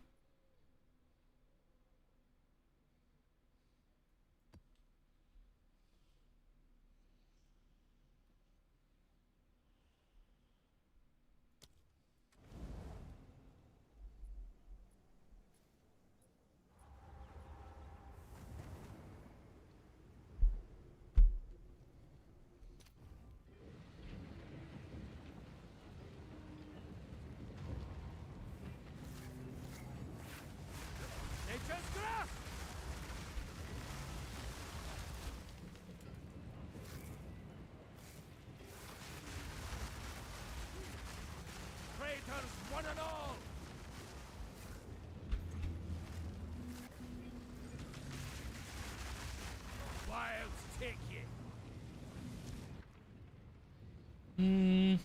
Nature's grasp! Traitors, one and all! Wild kick you. Hmm.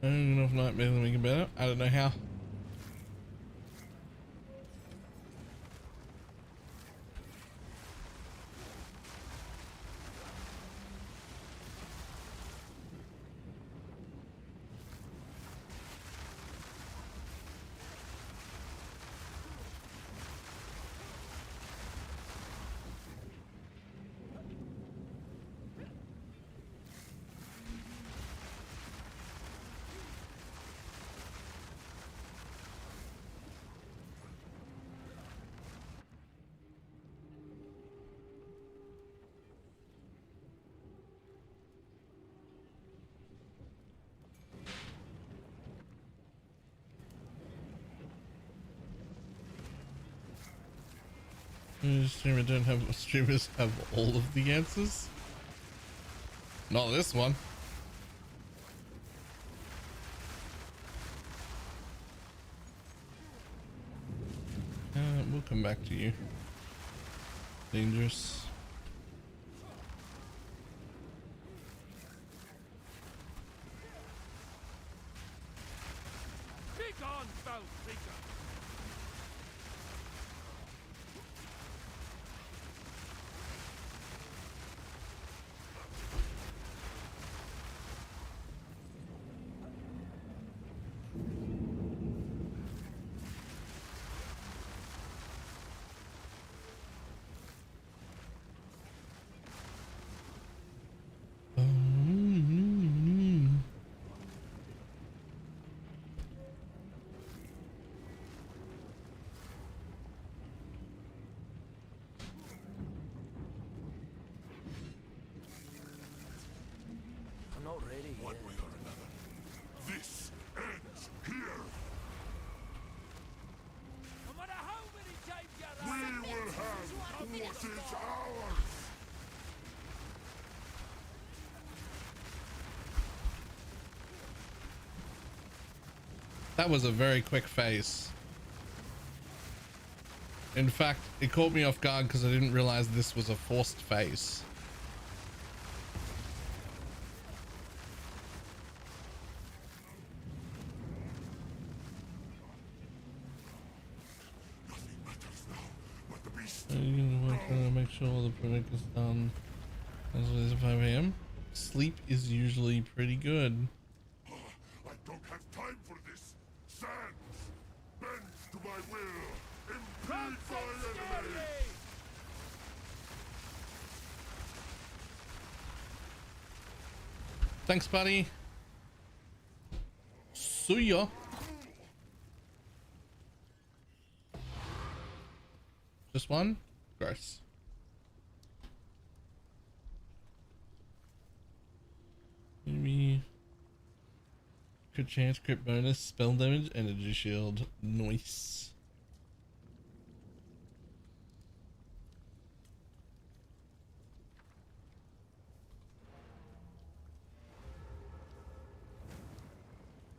I don't know if nightmares will make it better. I don't know how. Streamers have all of the answers. Not this one. We'll come back to you. Dangerous. Kick on, foul seeker. I'm not ready One yet. way or another, this ends here. No matter how many times you We run, will have what is ours. That was a very quick phase. In fact, it caught me off guard because I didn't realize this was a forced phase. Nothing matters now but the beast. I'm trying to make sure the project is done as early as 5 a.m. Sleep is usually pretty good. I don't have time for this. Sands bends to my will. Impede my enemy. Thanks, buddy. See ya. Just one? Gross. Maybe crit chance, crit bonus, spell damage, energy shield. Nice.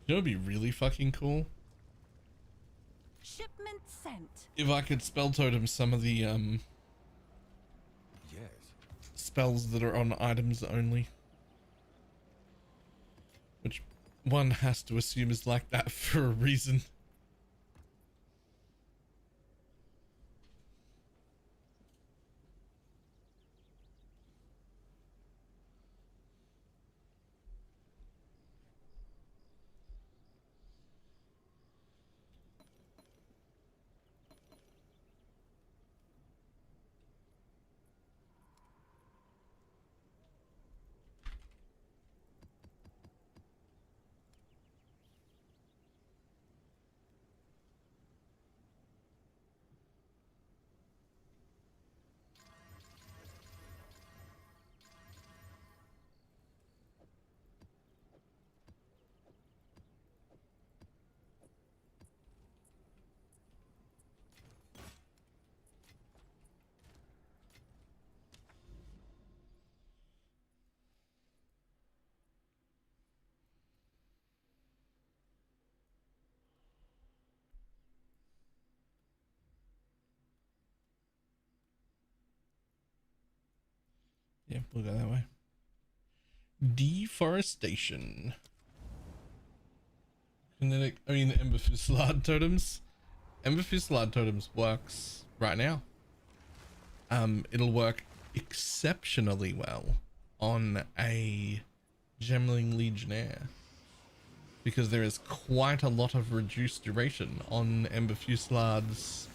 You know what'd be really fucking cool? Shipment sent. If I could spell totem some of the Yes. spells that are on items only. Which one has to assume is like that for a reason. Yeah, we'll go that way. Deforestation. Kinetic, Ember Fusillade Totems. Ember Fusillade Totems works right now. It'll work exceptionally well on a Gemling Legionnaire, because there is quite a lot of reduced duration on Ember Fusillade's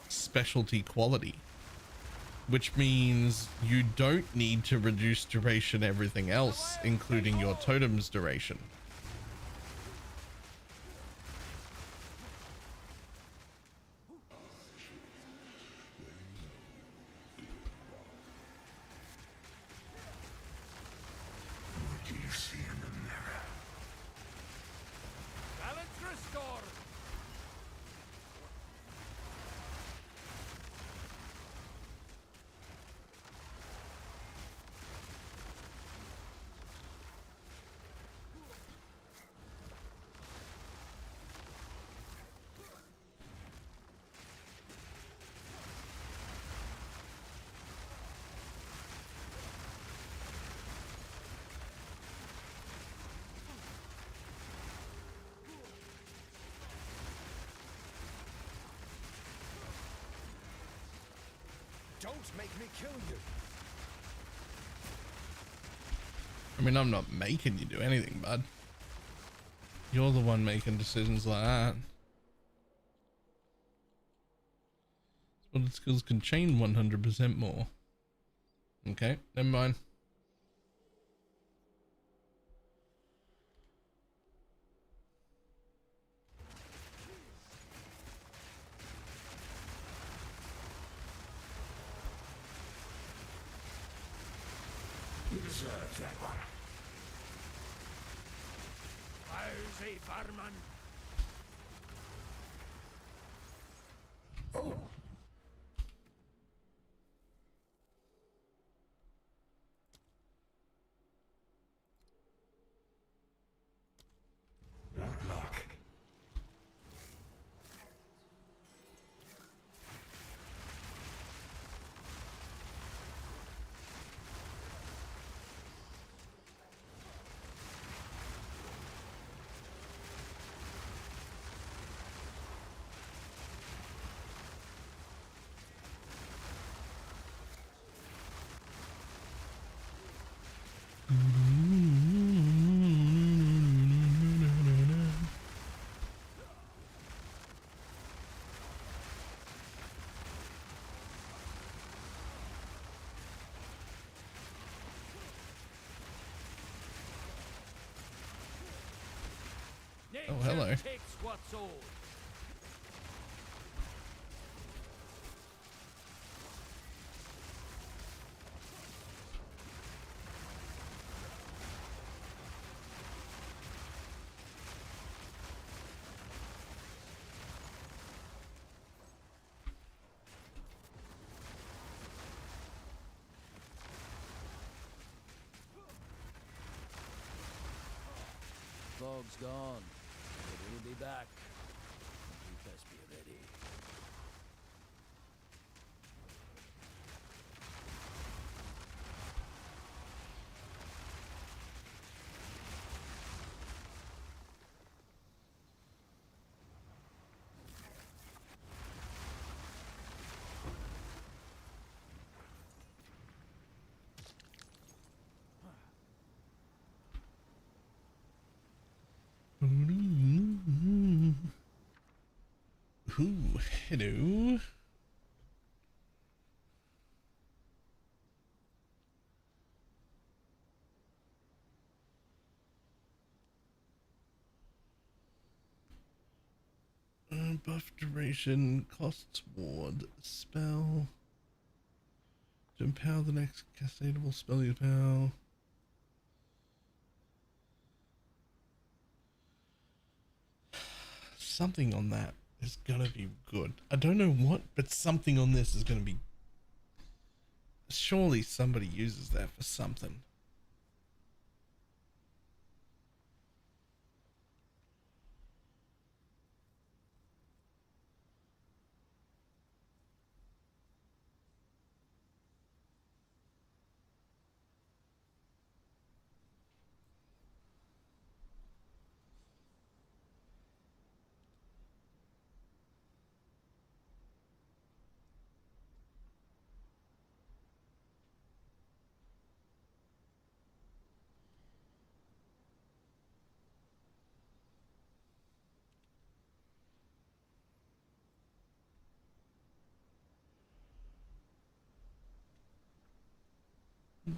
specialty quality, which means you don't need to reduce duration everything else, including your totem's duration. Don't make me kill you. I mean, I'm not making you do anything, bud. You're the one making decisions like that. Spotted skills can chain 100% more. Okay, never mind. You deserve that one. How's a barman? Oh! What luck? Oh, hello. Takes what's old. Fog's gone, but he'll be back. You best be ready. Ooh, hello. Buff duration, costs ward, spell. To empower the next castable spell you power. Something on that is gonna be good. I don't know what, but something on this is gonna be. Surely somebody uses that for something.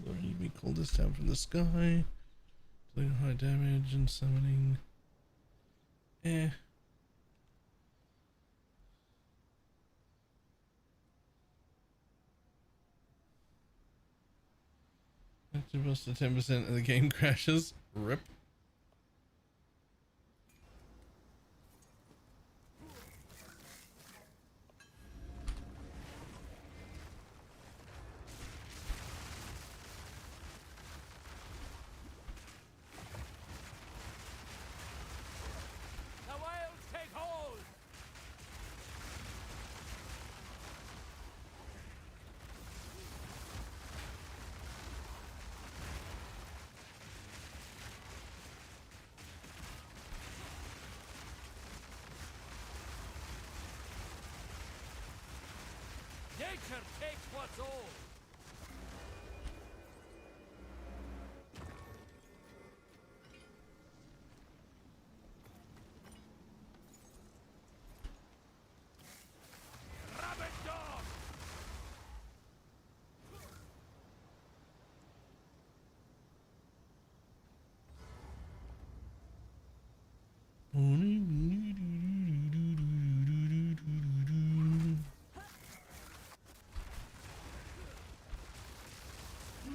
Already we call this down from the sky. Doing high damage and summoning. Eh. Active us to 10% and the game crashes. Rip. The wilds take hold! Nature takes what's old! Rabbit dog!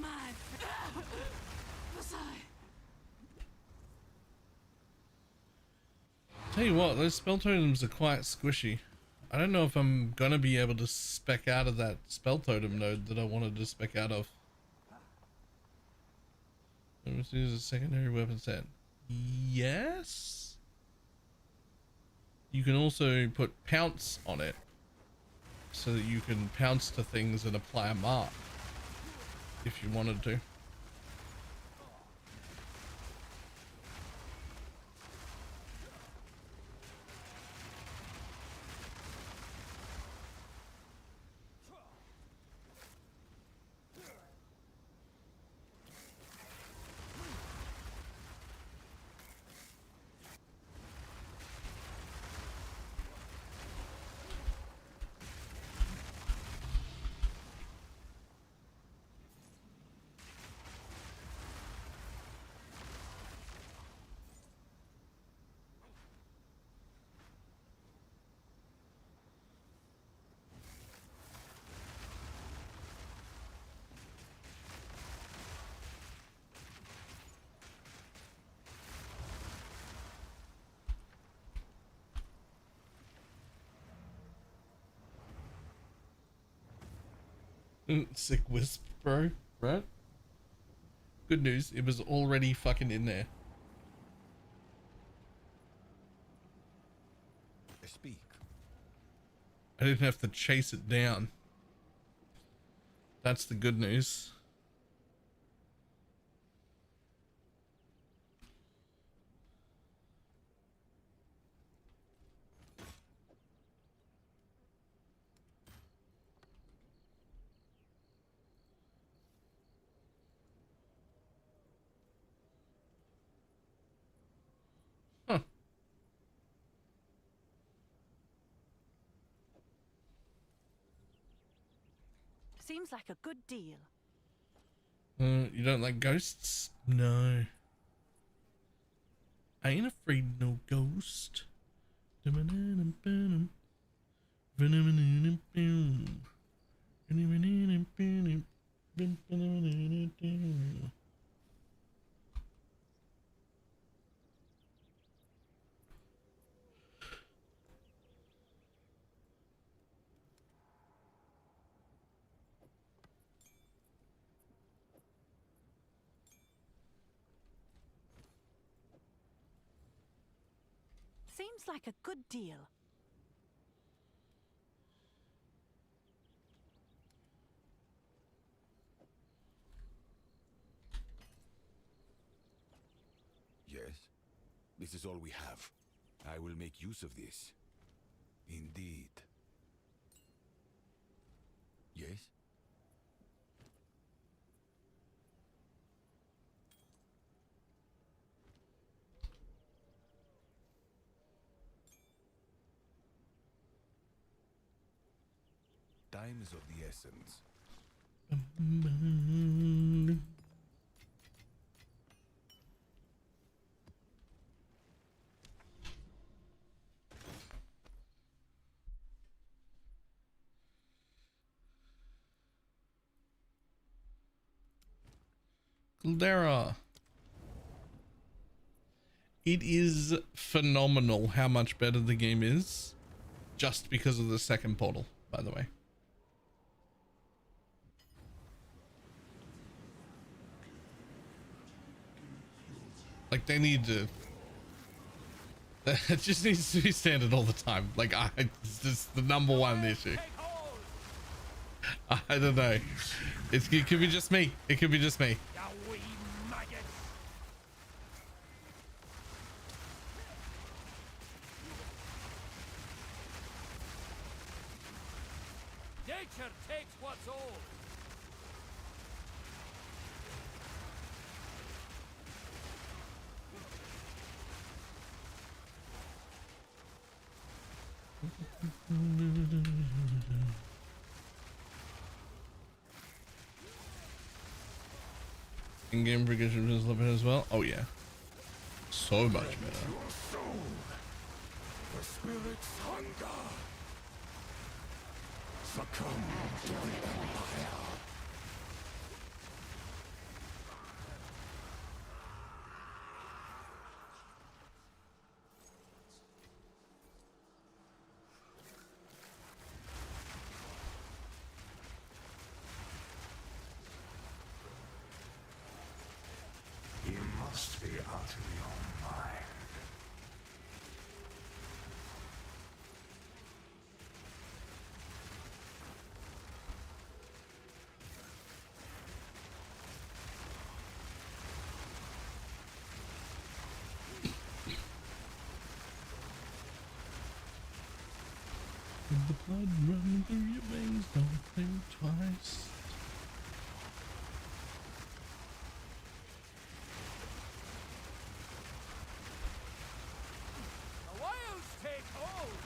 My was Tell you what, those spell totems are quite squishy. I don't know if I'm gonna be able to spec out of that spell totem node that I wanted to spec out of. Let's use a secondary weapon set. Yes. You can also put pounce on it so that you can pounce to things and apply a mark if you wanted to. Sick wisp, bro. Right? Good news, it was already fucking in there. Speak. I didn't have to chase it down. That's the good news. Huh. Seems like a good deal. You don't like ghosts? No. I ain't afraid no ghost. Seems like a good deal. Yes? This is all we have. I will make use of this. Indeed. Yes? Time is of the essence. Lara. It is phenomenal how much better the game is just because of the second portal, by the way. Like, they need to... It just needs to be standard all the time. Like, it's just the #1 issue. I don't know. It could be just me. It could be just me. Nature takes what's old. In-game progression is a little bit as well. Oh yeah, so much better. The spirit's hunger. Succumb to the Empire. You must be out of your mind. With the blood running through your veins, don't think twice. The wilds take hold.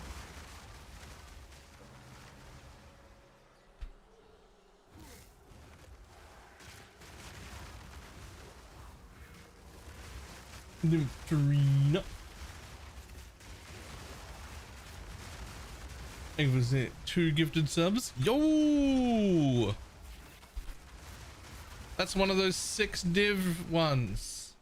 Nympharina. It was it 2 gifted subs. Yo, that's one of those 6 div ones.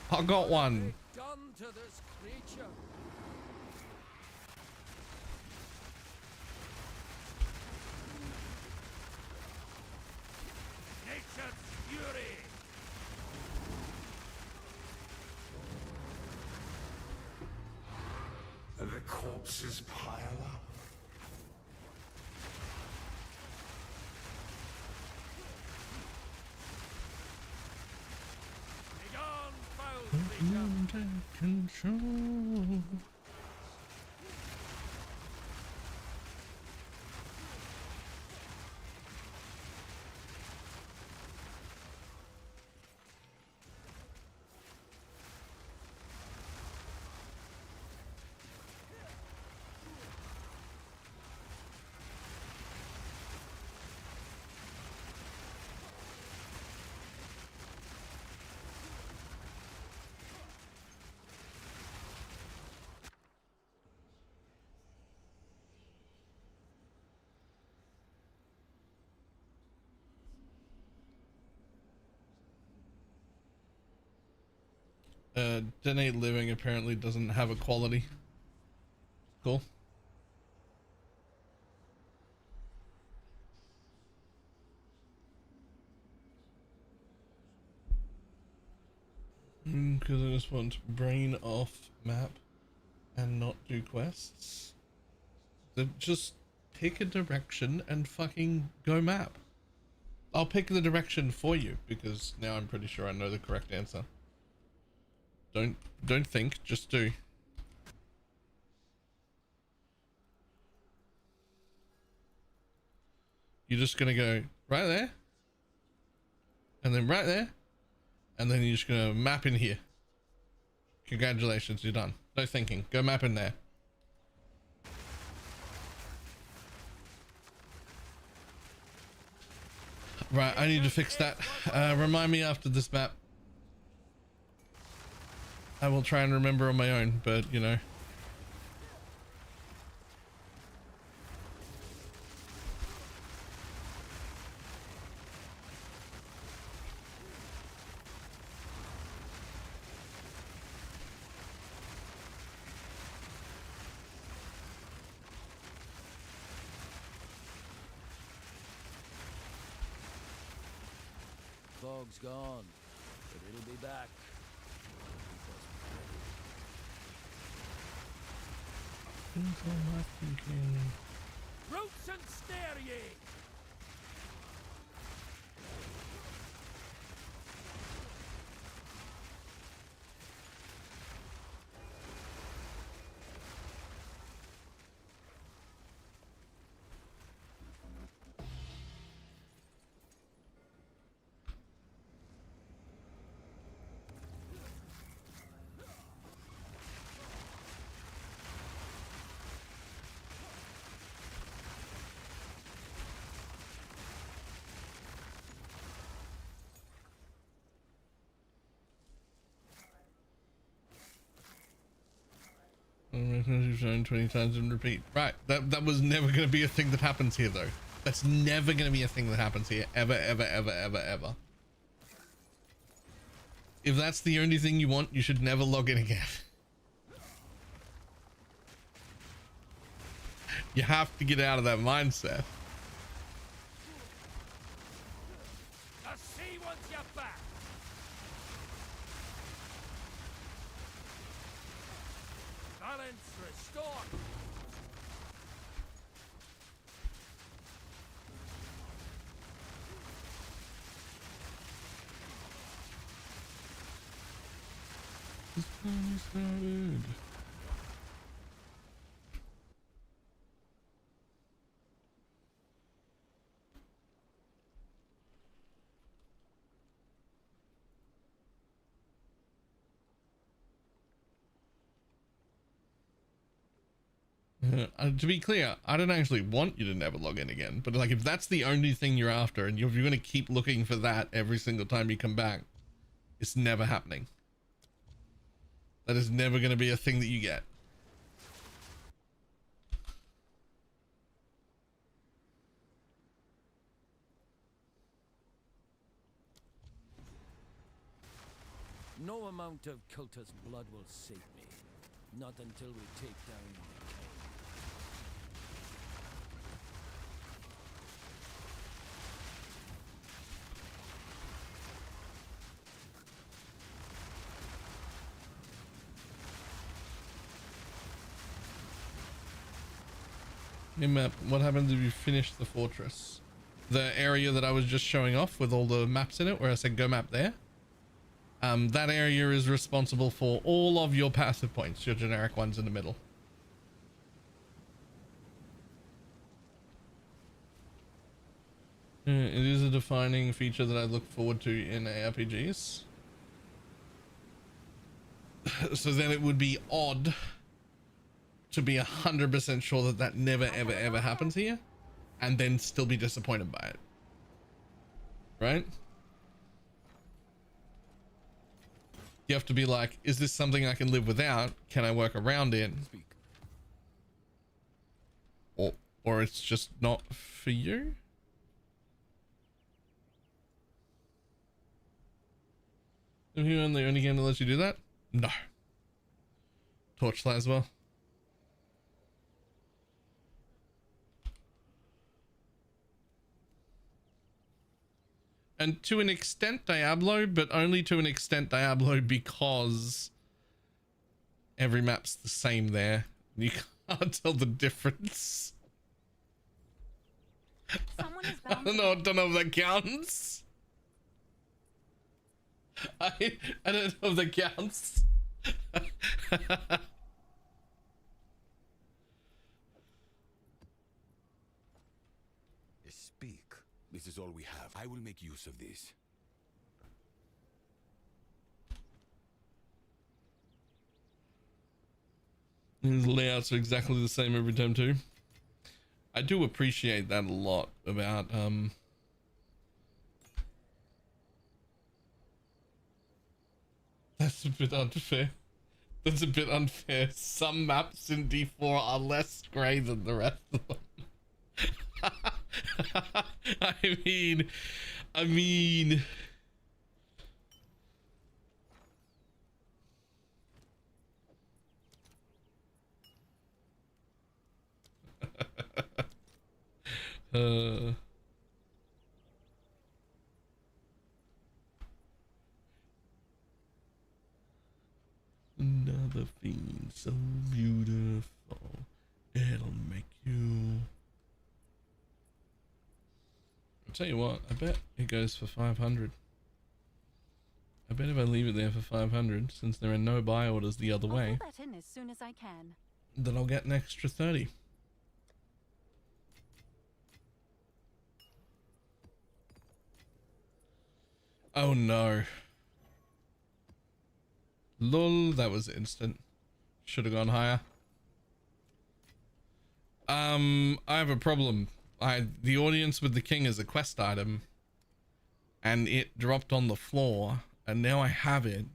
I got one. Done to this creature. Nature's fury. The corpses pile up. Begone, foul creature. Take control. Donate Living apparently doesn't have a quality. Cool. Because I just want brain off map and not do quests. Then just pick a direction and fucking go map. I'll pick the direction for you because now I'm pretty sure I know the correct answer. Don't think, just do. You're just gonna go right there, and then right there, and then you're just gonna map in here. Congratulations, you're done. No thinking, go map in there. Right, I need to fix that. Remind me after this map. I will try and remember on my own, but you know. fog's gone, but it'll be back. Roots and stare ye! You've shown 20 times and repeat. Right, that was never going to be a thing that happens here, though. That's never going to be a thing that happens here, ever, ever, ever, ever, ever. If that's the only thing you want, you should never log in again. You have to get out of that mindset. The sea wants you back! Balance restored! This party started. To be clear, I don't actually want you to never log in again, but like if that's the only thing you're after and you're going to keep looking for that every single time you come back, it's never happening. That is never going to be a thing that you get. No amount of cultist blood will save me. Not until we take down the king. Hey map, what happens if you finish the fortress? The area that I was just showing off with all the maps in it, where I said go map there. That area is responsible for all of your passive points, your generic ones in the middle. It is a defining feature that I look forward to in ARPGs. So then it would be odd to be 100% sure that that never ever ever happens here and then still be disappointed by it, right? You have to be like, is this something I can live without? Can I work around it? Or it's just not for you? Are you the only game that lets you do that? No. Torchlight as well. And to an extent Diablo, but only to an extent Diablo because every map's the same there. You can't tell the difference. Someone is I bound don't know if that counts. I don't know if that counts. Speak. This is all we have. I will make use of this. His layouts are exactly the same every time too. I do appreciate that a lot about that's a bit unfair. That's a bit unfair. Some maps in D4 are less grey than the rest of them. I mean so beautiful. It'll make you. I'll tell you what, I bet it goes for 500. I bet if I leave it there for 500, since there are no buy orders the other way, I'll put that in as soon as I can. then I'll get an extra 30. Oh no. Lol, that was instant. Should have gone higher. I have a problem. The audience with the king is a quest item, and it dropped on the floor, and now I have it,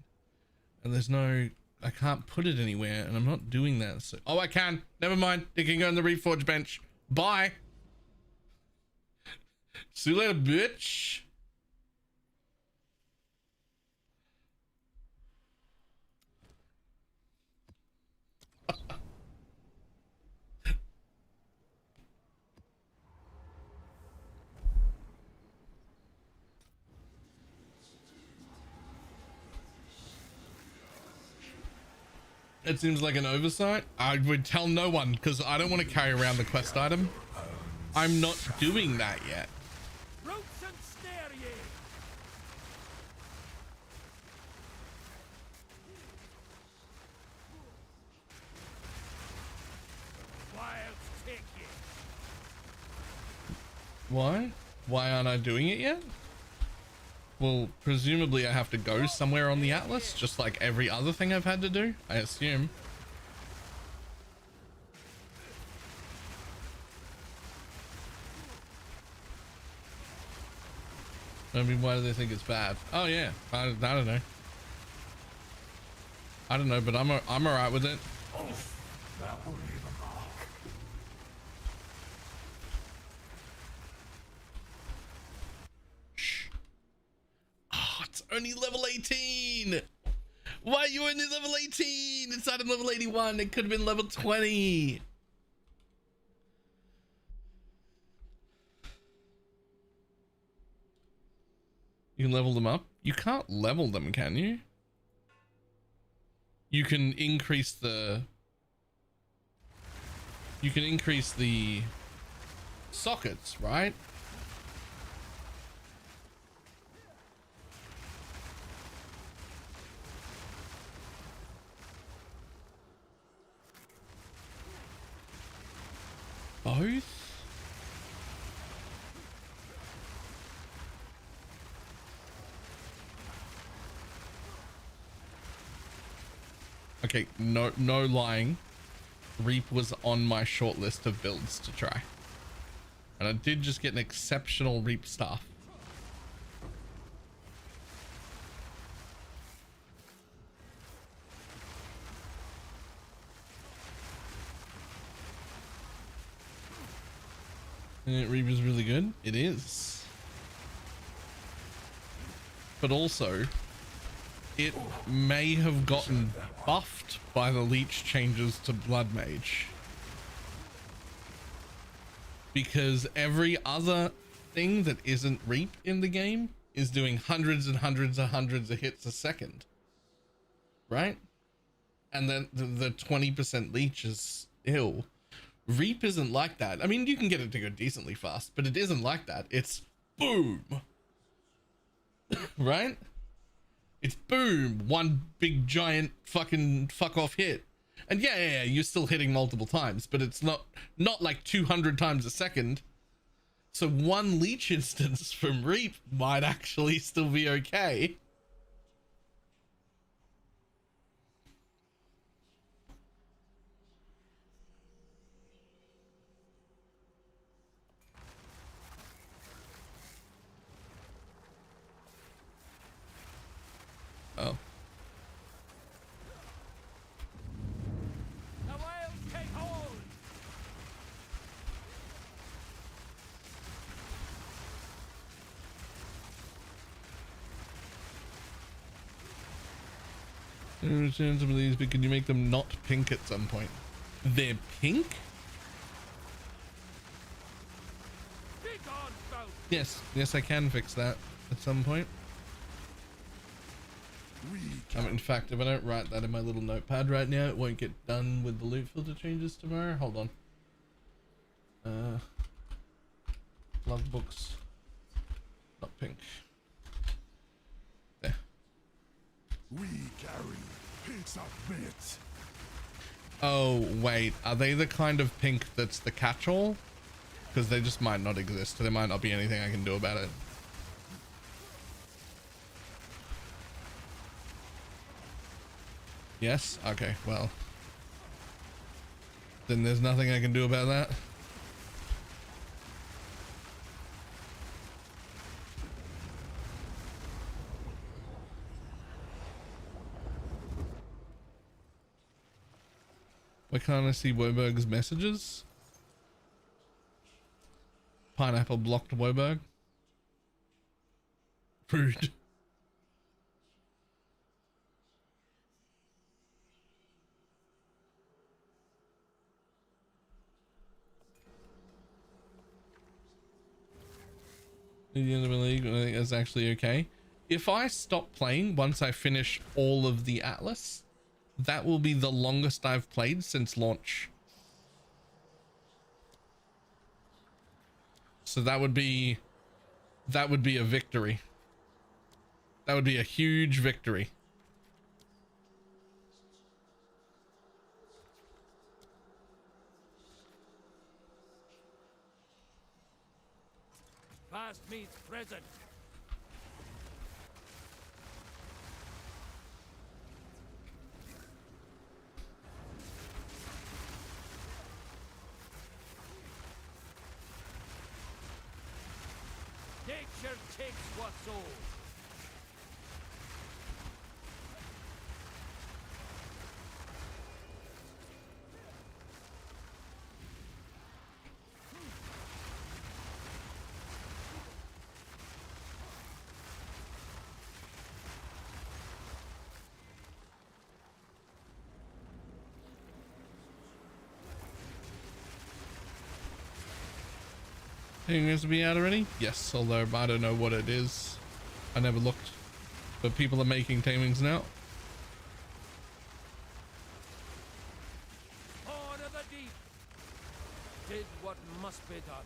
and there's no, I can't put it anywhere, and I'm not doing that. So, oh, I can. Never mind. It can go on the reforge bench. Bye. See you later, bitch. It seems like an oversight. I would tell no one because I don't want to carry around the quest item. I'm not doing that yet. Roots and snare ye! Wilds take ye! Why? Why aren't I doing it yet? Well, presumably I have to go somewhere on the Atlas, just like every other thing I've had to do, I assume. I mean, why do they think it's bad? Oh yeah, I don't know. I don't know, but I'm alright with it. That will leave a mark. Shh. Oh, it's only level 18. Why are you only level 18? It's not in level 81. It could have been level 20. You can level them up. You can't level them, can you? You can increase the sockets, right? Both? Okay, no lying. Reap was on my short list of builds to try. And I did just get an exceptional Reap staff. And Reap is really good. It is. But also, it may have gotten buffed by the leech changes to BalorMage. Because every other thing that isn't Reap in the game is doing hundreds and hundreds and hundreds of hits a second. Right? And then the 20% leech is ill. Reap isn't like that. I mean, you can get it to go decently fast, but it isn't like that. It's boom. Right? It's boom. One big giant fucking fuck off hit. And yeah, you're still hitting multiple times, but it's not like 200 times a second. So one leech instance from Reap might actually still be okay. Oh. The wilds take hold! I understand some of these, but can you make them not pink at some point? They're pink? Be gone, foul! Yes, I can fix that at some point. In fact, if I don't write that in my little notepad right now, it won't get done with the loot filter changes tomorrow. Hold on. Logbooks. Not pink. There. We carry pigs of meat. Oh, wait. Are they the kind of pink that's the catch-all? Because they just might not exist. There might not be anything I can do about it. Yes? Okay, well. Then there's nothing I can do about that. Why can't I see Woberg's messages? Pineapple blocked Woberg. Rude. The end of the league, I think that's actually okay. If I stop playing once I finish all of the Atlas, that will be the longest I've played since launch. So that would be a victory. That would be a huge victory. Past meets present. Nature takes what's old. Think it's to be out already? Yes, although I don't know what it is. I never looked. But people are making tamings now. Order the deep. Did what must be done.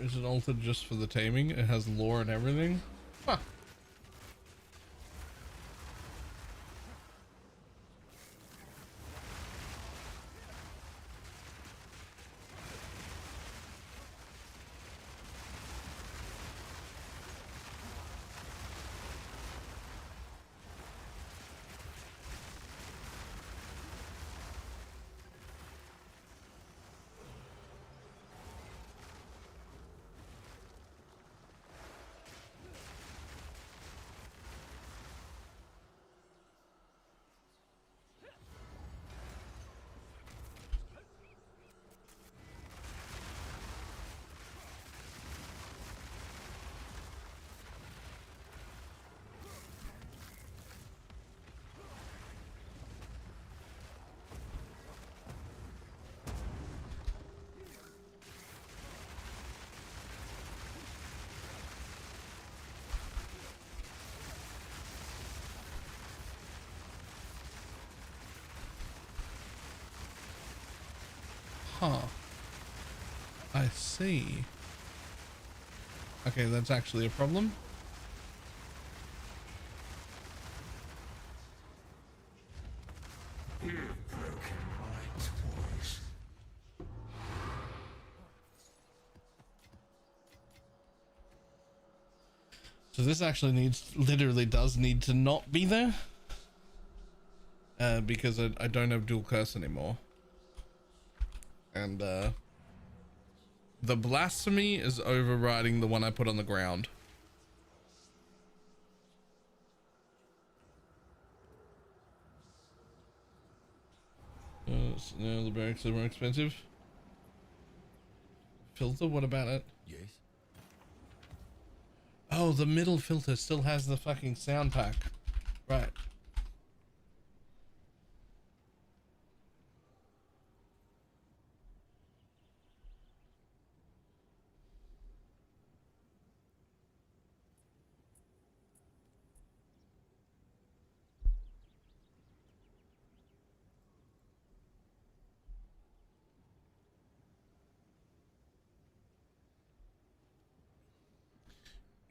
Is it altered just for the taming? It has lore and everything? Huh. Huh. I see. Okay, that's actually a problem. So this actually literally does need to not be there. Because I don't have dual curse anymore. And the blasphemy is overriding the one I put on the ground. So now the barracks are more expensive. Filter, what about it? Yes. Oh, the middle filter still has the fucking sound pack. Right.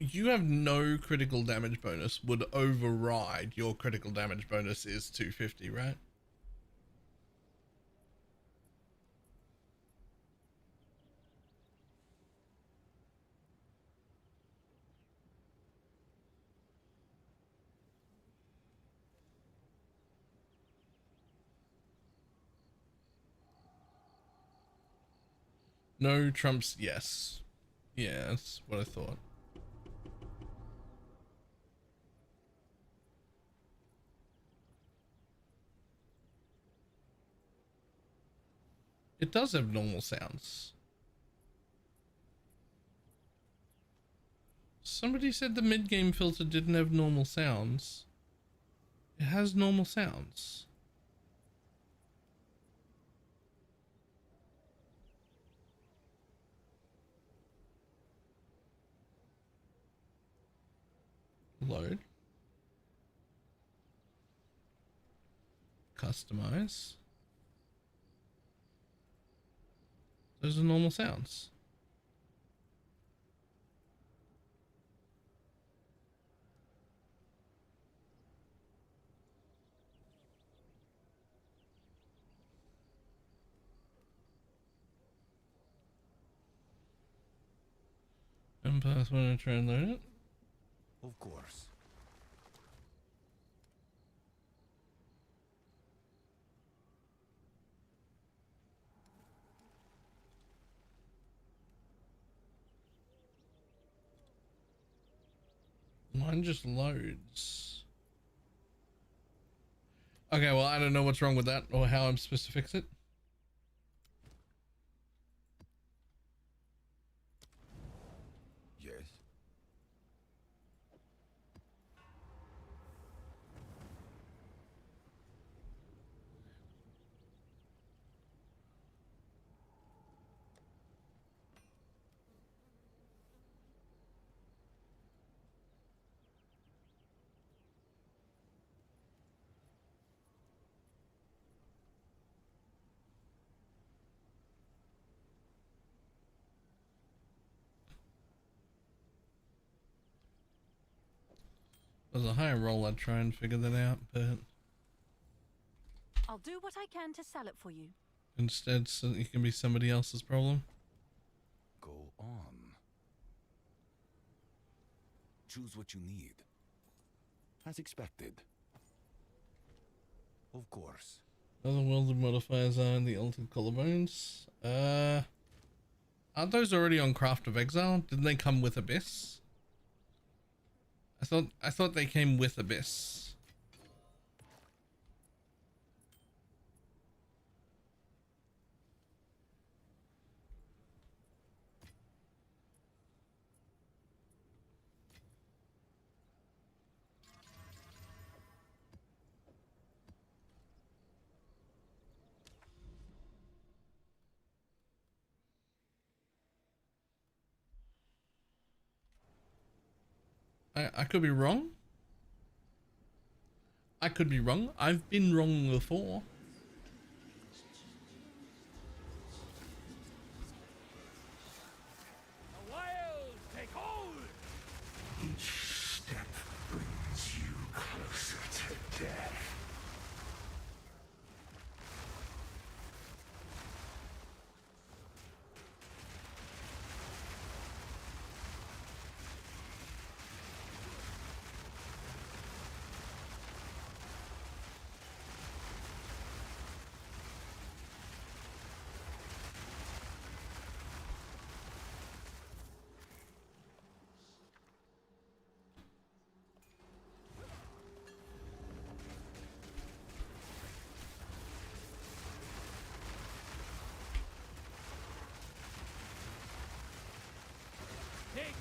You have no critical damage bonus would override your critical damage bonus is 250, right? No trumps yes. Yeah, that's what I thought. It does have normal sounds. Somebody said the mid-game filter didn't have normal sounds. It has normal sounds. Load. Customize. Those are normal sounds. And pass when I try and load it. Of course. Mine just loads. Okay, well, I don't know what's wrong with that or how I'm supposed to fix it. Yes. As a higher roll, I'd try and figure that out, but I'll do what I can to sell it for you. instead, so it can be somebody else's problem. Go on. Choose what you need. As expected. Of course. Other welded modifiers are in the altered collarbones. Aren't those already on Craft of Exile? Didn't they come with Abyss? I thought they came with Abyss. I could be wrong. I could be wrong. I've been wrong before.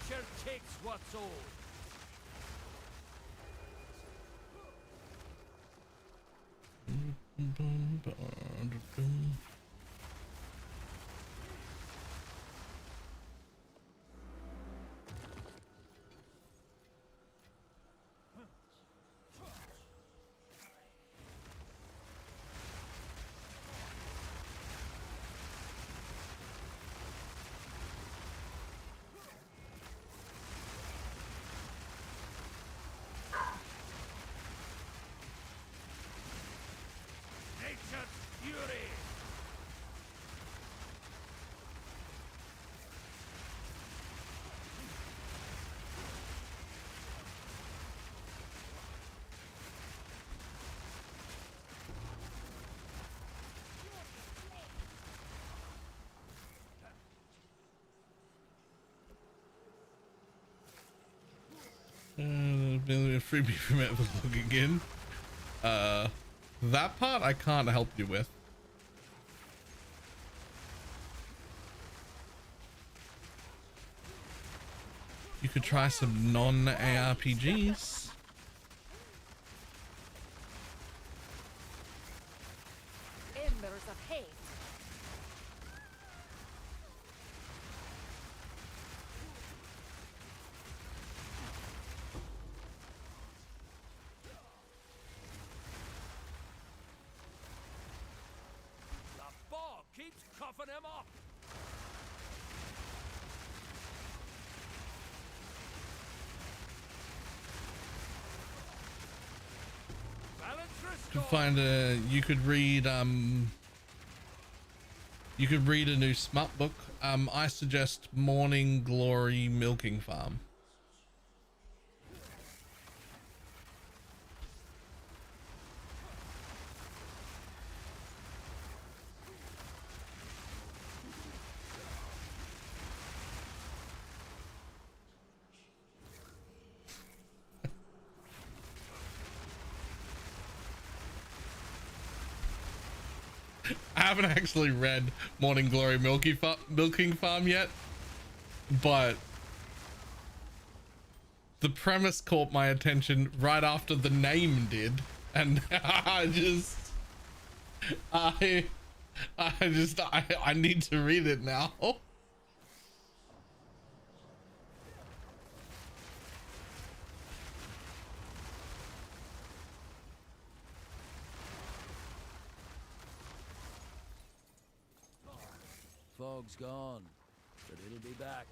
Nature takes what's old. Nature's fury. Free me from it look again. That part I can't help you with. You could try some non-ARPGs. Embers of hate. The ball keeps coughing him up. Balance Could restored. find a. You could read. You could read a new smut book. I suggest Morning Glory Milking Farm. I haven't actually read Morning Glory Milking Farm yet, but the premise caught my attention right after the name did, and I need to read it now. Fog's gone, but it'll be back.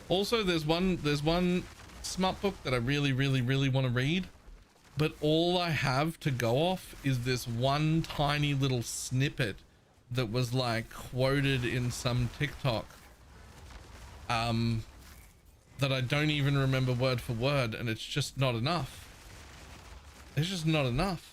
Also, there's one smut book that I really want to read, but all I have to go off is this one tiny little snippet that was like quoted in some TikTok that I don't even remember word for word, and it's just not enough. It's just not enough.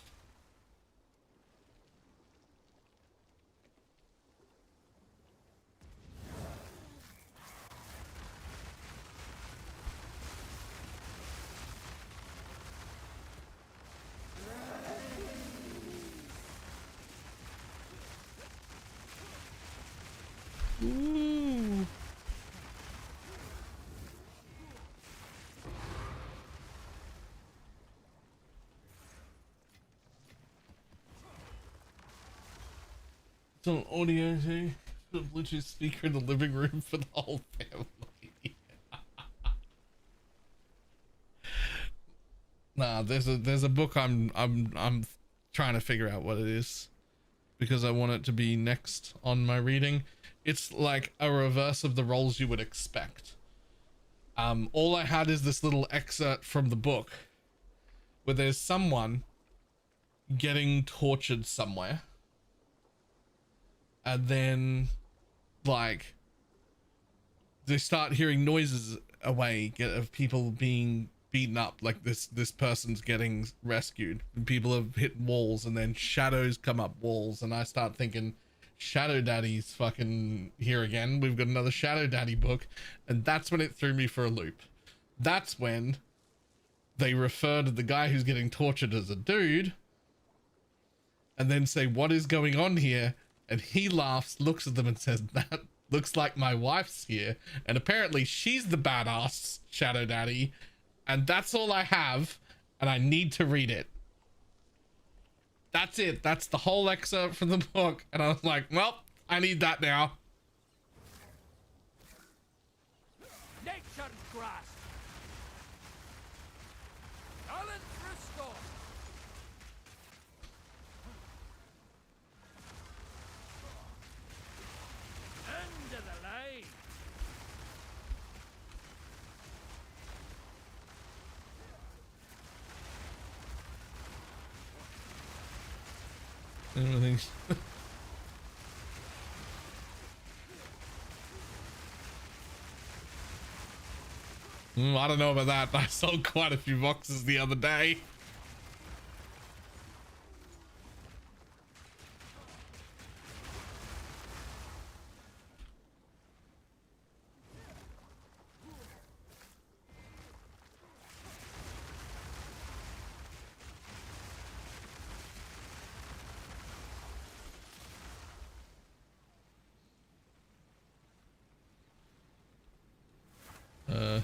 Ooh. It's on audio too. The Bluetooth speaker in the living room for the whole family. Nah, there's a book I'm trying to figure out what it is, because I want it to be next on my reading. It's like a reverse of the roles you would expect. All I had is this little excerpt from the book where there's someone getting tortured somewhere, and then like they start hearing noises away of people being beaten up, like this person's getting rescued, and people have hit walls, and then shadows come up walls, and I start thinking, Shadow Daddy's fucking here again. We've got another Shadow Daddy book. And that's when it threw me for a loop. That's when they refer to the guy who's getting tortured as a dude, and then say, what is going on here? And he laughs, looks at them and says, looks like my wife's here, and apparently she's the badass Shadow Daddy, and that's all I have, and I need to read it. That's it. That's the whole excerpt from the book, and I was like, well, I need that now. Nature's grasp. Balance restore. End of the line. Everything's I don't know about that. I sold quite a few boxes the other day.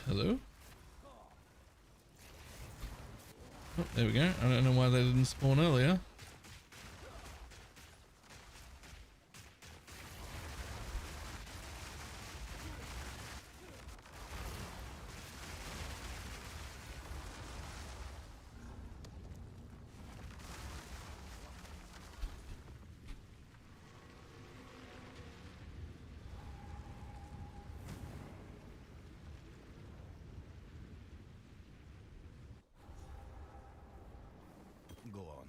Hello? Oh, there we go. I don't know why they didn't spawn earlier. Go on.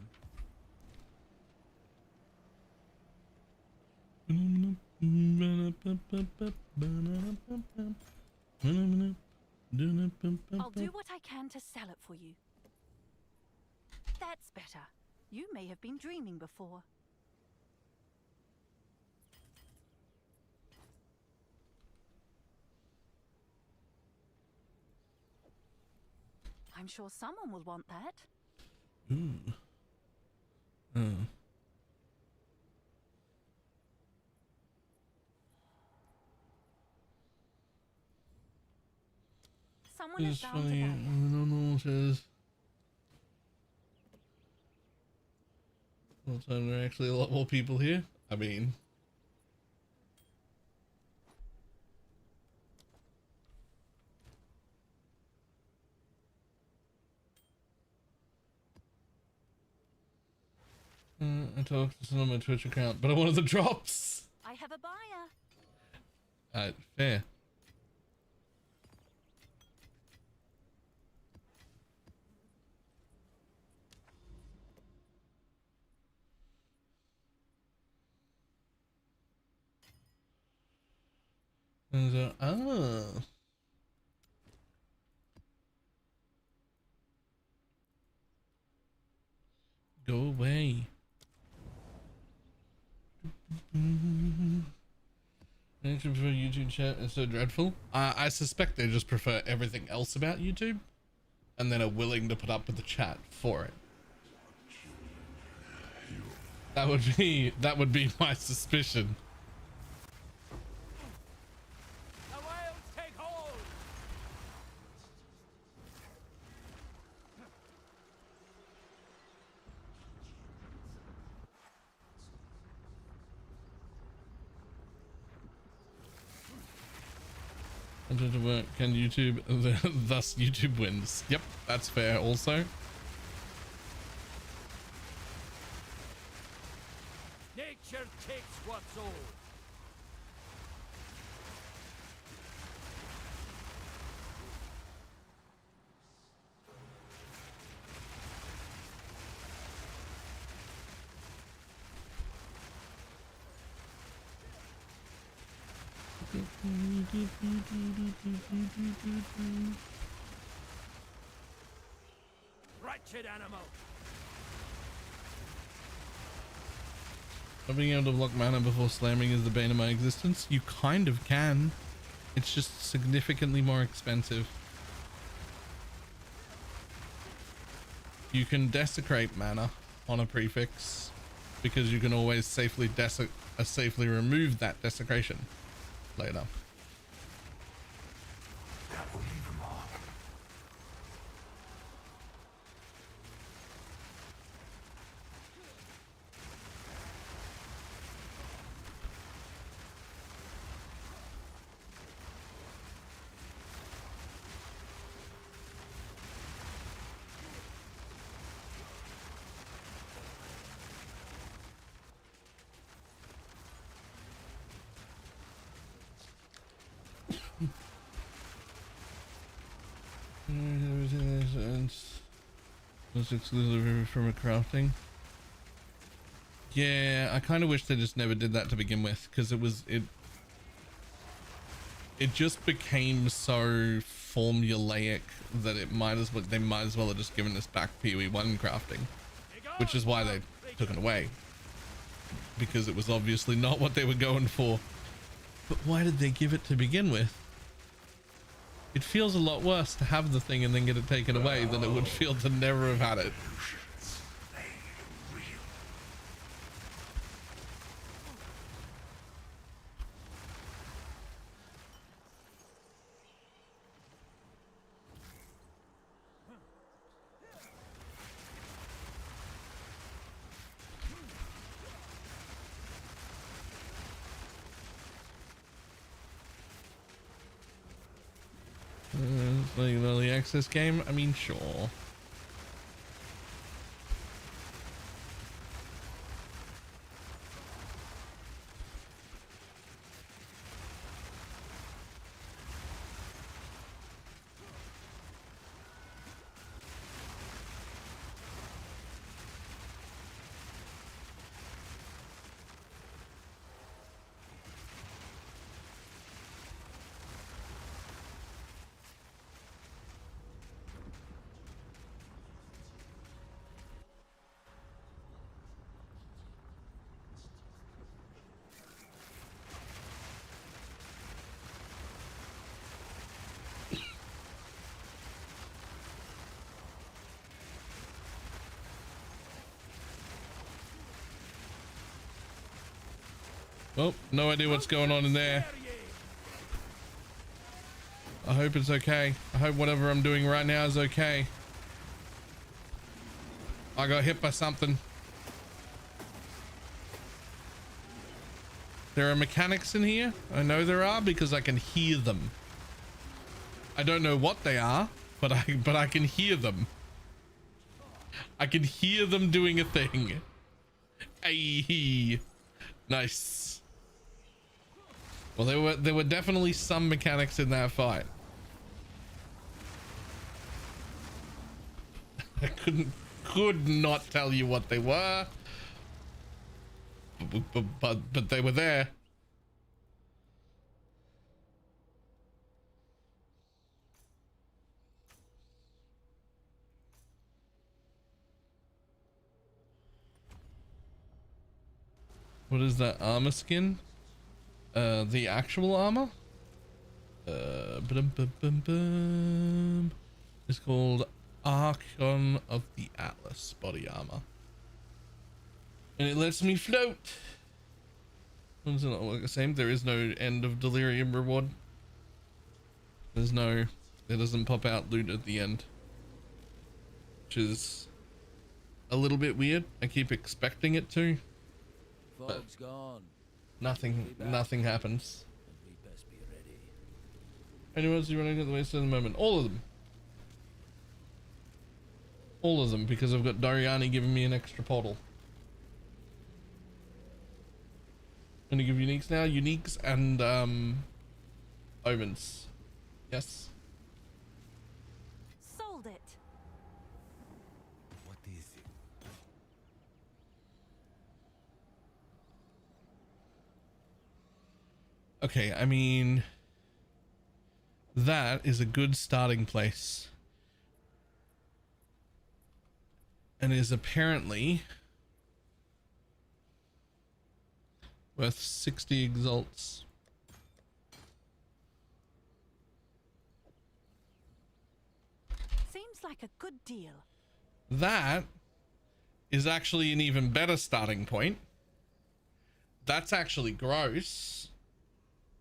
I'll do what I can to sell it for you. That's better. You may have been dreaming before. I'm sure someone will want that. Ooh. Oh. Someone is It's bound to funny. value it. Normal says. Well, time there are actually a lot more people here. I mean. I talked to someone on my Twitch account, but I wanted the drops. I have a buyer. Fair. And so, oh. Go away. I actually prefer YouTube chat. It's so dreadful. I suspect they just prefer everything else about YouTube, and then are willing to put up with the chat for it. That would be my suspicion. The wilds take hold. Content to work. Can YouTube? Thus YouTube wins. Yep, that's fair. Also. Nature takes what's old. Wretched animal. Not being able to block mana before slamming is the bane of my existence. You kind of can. It's just significantly more expensive. You can desecrate mana on a prefix because you can always safely remove that desecration. later. That will leave a mark. It's exclusive from a crafting. Yeah, I kind of wish they just never did that to begin with, because it just became so formulaic that they might as well have just given us back PoE1 crafting, which is why they took it away, because it was obviously not what they were going for. But why did they give it to begin with? It feels a lot worse to have the thing and then get it taken away than it would feel to never have had it. Like an early access game? I mean, sure. Oh, no idea what's going on in there. I hope it's okay. I hope whatever I'm doing right now is okay. I got hit by something. There are mechanics in here. I know there are because I can hear them. I don't know what they are, but I can hear them. I can hear them doing a thing. Ayy. Nice. Well, there were definitely some mechanics in that fight. I could not tell you what they were, but they were there. What is that armor skin? The actual armor? It's called Archon of the Atlas body armor. And it lets me float. Does it not work the same? There is no end of delirium reward. There's no, it doesn't pop out loot at the end, which is a little bit weird. I keep expecting it to. Fog's gone. Nothing happens. We best be ready. Anyone else you running at the waist at the moment? All of them. All of them, because I've got Dariani giving me an extra portal. Gonna give uniques now, uniques and omens. Yes. Sold it. What is it? Okay, I mean, that is a good starting place. And is apparently worth 60 exalts. Seems like a good deal. That is actually an even better starting point. That's actually gross.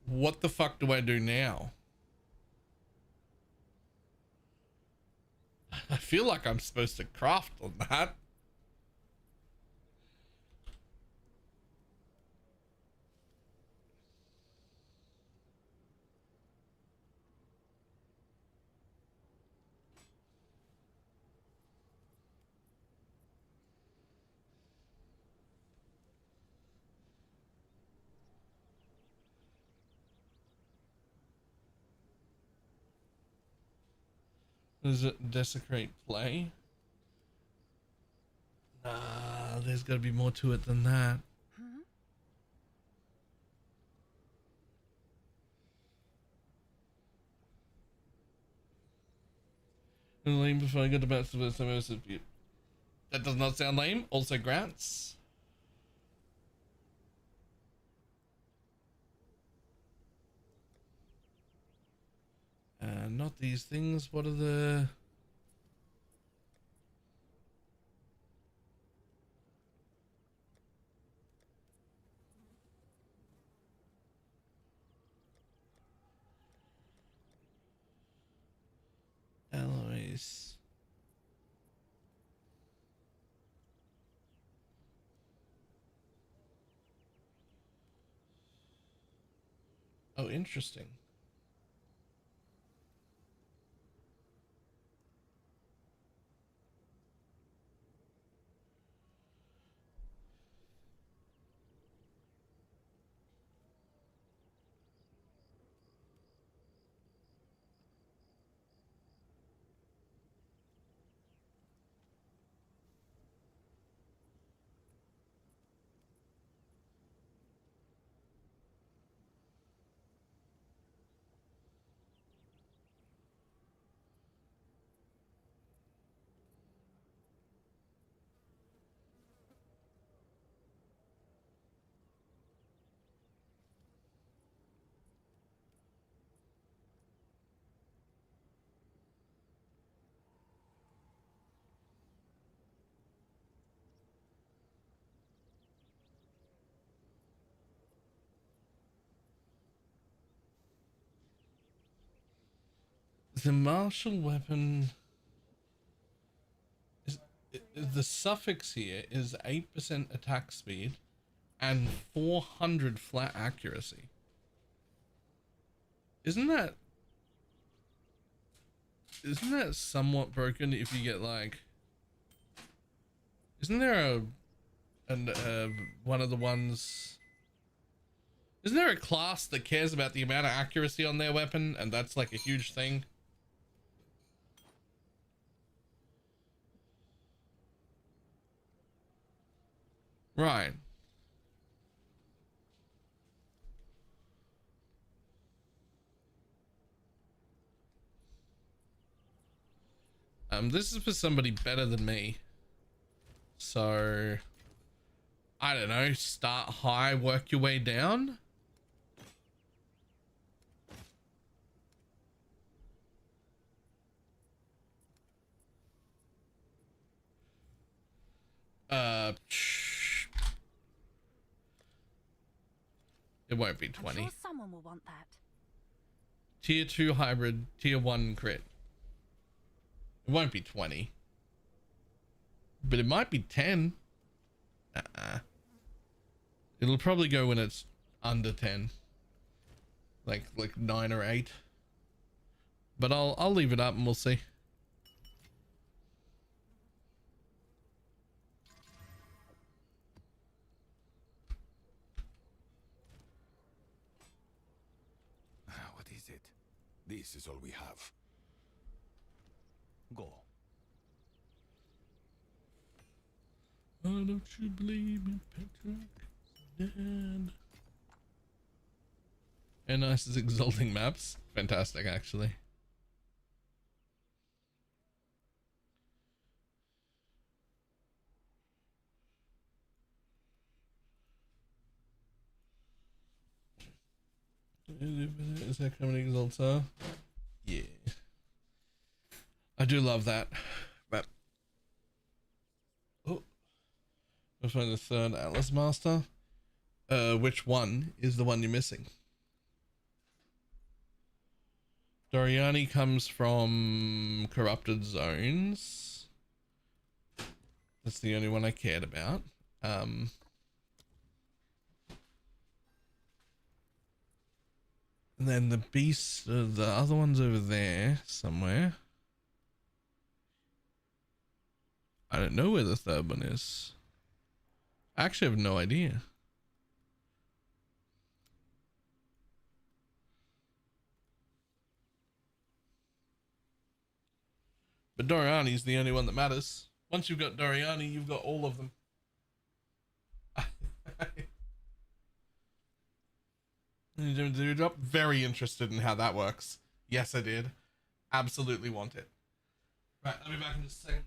What the fuck do I do now? I feel like I'm supposed to craft on that. Does it desecrate play? Nah, there's got to be more to it than that. Lame before I get to best of it, that does not sound lame. Also grants. Not these things. What are the... alloys? Oh, interesting. The martial weapon is the suffix here is 8% attack speed and 400 flat accuracy. Isn't that somewhat broken if you get like, isn't there one of the ones, isn't there a class that cares about the amount of accuracy on their weapon and that's like a huge thing? Right. This is for somebody better than me. So, I don't know, start high, work your way down. It won't be 20. I'm sure someone will want that. Tier 2 hybrid, tier 1 crit. It won't be 20. But it might be 10. It'll probably go when it's under 10. Like 9 or 8. But I'll leave it up and we'll see. What is it? This is all we have. Go. Why don't you believe me, Petra? Dead. And nice is exalting maps. Fantastic, actually. Is that coming exalter? Yeah. I do love that. But oh, we'll find the third Atlas Master. Which one is the one you're missing? Doriani comes from corrupted zones. That's the only one I cared about. And then the beast, the other one's over there somewhere. I don't know where the third one is. I actually have no idea. But Doriani's the only one that matters. Once you've got Doriani, you've got all of them. Did you drop? Very interested in how that works. Yes, I did. Absolutely want it. Right, I'll be back in just a second.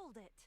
Hold it!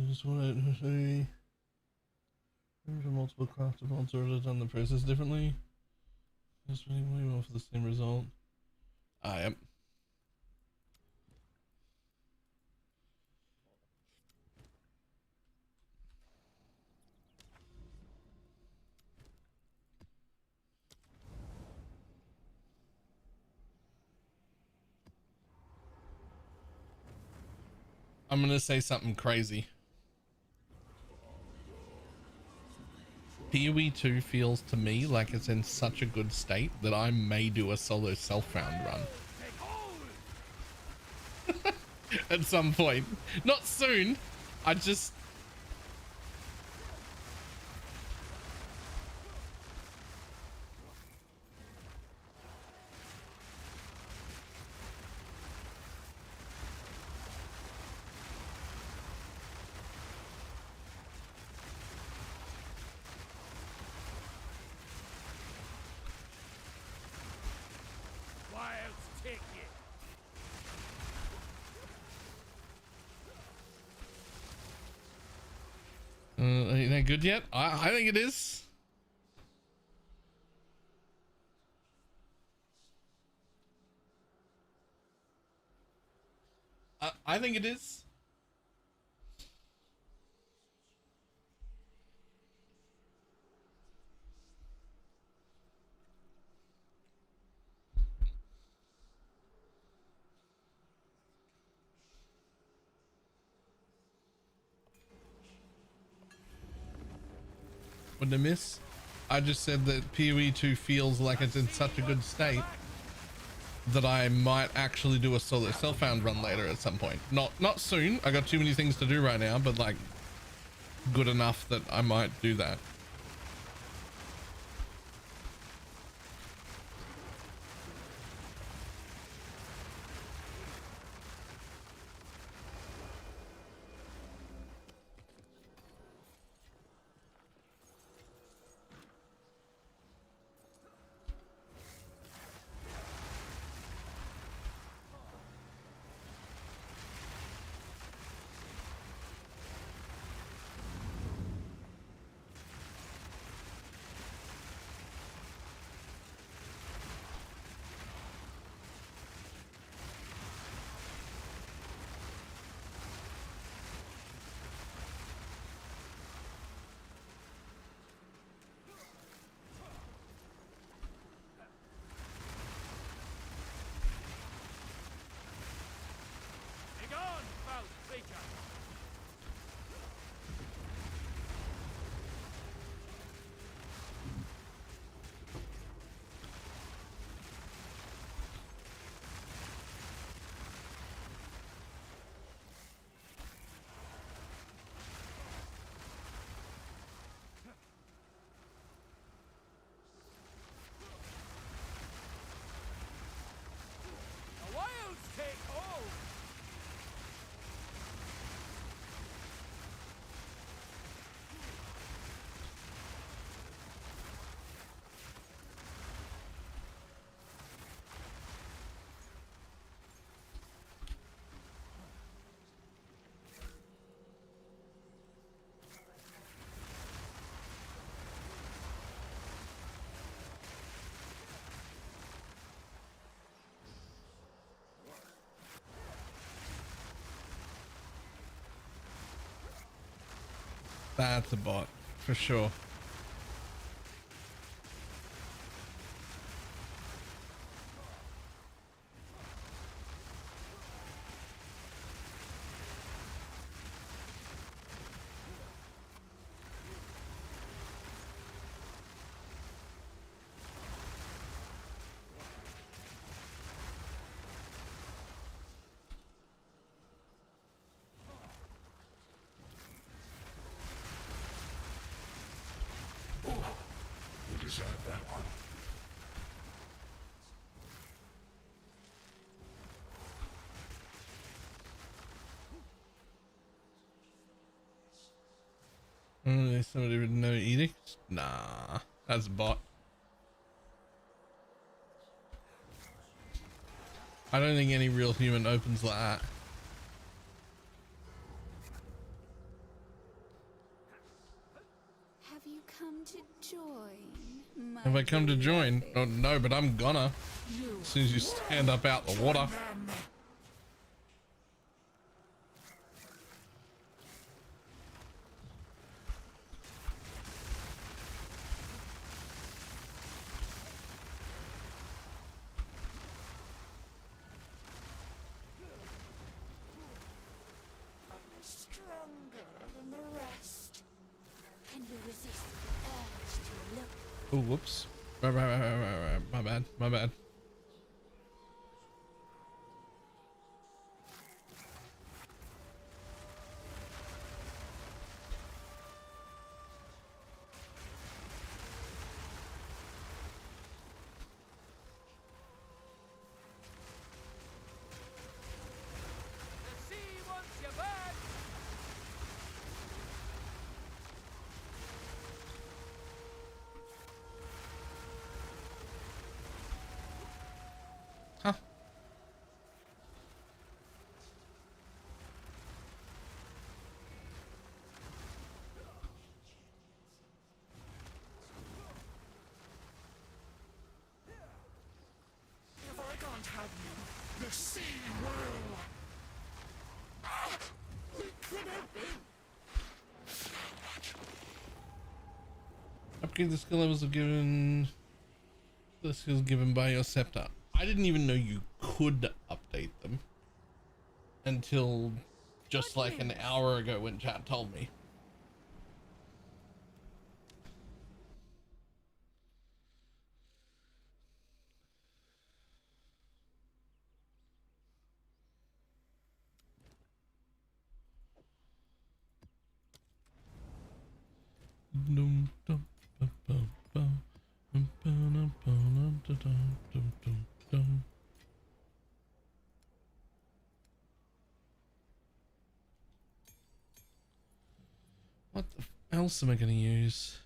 Just what I say. There's a multiple crafted mods or done the process differently. Just really way more for the same result. I am. I'm gonna say something crazy. PoE 2 feels to me like it's in such a good state that I may do a solo self-found run. At some point. Not soon. I just... ain't that good yet? I think it is. I think it is. What did I miss? I just said that PoE 2 feels like it's in such a good state that I might actually do a solo self-found run later at some point. Not soon. I got too many things to do right now, but like good enough that I might do that. That's a bot for sure. You deserve that one. There's somebody with no edicts? Nah, that's a bot. I don't think any real human opens like that. Have you come to join? Have I come to join? Oh, no, but I'm gonna. As soon as you stand up out the water. Oh, whoops. Right, my bad, my bad. The sea wants you back. Huh. If I can't have you, the sea will. Upgrade the skill levels of given. The skills given by your scepter. I didn't even know you could update them until just like an hour ago when chat told me. What the else am I going to use?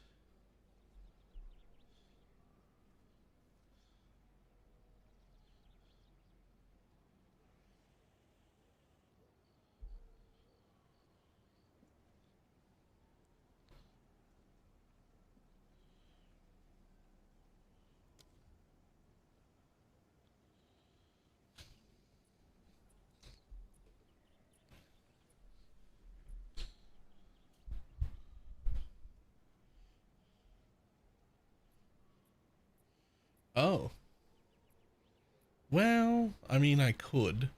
Oh. Well, I mean, I could.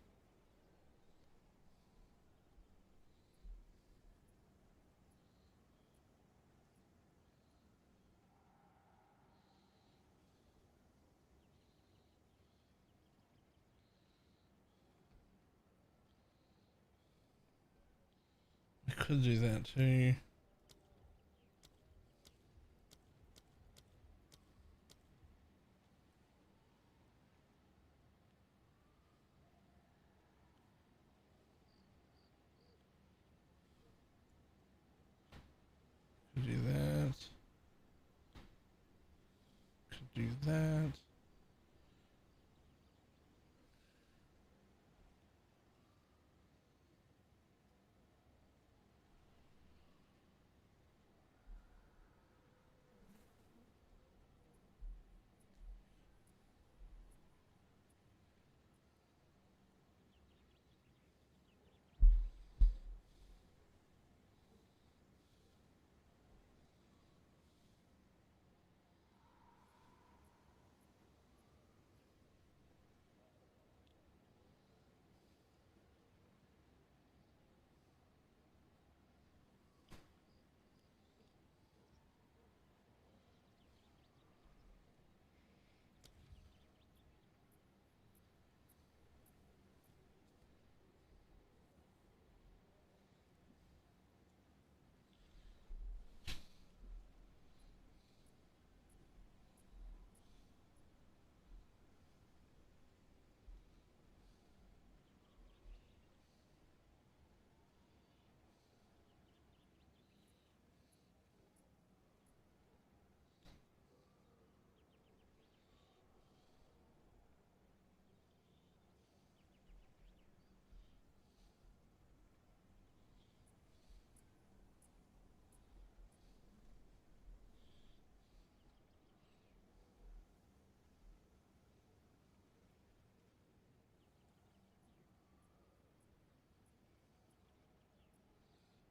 I could do that too. Could do that. Could do that.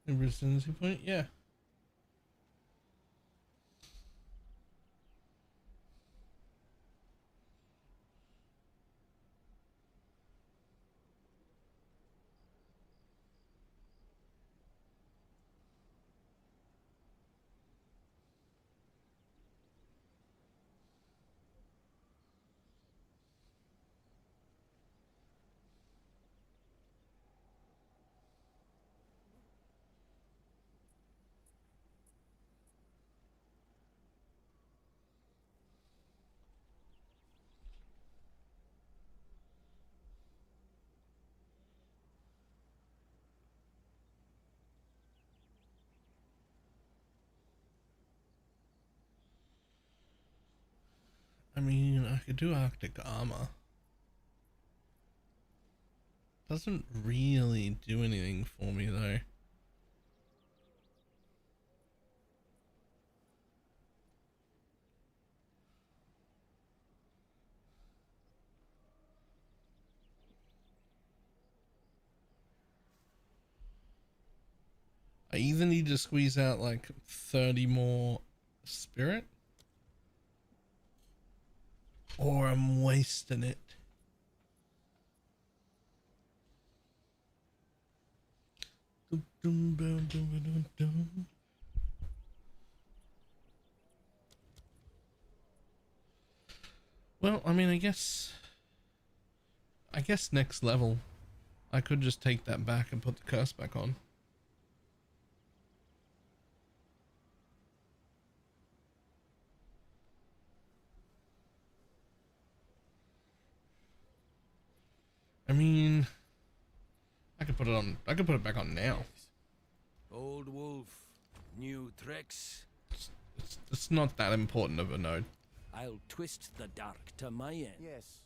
A resiliency point? Yeah. I mean, I could do Arctic armor. Doesn't really do anything for me though. I either need to squeeze out like 30 more spirit, or I'm wasting it. Well, I mean, I guess next level, I could just take that back and put the curse back on. I mean, I could put it back on now. Old wolf, new tricks. It's not that important of a node. I'll twist the dark to my end. Yes.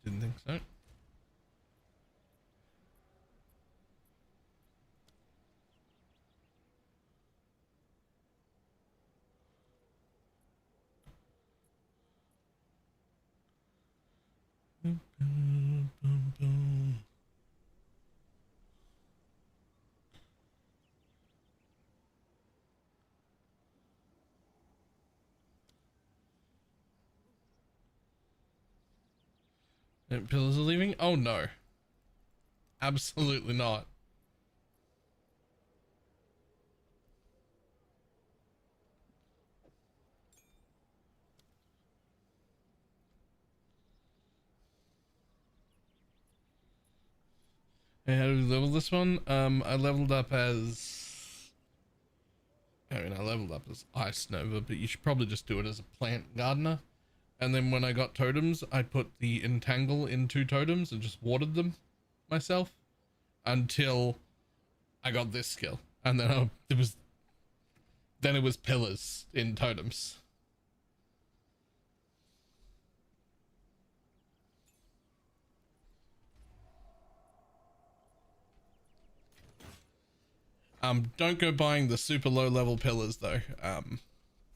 Didn't think so. Pillars are leaving? Oh no. Absolutely not. Hey, how do we level this one? I leveled up as... I leveled up as Ice Nova, but you should probably just do it as a plant gardener. And then when I got totems, I put the entangle in 2 totems and just watered them myself until I got this skill. And then it was pillars in totems. Don't go buying the super low level pillars though.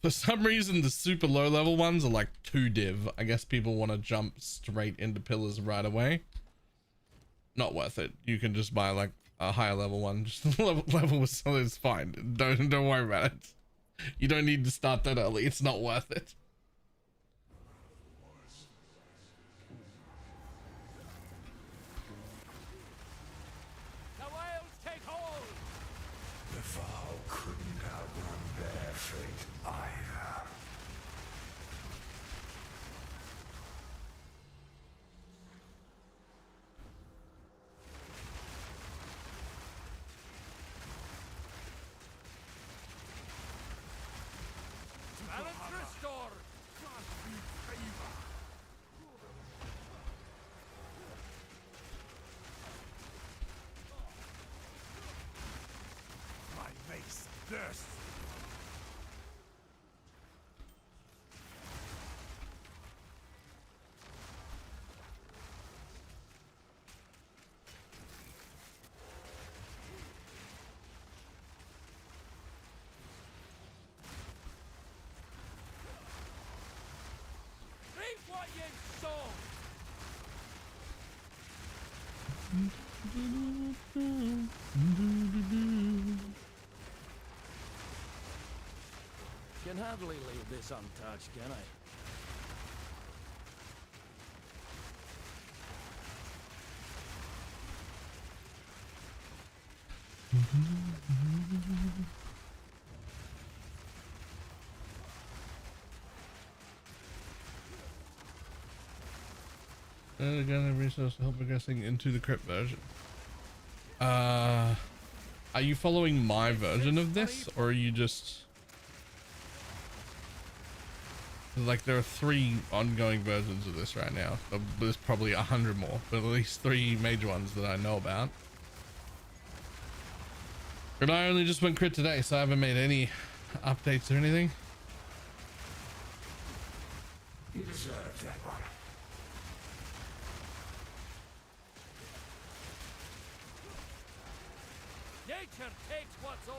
For some reason, the super low level ones are like 2 div. I guess people want to jump straight into pillars right away. Not worth it. You can just buy like a higher level one. Just level with something is fine. Don't worry about it. You don't need to start that early. It's not worth it. The whales take hold! The Val couldn't outrun their fate either. Balance restored! My mace thirsts. Reap what you sow! Can hardly leave this untouched, can I? Again, a resource to help progressing into the crypt version. Are you following my version of this, or are you just... Like there are 3 ongoing versions of this right now. There's probably 100 more, but at least 3 major ones that I know about. And I only just went crit today, so I haven't made any updates or anything. You deserve that one. Nature takes what's old.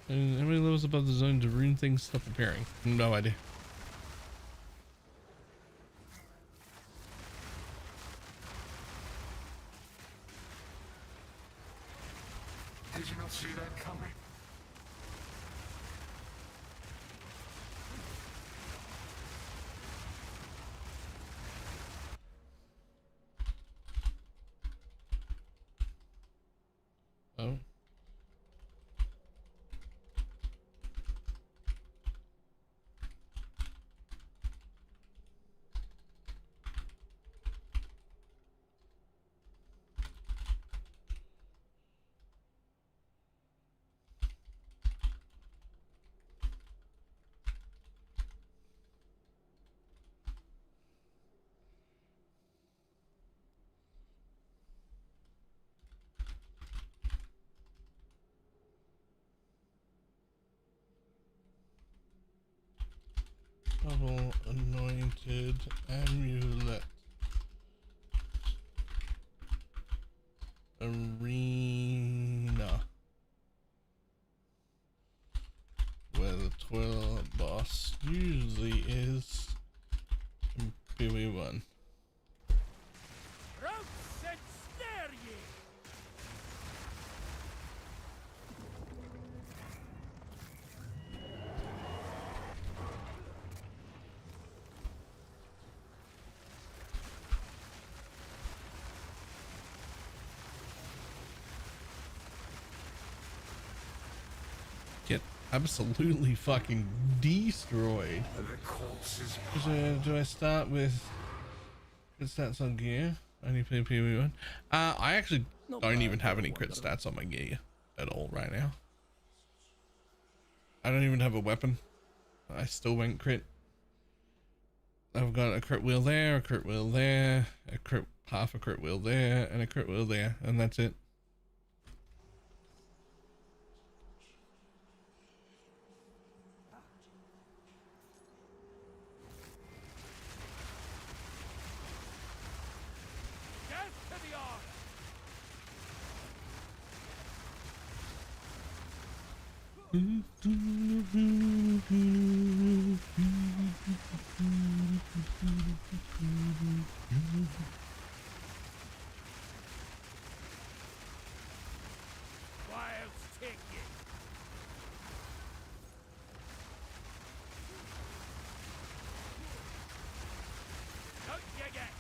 And how many levels above the zone do rune things stop appearing? No idea. Did you not see that coming? Oh. Double anointed amulet. Arena. Where the toilet boss usually is in PV1. Routes and snare ye! Get absolutely fucking destroyed. The corpses. Do I start with crit stats on gear? Only play PV1. I actually don't even have any crit stats on my gear at all right now. I don't even have a weapon. I still went crit. I've got a crit wheel there, a crit wheel there, a crit, half a crit wheel there, and a crit wheel there, and that's it. Death to the order! Wilds take ye! Out ye get!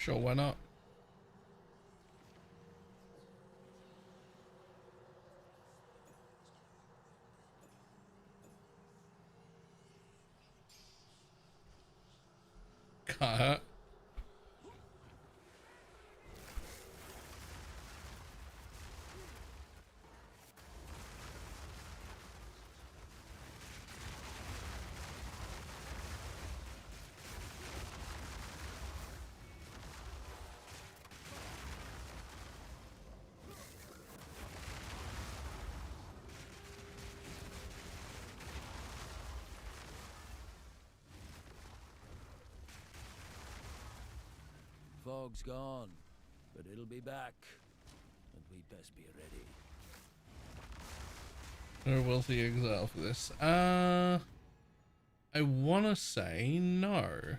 Sure, why not? Cut. Fog's gone, but it'll be back, and we best be ready. No wealthy exile for this. I wanna say no.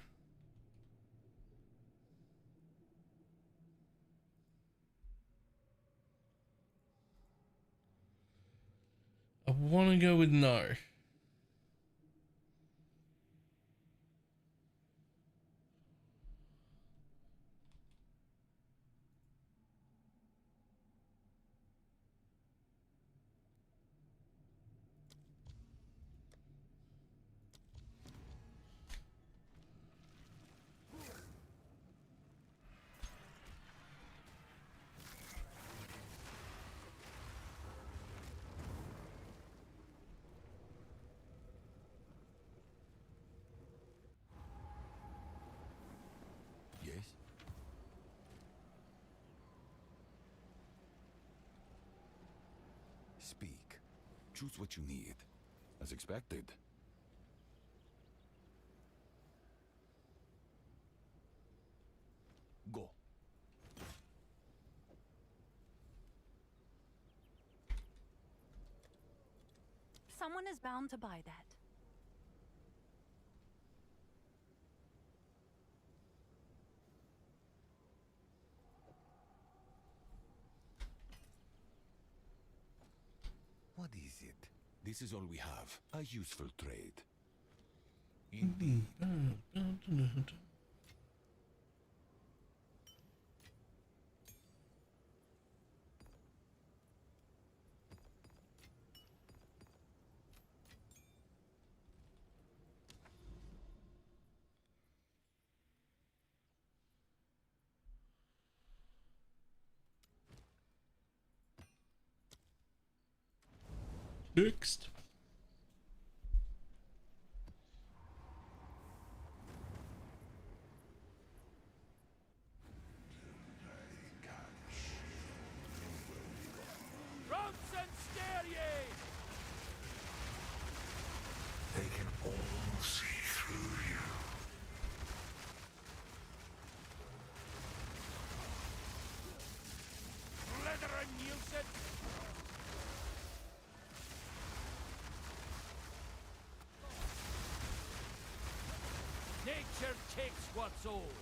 I wanna go with no. Yes? Speak. Choose what you need. As expected. Go. Someone is bound to buy that. What is it? This is all we have. A useful trade. Indeed. Next. Rums and scare ye! They can all see through you. Leather and nuisance! Nature takes what's old.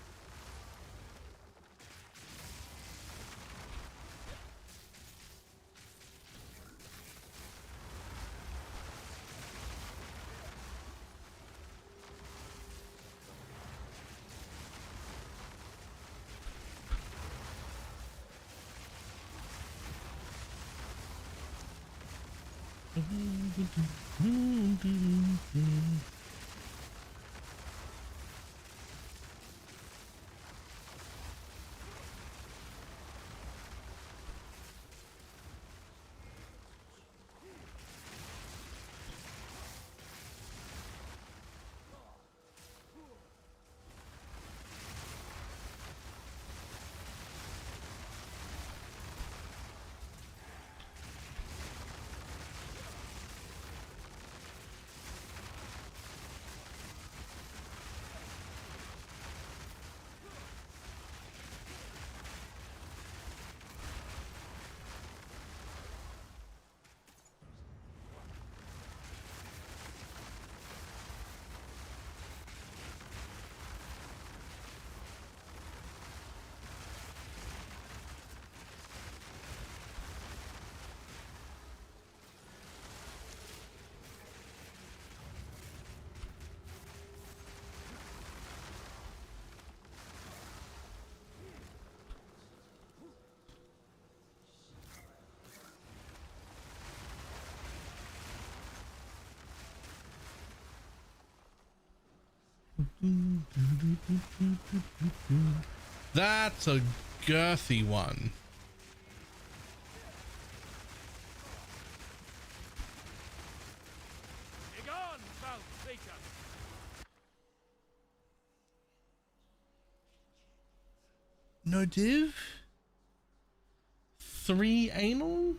That's a girthy one. Begone, foul creature! No div? 3 anal?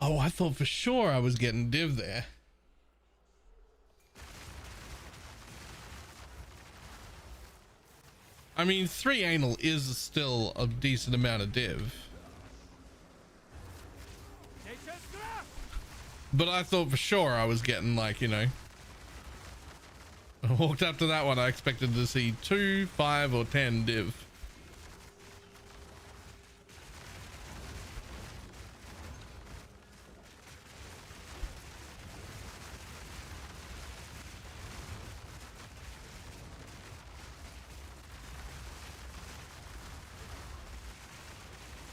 Oh, I thought for sure I was getting div there. I mean, 3 anal is still a decent amount of div. But I thought for sure I was getting, like, you know, I walked up to that one, I expected to see 2, 5 or 10 div.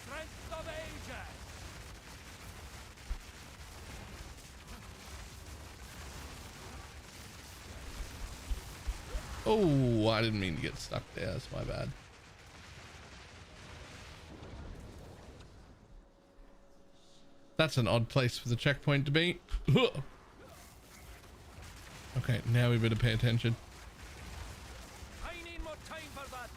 Strength of Asia! Oh, I didn't mean to get stuck there. That's my bad. That's an odd place for the checkpoint to be. Okay, now we better pay attention. I need more time for that!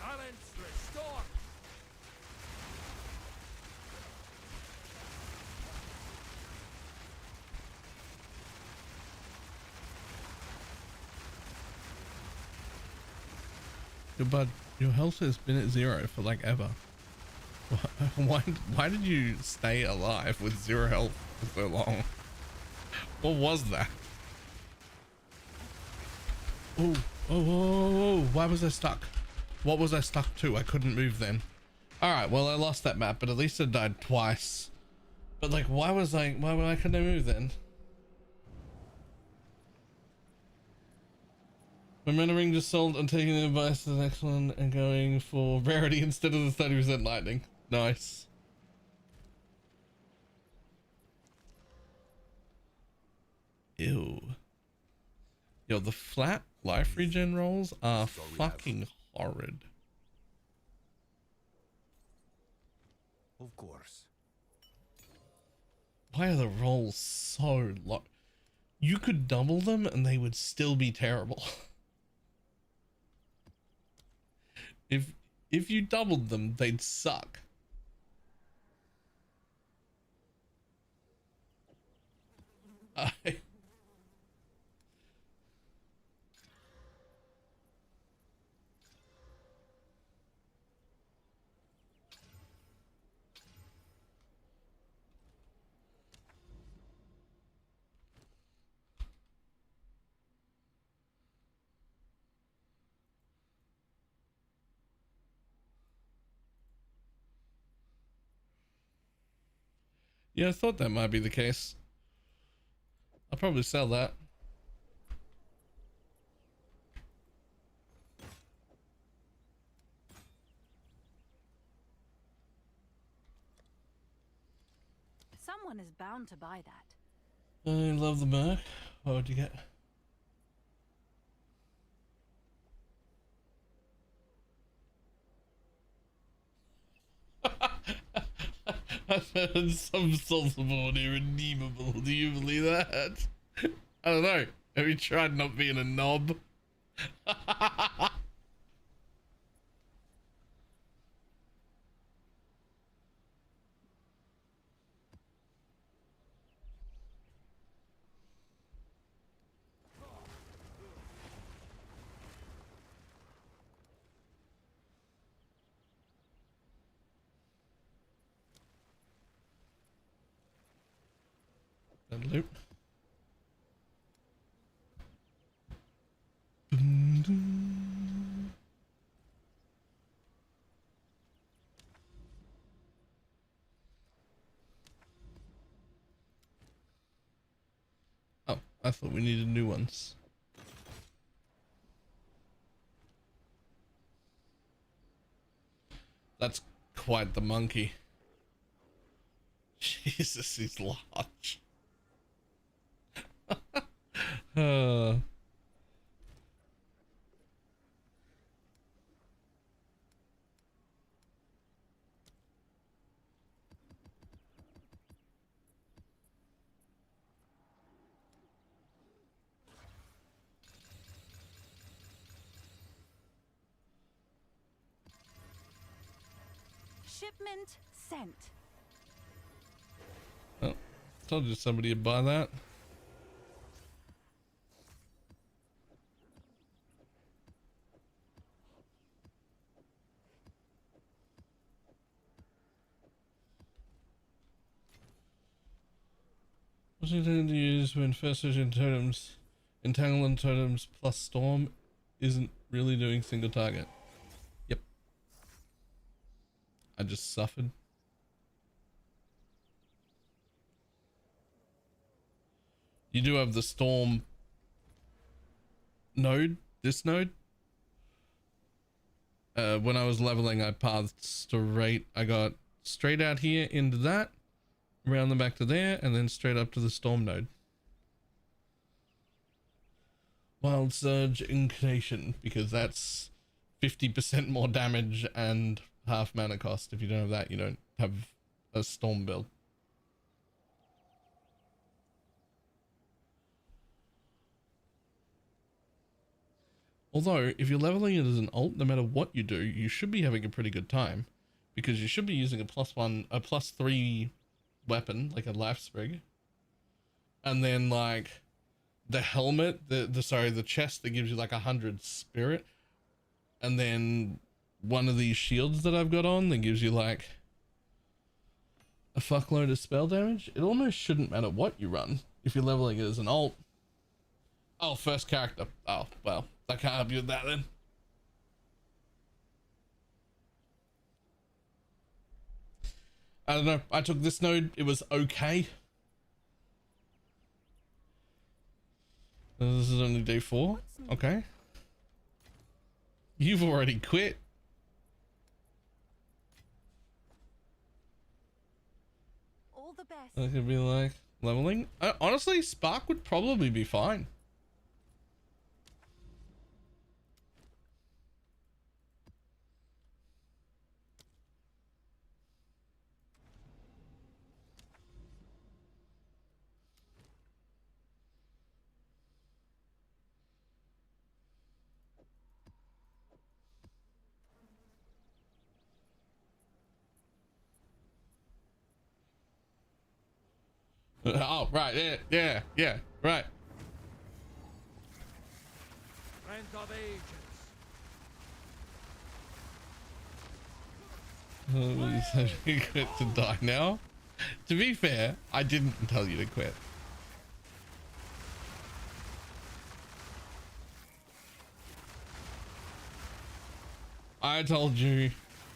Balance restore! Yo, bud, your health has been at 0 for like ever. Why did you stay alive with 0 health for so long? What was that? Oh, oh, why was I stuck? What was I stuck to? I couldn't move then. All right, well, I lost that map, but at least I died twice. But like, why couldn't I move then? Remembering just sold and taking the advice to the next one and going for rarity instead of the 30% lightning. Nice. Ew. Yo, the flat life regen rolls are fucking horrid. Of course. Why are the rolls so low? You could double them and they would still be terrible. If you doubled them, they'd suck. Yeah, I thought that might be the case. I'll probably sell that. Someone is bound to buy that. I love the Merc. What would you get? I've heard some souls are born irredeemable. Do you believe that? I don't know. Have you tried not being a knob? And loot. Oh, I thought we needed new ones. That's quite the monkey. Jesus, he's large. Shipment sent. Oh, told you somebody would buy that. What's it going to use when first searching totems? Entanglement totems plus storm isn't really doing single target. Yep. I just suffered. You do have the storm node, this node. When I was leveling, I pathed straight. I got straight out here into that, around the back to there, and then straight up to the storm node. Wild Surge Incarnation, because that's 50% more damage and half mana cost. If you don't have that, you don't have a storm build. Although, if you're leveling it as an alt, no matter what you do, you should be having a pretty good time, because you should be using a +3 weapon, like a life sprig, and then like the helmet, the chest that gives you like 100 spirit, and then one of these shields that I've got on that gives you like a fuckload of spell damage. It almost shouldn't matter what you run if you're leveling it as an alt. Oh, first character. Oh, well, I can't help you with that then. I don't know. I took this node. It was okay. This is only day 4. Okay. You've already quit. All the best. I could be like leveling. Honestly, Spark would probably be fine. Oh, right, yeah, right. Friends of agents. You said you quit to die now. To be fair, I didn't tell you to quit. I told you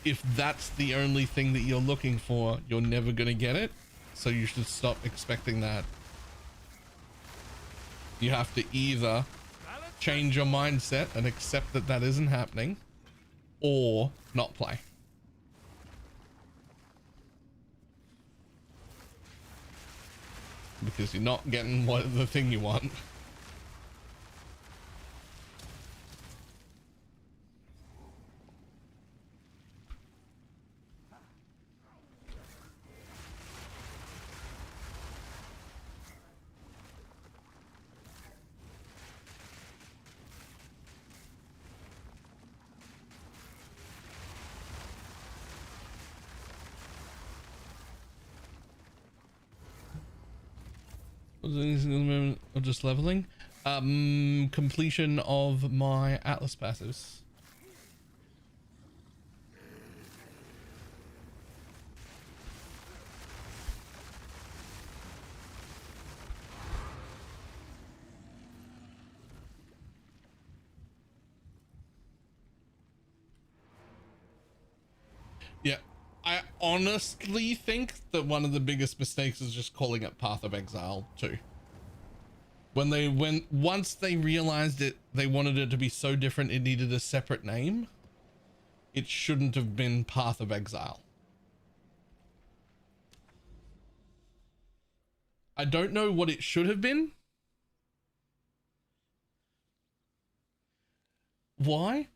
if that's the only thing that you're looking for, you're never gonna get it. So you should stop expecting that. You have to either change your mindset and accept that that isn't happening, or not play. Because you're not getting the thing you want. Was there anything at the moment of just leveling? Completion of my Atlas passives. I honestly think that one of the biggest mistakes is just calling it Path of Exile 2. Once they realized it, they wanted it to be so different it needed a separate name. It shouldn't have been Path of Exile. I don't know what it should have been. Why?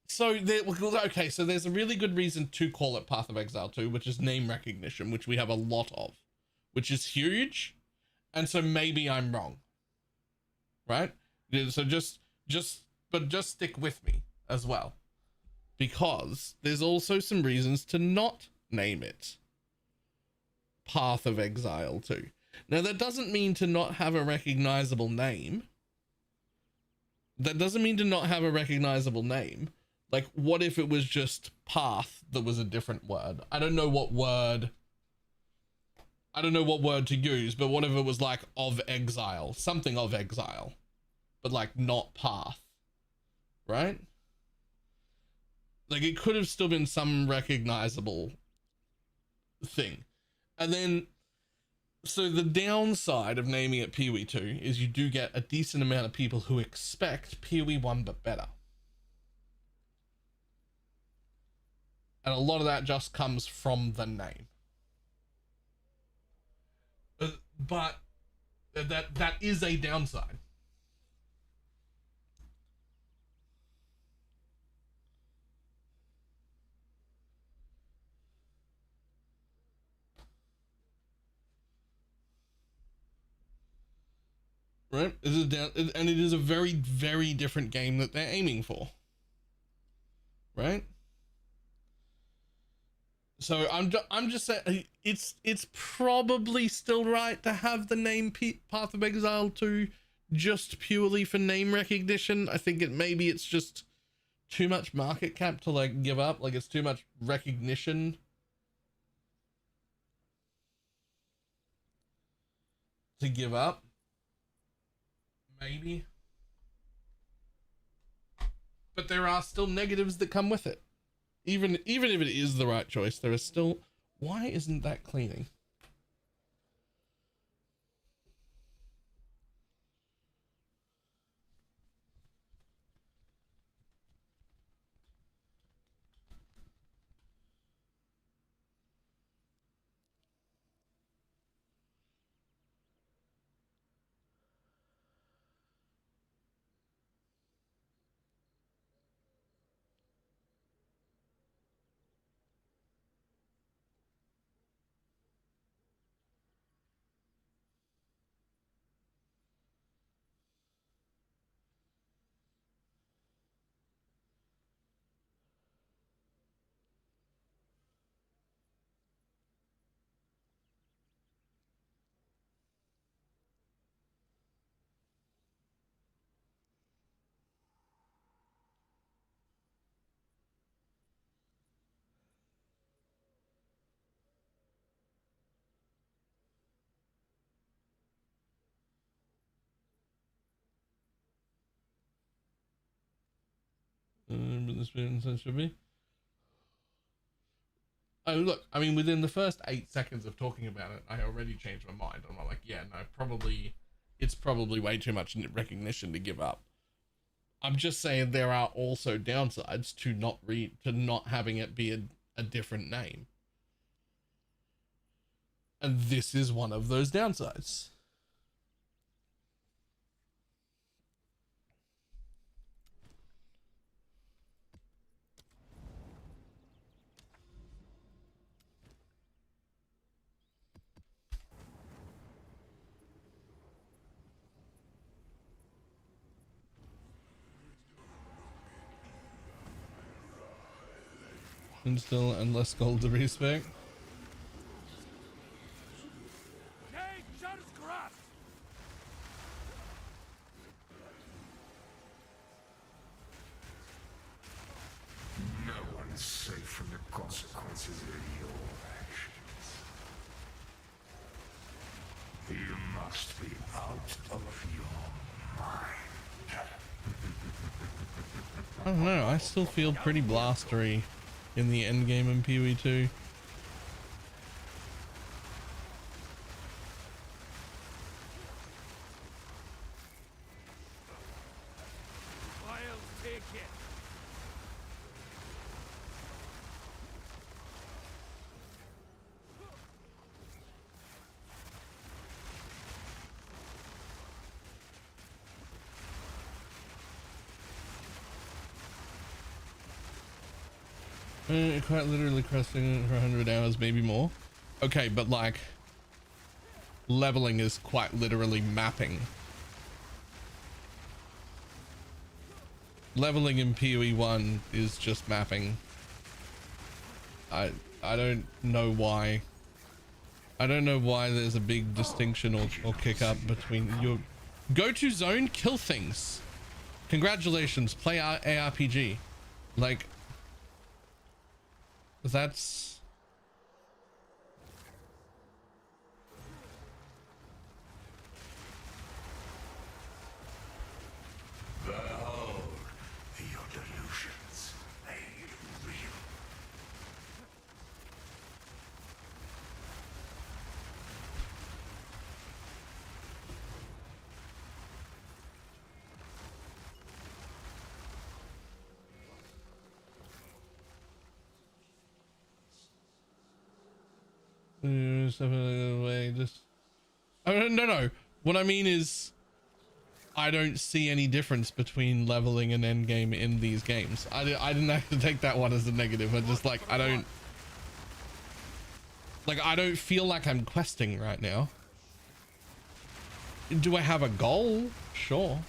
So there's a really good reason to call it Path of Exile 2, which is name recognition, which we have a lot of, which is huge. And so maybe I'm wrong, right? So just stick with me as well, because there's also some reasons to not name it Path of Exile 2. Now, that doesn't mean to not have a recognizable name. Like, what if it was just path that was a different word? I don't know what word to use, but what if it was like of exile, something of exile, but like not path, right? Like, it could have still been some recognizable thing. And then, so the downside of naming it PoE 2 is you do get a decent amount of people who expect PoE 1 but better. And a lot of that just comes from the name. But that is a downside. Right? This is down, and it is a very, very different game that they're aiming for. Right? So I'm just saying it's probably still right to have the name Path of Exile 2 just purely for name recognition. I think maybe it's just too much market cap to like give up. Like, it's too much recognition to give up. Maybe. But there are still negatives that come with it. Even if it is the right choice, there is still... Why isn't that cleaning? This should be. Oh, look, I mean, within the first 8 seconds of talking about it, I already changed my mind. I'm like, yeah, no, it's probably way too much recognition to give up. I'm just saying there are also downsides to not having it be a different name. And this is one of those downsides. And still, and less gold to respec. Nature's grasp! No one's safe from the consequences of your actions. You must be out of your mind. I don't know, I still feel pretty blastery in the end game in PoE 2. I'll take it. Quite literally cresting for 100 hours, maybe more. Okay, but like leveling is quite literally mapping. Leveling in PoE 1 is just mapping. I don't know why. I don't know why there's a big distinction or kick up between your go-to zone, kill things. Congratulations, play ARPG. Like, that's Behold your delusions made real. way. Just no. What I mean is, I don't see any difference between leveling and endgame in these games. I didn't have to take that one as a negative. I just like I don't feel like I'm questing right now. Do I have a goal? Sure.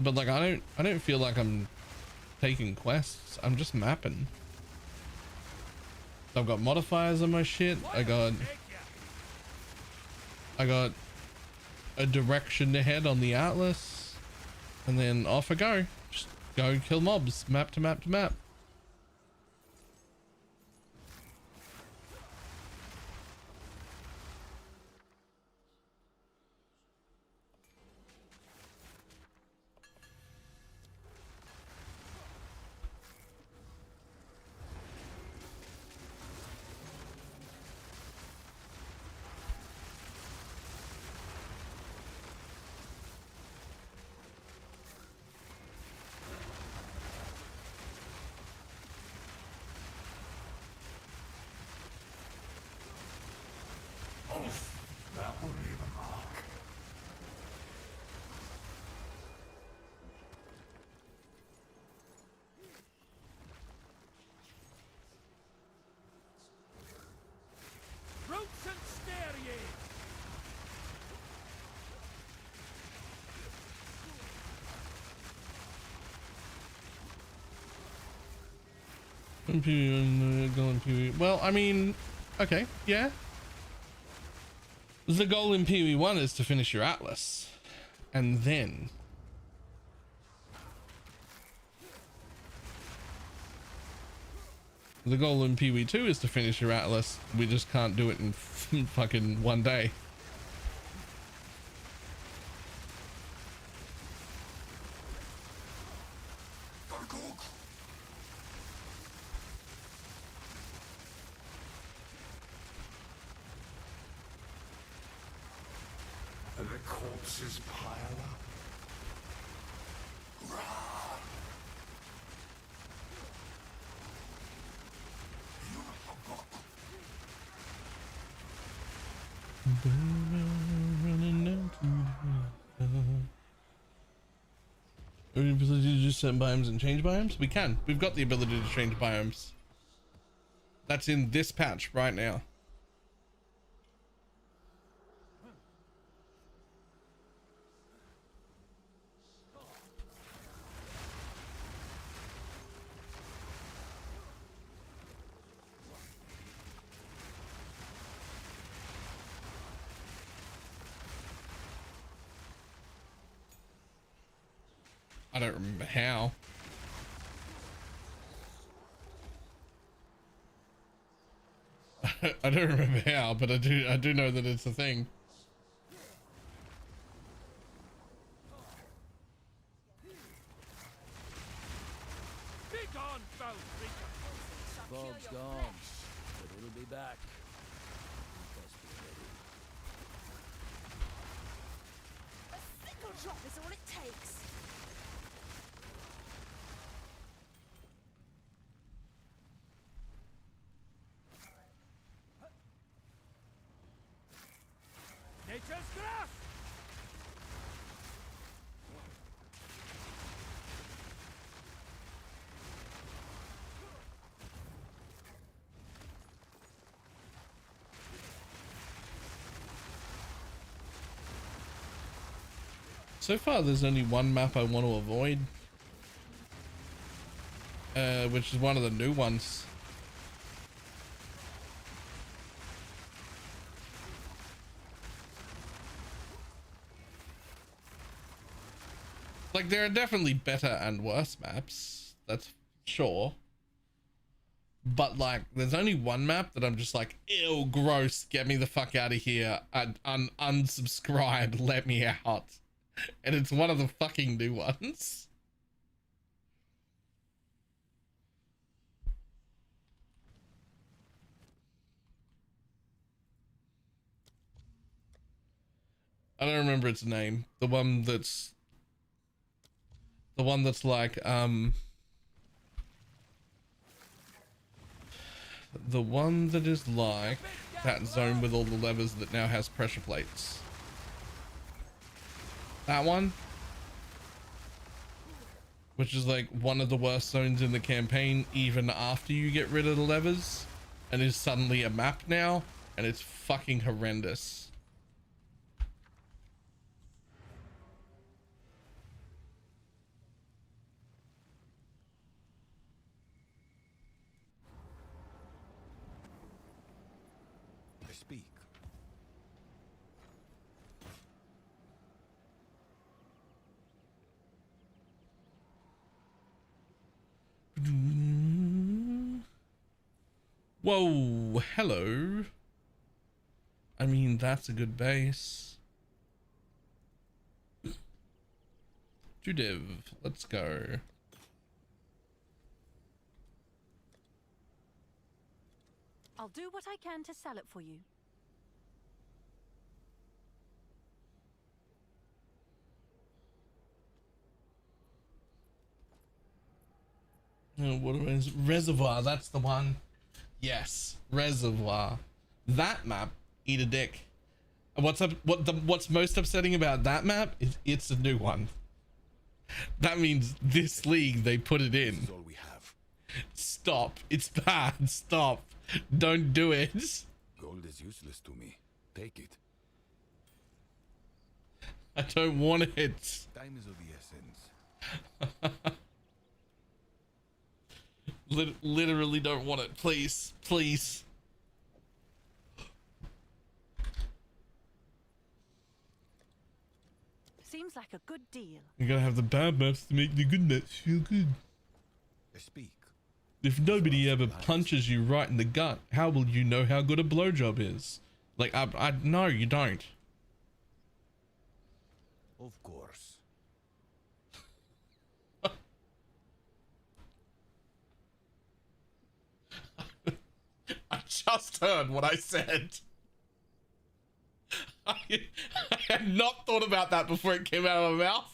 But like I don't feel like I'm taking quests. I'm just mapping. I've got modifiers on my shit. I got a direction to head on the atlas, and then off I go. Just go kill mobs, map to map to map. That will leave a mark. Roots and stare ye. Well, I mean, okay, yeah. The goal in PoE 1 is to finish your atlas, and then the goal in PoE 2 is to finish your atlas. We just can't do it in fucking one day. And the corpses pile up. Are we ability to just set biomes and change biomes? We can. We've got the ability to change biomes. That's in this patch right now. I don't remember how. I don't remember how, but I do know that it's a thing. back. You best be ready. A single drop is all it takes. Nature's grasp! So far, there's only one map I want to avoid, which is one of the new ones. Like, there are definitely better and worse maps, that's sure. But like, there's only one map that I'm just like, ew, gross, get me the fuck out of here, unsubscribe, let me out. And it's one of the fucking new ones. I don't remember its name. The one that's like, the one that is like that zone with all the levers that now has pressure plates. That one, which is like one of the worst zones in the campaign, even after you get rid of the levers, and is suddenly a map now, and it's fucking horrendous. I speak. Whoa, hello. I mean, that's a good base. Judiv, let's go. I'll do what I can to sell it for you. Oh, what is Reservoir? That's the one. Yes, Reservoir. That map, eat a dick. And what's most upsetting about that map is it's a new one. That means this league they put it in. This is all we have. Stop. It's bad. Stop. Don't do it. Gold is useless to me. Take it. I don't want it. Time is of the essence. Literally don't want it. Please. Please. Seems like a good deal. You gotta have the bad maps to make the good maps feel good. I speak. If nobody ever punches you right in the gut, how will you know how good a blowjob is? Like, I no, you don't. Of course. I just heard what I said. I had not thought about that before it came out of my mouth.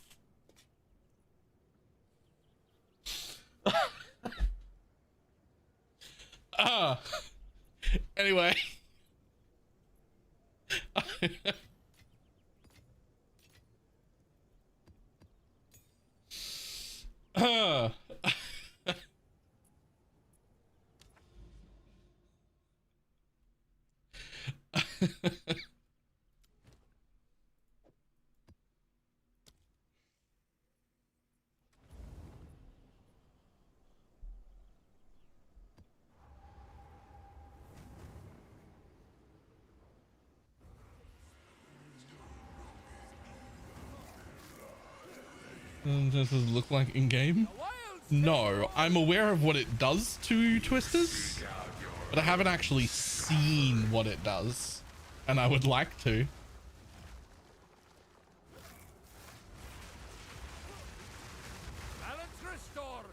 Anyway. Does this look like in game? No, I'm aware of what it does to twisters, but I haven't actually seen what it does, and I would like to. Balance restored!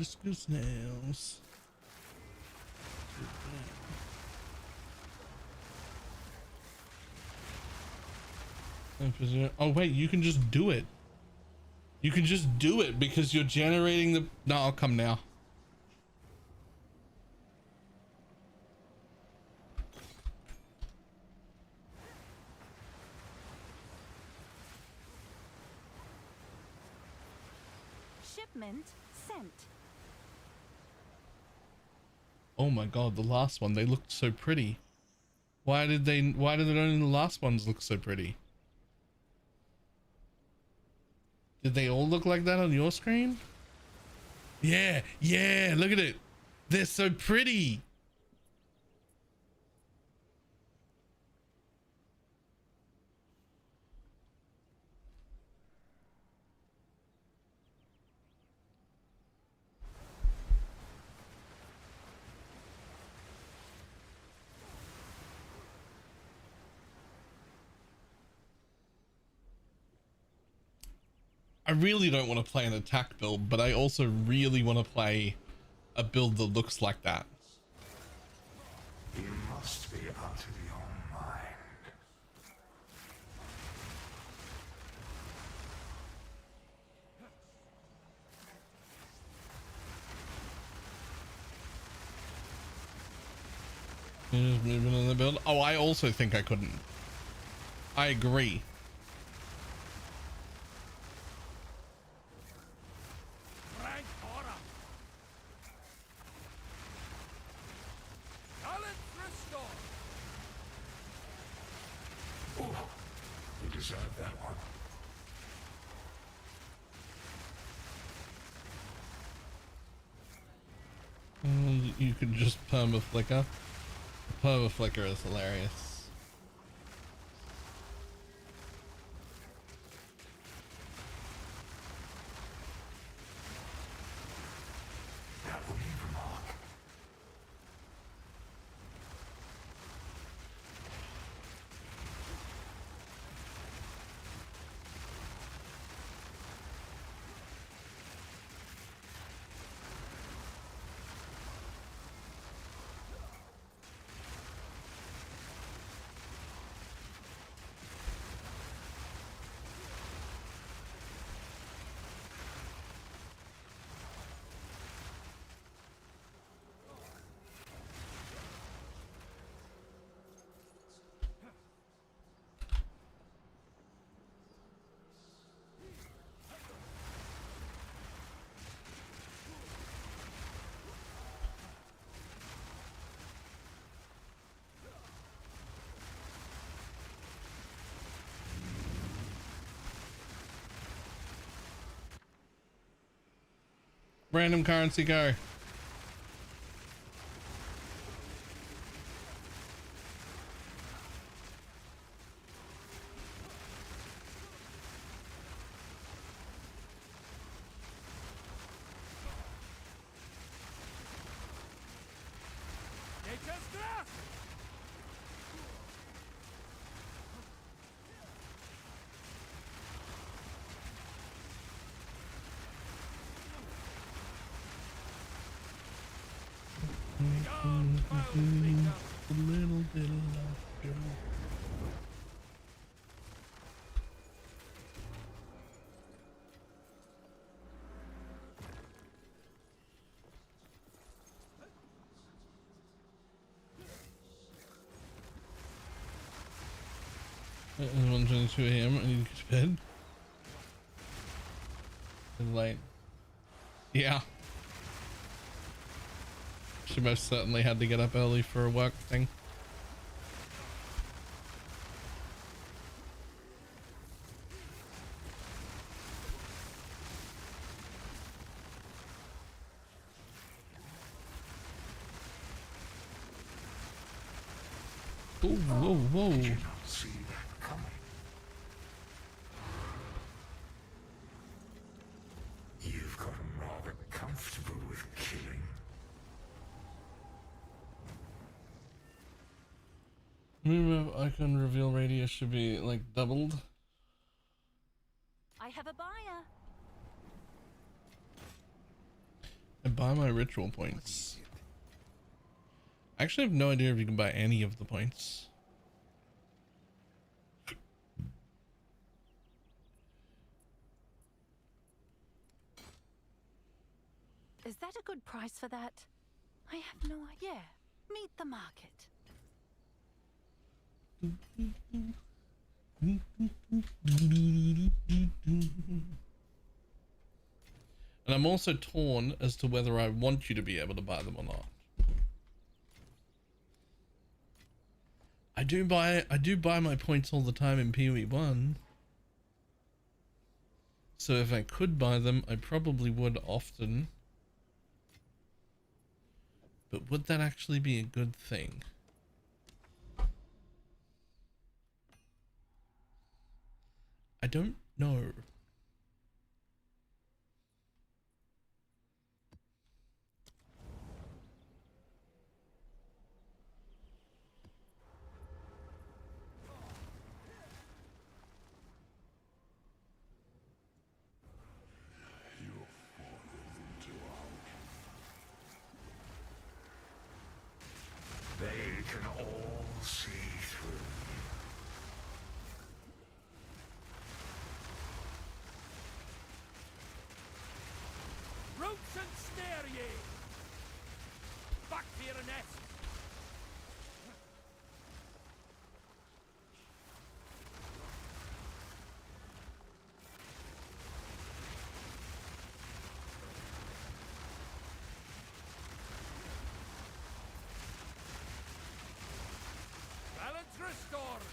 Discus nails. Oh wait, you can just do it. You can just do it because you're generating the... No, I'll come now. Shipment sent. Oh my god, the last one, they looked so pretty. Why did only the last ones look so pretty? Did they all look like that on your screen? Yeah, yeah, look at it. They're so pretty. I really don't want to play an attack build, but I also really want to play a build that looks like that. You must be out of your mind. Just moving in the build. Oh, I also think I couldn't. I agree. Rank order. Balance restored. Oh, you deserve that one. You can just perma flicker. Perma flicker is hilarious. That will leave a mark. Random currency go. Nature's grasp. A little bit of laughter. There's 1:22 a.m. I need to get to bed. It's late. Yeah. She most certainly had to get up early for a work thing. Ooh, whoa, whoa. Did you not see that coming? You've gotten rather comfortable with killing. Remove icon reveal radius should be like doubled. I have a buyer. I buy my ritual points. I actually have no idea if you can buy any of the points. Is that a good price for that? I have no idea. Meet the market. And I'm also torn as to whether I want you to be able to buy them or not. I do buy my points all the time in PoE1. So if I could buy them, I probably would often. But would that actually be a good thing? I don't know. They can all see through. Roots and snare ye! Back to your nest! Balance restored!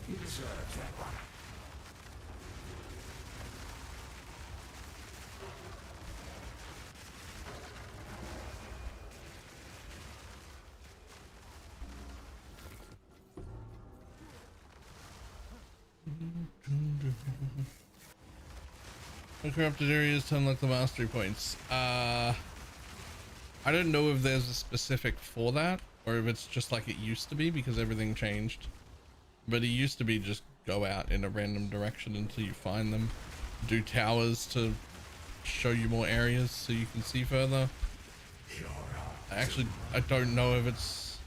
You deserve that one. Corrupted areas to unlock the mastery points. I don't know if there's a specific for that or if it's just like it used to be because everything changed. But it used to be just go out in a random direction until you find them. Do towers to show you more areas so you can see further. I don't know if it's...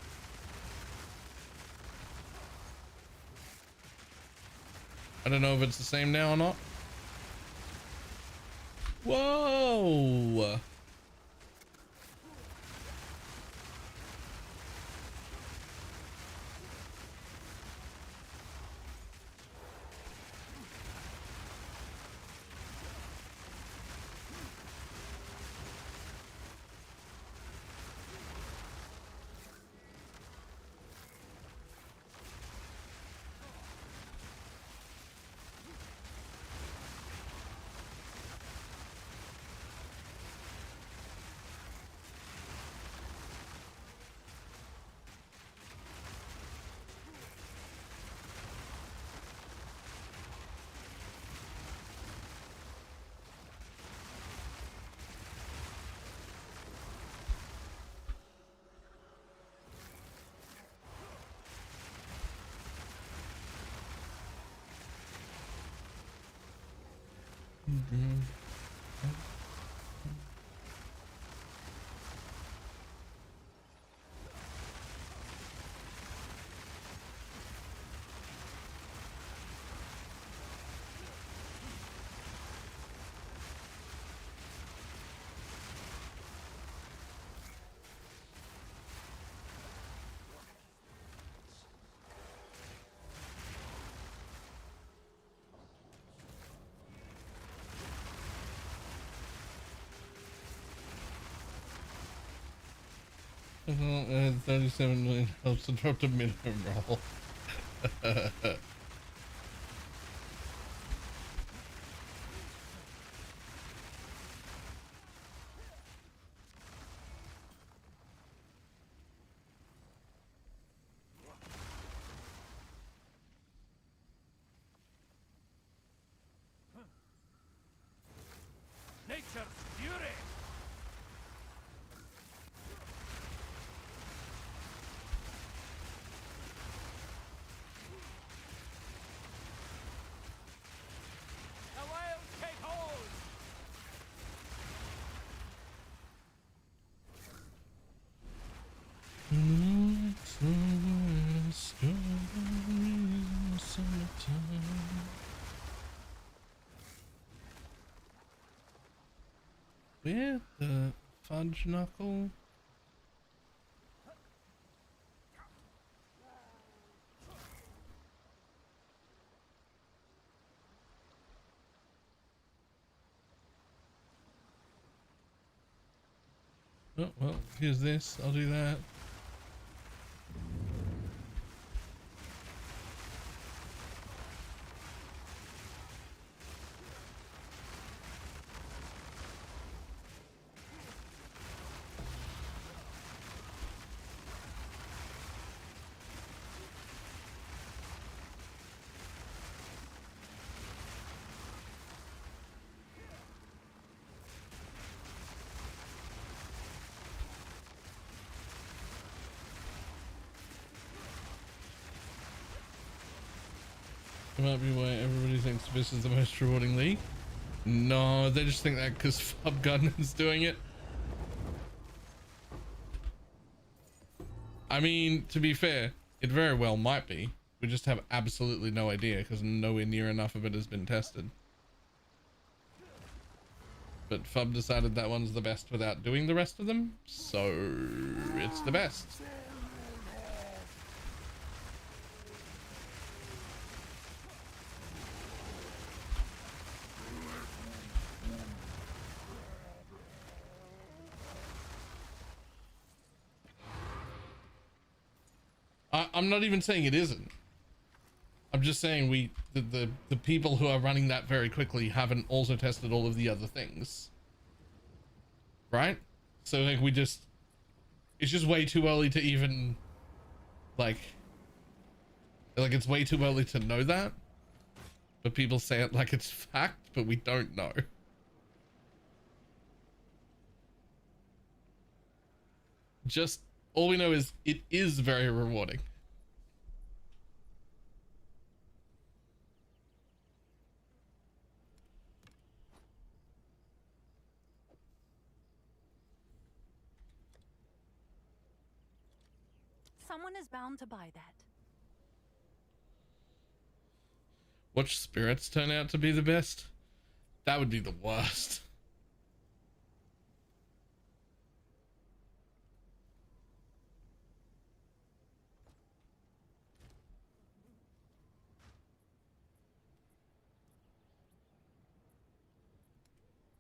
I don't know if it's the same now or not. Whoa! Well, 37 million helps to drop the minimum roll. Where the fudge knuckle? Oh, well, here's this. I'll do that. It might be why everybody thinks this is the most rewarding league. No, they just think that because Fub Gunner's doing it. I mean, to be fair, it very well might be. We just have absolutely no idea because nowhere near enough of it has been tested. But Fub decided that one's the best without doing the rest of them, so it's the best. I'm not even saying it isn't. I'm just saying the people who are running that very quickly haven't also tested all of the other things. Right? So like it's just way too early to even like it's way too early to know that. But people say it like it's fact, but we don't know. Just all we know is it is very rewarding. Someone is bound to buy that. Watch spirits turn out to be the best. That would be the worst.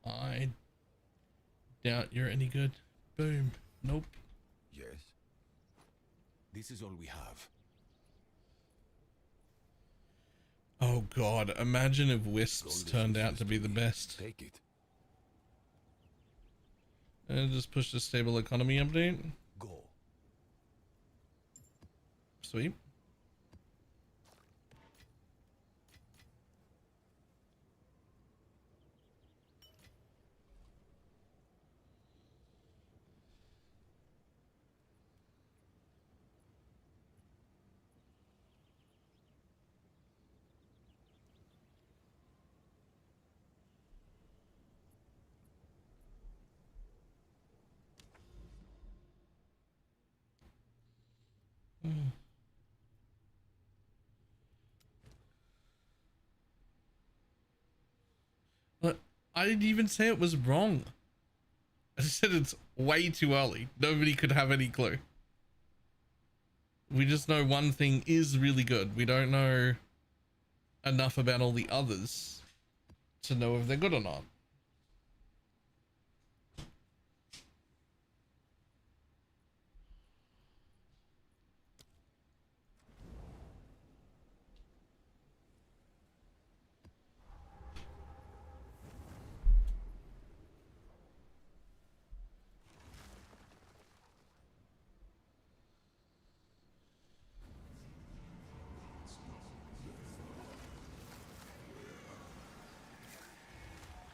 I doubt you're any good. Boom. Nope. Yes. This is all we have. Oh god, imagine if Wisps turned out to be the best. Take it. And just push the stable economy update. Go. Sweet. But I didn't even say it was wrong. I said it's way too early. Nobody could have any clue. We just know one thing is really good. We don't know enough about all the others to know if they're good or not.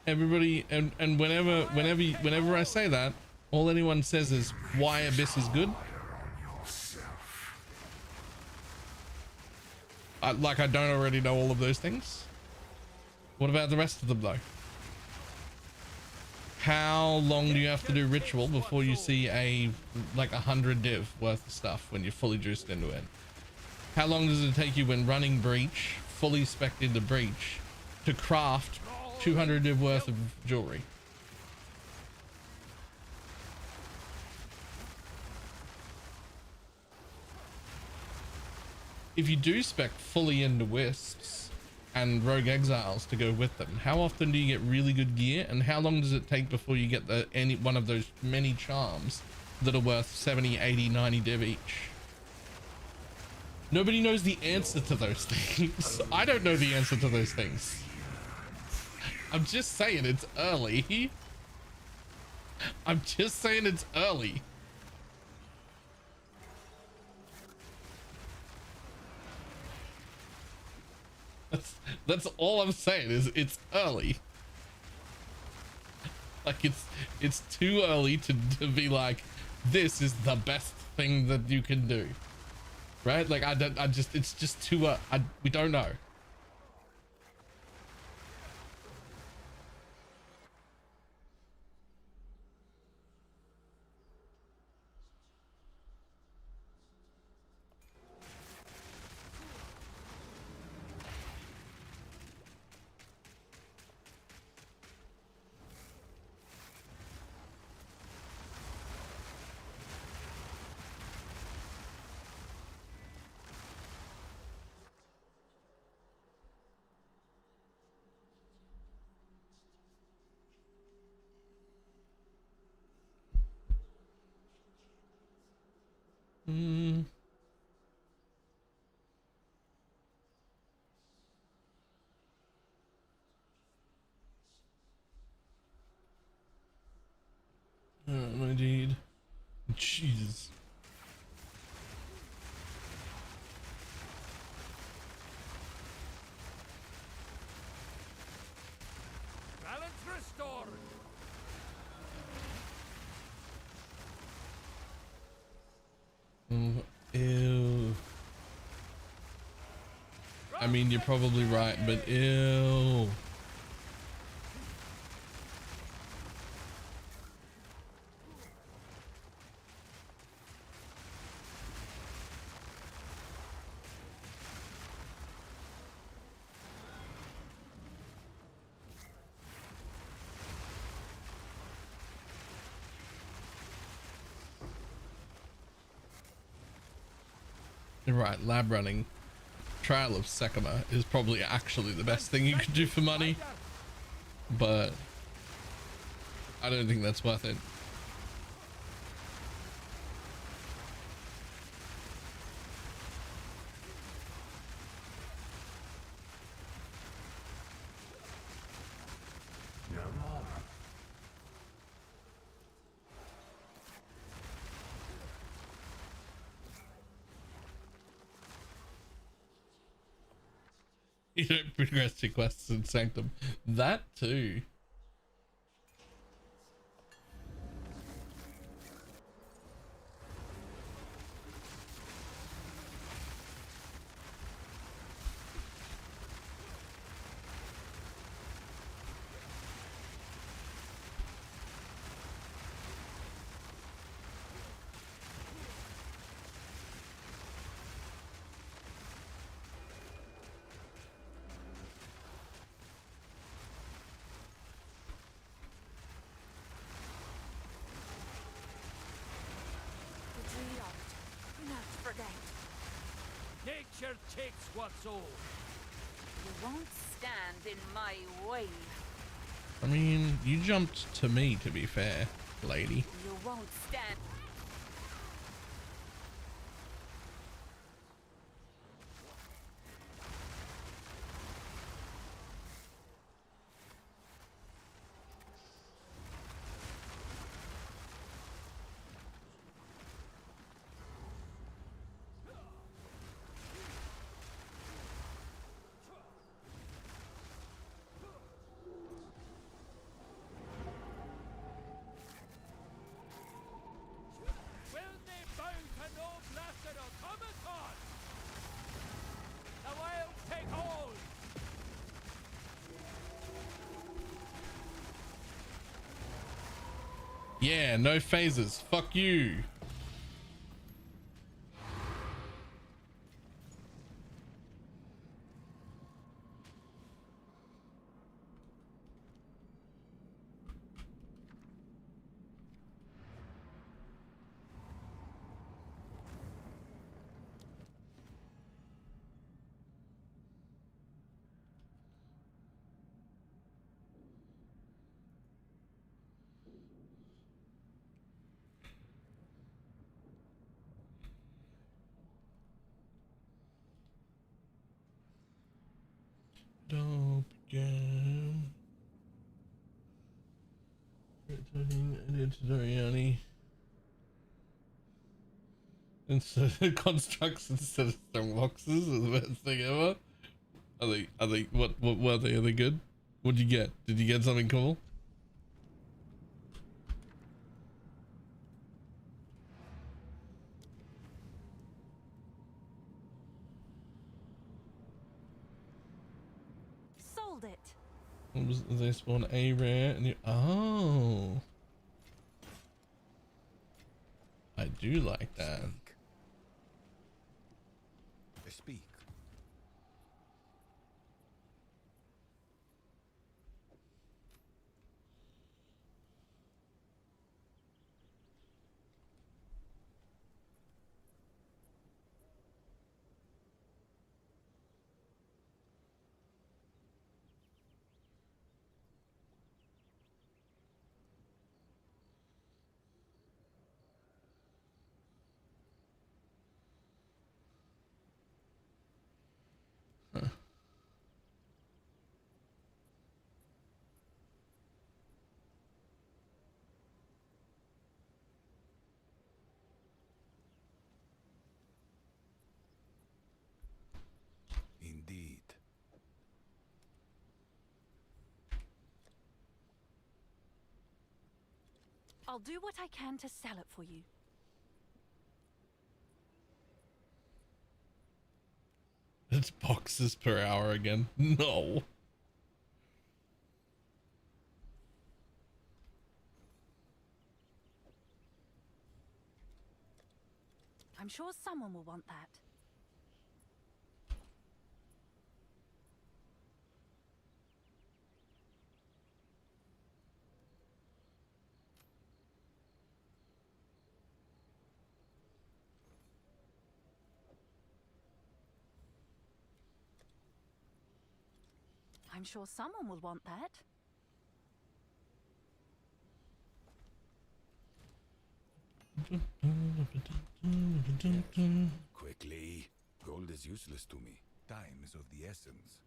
Everybody and whenever I say that, all anyone says is why Abyss is good. Like I don't already know all of those things. What about the rest of them though? How long do you have to do ritual before you see a like 100 div worth of stuff when you're fully juiced into it? How long does it take you when running breach, fully spec'd into breach, to craft 200 div worth of jewelry? if you do spec fully into wisps and rogue exiles to go with them, how often do you get really good gear, and how long does it take before you get the any one of those many charms that are worth 70, 80, 90 div each? Nobody knows the answer to those things. I don't know the answer to those things. I'm just saying it's early. I'm just saying it's early. That's all I'm saying is it's early. Like it's too early to be like, this is the best thing that you can do. Right? Like it's just too, we don't know. Hmm. Oh my dude. Jesus. Balance restored. Oh, ew. I mean, you're probably right, but ew. You're right, lab running Trial of Sekima is probably actually the best thing you could do for money, but I don't think that's worth it. You don't progress your quests in Sanctum. That too. Nature takes what's old. You won't stand in my way. I mean, you jumped to me, to be fair, lady. You won't stand. Will they bow to no blasted automaton? The wild take hold. Yeah, no phases. Fuck you. Dope game. Editorially. Instead of constructs instead of strong boxes are the best thing ever. Are they what were they? Are they good? What'd you get? Did you get something cool? Sold it. What was they spawn a rare and you oh, I do like that. Speak. Indeed. I'll do what I can to sell it for you. It's boxes per hour again. No. I'm sure someone will want that. I'm sure someone will want that. Quickly. Gold is useless to me. Time is of the essence.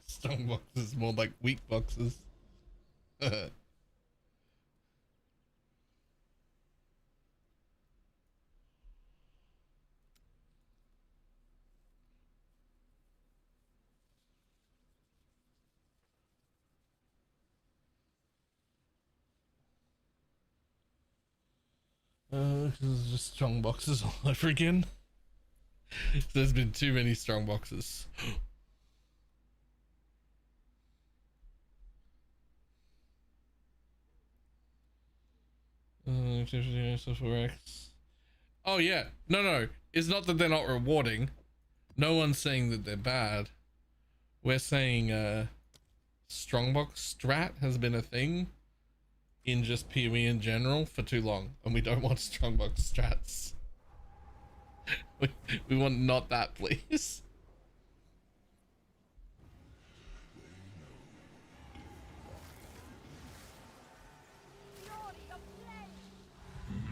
Strong boxes more like weak boxes. Because it's just strong boxes all over again. There's been too many strong boxes. Oh yeah, no, it's not that they're not rewarding. No one's saying that they're bad. We're saying strongbox strat has been a thing in just PoE in general for too long, and we don't want strongbox strats. we want not that, please.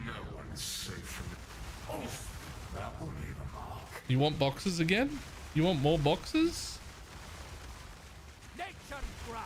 No one's safe from it. Oh, that will leave a mark. You want boxes again? You want more boxes? Nature grass.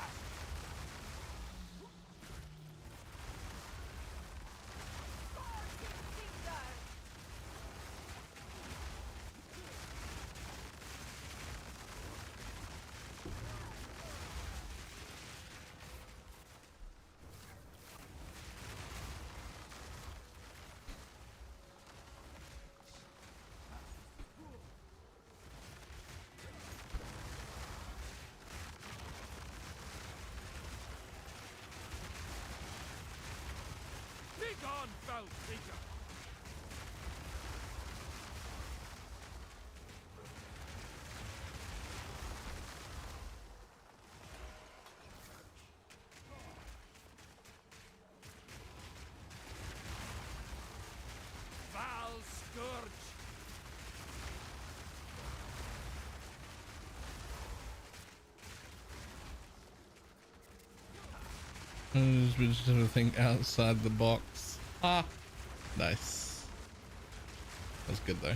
Begone, foul creature! Foul Just sort of think outside the box. Ah, nice. That's good though.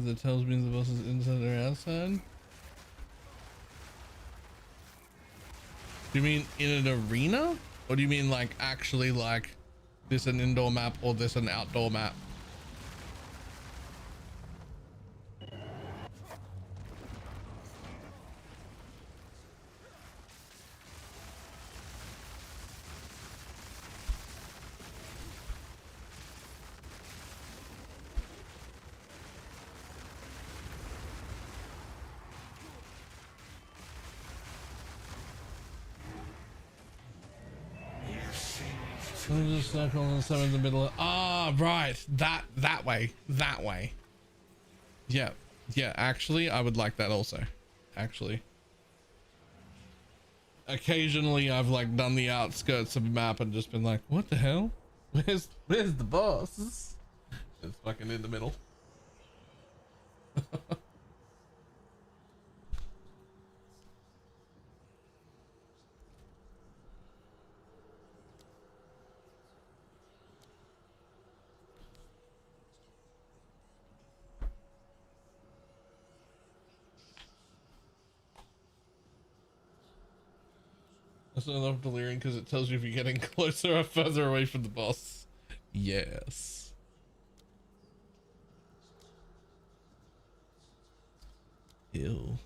That tells me the boss is inside or outside. Do you mean in an arena? Or do you mean like actually like this an indoor map or this an outdoor map? Just circle and summon in the middle. Ah, right. That way. That way. Yeah. Yeah, actually, I would like that also. Actually. Occasionally, I've like done the outskirts of a map and just been like, what the hell? Where's the boss? It's fucking in the middle. I love Delirium because it tells you if you're getting closer or further away from the boss. Yes. Ew.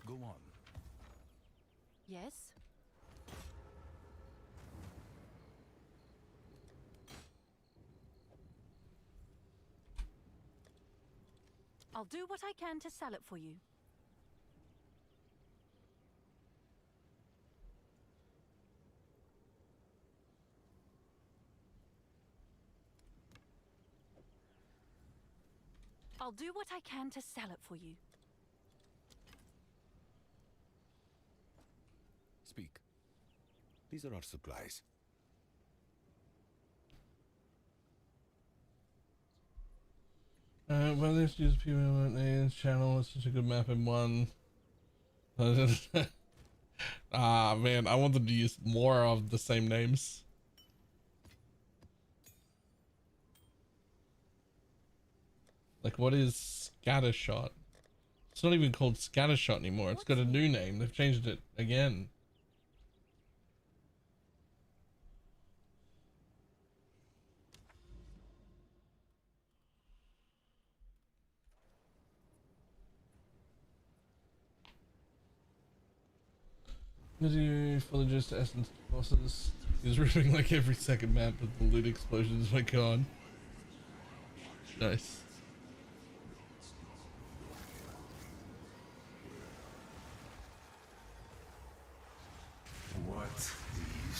Go on. Yes? I'll do what I can to sell it for you. I'll do what I can to sell it for you. Speak. These are our supplies. Well, let's use people in channel. It's such a good map in one. Ah, man, I want them to use more of the same names. Like, what is Scattershot? It's not even called Scattershot anymore. It's got a new name. They've changed it again. You fully just essence bosses. He's ripping like every second map with the loot explosions. My god. Nice. What do you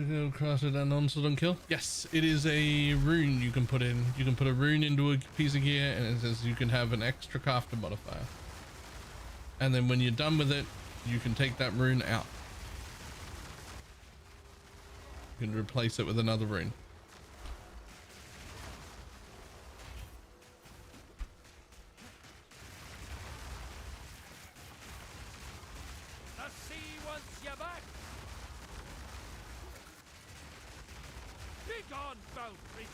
see? Cross it and on so don't kill. Yes, it is a rune you can put in. You can put a rune into a piece of gear and it says you can have an extra crafter modifier. And then when you're done with it, you can take that rune out. You can replace it with another rune. The sea wants you back. Be gone, foul creature.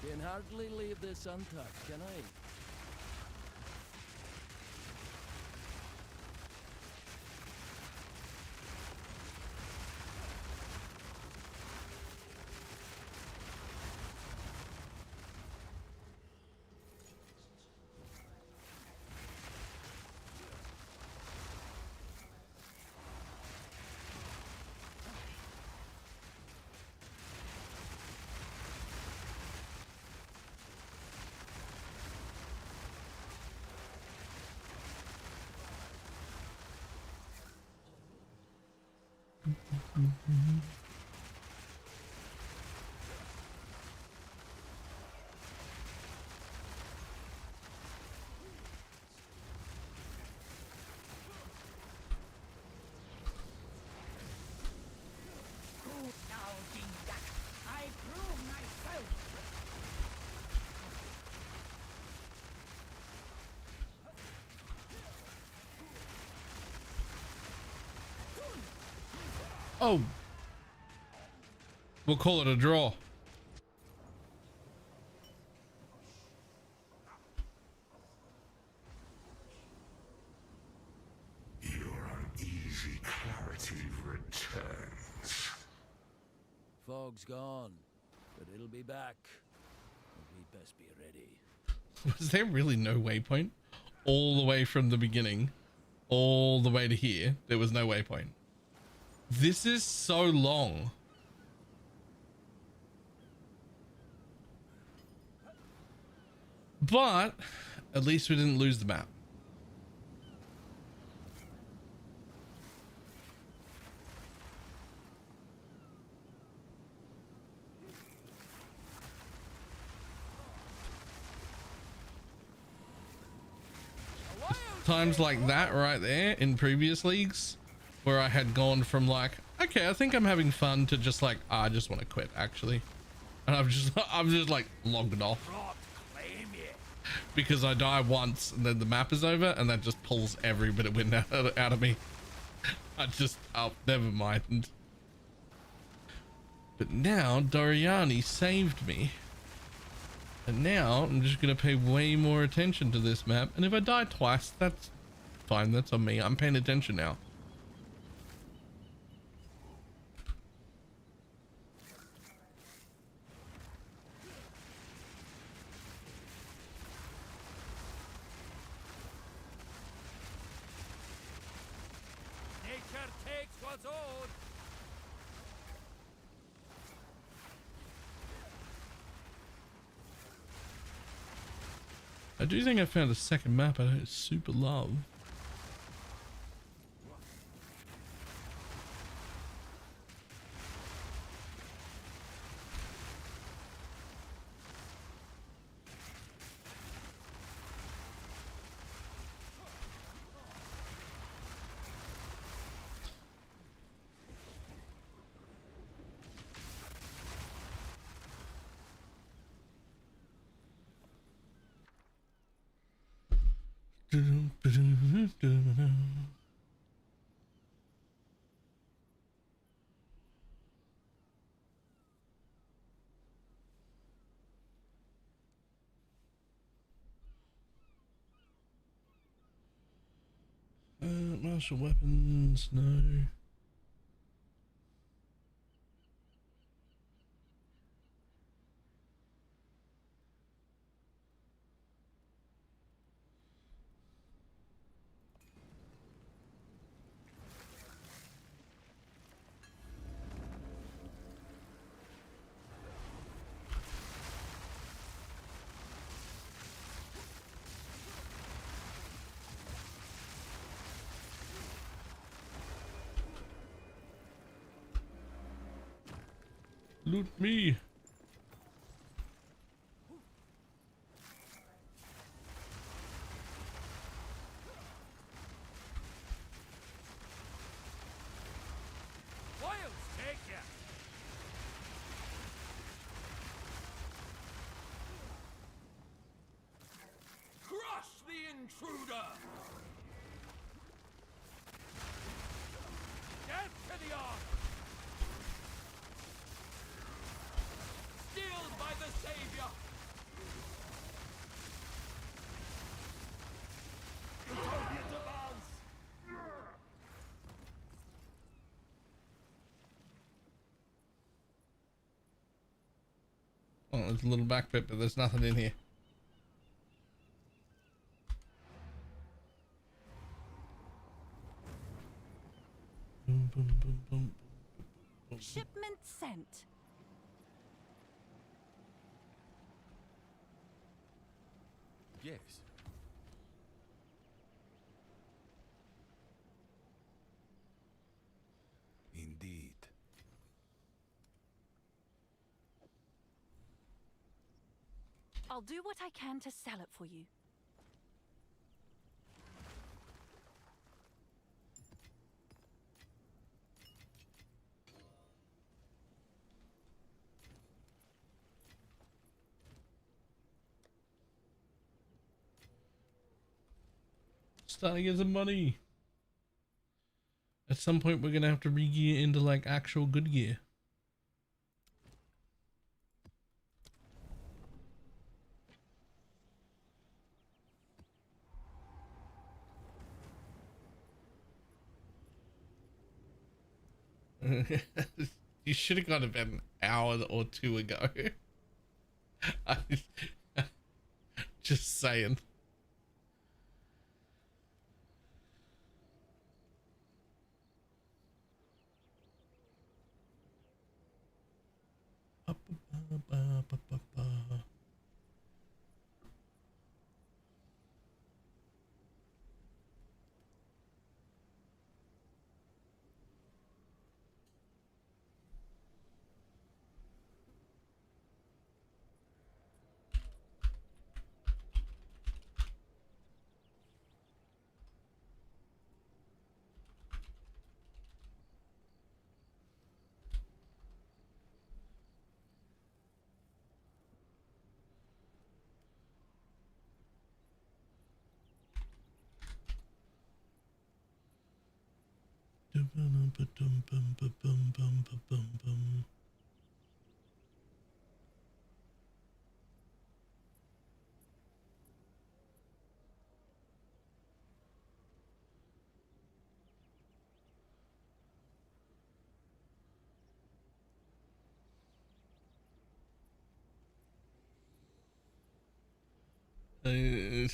Can hardly leave this untouched, can I? Oh, we'll call it a draw. Your uneasy clarity returns. Fog's gone, but it'll be back. We'd best be ready. Was there really no waypoint? All the way from the beginning, all the way to here, there was no waypoint. This is so long. But at least we didn't lose the map. Times like that right there in previous leagues where I had gone from like, okay, I think I'm having fun, to just like, I just want to quit actually. And I've just like logged off because I die once and then the map is over and that just pulls every bit of wind out of me. Oh, never mind. But now Doriani saved me. And now I'm just going to pay way more attention to this map. And if I die twice, that's fine. That's on me. I'm paying attention now. Nature takes what's owed. I do think I found a second map I don't super love. Martial weapons, no. Loot me. Wilds take ya! Crush the intruder! Death to the armor! Steeled by the savior! Utopia demands! Oh, there's a little back bit, but there's nothing in here. Boom, boom, boom, boom, boom. Shipment sent. Yes. Indeed. I'll do what I can to sell it for you. Starting to get some money. At some point, we're gonna have to re-gear into like actual good gear. You should have gone to bed an hour or two ago. Just saying.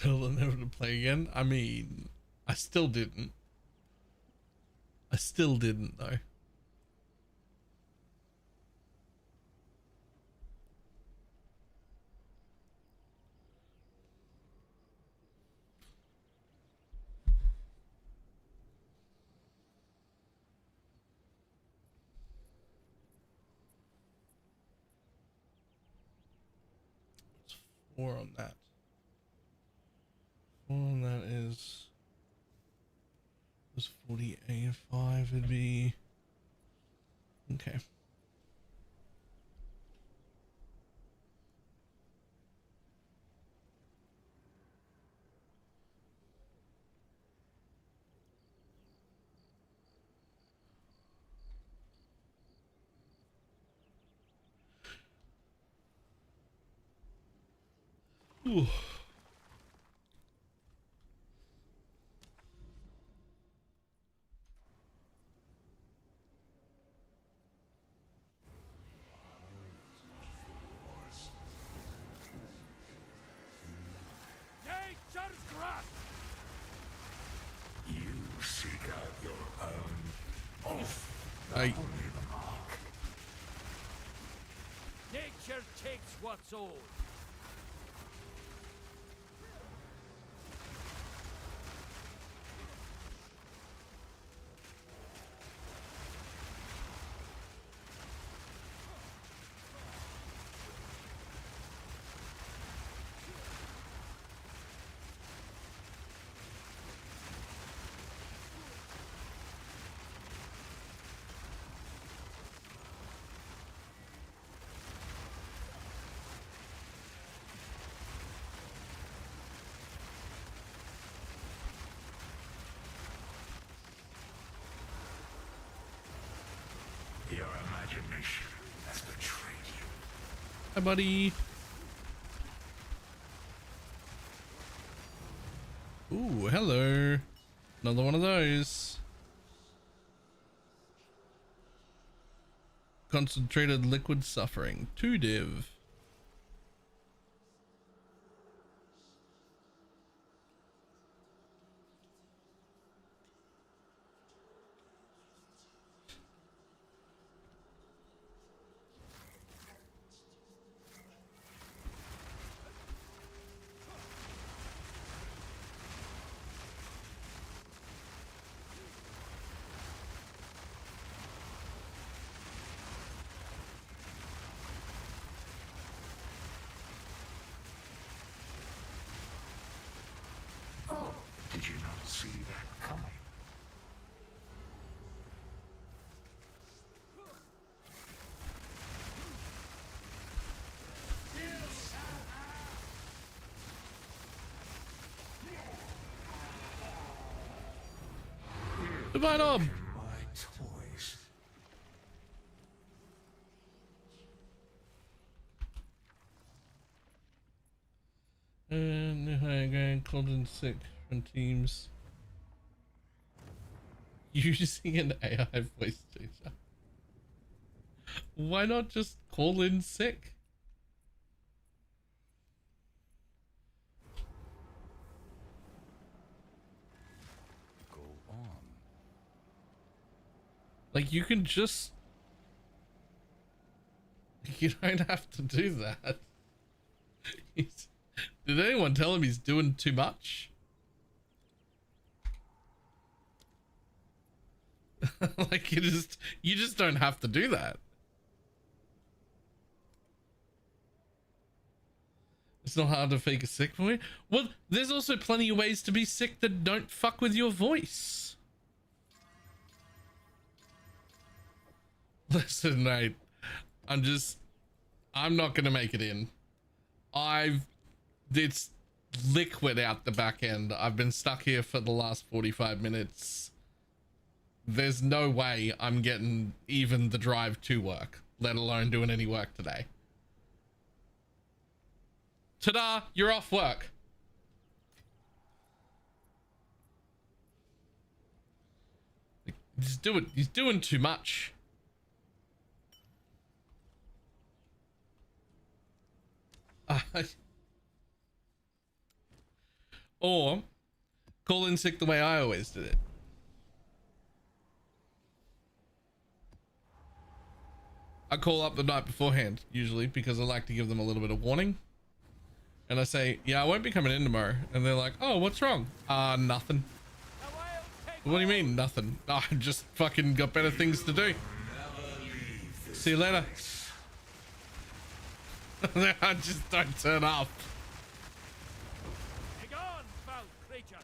Tell them never to play again. I mean, I still didn't. I still didn't though. It's 4 on that. 4 on that is 48. 5 would be okay. Ooh. Nature's grasp! You seek out your own. I Nature takes what's old. Hi, buddy. Ooh, hello. Another one of those. Concentrated liquid suffering. 2 div. Did you not see that coming? Divine Orb. My toys. And called in sick from teams using an AI voice changer. Why not just call in sick? Go on. Like, you can just... You don't have to do that. Did anyone tell him he's doing too much? Like, you just don't have to do that. It's not hard to fake a sick boy. Well, there's also plenty of ways to be sick that don't fuck with your voice. Listen, mate, I'm not gonna make it in. It's liquid out the back end. I've been stuck here for the last 45 minutes. There's no way I'm getting even the drive to work, let alone doing any work today. Ta-da, you're off work. He's doing too much. Or call in sick the way I always did it. I call up the night beforehand, usually, because I like to give them a little bit of warning. And I say, yeah, I won't be coming in tomorrow. And they're like, oh, what's wrong? Nothing. What do you mean, nothing? I just fucking got better things to do. See you later. I just don't turn up. Begone, foul creature!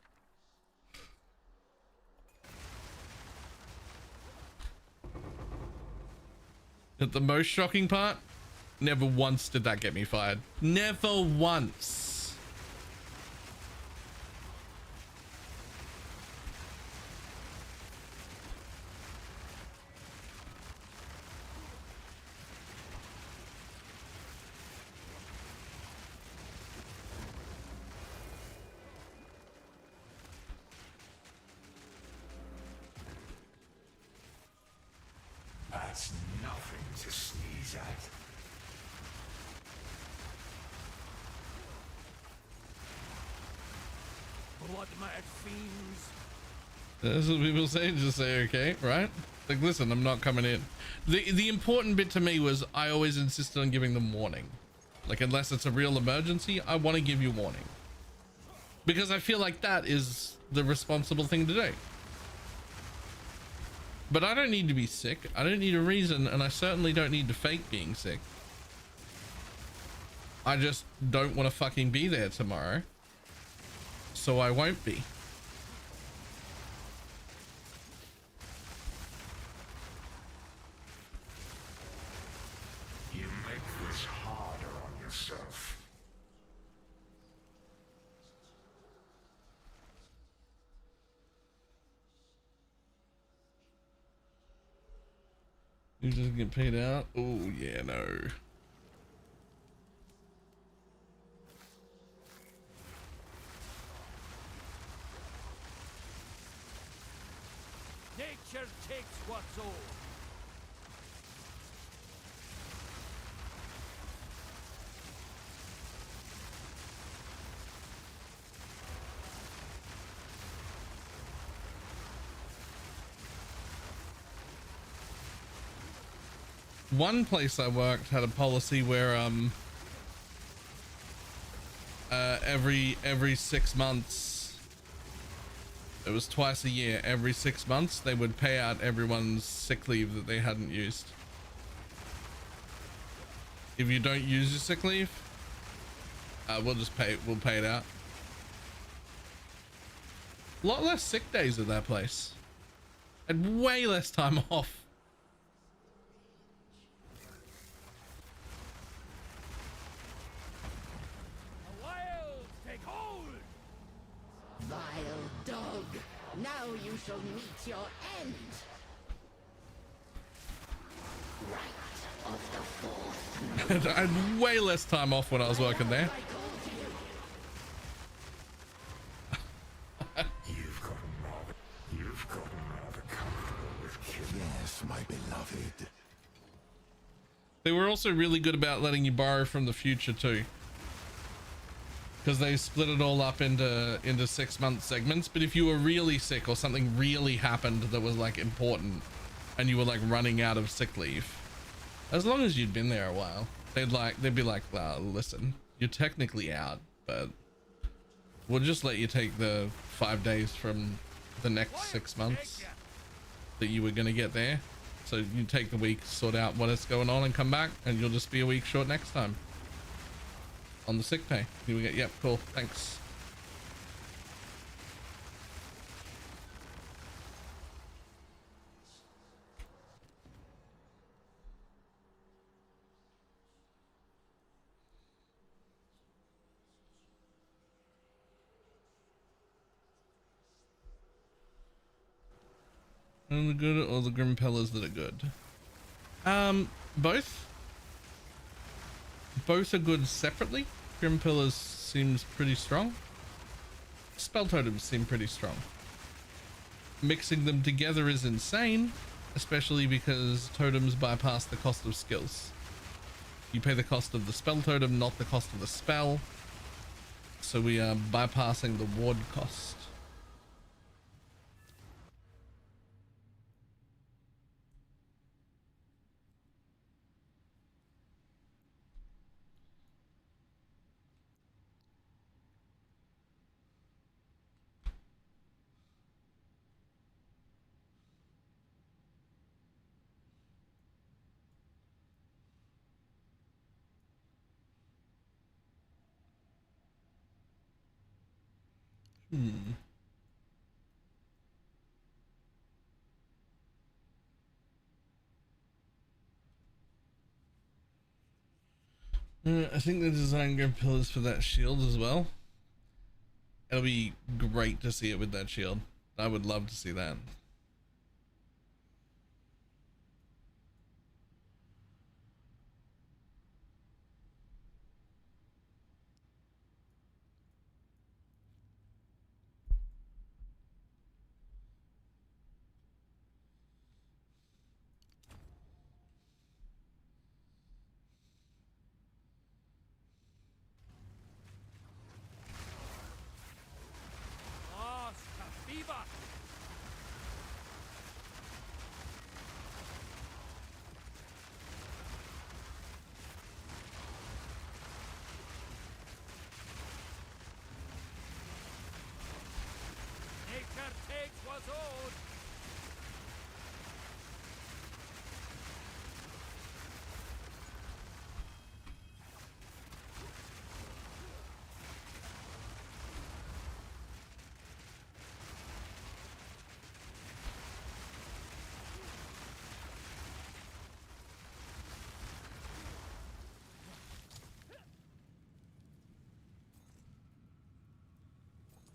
But the most shocking part, never once did that get me fired. Never once. That's nothing to sneeze at. Blood mad fiends! That's what people say. Just say okay, right? Like, listen, I'm not coming in. The important bit to me was I always insisted on giving them warning. Like, unless it's a real emergency, I want to give you warning. Because I feel like that is the responsible thing to do. But I don't need to be sick. I don't need a reason, and I certainly don't need to fake being sick. I just don't want to fucking be there tomorrow. So I won't be. You make this harder on yourself. You just get paid out? Oh, yeah, no. Nature takes what's old. One place I worked had a policy where every 6 months, it was twice a year, every 6 months they would pay out everyone's sick leave that they hadn't used. If you don't use your sick leave, we'll pay it out. A lot less sick days at that place and way less time off. Vile dog, now you shall meet your end. Right of the fourth. I had way less time off when I was working there. You've gotten rather comfortable with killing. Yes, my beloved. They were also really good about letting you borrow from the future too, because they split it all up into 6-month segments. But if you were really sick or something really happened that was like important and you were like running out of sick leave, as long as you'd been there a while, they'd be like, well, listen, you're technically out, but we'll just let you take the 5 days from the next 6 months that you were gonna get there. So you take the week, sort out what is going on and come back, and you'll just be a week short next time on the sick pay. You will get, yep, cool, thanks. And the good or the grim pillars that are good? Both are good separately. Grim pillars seems pretty strong. Spell totems seem pretty strong. Mixing them together is insane, especially because totems bypass the cost of skills. You pay the cost of the spell totem, not the cost of the spell. So we are bypassing the ward cost. I think they designed grim pillars for that shield as well. It'll be great to see it with that shield. I would love to see that.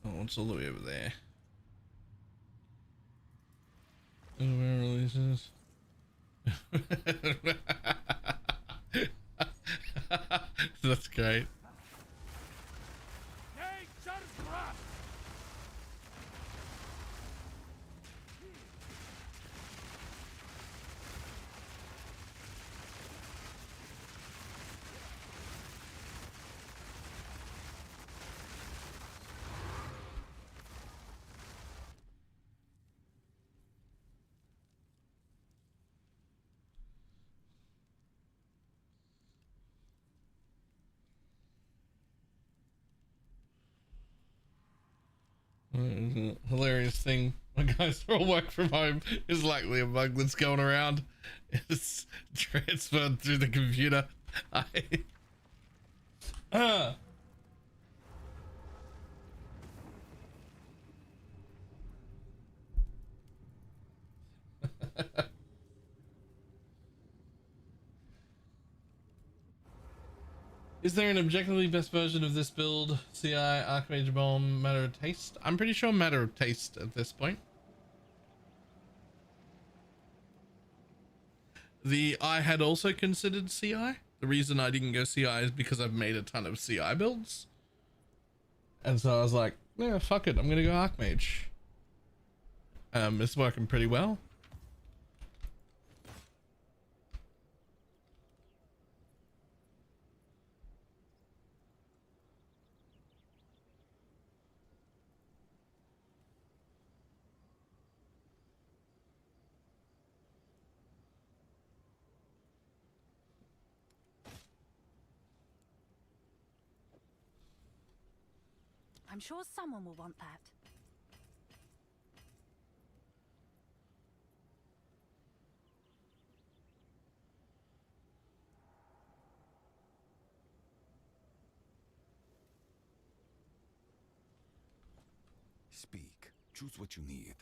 Oh, it's all the way over there. Where releases? That's great. Hilarious thing. When guys are all work from home is likely a bug that's going around. It's transferred through the computer. Is there an objectively best version of this build? CI, Archmage Bomb, matter of taste? I'm pretty sure matter of taste at this point. I had also considered CI. The reason I didn't go CI is because I've made a ton of CI builds. And so I was like, yeah, fuck it. I'm going to go Archmage. It's working pretty well. I'm sure someone will want that. Speak. Choose what you need.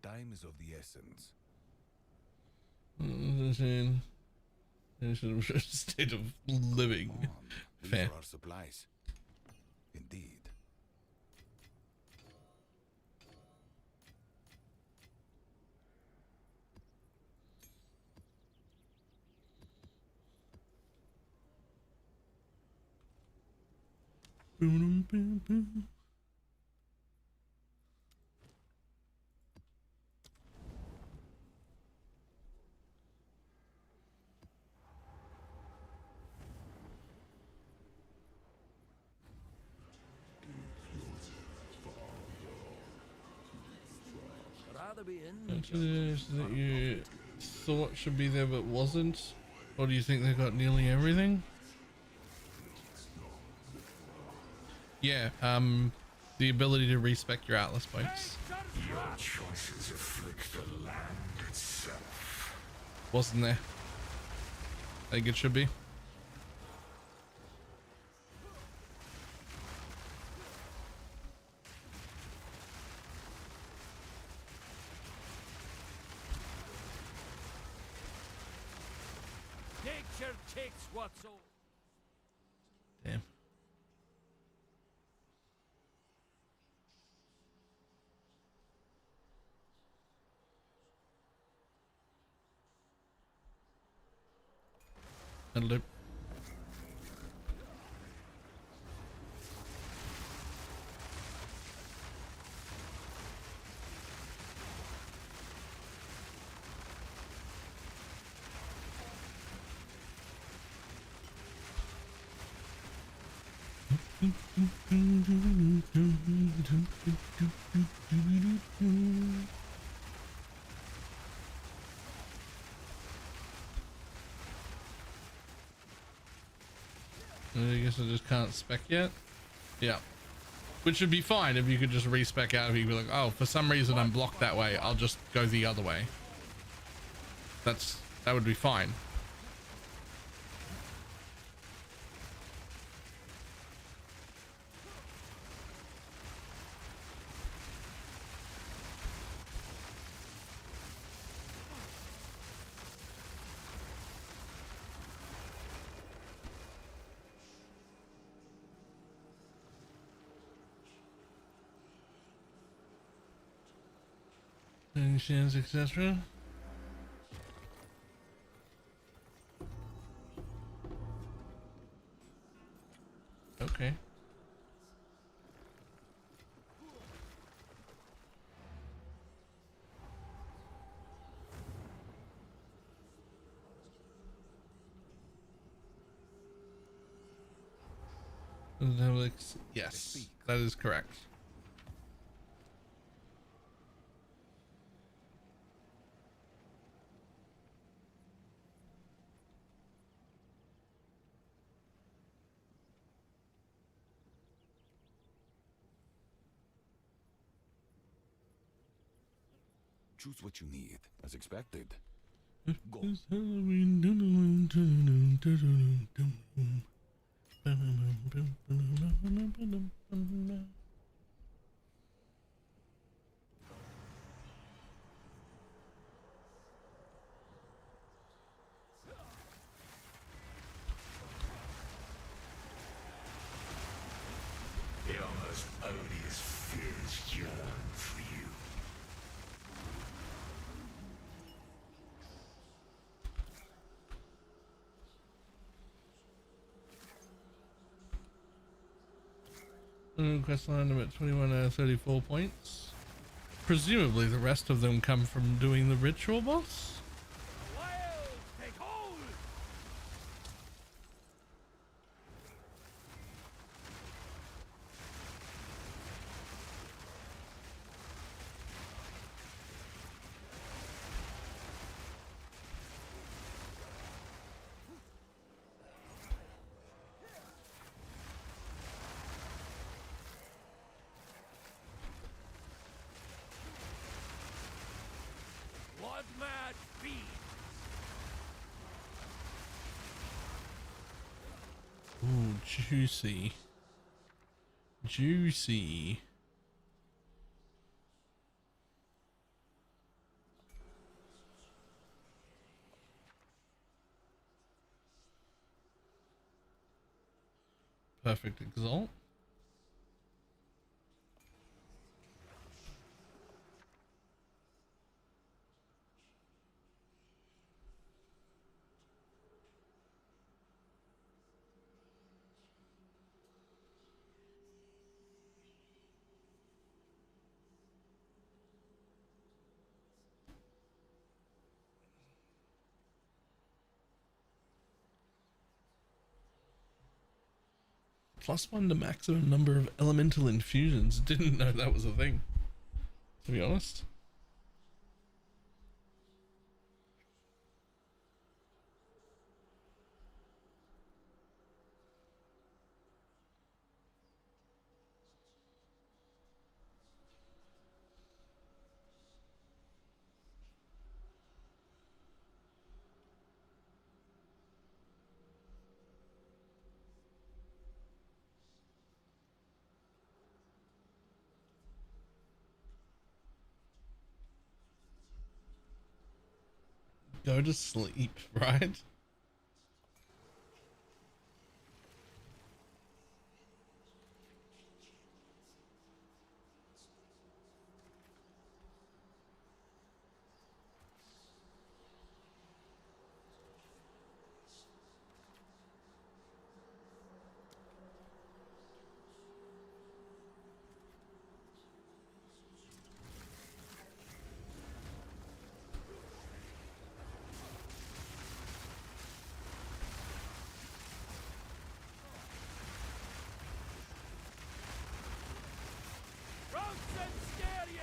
Time is of the essence. State of living. These Fair. are our supplies. Indeed. Rather be in. That you thought should be there but wasn't? Or do you think they got nearly everything? Yeah, the ability to respec your Atlas points. Your choices afflict the land itself. Wasn't there? I think it should be. Nature takes what's old. Damn. That'll do. I guess I just can't spec yet. Yeah. Which would be fine if you could just respec out. If you could be like, oh, for some reason I'm blocked that way, I'll just go the other way. That would be fine. Actions, etc. Okay. Yes, that is correct. Choose what you need, as expected. Go. The almost odious fears yearn for you. Quest line number 21 out of 34 points. Presumably the rest of them come from doing the ritual boss. The wild take hold! Blood mad fiend! Ooh, juicy. Juicy. Perfect exalt. +1 to maximum number of elemental infusions. Didn't know that was a thing, to be honest. Go to sleep, right? Rouse and scare ye!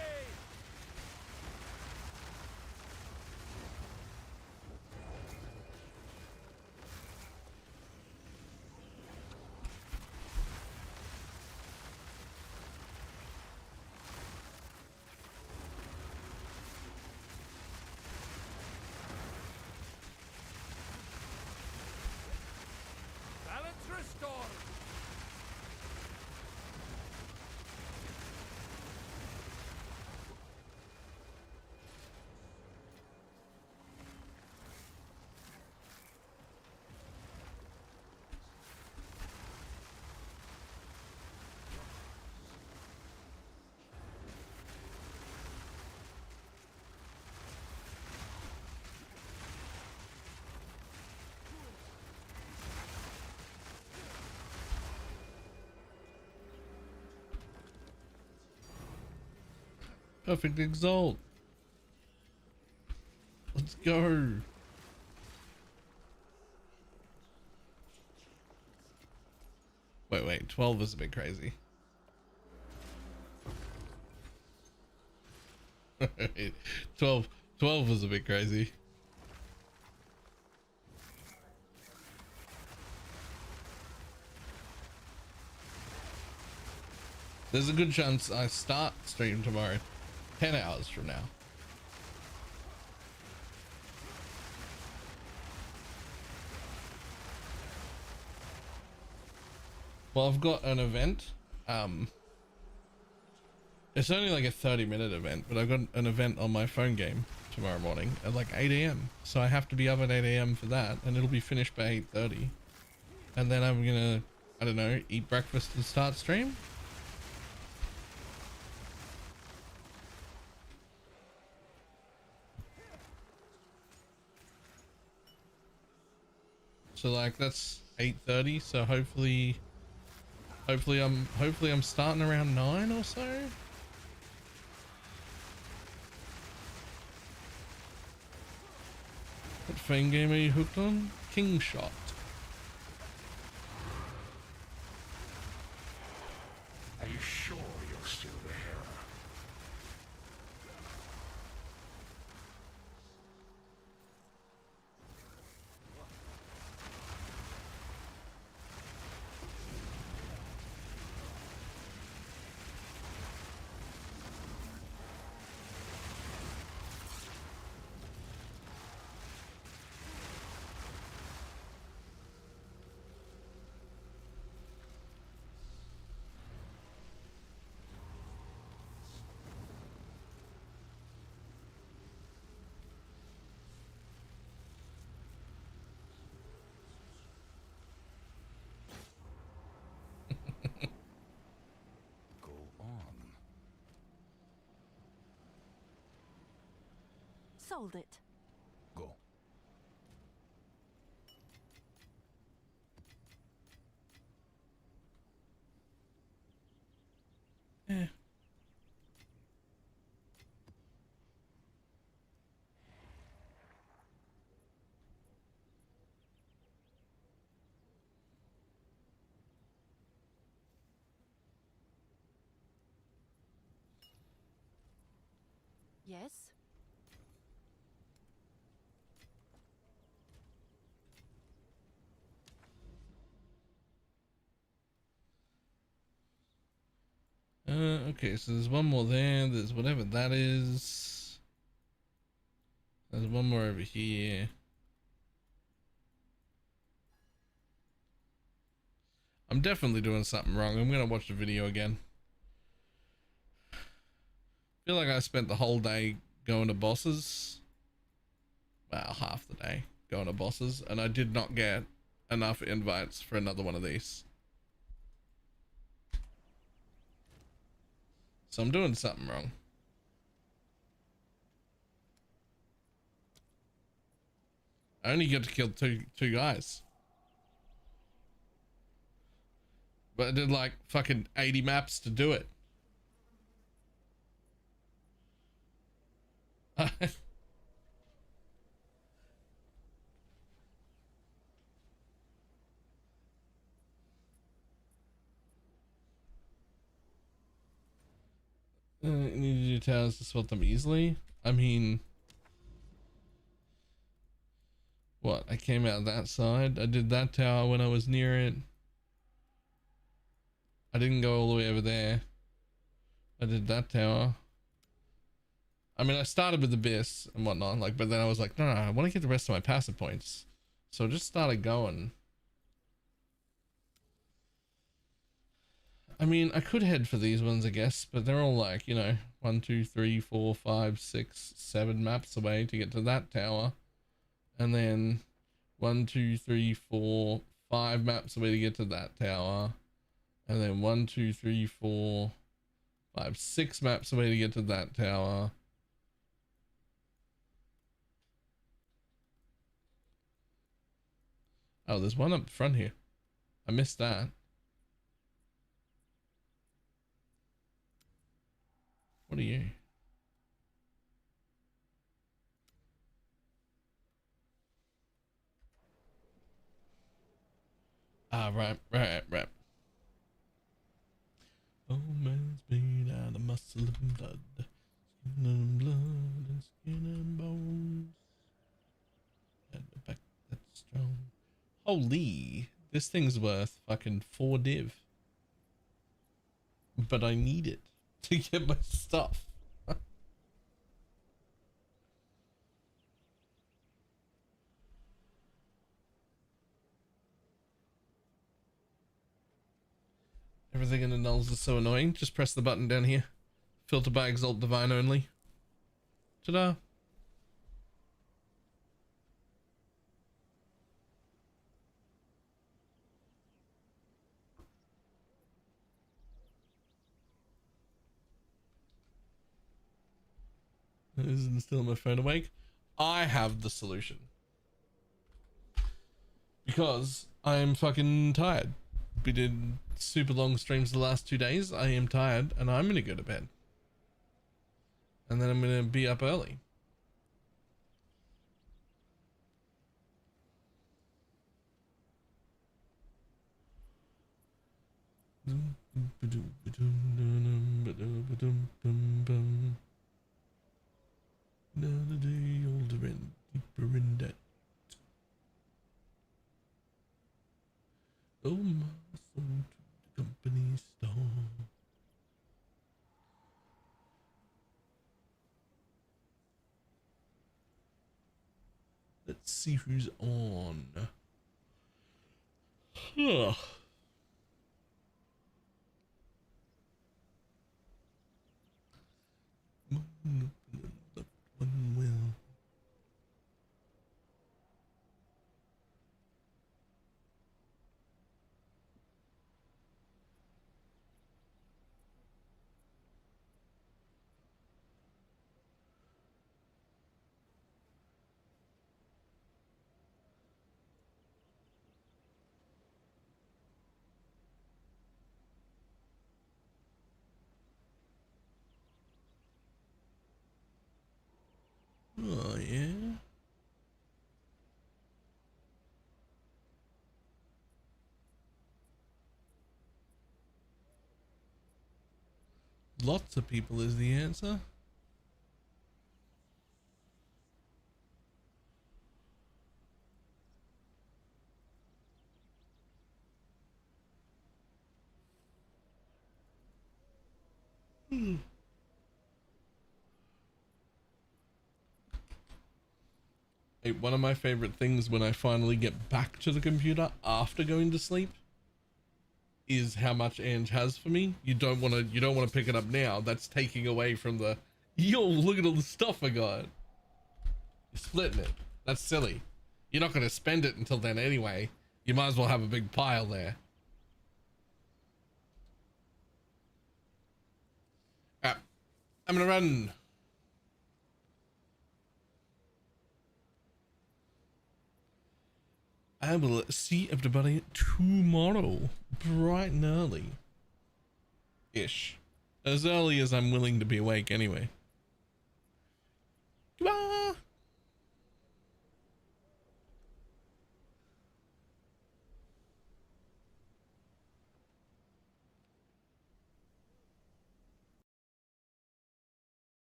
Balance restored! Perfect exalt. Let's go. Wait, 12 is a bit crazy. 12 was a bit crazy. There's a good chance I start stream tomorrow 10 hours from now. Well, I've got an event. It's only like a 30-minute event, but I've got an event on my phone game tomorrow morning at like 8 a.m. So I have to be up at 8 a.m. for that, and it'll be finished by 8:30. And then I'm gonna, I don't know, eat breakfast and start stream. So like that's 8:30. So hopefully I'm starting around 9 or so. What phone game are you hooked on? King Shot. Are you sure you're still there? Go on. Sold it. Go. Eh. Yes? Okay, so there's one more there. There's whatever that is. There's one more over here. I'm definitely doing something wrong. I'm gonna watch the video again. Feel like I spent the whole day going to bosses. Well, half the day going to bosses, and I did not get enough invites for another one of these. So I'm doing something wrong. I only get to kill two guys. But I did like fucking 80 maps to do it. You need to do towers to swap them easily. I mean, what? I came out that side. I did that tower when I was near it. I didn't go all the way over there. I did that tower. I mean, I started with Abyss and whatnot, like, but then I was like, no, I want to get the rest of my passive points. So I just started going. I mean, I could head for these ones, I guess, but they're all like, you know, 1, 2, 3, 4, 5, 6, 7 maps away to get to that tower. And then 1, 2, 3, 4, 5 maps away to get to that tower. And then 1, 2, 3, 4, 5, 6 maps away to get to that tower. Oh, there's one up front here. I missed that. What are you? Ah, right. Oh, man's made out of muscle and blood. Skin and blood and skin and bones. And a back that's strong. Holy, this thing's worth fucking 4 div. But I need it to get my stuff. everything in the nulls is so annoying. Just press the button down here. Filter by Exalt Divine only. Ta-da. Isn't still my phone awake? I have the solution. Because I am fucking tired. We did super long streams the last 2 days. I am tired and I'm gonna go to bed. And then I'm gonna be up early. Another day older and deeper in debt. Oh, my soul to the company store. Let's see who's on. Huh. One will. Oh, yeah. Lots of people is the answer. Hey, one of my favorite things when I finally get back to the computer after going to sleep is how much Ange has for me. You don't want to pick it up now. That's taking away from the, yo, look at all the stuff I got. You're splitting it. That's silly. You're not going to spend it until then anyway. You might as well have a big pile there. I'm gonna run. I will see everybody tomorrow, bright and early. Ish. As early as I'm willing to be awake anyway. Goodbye.